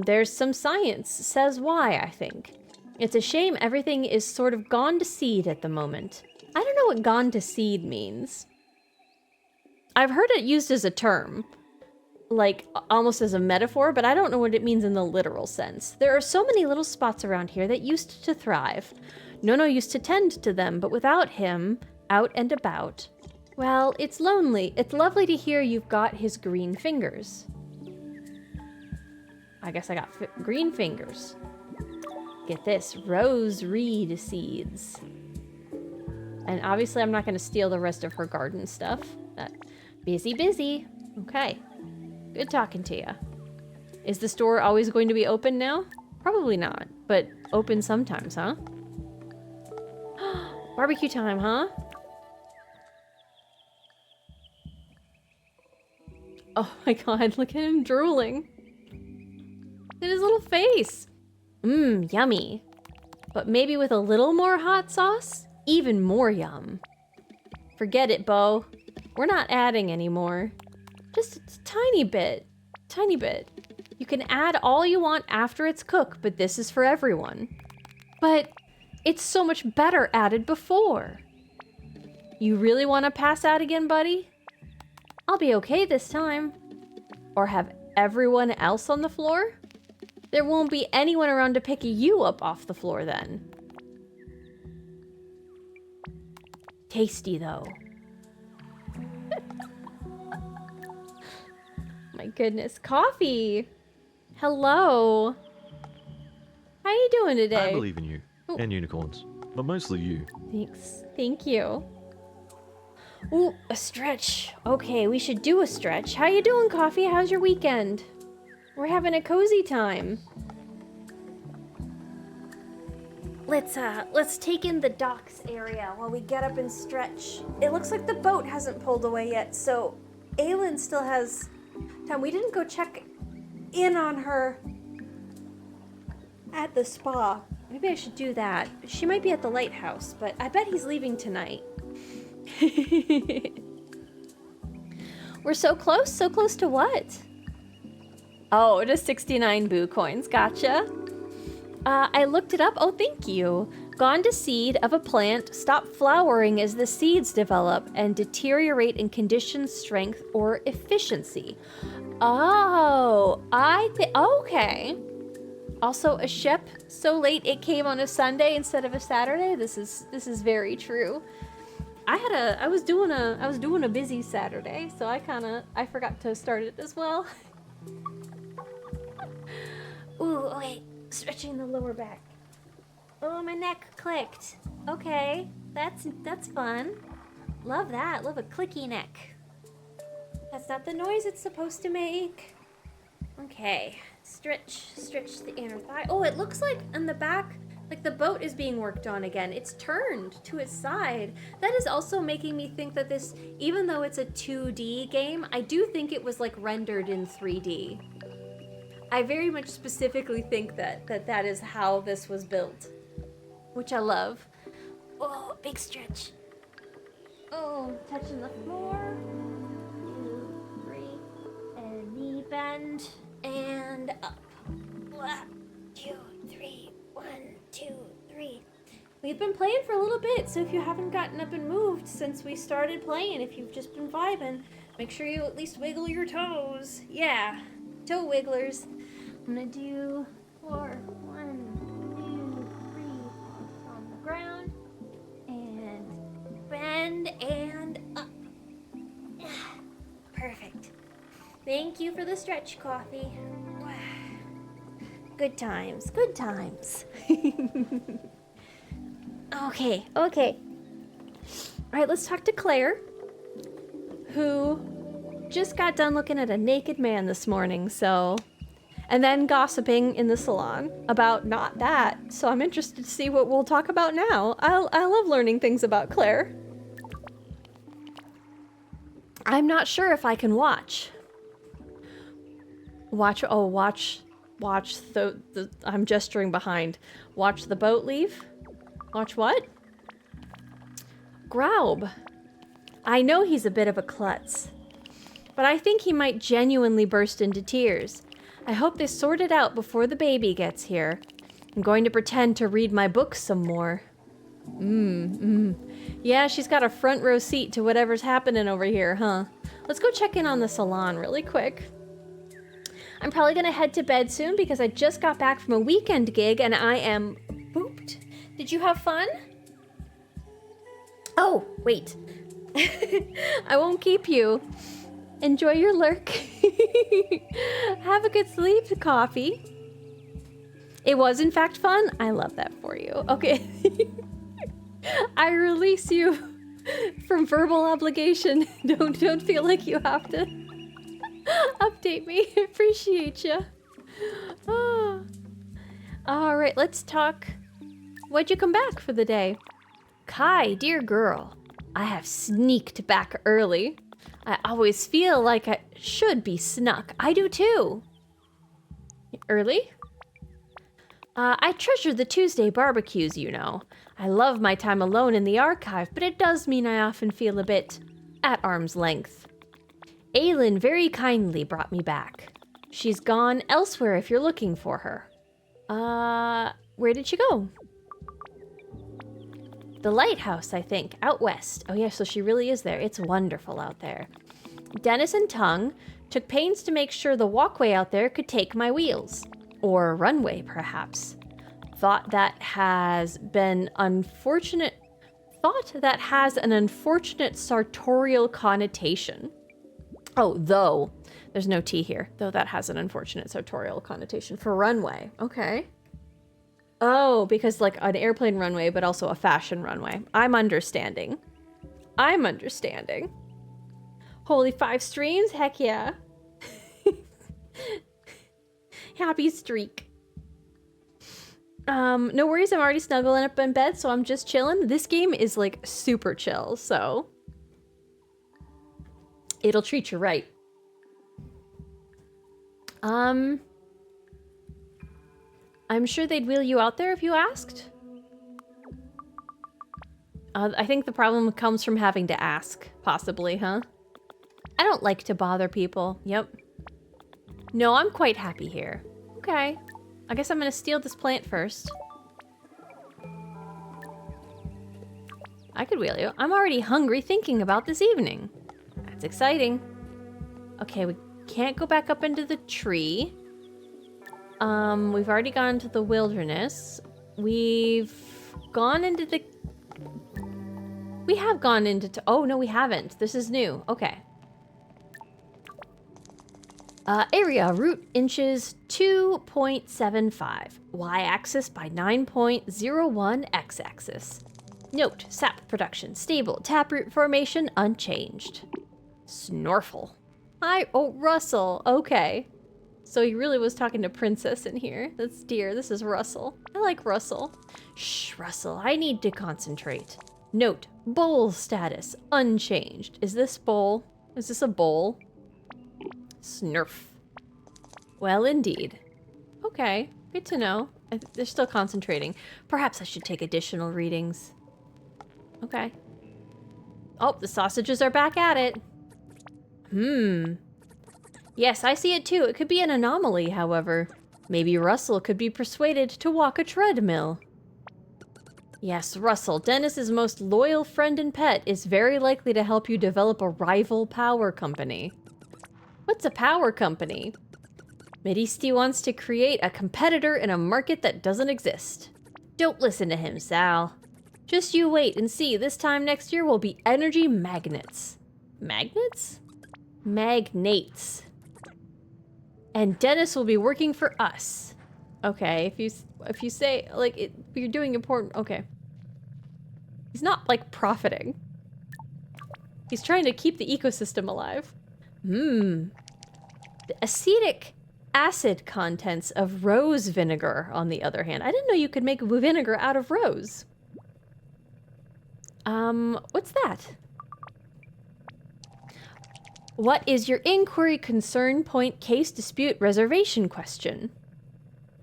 There's some science, says why, I think. It's a shame everything is sort of gone to seed at the moment. I don't know what gone to seed means. I've heard it used as a term, like almost as a metaphor, but I don't know what it means in the literal sense. There are so many little spots around here that used to thrive. Nono used to tend to them, but without him, out and about, well, it's lonely. It's lovely to hear you've got his green fingers. I guess I got green fingers. Get this, rose reed seeds. And obviously I'm not going to steal the rest of her garden stuff. Busy, busy. Okay. Good talking to you. Is the store always going to be open now? Probably not, but open sometimes, huh? Barbecue time, huh? Oh my god, look at him drooling. Look at his little face. Mmm, yummy. But maybe with a little more hot sauce? Even more yum. Forget it, Bo. We're not adding anymore. Just a tiny bit. Tiny bit. You can add all you want after it's cooked, but this is for everyone. But it's so much better added before. You really want to pass out again, buddy? I'll be okay this time. Or have everyone else on the floor? There won't be anyone around to pick you up off the floor then. Tasty though. My goodness, coffee. Hello. How you doing today? I believe in you. Oh. And unicorns. But mostly you. Thanks. Thank you. Ooh, a stretch. Okay, we should do a stretch. How you doing, Coffee? How's your weekend? We're having a cozy time. Let's take in the docks area while we get up and stretch. It looks like the boat hasn't pulled away yet, so Aylin still has time. We didn't go check in on her at the spa. Maybe I should do that. She might be at the lighthouse, but I bet he's leaving tonight. We're so close to what? Oh, to 69 boo coins, gotcha. I looked it up. Oh, thank you. Gone to seed of a plant, stop flowering as the seeds develop and deteriorate in condition, strength, or efficiency. Oh, okay. Also, a ship so late it came on a Sunday instead of a Saturday. This is very true. I was doing a busy Saturday, so I forgot to start it as well. Ooh, okay. Stretching the lower back. Oh, my neck clicked. Okay, that's fun. Love that. Love a clicky neck. That's not the noise it's supposed to make. Okay, stretch the inner thigh. Oh, it looks like on the back, like the boat is being worked on again. It's turned to its side. That is also making me think that this, even though it's a 2D game, I do think it was like rendered in 3D. I very much specifically think that is how this was built, which I love. Oh, big stretch. Oh, touching the floor. 2, 3, and knee bend, and up. 1, 2, 3, 1, 2, 3. We've been playing for a little bit, so if you haven't gotten up and moved since we started playing, if you've just been vibing, make sure you at least wiggle your toes. Yeah, toe wigglers. I'm gonna do 4, 1, 2, 3 on the ground, and bend and up. Perfect. Thank you for the stretch coffee. Good times, good times. Okay. All right, let's talk to Claire, who just got done looking at a naked man this morning, and then gossiping in the salon about not that. So I'm interested to see what we'll talk about now. I love learning things about Claire. I'm not sure if I can watch the I'm gesturing behind. Watch the boat leave? Watch what? Graub. I know he's a bit of a klutz, but I think he might genuinely burst into tears. I hope they sort it out before the baby gets here. I'm going to pretend to read my books some more. Yeah, she's got a front row seat to whatever's happening over here, huh? Let's go check in on the salon really quick. I'm probably gonna head to bed soon because I just got back from a weekend gig and I am pooped. Did you have fun? Oh, wait. I won't keep you. Enjoy your lurk. Have a good sleep, coffee. It was in fact fun. I love that for you. Okay. I release you from verbal obligation. Don't feel like you have to update me. Appreciate you. Oh. All right, let's talk. Why'd you come back for the day? Kai, dear girl, I have sneaked back early. I always feel like I should be snuck. I do too. Early? I treasure the Tuesday barbecues, you know. I love my time alone in the archive, but it does mean I often feel a bit at arm's length. Aylin very kindly brought me back. She's gone elsewhere if you're looking for her. Where did she go? The lighthouse, I think, out west. Oh yeah, so she really is there. It's wonderful out there. Dennis and Tongue took pains to make sure the walkway out there could take my wheels. Or runway, perhaps. Thought that has an unfortunate sartorial connotation. Oh, though. There's no T here. Though that has an unfortunate sartorial connotation for runway. Okay. Oh, because like an airplane runway, but also a fashion runway. I'm understanding. Holy 5 streams? Heck yeah. Happy streak. No worries, I'm already snuggling up in bed, so I'm just chilling. This game is like super chill, so it'll treat you right. I'm sure they'd wheel you out there if you asked. I think the problem comes from having to ask, possibly, huh? I don't like to bother people. Yep. No, I'm quite happy here. Okay. I guess I'm gonna steal this plant first. I could wheel you. I'm already hungry thinking about this evening. That's exciting. Okay, we can't go back up into the tree. We've already gone to the wilderness. We've gone into the... We have gone into... Oh, no, we haven't. This is new. Okay. Area, root inches 2.75. Y-axis by 9.01 x-axis. Note, sap production stable. Taproot formation unchanged. Snorfle. Oh, Russell. Okay. So he really was talking to Princess in here. That's dear. This is Russell. I like Russell. Shh, Russell. I need to concentrate. Note, bowl status unchanged. Is this bowl? Is this a bowl? Snurf. Well, indeed. Okay, good to know. They're still concentrating. Perhaps I should take additional readings. Okay. Oh, the sausages are back at it. Yes, I see it too. It could be an anomaly, however. Maybe Russell could be persuaded to walk a treadmill. Yes, Russell, Dennis's most loyal friend and pet, is very likely to help you develop a rival power company. What's a power company? Midday wants to create a competitor in a market that doesn't exist. Don't listen to him, Sal. Just you wait and see. This time next year will be energy magnets. Magnets? Magnates. And Dennis will be working for us. Okay, if you say, like, you're doing important... Okay. He's not, like, profiting. He's trying to keep the ecosystem alive. The acetic acid contents of rose vinegar, on the other hand. I didn't know you could make vinegar out of rose. What's that? What is your inquiry, concern, point, case, dispute, reservation question?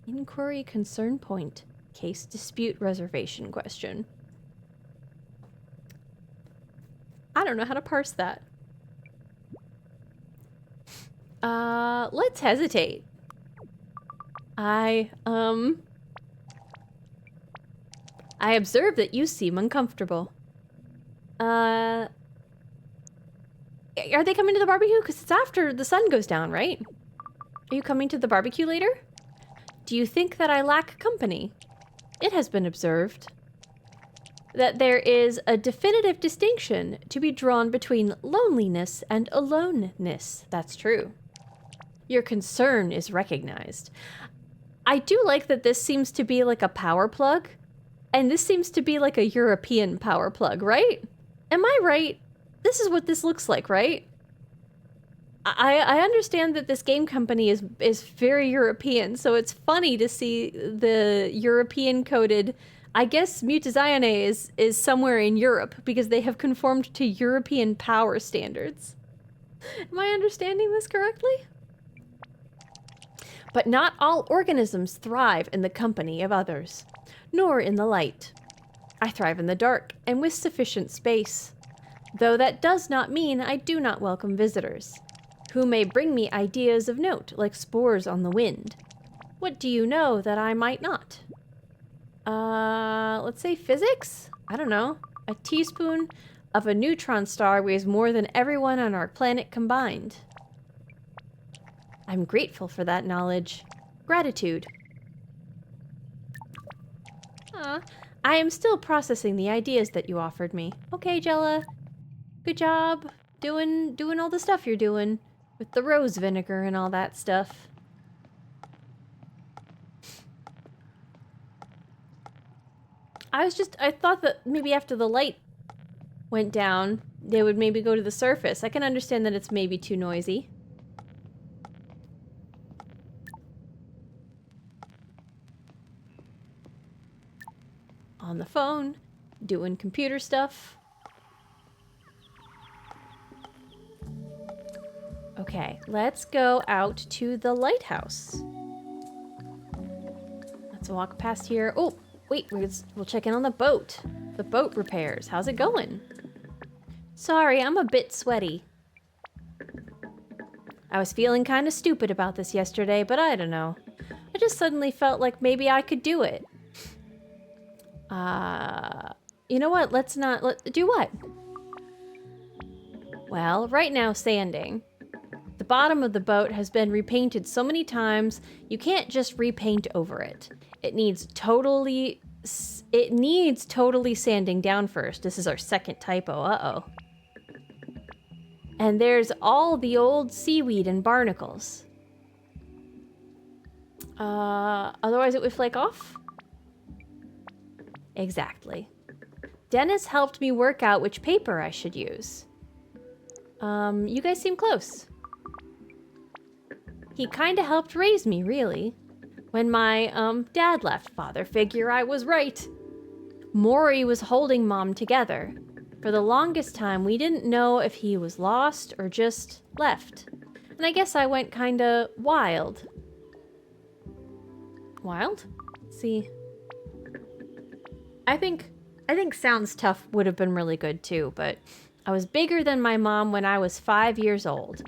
Inquiry, concern, point, case, dispute, reservation question. I don't know how to parse that. Let's hesitate. I observe that you seem uncomfortable. Are they coming to the barbecue? Because it's after the sun goes down, right? Are you coming to the barbecue later? Do you think that I lack company? It has been observed that there is a definitive distinction to be drawn between loneliness and aloneness. That's true. Your concern is recognized. I do like that this seems to be like a power plug, and this seems to be like a European power plug, right? Am I right? This is what this looks like, right? I understand that this game company is very European, so it's funny to see the European coded. I guess Mutazione is somewhere in Europe because they have conformed to European power standards. Am I understanding this correctly? But not all organisms thrive in the company of others, nor in the light. I thrive in the dark and with sufficient space, though that does not mean I do not welcome visitors, who may bring me ideas of note like spores on the wind. What do you know that I might not? Let's say physics? I don't know. A teaspoon of a neutron star weighs more than everyone on our planet combined. I'm grateful for that knowledge. Gratitude. I am still processing the ideas that you offered me. Okay, Jella. Good job doing all the stuff you're doing with the rose vinegar and all that stuff. I thought that maybe after the light went down, they would maybe go to the surface. I can understand that it's maybe too noisy. On the phone, doing computer stuff. Okay, let's go out to the lighthouse. Let's walk past here. Oh, wait, we'll check in on the boat. The boat repairs. How's it going? Sorry, I'm a bit sweaty. I was feeling kind of stupid about this yesterday, but I don't know. I just suddenly felt like maybe I could do it. You know what? Do what? Well, right now, sanding. The bottom of the boat has been repainted so many times, you can't just repaint over it. It needs totally sanding down first. This is our second typo, uh-oh. And there's all the old seaweed and barnacles. Otherwise it would flake off? Exactly. Dennis helped me work out which paper I should use. You guys seem close. He kinda helped raise me, really. When my, dad left, father figure, I was right. Maury was holding Mom together. For the longest time, we didn't know if he was lost or just left. And I guess I went kinda wild. Wild? Let's see. I think Sounds Tough would have been really good too, but I was bigger than my mom when I was 5 years old.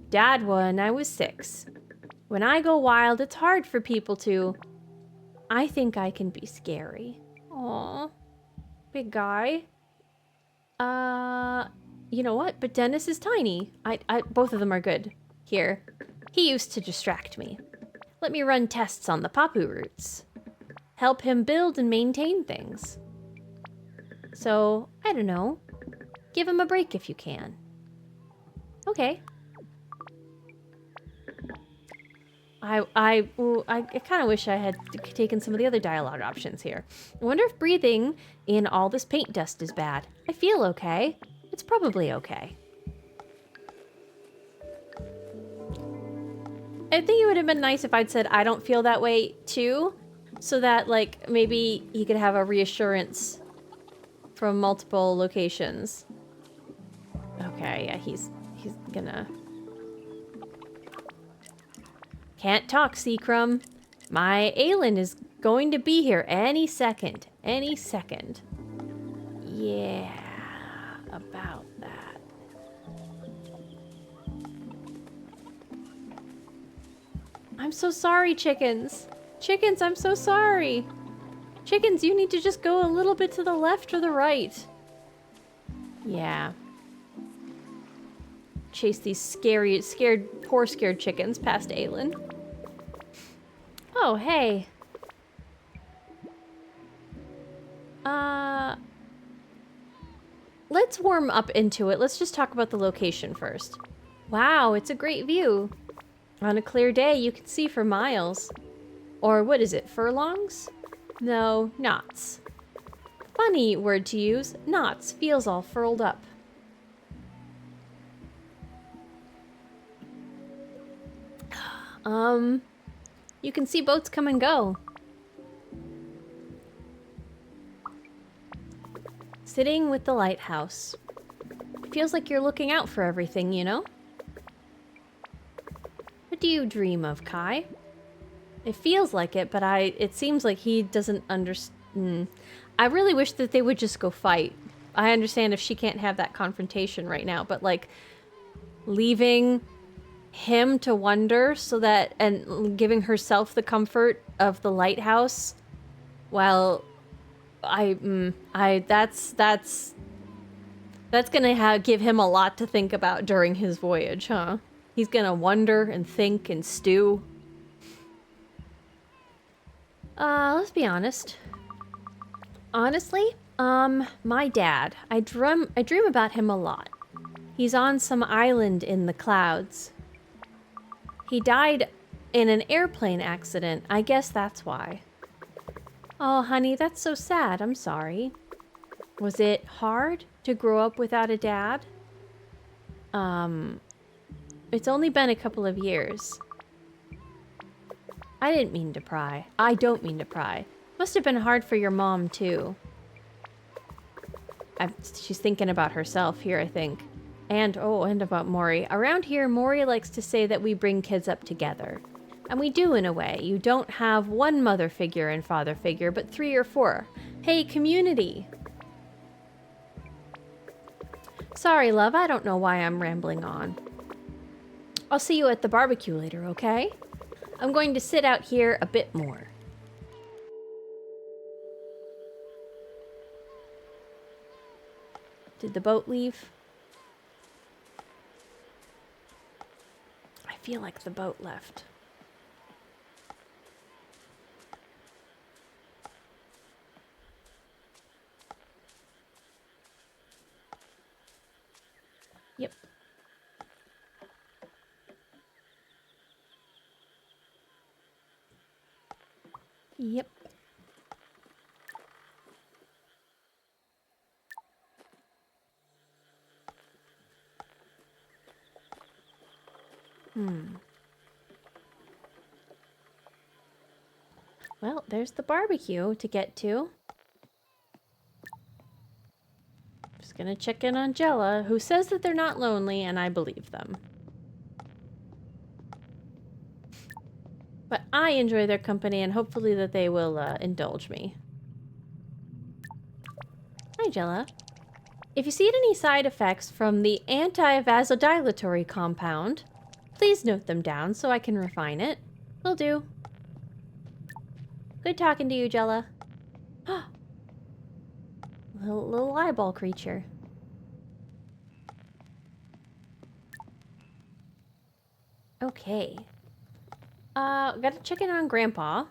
Dad when I was 6. When I go wild, it's hard for people to... I think I can be scary. Aw, big guy. You know what? But Dennis is tiny. Both of them are good. Here. He used to distract me. Let me run tests on the papu roots. Help him build and maintain things. So, I don't know. Give him a break if you can. Okay. I kind of wish I had taken some of the other dialogue options here. I wonder if breathing in all this paint dust is bad. I feel okay. It's probably okay. I think it would have been nice if I'd said I don't feel that way too, so that like maybe he could have a reassurance from multiple locations. Okay, yeah, he's gonna... Can't talk, Seacrum. My Aelin is going to be here any second. Any second. Yeah, about that. I'm so sorry, chickens. Chickens, I'm so sorry. Chickens, you need to just go a little bit to the left or the right. Yeah. Chase these poor scared chickens past Aelin. Oh, hey. Let's warm up into it. Let's just talk about the location first. Wow, it's a great view. On a clear day, you can see for miles. Or what is it, furlongs? No, knots. Funny word to use. Knots feels all furled up. You can see boats come and go. Sitting with the lighthouse. Feels like you're looking out for everything, you know? What do you dream of, Kai? It feels like it, but it seems like he doesn't understand. I really wish that they would just go fight. I understand if she can't have that confrontation right now, but like leaving him to wonder so that, and giving herself the comfort of the lighthouse, well, that's gonna give him a lot to think about during his voyage, huh? He's gonna wonder and think and stew. Let's be honest. Honestly, my dad, I dream about him a lot. He's on some island in the clouds. He died in an airplane accident. I guess that's why. Oh, honey, that's so sad. I'm sorry. Was it hard to grow up without a dad? It's only been a couple of years. I didn't mean to pry. I don't mean to pry. Must have been hard for your mom, too. She's thinking about herself here, I think. And about Maury. Around here, Maury likes to say that we bring kids up together. And we do, in a way. You don't have one mother figure and father figure, but 3 or 4. Hey, community! Sorry, love, I don't know why I'm rambling on. I'll see you at the barbecue later, okay? I'm going to sit out here a bit more. Did the boat leave? feel like the boat left. Yep. Yep. Well, there's the barbecue to get to. Just gonna check in on Jella, who says that they're not lonely, and I believe them. But I enjoy their company, and hopefully that they will indulge me. Hi, Jella. If you see any side effects from the anti-vasodilatory compound, please note them down so I can refine it. Will do. Good talking to you, Jella. Little eyeball creature. Okay. Gotta check in on Grandpa.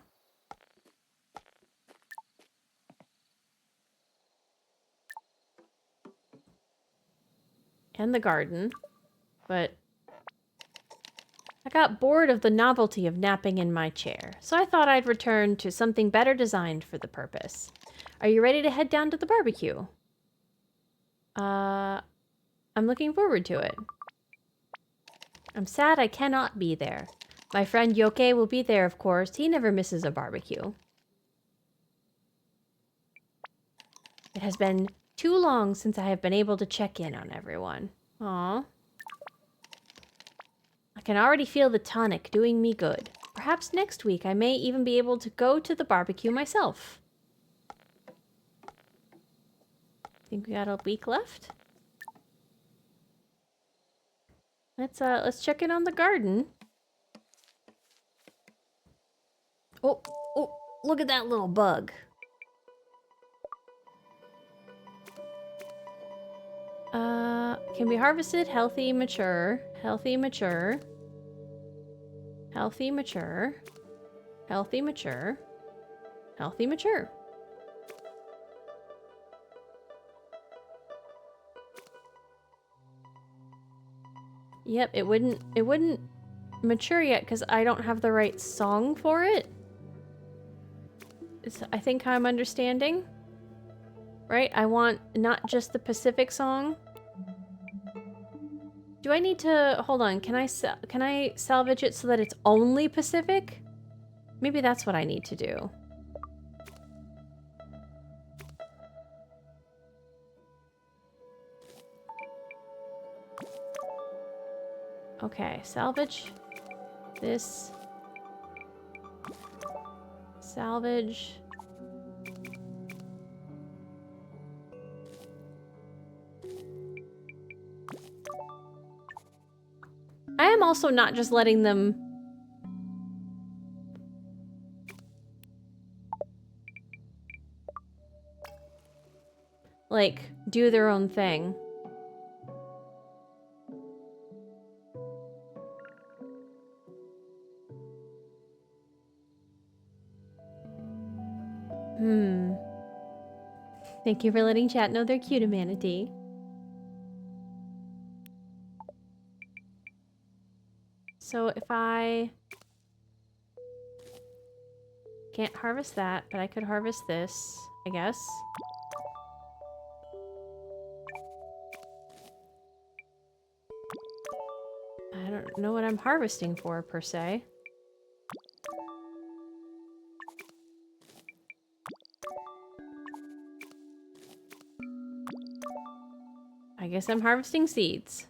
And the garden. But I got bored of the novelty of napping in my chair, so I thought I'd return to something better designed for the purpose. Are you ready to head down to the barbecue? I'm looking forward to it. I'm sad I cannot be there. My friend Yoke will be there, of course. He never misses a barbecue. It has been too long since I have been able to check in on everyone. Aww. I can already feel the tonic doing me good. Perhaps next week I may even be able to go to the barbecue myself. Think we got a week left? Let's check in on the garden. Oh, look at that little bug. Can be harvested, healthy, mature, healthy, mature, healthy, mature, healthy, mature, healthy, mature. Yep, it wouldn't mature yet because I don't have the right song for it. I think I'm understanding. Right? I want not just the Pacific song. Do I need to... Hold on. Can I salvage it so that it's only Pacific? Maybe that's what I need to do. Okay, salvage this. Salvage. I am also not just letting them... like, do their own thing. Thank you for letting chat know they're cute, Manatee. So if I... can't harvest that, but I could harvest this, I guess. I don't know what I'm harvesting for, per se. I guess I'm harvesting seeds.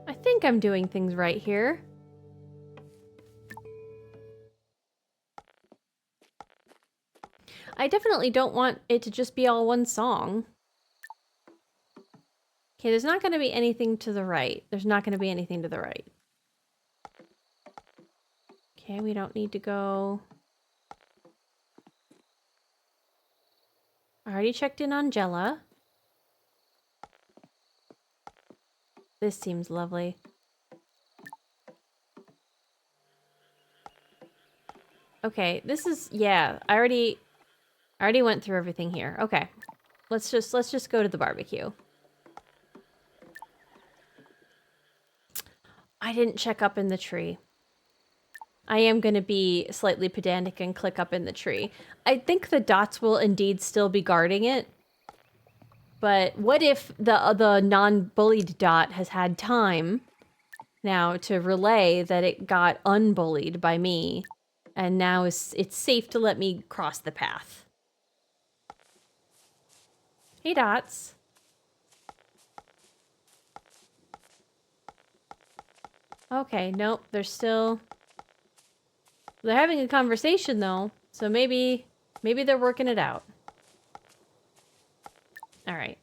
I think I'm doing things right here. I definitely don't want it to just be all one song. Okay, there's not going to be anything to the right. There's not going to be anything to the right. Okay, we don't need to go I already checked in on Jella. This seems lovely. Okay, this is, yeah, I already went through everything here. Okay. Let's just go to the barbecue. I didn't check up in the tree. I am going to be slightly pedantic and click up in the tree. I think the dots will indeed still be guarding it. But what if the non-bullied dot has had time now to relay that it got unbullied by me, and now it's safe to let me cross the path? Hey, dots. Okay, nope, they're having a conversation though, so maybe they're working it out. All right.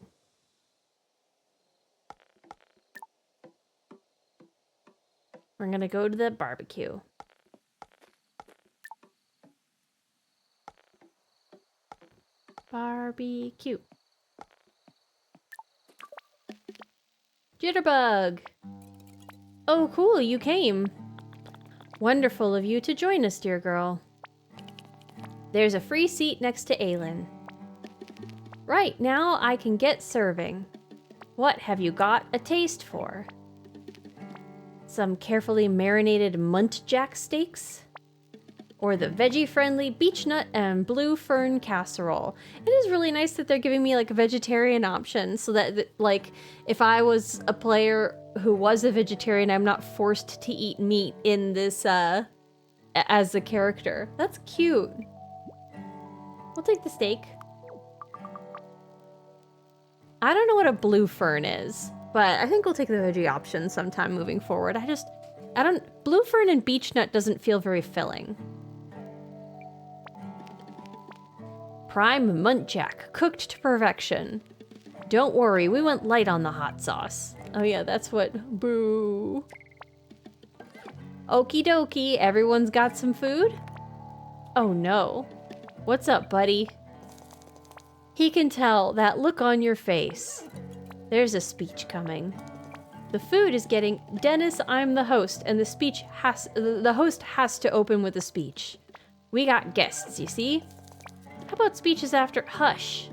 We're gonna go to the barbecue. Barbecue. Jitterbug! Oh, cool, you came. Wonderful of you to join us, dear girl. There's a free seat next to Aylin. Right, now I can get serving. What have you got a taste for? Some carefully marinated muntjac steaks? Or the veggie-friendly beech nut and blue fern casserole? It is really nice that they're giving me like a vegetarian option so that like if I was a player who was a vegetarian, I'm not forced to eat meat in this as a character. That's cute. We'll take the steak. I don't know what a blue fern is, but I think we'll take the veggie option sometime moving forward. Blue fern and beech nut doesn't feel very filling. Prime muntjac, cooked to perfection. Don't worry, we went light on the hot sauce. Oh yeah, that's what, boo. Okie dokie, everyone's got some food? Oh no. What's up, buddy? He can tell that look on your face. There's a speech coming. The food is getting... Dennis, I'm the host, and the host has to open with a speech. We got guests, you see? How about speeches after... Hush.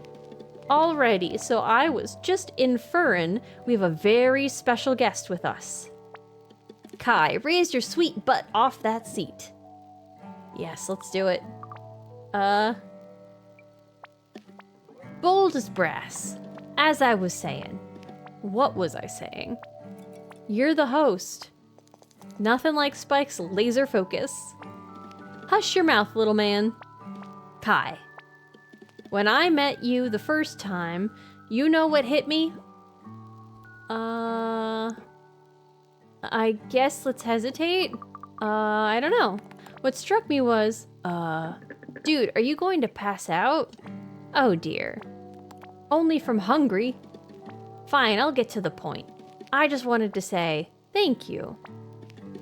Alrighty, so I was just inferring we have a very special guest with us. Kai, raise your sweet butt off that seat. Yes, let's do it. Bold as brass. As I was saying. What was I saying? You're the host. Nothing like Spike's laser focus. Hush your mouth, little man. Kai. When I met you the first time, you know what hit me? I guess let's hesitate. I don't know. What struck me was, dude, are you going to pass out? Oh dear. Only from hungry. Fine, I'll get to the point. I just wanted to say, thank you.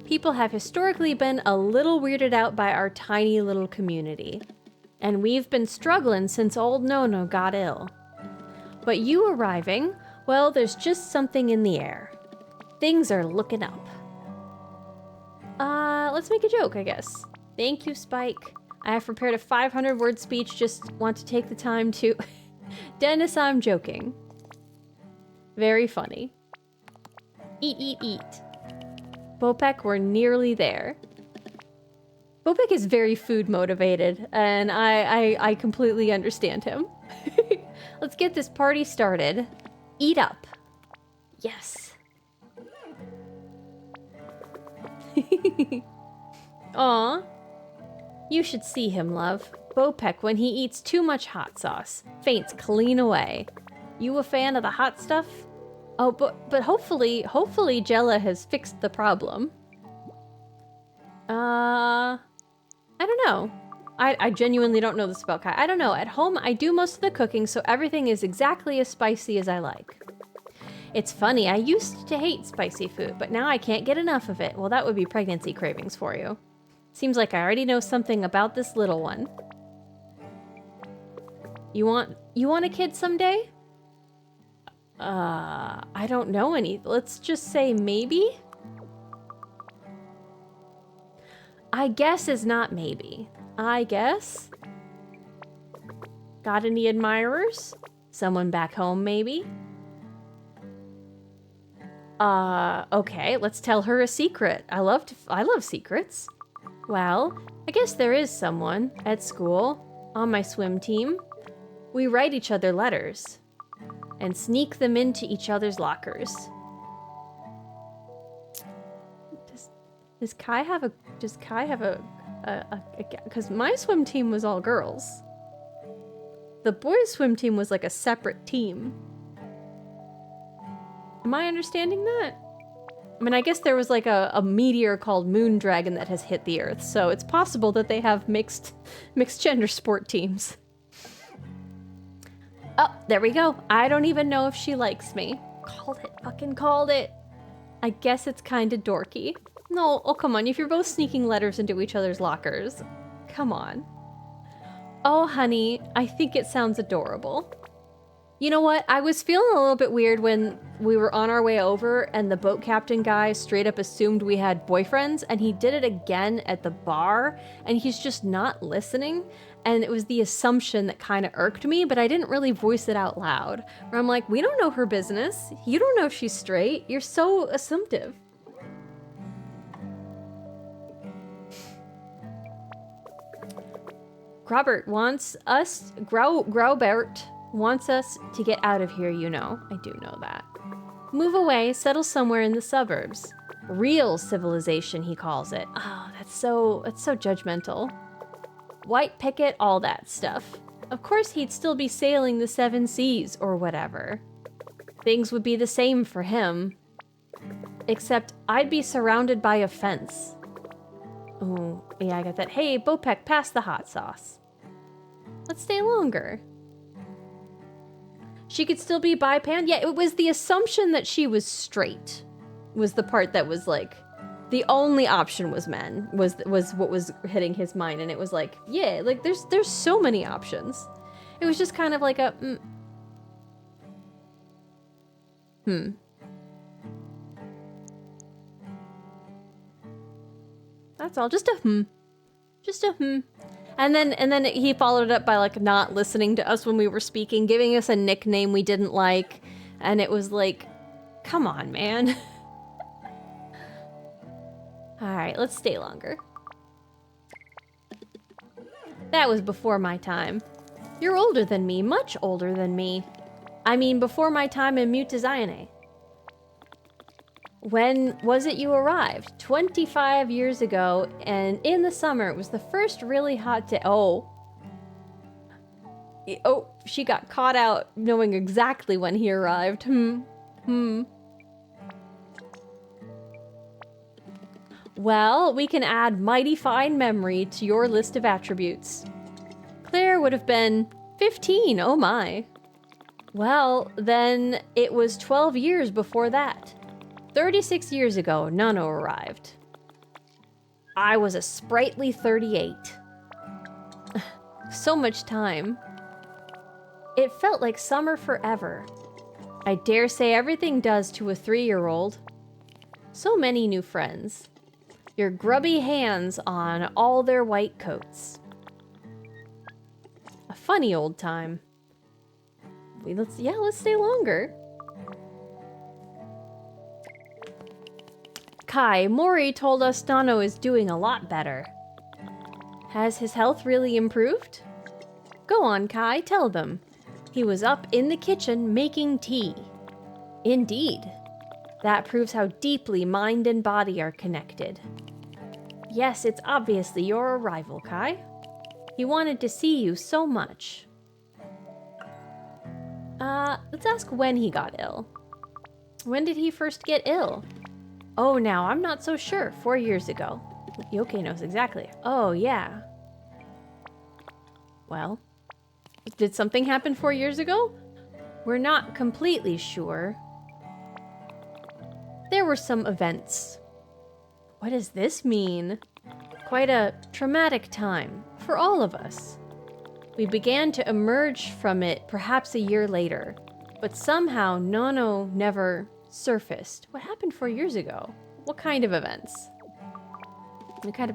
People have historically been a little weirded out by our tiny little community. And we've been struggling since old Nono got ill. But you arriving, well, there's just something in the air. Things are looking up. Let's make a joke, I guess. Thank you, Spike. I have prepared a 500-word speech, just want to take the time to... Dennis, I'm joking. Very funny. Eat, eat, eat. Bopek, we're nearly there. Bopek is very food motivated, and I completely understand him. Let's get this party started. Eat up. Yes. Aw. You should see him, love. Bopek, when he eats too much hot sauce, faints clean away. You a fan of the hot stuff? Oh, but hopefully Jella has fixed the problem. I don't know. I genuinely don't know this about Kai. I don't know. At home, I do most of the cooking, so everything is exactly as spicy as I like. It's funny, I used to hate spicy food, but now I can't get enough of it. Well, that would be pregnancy cravings for you. Seems like I already know something about this little one. You want a kid someday? I don't know any. Let's just say maybe? I guess is not maybe. I guess? Got any admirers? Someone back home, maybe? Okay, let's tell her a secret. I love secrets. Well, I guess there is someone at school, on my swim team. We write each other letters and sneak them into each other's lockers. Does Kai have a because my swim team was all girls. The boys' swim team was like a separate team. Am I understanding that? I mean, I guess there was like a meteor called Moon Dragon that has hit the Earth, so it's possible that they have mixed gender sport teams. Oh, there we go. I don't even know if she likes me. Called it. Fucking called it. I guess it's kind of dorky. No, oh come on. If you're both sneaking letters into each other's lockers. Come on. Oh, honey, I think it sounds adorable. You know what? I was feeling a little bit weird when we were on our way over and the boat captain guy straight up assumed we had boyfriends, and he did it again at the bar, and he's just not listening. And it was the assumption that kind of irked me, but I didn't really voice it out loud. Where I'm like, we don't know her business. You don't know if she's straight. You're so assumptive. Grobert wants us, Graubert wants us to get out of here, you know. I do know that. Move away, settle somewhere in the suburbs. Real civilization, he calls it. Oh, that's so judgmental. White picket, all that stuff. Of course he'd still be sailing the 7 seas or whatever. Things would be the same for him. Except I'd be surrounded by a fence. Oh, yeah, I got that. Hey, Bopek, pass the hot sauce. Let's stay longer. She could still be bi-pan? Yeah, it was the assumption that she was straight. Was the part that was like, the only option was men, was what was hitting his mind, and it was like, yeah, like there's so many options. It was just kind of like a, That's all, just a Just a And then he followed it up by like not listening to us when we were speaking, giving us a nickname we didn't like, and it was like, come on, man. Alright, let's stay longer. That was before my time. You're older than me, much older than me. I mean, before my time in Mutazione. When was it you arrived? 25 years ago, and in the summer, it was the first really hot day. Oh, she got caught out knowing exactly when he arrived. Well, we can add mighty fine memory to your list of attributes. Claire would have been 15, oh my. Well, then it was 12 years before that. 36 years ago, Nano arrived. I was a sprightly 38. So much time. It felt like summer forever. I dare say everything does to a 3-year-old. So many new friends. Your grubby hands on all their white coats. A funny old time. Let's stay longer. Kai, Mori told us Nano is doing a lot better. Has his health really improved? Go on, Kai, tell them. He was up in the kitchen making tea. Indeed. That proves how deeply mind and body are connected. Yes, it's obviously your arrival, Kai. He wanted to see you so much. Let's ask when he got ill. When did he first get ill? Oh, now, I'm not so sure. 4 years ago. Yoke knows exactly. Oh, yeah. Well, did something happen 4 years ago? We're not completely sure. There were some events. What does this mean? Quite a traumatic time for all of us. We began to emerge from it perhaps a year later, but somehow Nono never surfaced. What happened 4 years ago? What kind of events?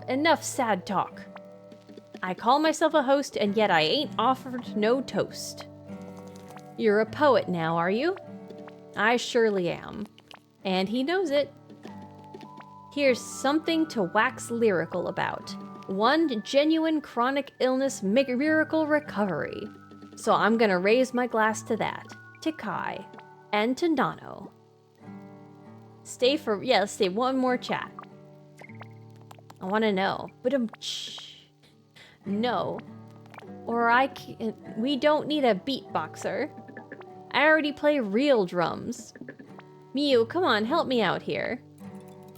Enough sad talk. I call myself a host, and yet I ain't offered no toast. You're a poet now, are you? I surely am. And he knows it. Here's something to wax lyrical about. One genuine chronic illness miracle recovery. So I'm gonna raise my glass to that. To Kai. And to Nano. Let's stay one more chat. I wanna know. But no. Or we don't need a beatboxer. I already play real drums. Miu, come on, help me out here.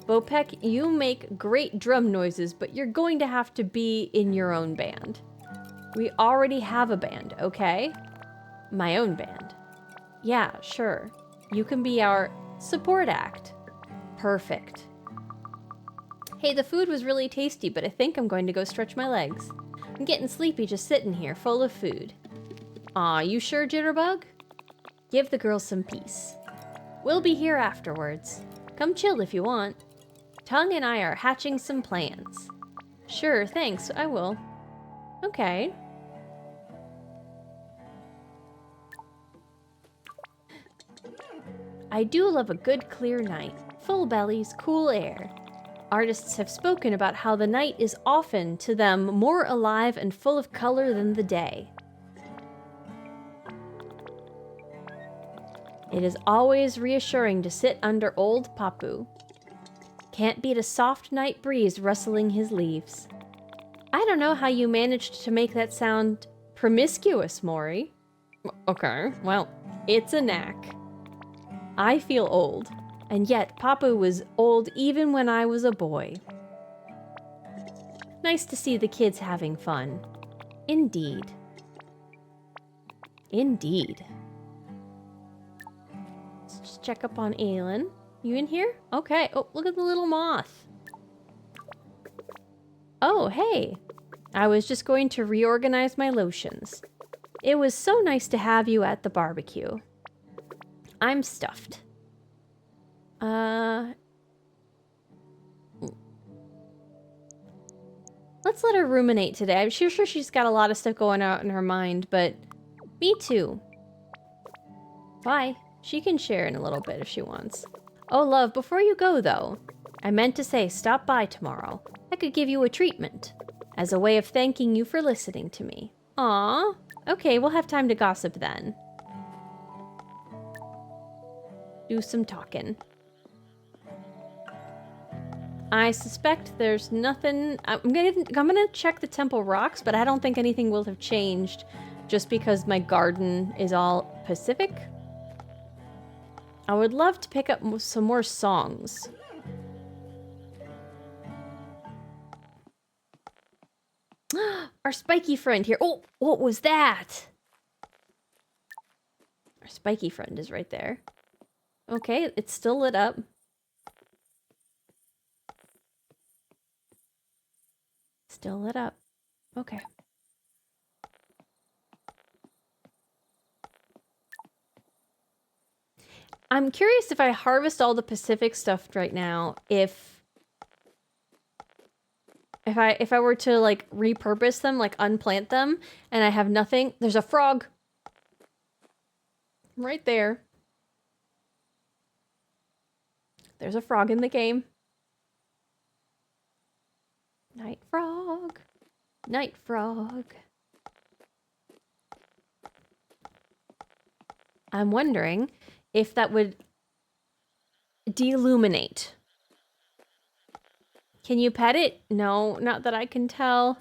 Bopek, you make great drum noises, but you're going to have to be in your own band. We already have a band, okay? My own band. Yeah, sure. You can be our support act. Perfect. Hey, the food was really tasty, but I think I'm going to go stretch my legs. I'm getting sleepy just sitting here, full of food. Aw, you sure, Jitterbug? Give the girls some peace. We'll be here afterwards. Come chill if you want. Tongue and I are hatching some plans. Sure, thanks, I will. Okay. I do love a good clear night. Full bellies, cool air. Artists have spoken about how the night is often, to them, more alive and full of color than the day. It is always reassuring to sit under old Papu. Can't beat a soft night breeze rustling his leaves. I don't know how you managed to make that sound promiscuous, Mori. Okay, well, it's a knack. I feel old, and yet Papu was old even when I was a boy. Nice to see the kids having fun. Indeed. Indeed. Let's just check up on Aelin. You in here? Okay. Oh, look at the little moth. Oh, hey. I was just going to reorganize my lotions. It was so nice to have you at the barbecue. I'm stuffed. Let's let her ruminate today. I'm sure she's got a lot of stuff going on in her mind, but me too. Bye. She can share in a little bit if she wants. Oh, love, before you go, though, I meant to say stop by tomorrow. I could give you a treatment as a way of thanking you for listening to me. Aw. Okay, we'll have time to gossip then. Do some talking. I suspect there's nothing. I'm gonna check the temple rocks, but I don't think anything will have changed just because my garden is all Pacific. I would love to pick up some more songs. Our spiky friend here. Oh, what was that? Our spiky friend is right there. Okay, it's still lit up. Still lit up. Okay. I'm curious if I harvest all the Pacific stuff right now, if I were to like repurpose them, like unplant them, and I have nothing. There's a frog. Right there. There's a frog in the game. Night frog. Night frog. I'm wondering if that would deluminate. Can you pet it? No, not that I can tell.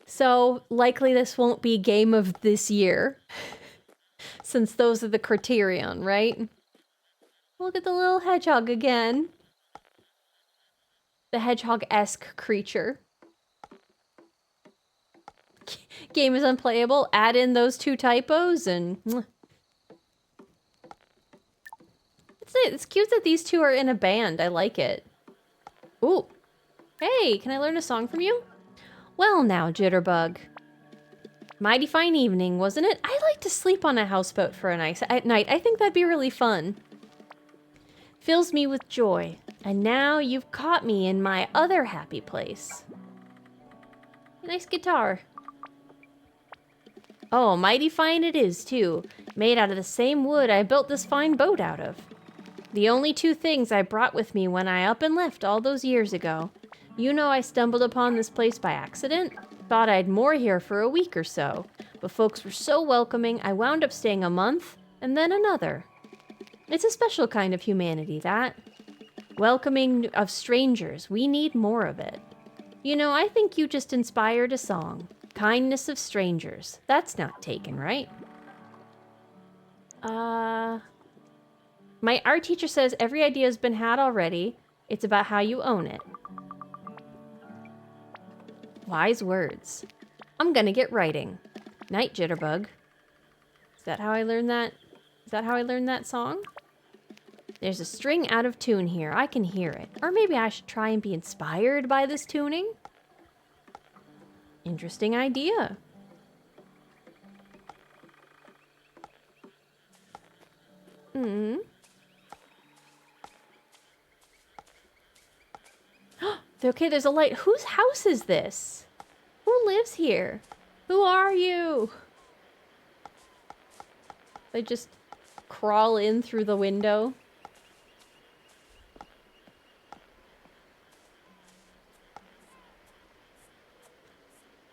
So likely this won't be game of this year. Since those are the criterion, right? Look at the little hedgehog again. The hedgehog-esque creature. Game is unplayable. Add in those 2 typos and... It's cute that these 2 are in a band. I like it. Ooh. Hey, can I learn a song from you? Well now, Jitterbug. Mighty fine evening, wasn't it? I'd like to sleep on a houseboat for a night. I think that'd be really fun. Fills me with joy. And now you've caught me in my other happy place. Nice guitar. Oh, mighty fine it is, too. Made out of the same wood I built this fine boat out of. The only two things I brought with me when I up and left all those years ago. You know I stumbled upon this place by accident. Thought I'd moor here for a week or so. But folks were so welcoming, I wound up staying a month, and then another. It's a special kind of humanity, that. Welcoming of strangers, we need more of it. You know, I think you just inspired a song. Kindness of strangers. That's not taken, right? My art teacher says every idea has been had already. It's about how you own it. Wise words. I'm gonna get writing. Night, Jitterbug. Is that how I learned that? Is that how I learned that song? There's a string out of tune here. I can hear it. Or maybe I should try and be inspired by this tuning? Interesting idea. Okay, there's a light. Whose house is this? Who lives here? Who are you? They just crawl in through the window.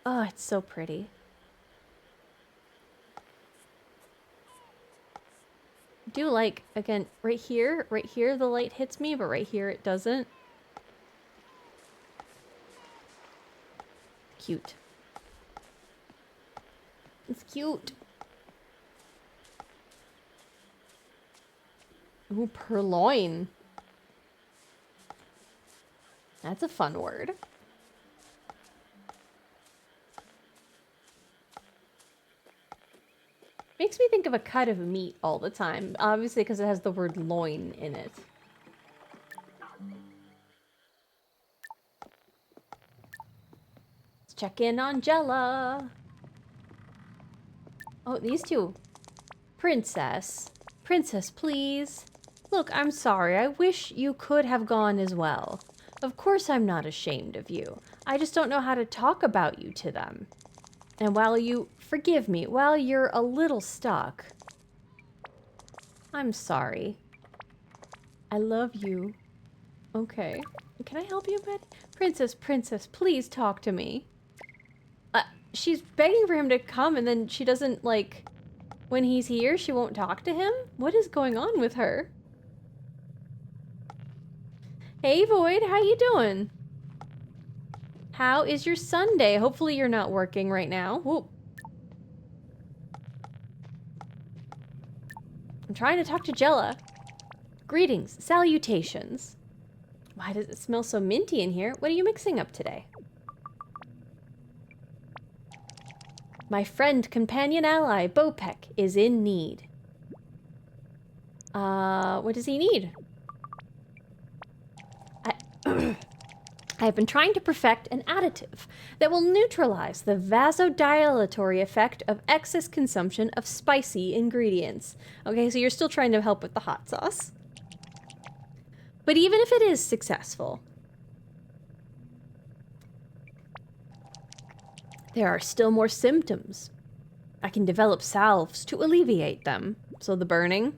Oh, it's so pretty. I do like, again, right here the light hits me, but right here it doesn't. Cute. It's cute. Ooh, purloin. That's a fun word. Makes me think of a cut of meat all the time, obviously because it has the word loin in it. Let's check in on Jella. Oh, these two. Princess. Princess, please. Look, I'm sorry. I wish you could have gone as well. Of course I'm not ashamed of you. I just don't know how to talk about you to them. And while you... Forgive me, while you're a little stuck... I'm sorry. I love you. Okay. Can I help you a bit? Princess, please talk to me. She's begging for him to come and then she doesn't, like... When he's here, she won't talk to him? What is going on with her? Hey, Void, how you doing? How is your Sunday? Hopefully you're not working right now. Whoop. I'm trying to talk to Jella. Greetings, salutations. Why does it smell so minty in here? What are you mixing up today? My friend, companion, ally, Bopek, is in need. What does he need? I've been trying to perfect an additive that will neutralize the vasodilatory effect of excess consumption of spicy ingredients. Okay, so you're still trying to help with the hot sauce. But even if it is successful, there are still more symptoms. I can develop salves to alleviate them. So the burning,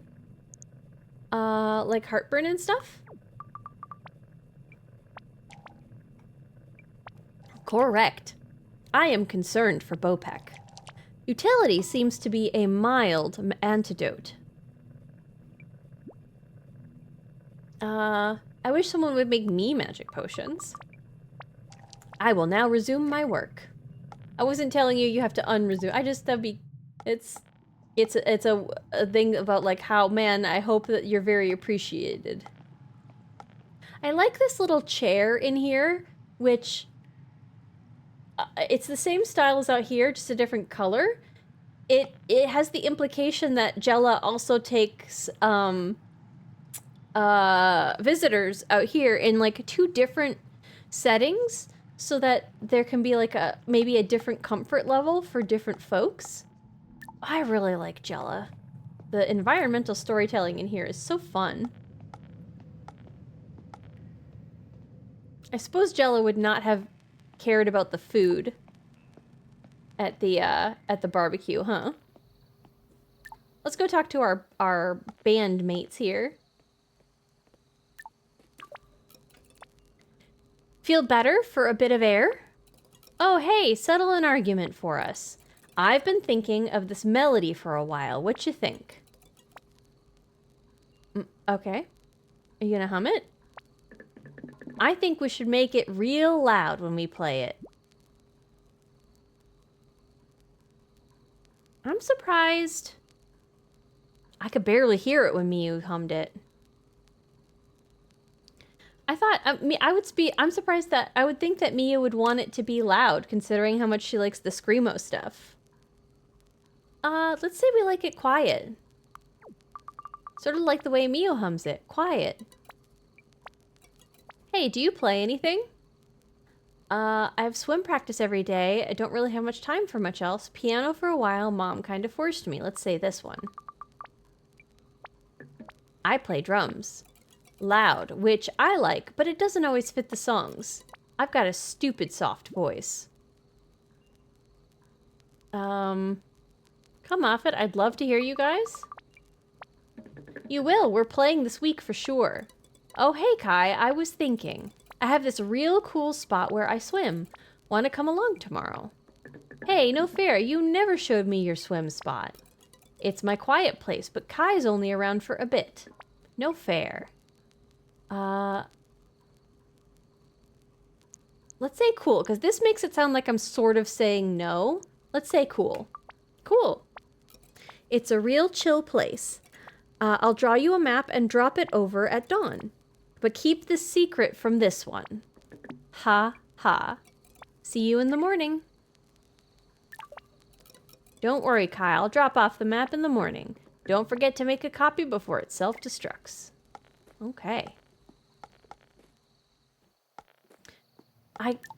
like heartburn and stuff? Correct. I am concerned for Bopek. Utility seems to be a mild antidote. I wish someone would make me magic potions. I will now resume my work. I wasn't telling you you have to unresume. I just, that'd be, it's a thing about like how, man, I hope that you're very appreciated. I like this little chair in here, which, it's the same style as out here, just a different color. It has the implication that Jella also takes, visitors out here in like 2 different settings. so that there can be like maybe a different comfort level for different folks. I really like Jella. The environmental storytelling in here is so fun. I suppose Jella would not have cared about the food at the barbecue, huh? Let's go talk to our band mates here. Feel better for a bit of air? Oh, hey, settle an argument for us. I've been thinking of this melody for a while. What you think? Okay. Are you gonna hum it? I think we should make it real loud when we play it. I'm surprised. I could barely hear it when Miu hummed it. I thought, I'm surprised that, I would think that Mia would want it to be loud, considering how much she likes the Screamo stuff. Let's say we like it quiet. Sort of like the way Mio hums it, quiet. Hey, do you play anything? I have swim practice every day. I don't really have much time for much else. Piano for a while, Mom kind of forced me. Let's say this one. I play drums. Loud, which I like, but it doesn't always fit the songs. I've got a stupid soft voice. Come off it. I'd love to hear you guys. You will. We're playing this week for sure. Oh, hey, Kai. I was thinking. I have this real cool spot where I swim. Want to come along tomorrow? Hey, no fair. You never showed me your swim spot. It's my quiet place, but Kai's only around for a bit. No fair. Let's say cool, because this makes it sound like I'm sort of saying no. Let's say cool. Cool. It's a real chill place. I'll draw you a map and drop it over at dawn. But keep the secret from this one. Ha ha. See you in the morning. Don't worry, Kai. I'll drop off the map in the morning. Don't forget to make a copy before it self-destructs. Okay.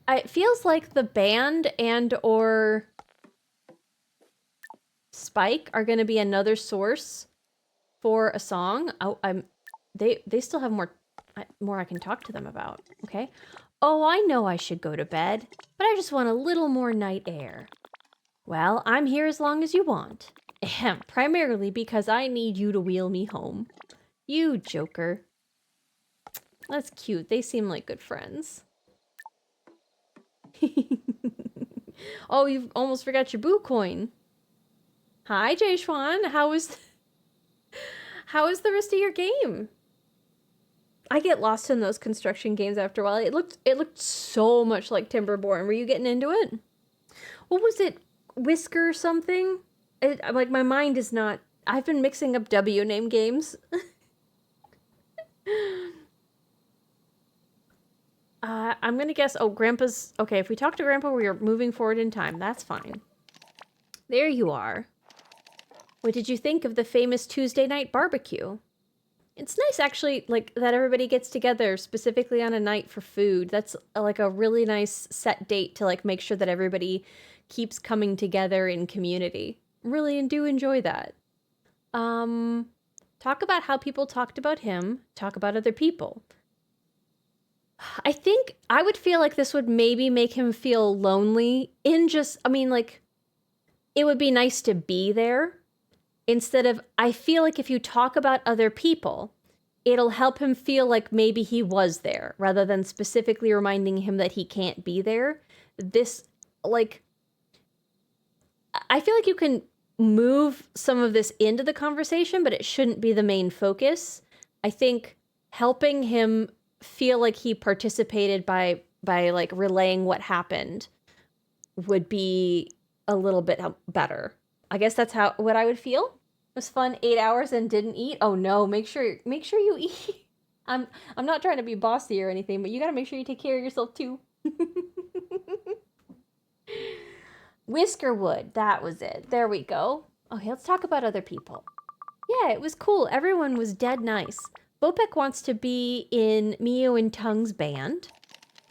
It feels like the band and or Spike are going to be another source for a song. Oh, they still have more I can talk to them about. Okay. Oh, I know I should go to bed, but I just want a little more night air. Well, I'm here as long as you want. Ahem, primarily because I need you to wheel me home. You joker. That's cute. They seem like good friends. Oh, you almost forgot your boo coin. Hi, Jay Schwan. How is the rest of your game? I get lost in those construction games after a while. It looked so much like Timberborn. Were you getting into it? What was it? Whisker something? Like my mind is not. I've been mixing up W name games. I'm gonna guess. Oh, Grandpa's. Okay, if we talk to Grandpa, we are moving forward in time. That's fine. There you are. What did you think of the famous Tuesday night barbecue? It's nice, actually, like, that everybody gets together specifically on a night for food. That's, like, a really nice set date to, like, make sure that everybody keeps coming together in community. Really do enjoy that. Talk about how people talked about him. Talk about other people. I think I would feel like this would maybe make him feel lonely in just, I mean, like, it would be nice to be there. Instead of, I feel like if you talk about other people, it'll help him feel like maybe he was there, rather than specifically reminding him that he can't be there. This, like, I feel like you can move some of this into the conversation, but it shouldn't be the main focus. I think helping him feel like he participated by like relaying what happened would be a little bit better. I guess that's what I would feel. It was fun. 8 hours and didn't eat. Oh no, make sure you eat. I'm not trying to be bossy or anything, but you gotta make sure you take care of yourself too. Whiskerwood, that was it. There we go. Okay, let's talk about other people. Yeah, it was cool. Everyone was dead nice. Bopek wants to be in Mio and Tung's band.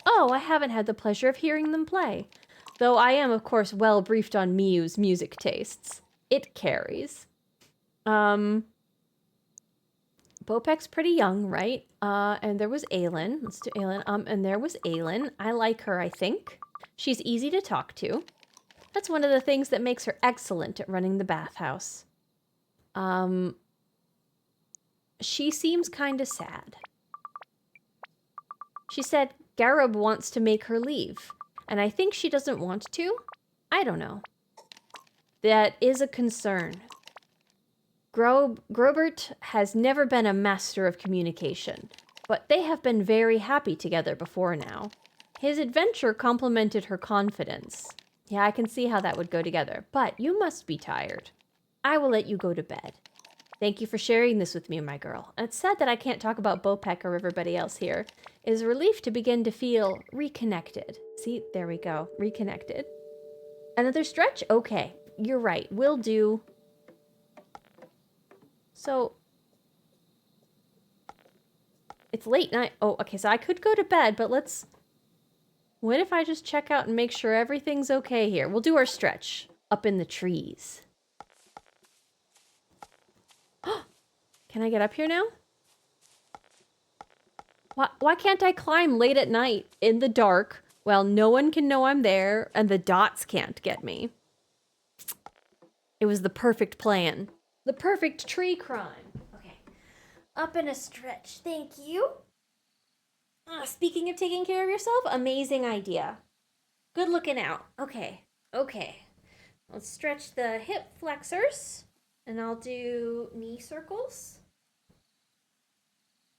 Oh, I haven't had the pleasure of hearing them play. Though I am, of course, well briefed on Miu's music tastes. It carries. Bopek's pretty young, right? And there was Aylin. Let's do Aylin. And there was Aylin. I like her, I think. She's easy to talk to. That's one of the things that makes her excellent at running the bathhouse. She seems kind of sad. She said Garib wants to make her leave, and I think she doesn't want to. I don't know. That is a concern. Grobert has never been a master of communication, but they have been very happy together before now. His adventure complemented her confidence. Yeah, I can see how that would go together, but you must be tired. I will let you go to bed. Thank you for sharing this with me, my girl. It's sad that I can't talk about Bopek or everybody else here. It is a relief to begin to feel reconnected. See, there we go, reconnected. Another stretch? Okay, you're right, will do. So, it's late night. Oh, okay, so I could go to bed, but let's... What if I just check out and make sure everything's okay here? We'll do our stretch up in the trees. Can I get up here now? Why can't I climb late at night in the dark? Well, no one can know I'm there, and the dots can't get me. It was the perfect plan. The perfect tree crime. Okay. Up in a stretch. Thank you. Speaking of taking care of yourself, amazing idea. Good looking out. Okay. Okay. Let's stretch the hip flexors. And I'll do knee circles.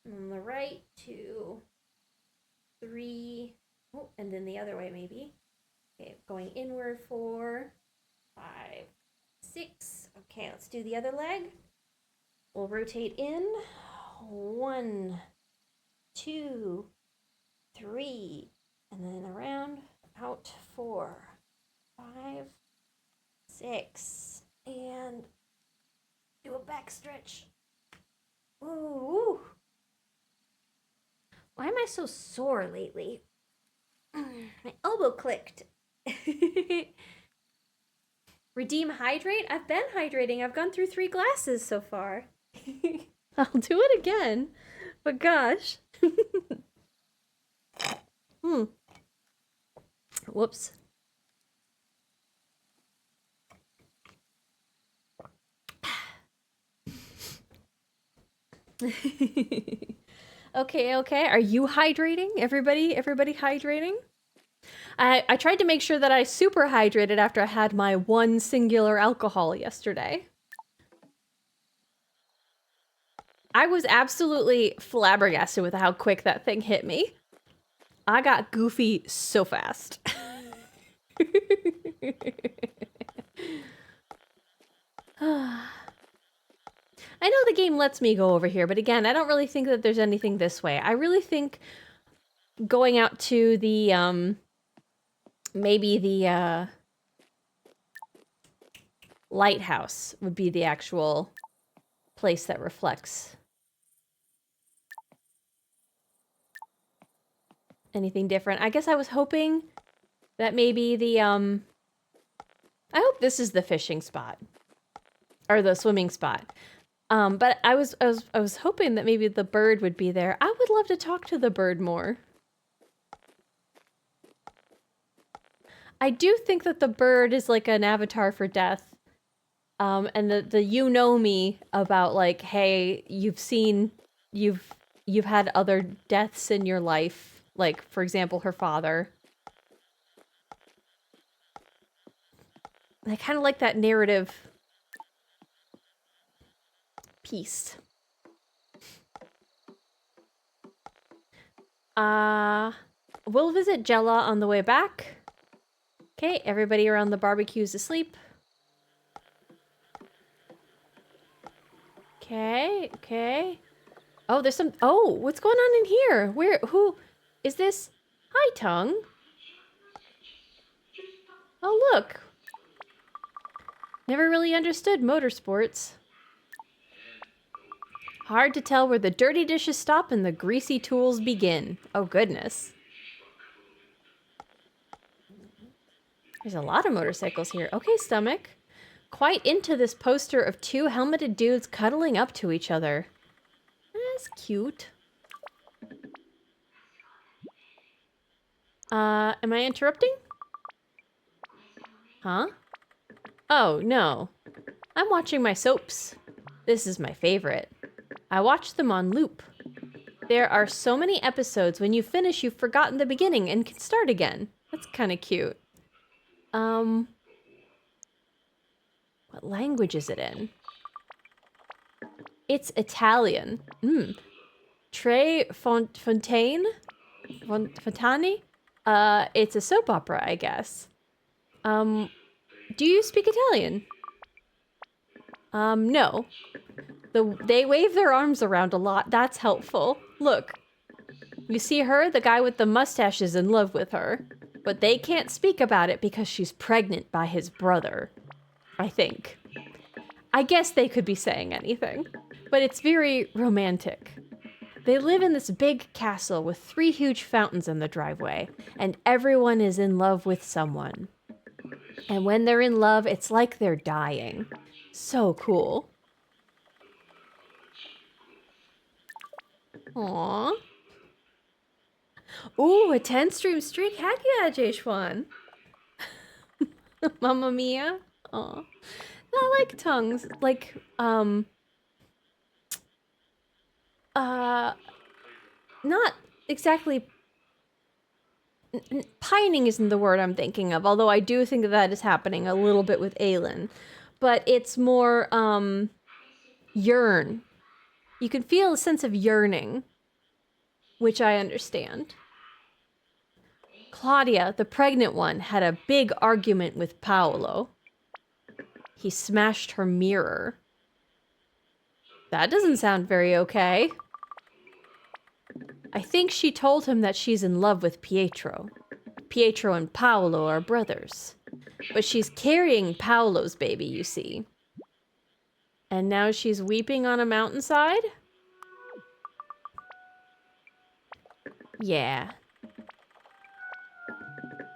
On the right, 2, 3. Oh, and then the other way maybe. Okay, going inward, 4, 5, 6. Okay, let's do the other leg. We'll rotate in. 1, 2, 3. And then around, out, 4, 5, 6. And do a back stretch. Ooh. Why am I so sore lately? My elbow clicked. Redeem hydrate? I've been hydrating. I've gone through 3 glasses so far. I'll do it again. But gosh. Whoops. Okay. Are you hydrating? Everybody hydrating? I tried to make sure that I super hydrated after I had my one singular alcohol yesterday. I was absolutely flabbergasted with how quick that thing hit me. I got goofy so fast. I know the game lets me go over here, but again, I don't really think that there's anything this way. I really think going out to the, maybe the, lighthouse would be the actual place that reflects anything different. I guess I was hoping that maybe the, I hope this is the fishing spot. Or the swimming spot. But I was hoping that maybe the bird would be there. I would love to talk to the bird more. I do think that the bird is like an avatar for death. And the you know me about like, hey, you've had other deaths in your life. Like, for example, her father. I kind of like that narrative piece. We'll visit Jella on the way back. Okay, everybody around the barbecue's asleep. Okay. Oh, there's some... Oh, what's going on in here? Who... Is this... Hi, Tongue. Oh, look. Never really understood motorsports. Hard to tell where the dirty dishes stop and the greasy tools begin. Oh, goodness. There's a lot of motorcycles here. Okay, stomach. Quite into this poster of two helmeted dudes cuddling up to each other. That's cute. Am I interrupting? Huh? Oh, no. I'm watching my soaps. This is my favorite. I watch them on loop. There are so many episodes when you finish you've forgotten the beginning and can start again. That's kind of cute. What language is it in? It's Italian. Tre Fontaine? Fontani? It's a soap opera, I guess. Do you speak Italian? No. They wave their arms around a lot. That's helpful. Look. You see her? The guy with the mustache is in love with her. But they can't speak about it because she's pregnant by his brother. I think. I guess they could be saying anything. But it's very romantic. They live in this big castle with 3 huge fountains in the driveway, and everyone is in love with someone. And when they're in love, it's like they're dying. So cool. Aww. Ooh, a 10-stream streak? Heck yeah, Jshwan. Mamma mia. Aw. I like tongues. Like, not exactly... pining isn't the word I'm thinking of, although I do think that is happening a little bit with Aelin. But it's more, yearn. You can feel a sense of yearning, which I understand. Claudia, the pregnant one, had a big argument with Paolo. He smashed her mirror. That doesn't sound very okay. I think she told him that she's in love with Pietro. Pietro and Paolo are brothers. But she's carrying Paolo's baby, you see. And now she's weeping on a mountainside? Yeah.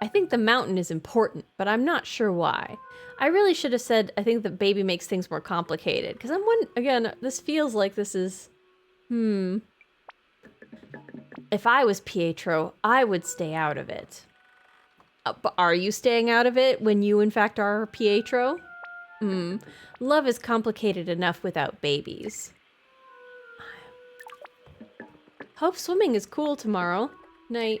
I think the mountain is important, but I'm not sure why. I really should have said I think the baby makes things more complicated. Because again, this feels like this is... If I was Pietro, I would stay out of it. But are you staying out of it when you, in fact, are Pietro? Love is complicated enough without babies. Hope swimming is cool tomorrow. Night.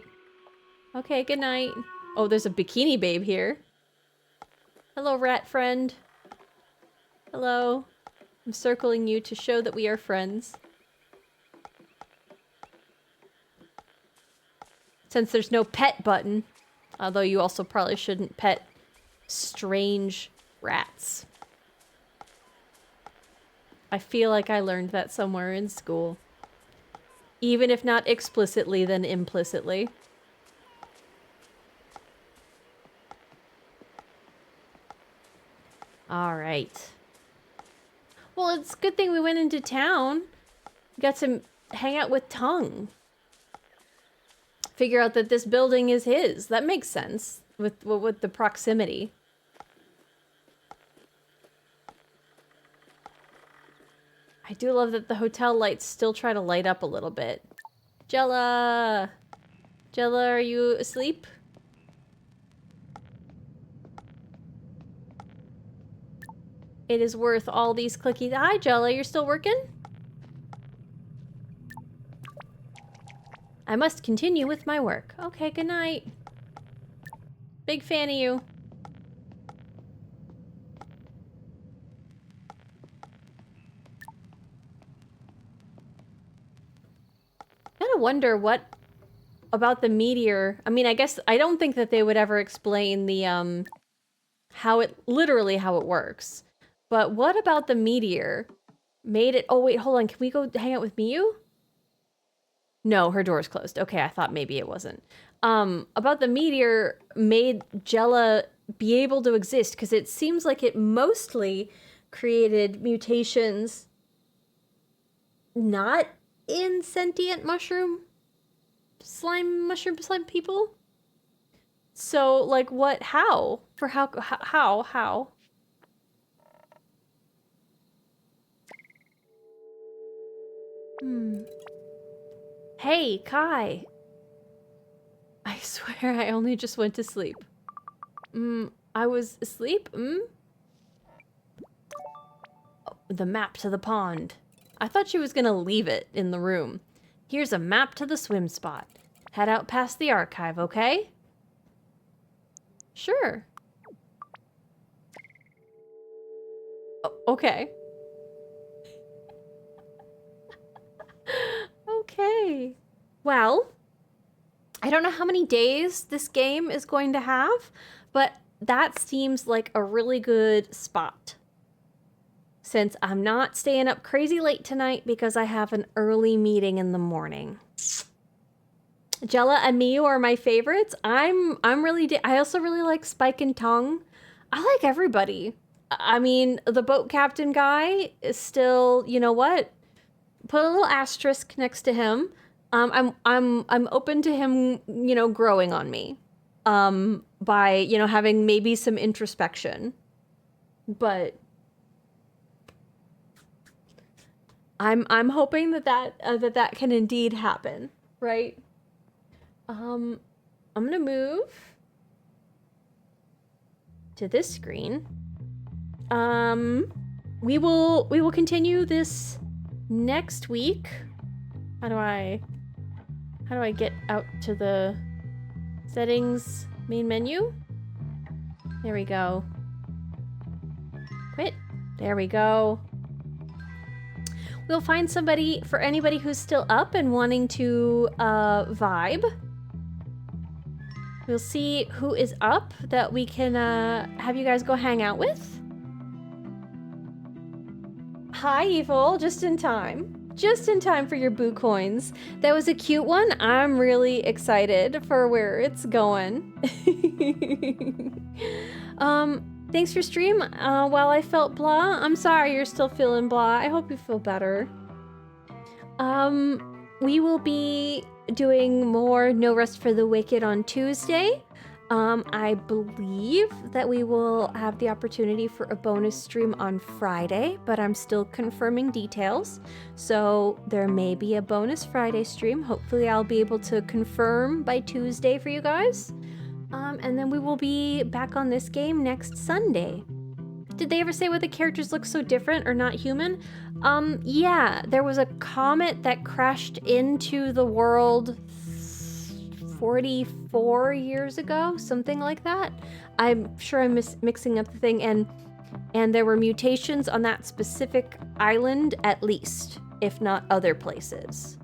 Okay, good night. Oh, there's a bikini babe here. Hello, rat friend. Hello. I'm circling you to show that we are friends. Since there's no pet button, although you also probably shouldn't pet strange rats. I feel like I learned that somewhere in school. Even if not explicitly, then implicitly. Alright. Well, it's a good thing we went into town. Got to hang out with Tongue. Figure out that this building is his. That makes sense with the proximity. I do love that the hotel lights still try to light up a little bit. Jella! Jella, are you asleep? It is worth all these clickies. Hi, Jella, you're still working? I must continue with my work. Okay, good night. Big fan of you. I gotta wonder what about the meteor. I mean, I guess I don't think that they would ever explain the how it works. But what about the meteor made it? Oh wait, hold on. Can we go hang out with Miyu? No, her door's closed. Okay, I thought maybe it wasn't. About the meteor made Jella be able to exist, because it seems like it mostly created mutations not in sentient mushroom slime people. So, like, what, how? For how? Hey, Kai. I swear I only just went to sleep. I was asleep? Oh, the map to the pond. I thought she was gonna leave it in the room. Here's a map to the swim spot. Head out past the archive, okay? Sure. Oh, okay. Okay. Well, I don't know how many days this game is going to have, but that seems like a really good spot. Since I'm not staying up crazy late tonight because I have an early meeting in the morning. Jella and Miyu are my favorites. I also really like Spike and Tongue. I like everybody. I mean, the boat captain guy is still, you know what? Put a little asterisk next to him. I'm open to him, you know, growing on me. By, you know, having maybe some introspection. But I'm hoping that can indeed happen, right? I'm gonna move to this screen. We will continue this next week. How do I get out to the settings main menu? There we go. Quit. There we go. We'll find somebody, for anybody who's still up and wanting to vibe. We'll see who is up that we can have you guys go hang out with. Hi, Evil, just in time. Just in time for your boo coins. That was a cute one. I'm really excited for where it's going. Thanks for stream. While I felt blah, I'm sorry you're still feeling blah. I hope you feel better. We will be doing more No Rest for the Wicked on Tuesday. I believe that we will have the opportunity for a bonus stream on Friday, but I'm still confirming details. So there may be a bonus Friday stream. Hopefully I'll be able to confirm by Tuesday for you guys. And then we will be back on this game next Sunday. Did they ever say why the characters look so different or not human? Yeah, there was a comet that crashed into the world 44 years ago, something like that. I'm sure I'm mixing up the thing, and there were mutations on that specific island at least, if not other places.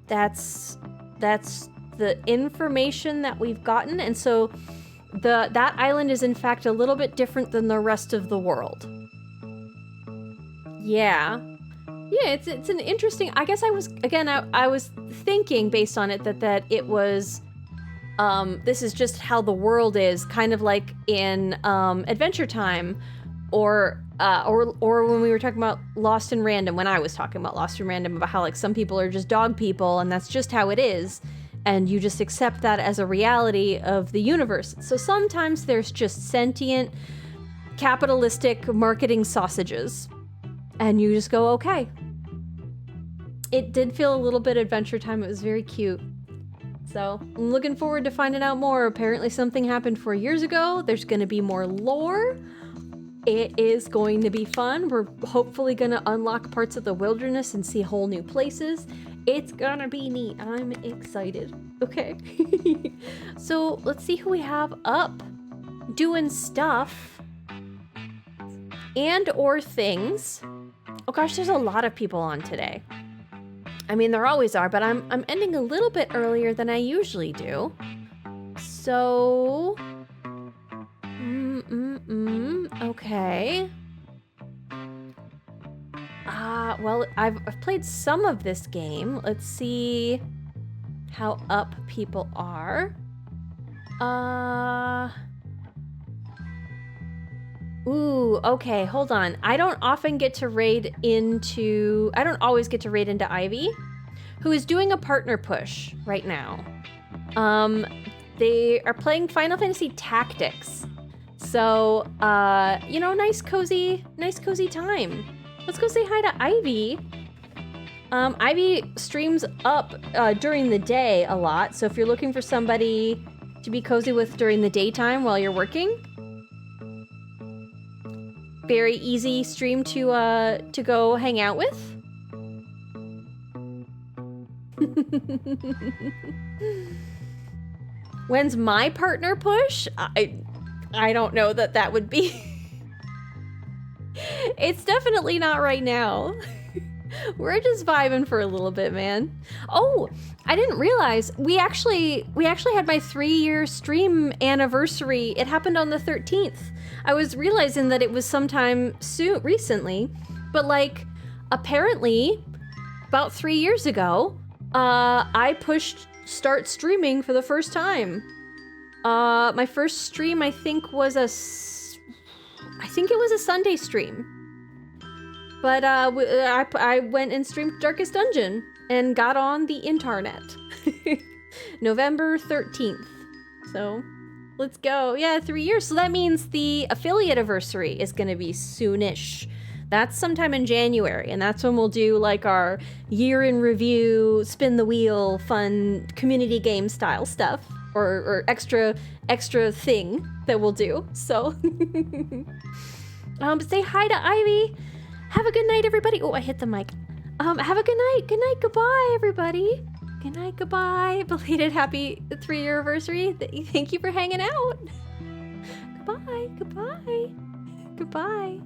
That's the information that we've gotten, and so that island is in fact a little bit different than the rest of the world. Yeah, it's an interesting. I guess I was thinking based on it that it was this is just how the world is, kind of like in Adventure Time, or when we were talking about Lost in Random, when I was talking about Lost in Random, about how like some people are just dog people and that's just how it is. And you just accept that as a reality of the universe. So sometimes there's just sentient, capitalistic marketing sausages. And you just go, okay. It did feel a little bit Adventure Time. It was very cute. So I'm looking forward to finding out more. Apparently something happened 4 years ago. There's going to be more lore. It is going to be fun. We're hopefully going to unlock parts of the wilderness and see whole new places. It's gonna be neat. I'm excited. Okay. So let's see who we have up doing stuff and or things. Oh gosh, there's a lot of people on today. I mean, there always are, but I'm ending a little bit earlier than I usually do. So okay. Well, I've played some of this game. Let's see how up people are. Ooh, okay, hold on. I don't always get to raid into Ivy, who is doing a partner push right now. They are playing Final Fantasy Tactics. So, you know, nice cozy time. Let's go say hi to Ivy. Ivy streams up during the day a lot, so if you're looking for somebody to be cozy with during the daytime while you're working, very easy stream to go hang out with. When's my partner push? I don't know that would be. It's definitely not right now. We're just vibing for a little bit, man. Oh, I didn't realize we actually had my 3-year stream anniversary. It happened on the 13th. I was realizing that it was sometime recently, but like apparently about 3 years ago, I pushed start streaming for the first time. My first stream I think it was a Sunday stream. But I went and streamed Darkest Dungeon and got on the internet. November 13th. So let's go. Yeah, 3 years. So that means the affiliate anniversary is going to be soonish. That's sometime in January, and that's when we'll do like our year in review, spin the wheel, fun community game style stuff, or extra thing that we'll do. So say hi to Ivy. Have a good night, everybody. Oh, I hit the mic. Have a good night. Good night. Goodbye, everybody. Good night. Goodbye. Belated happy 3-year anniversary. Thank you for hanging out. Goodbye. Goodbye. Goodbye.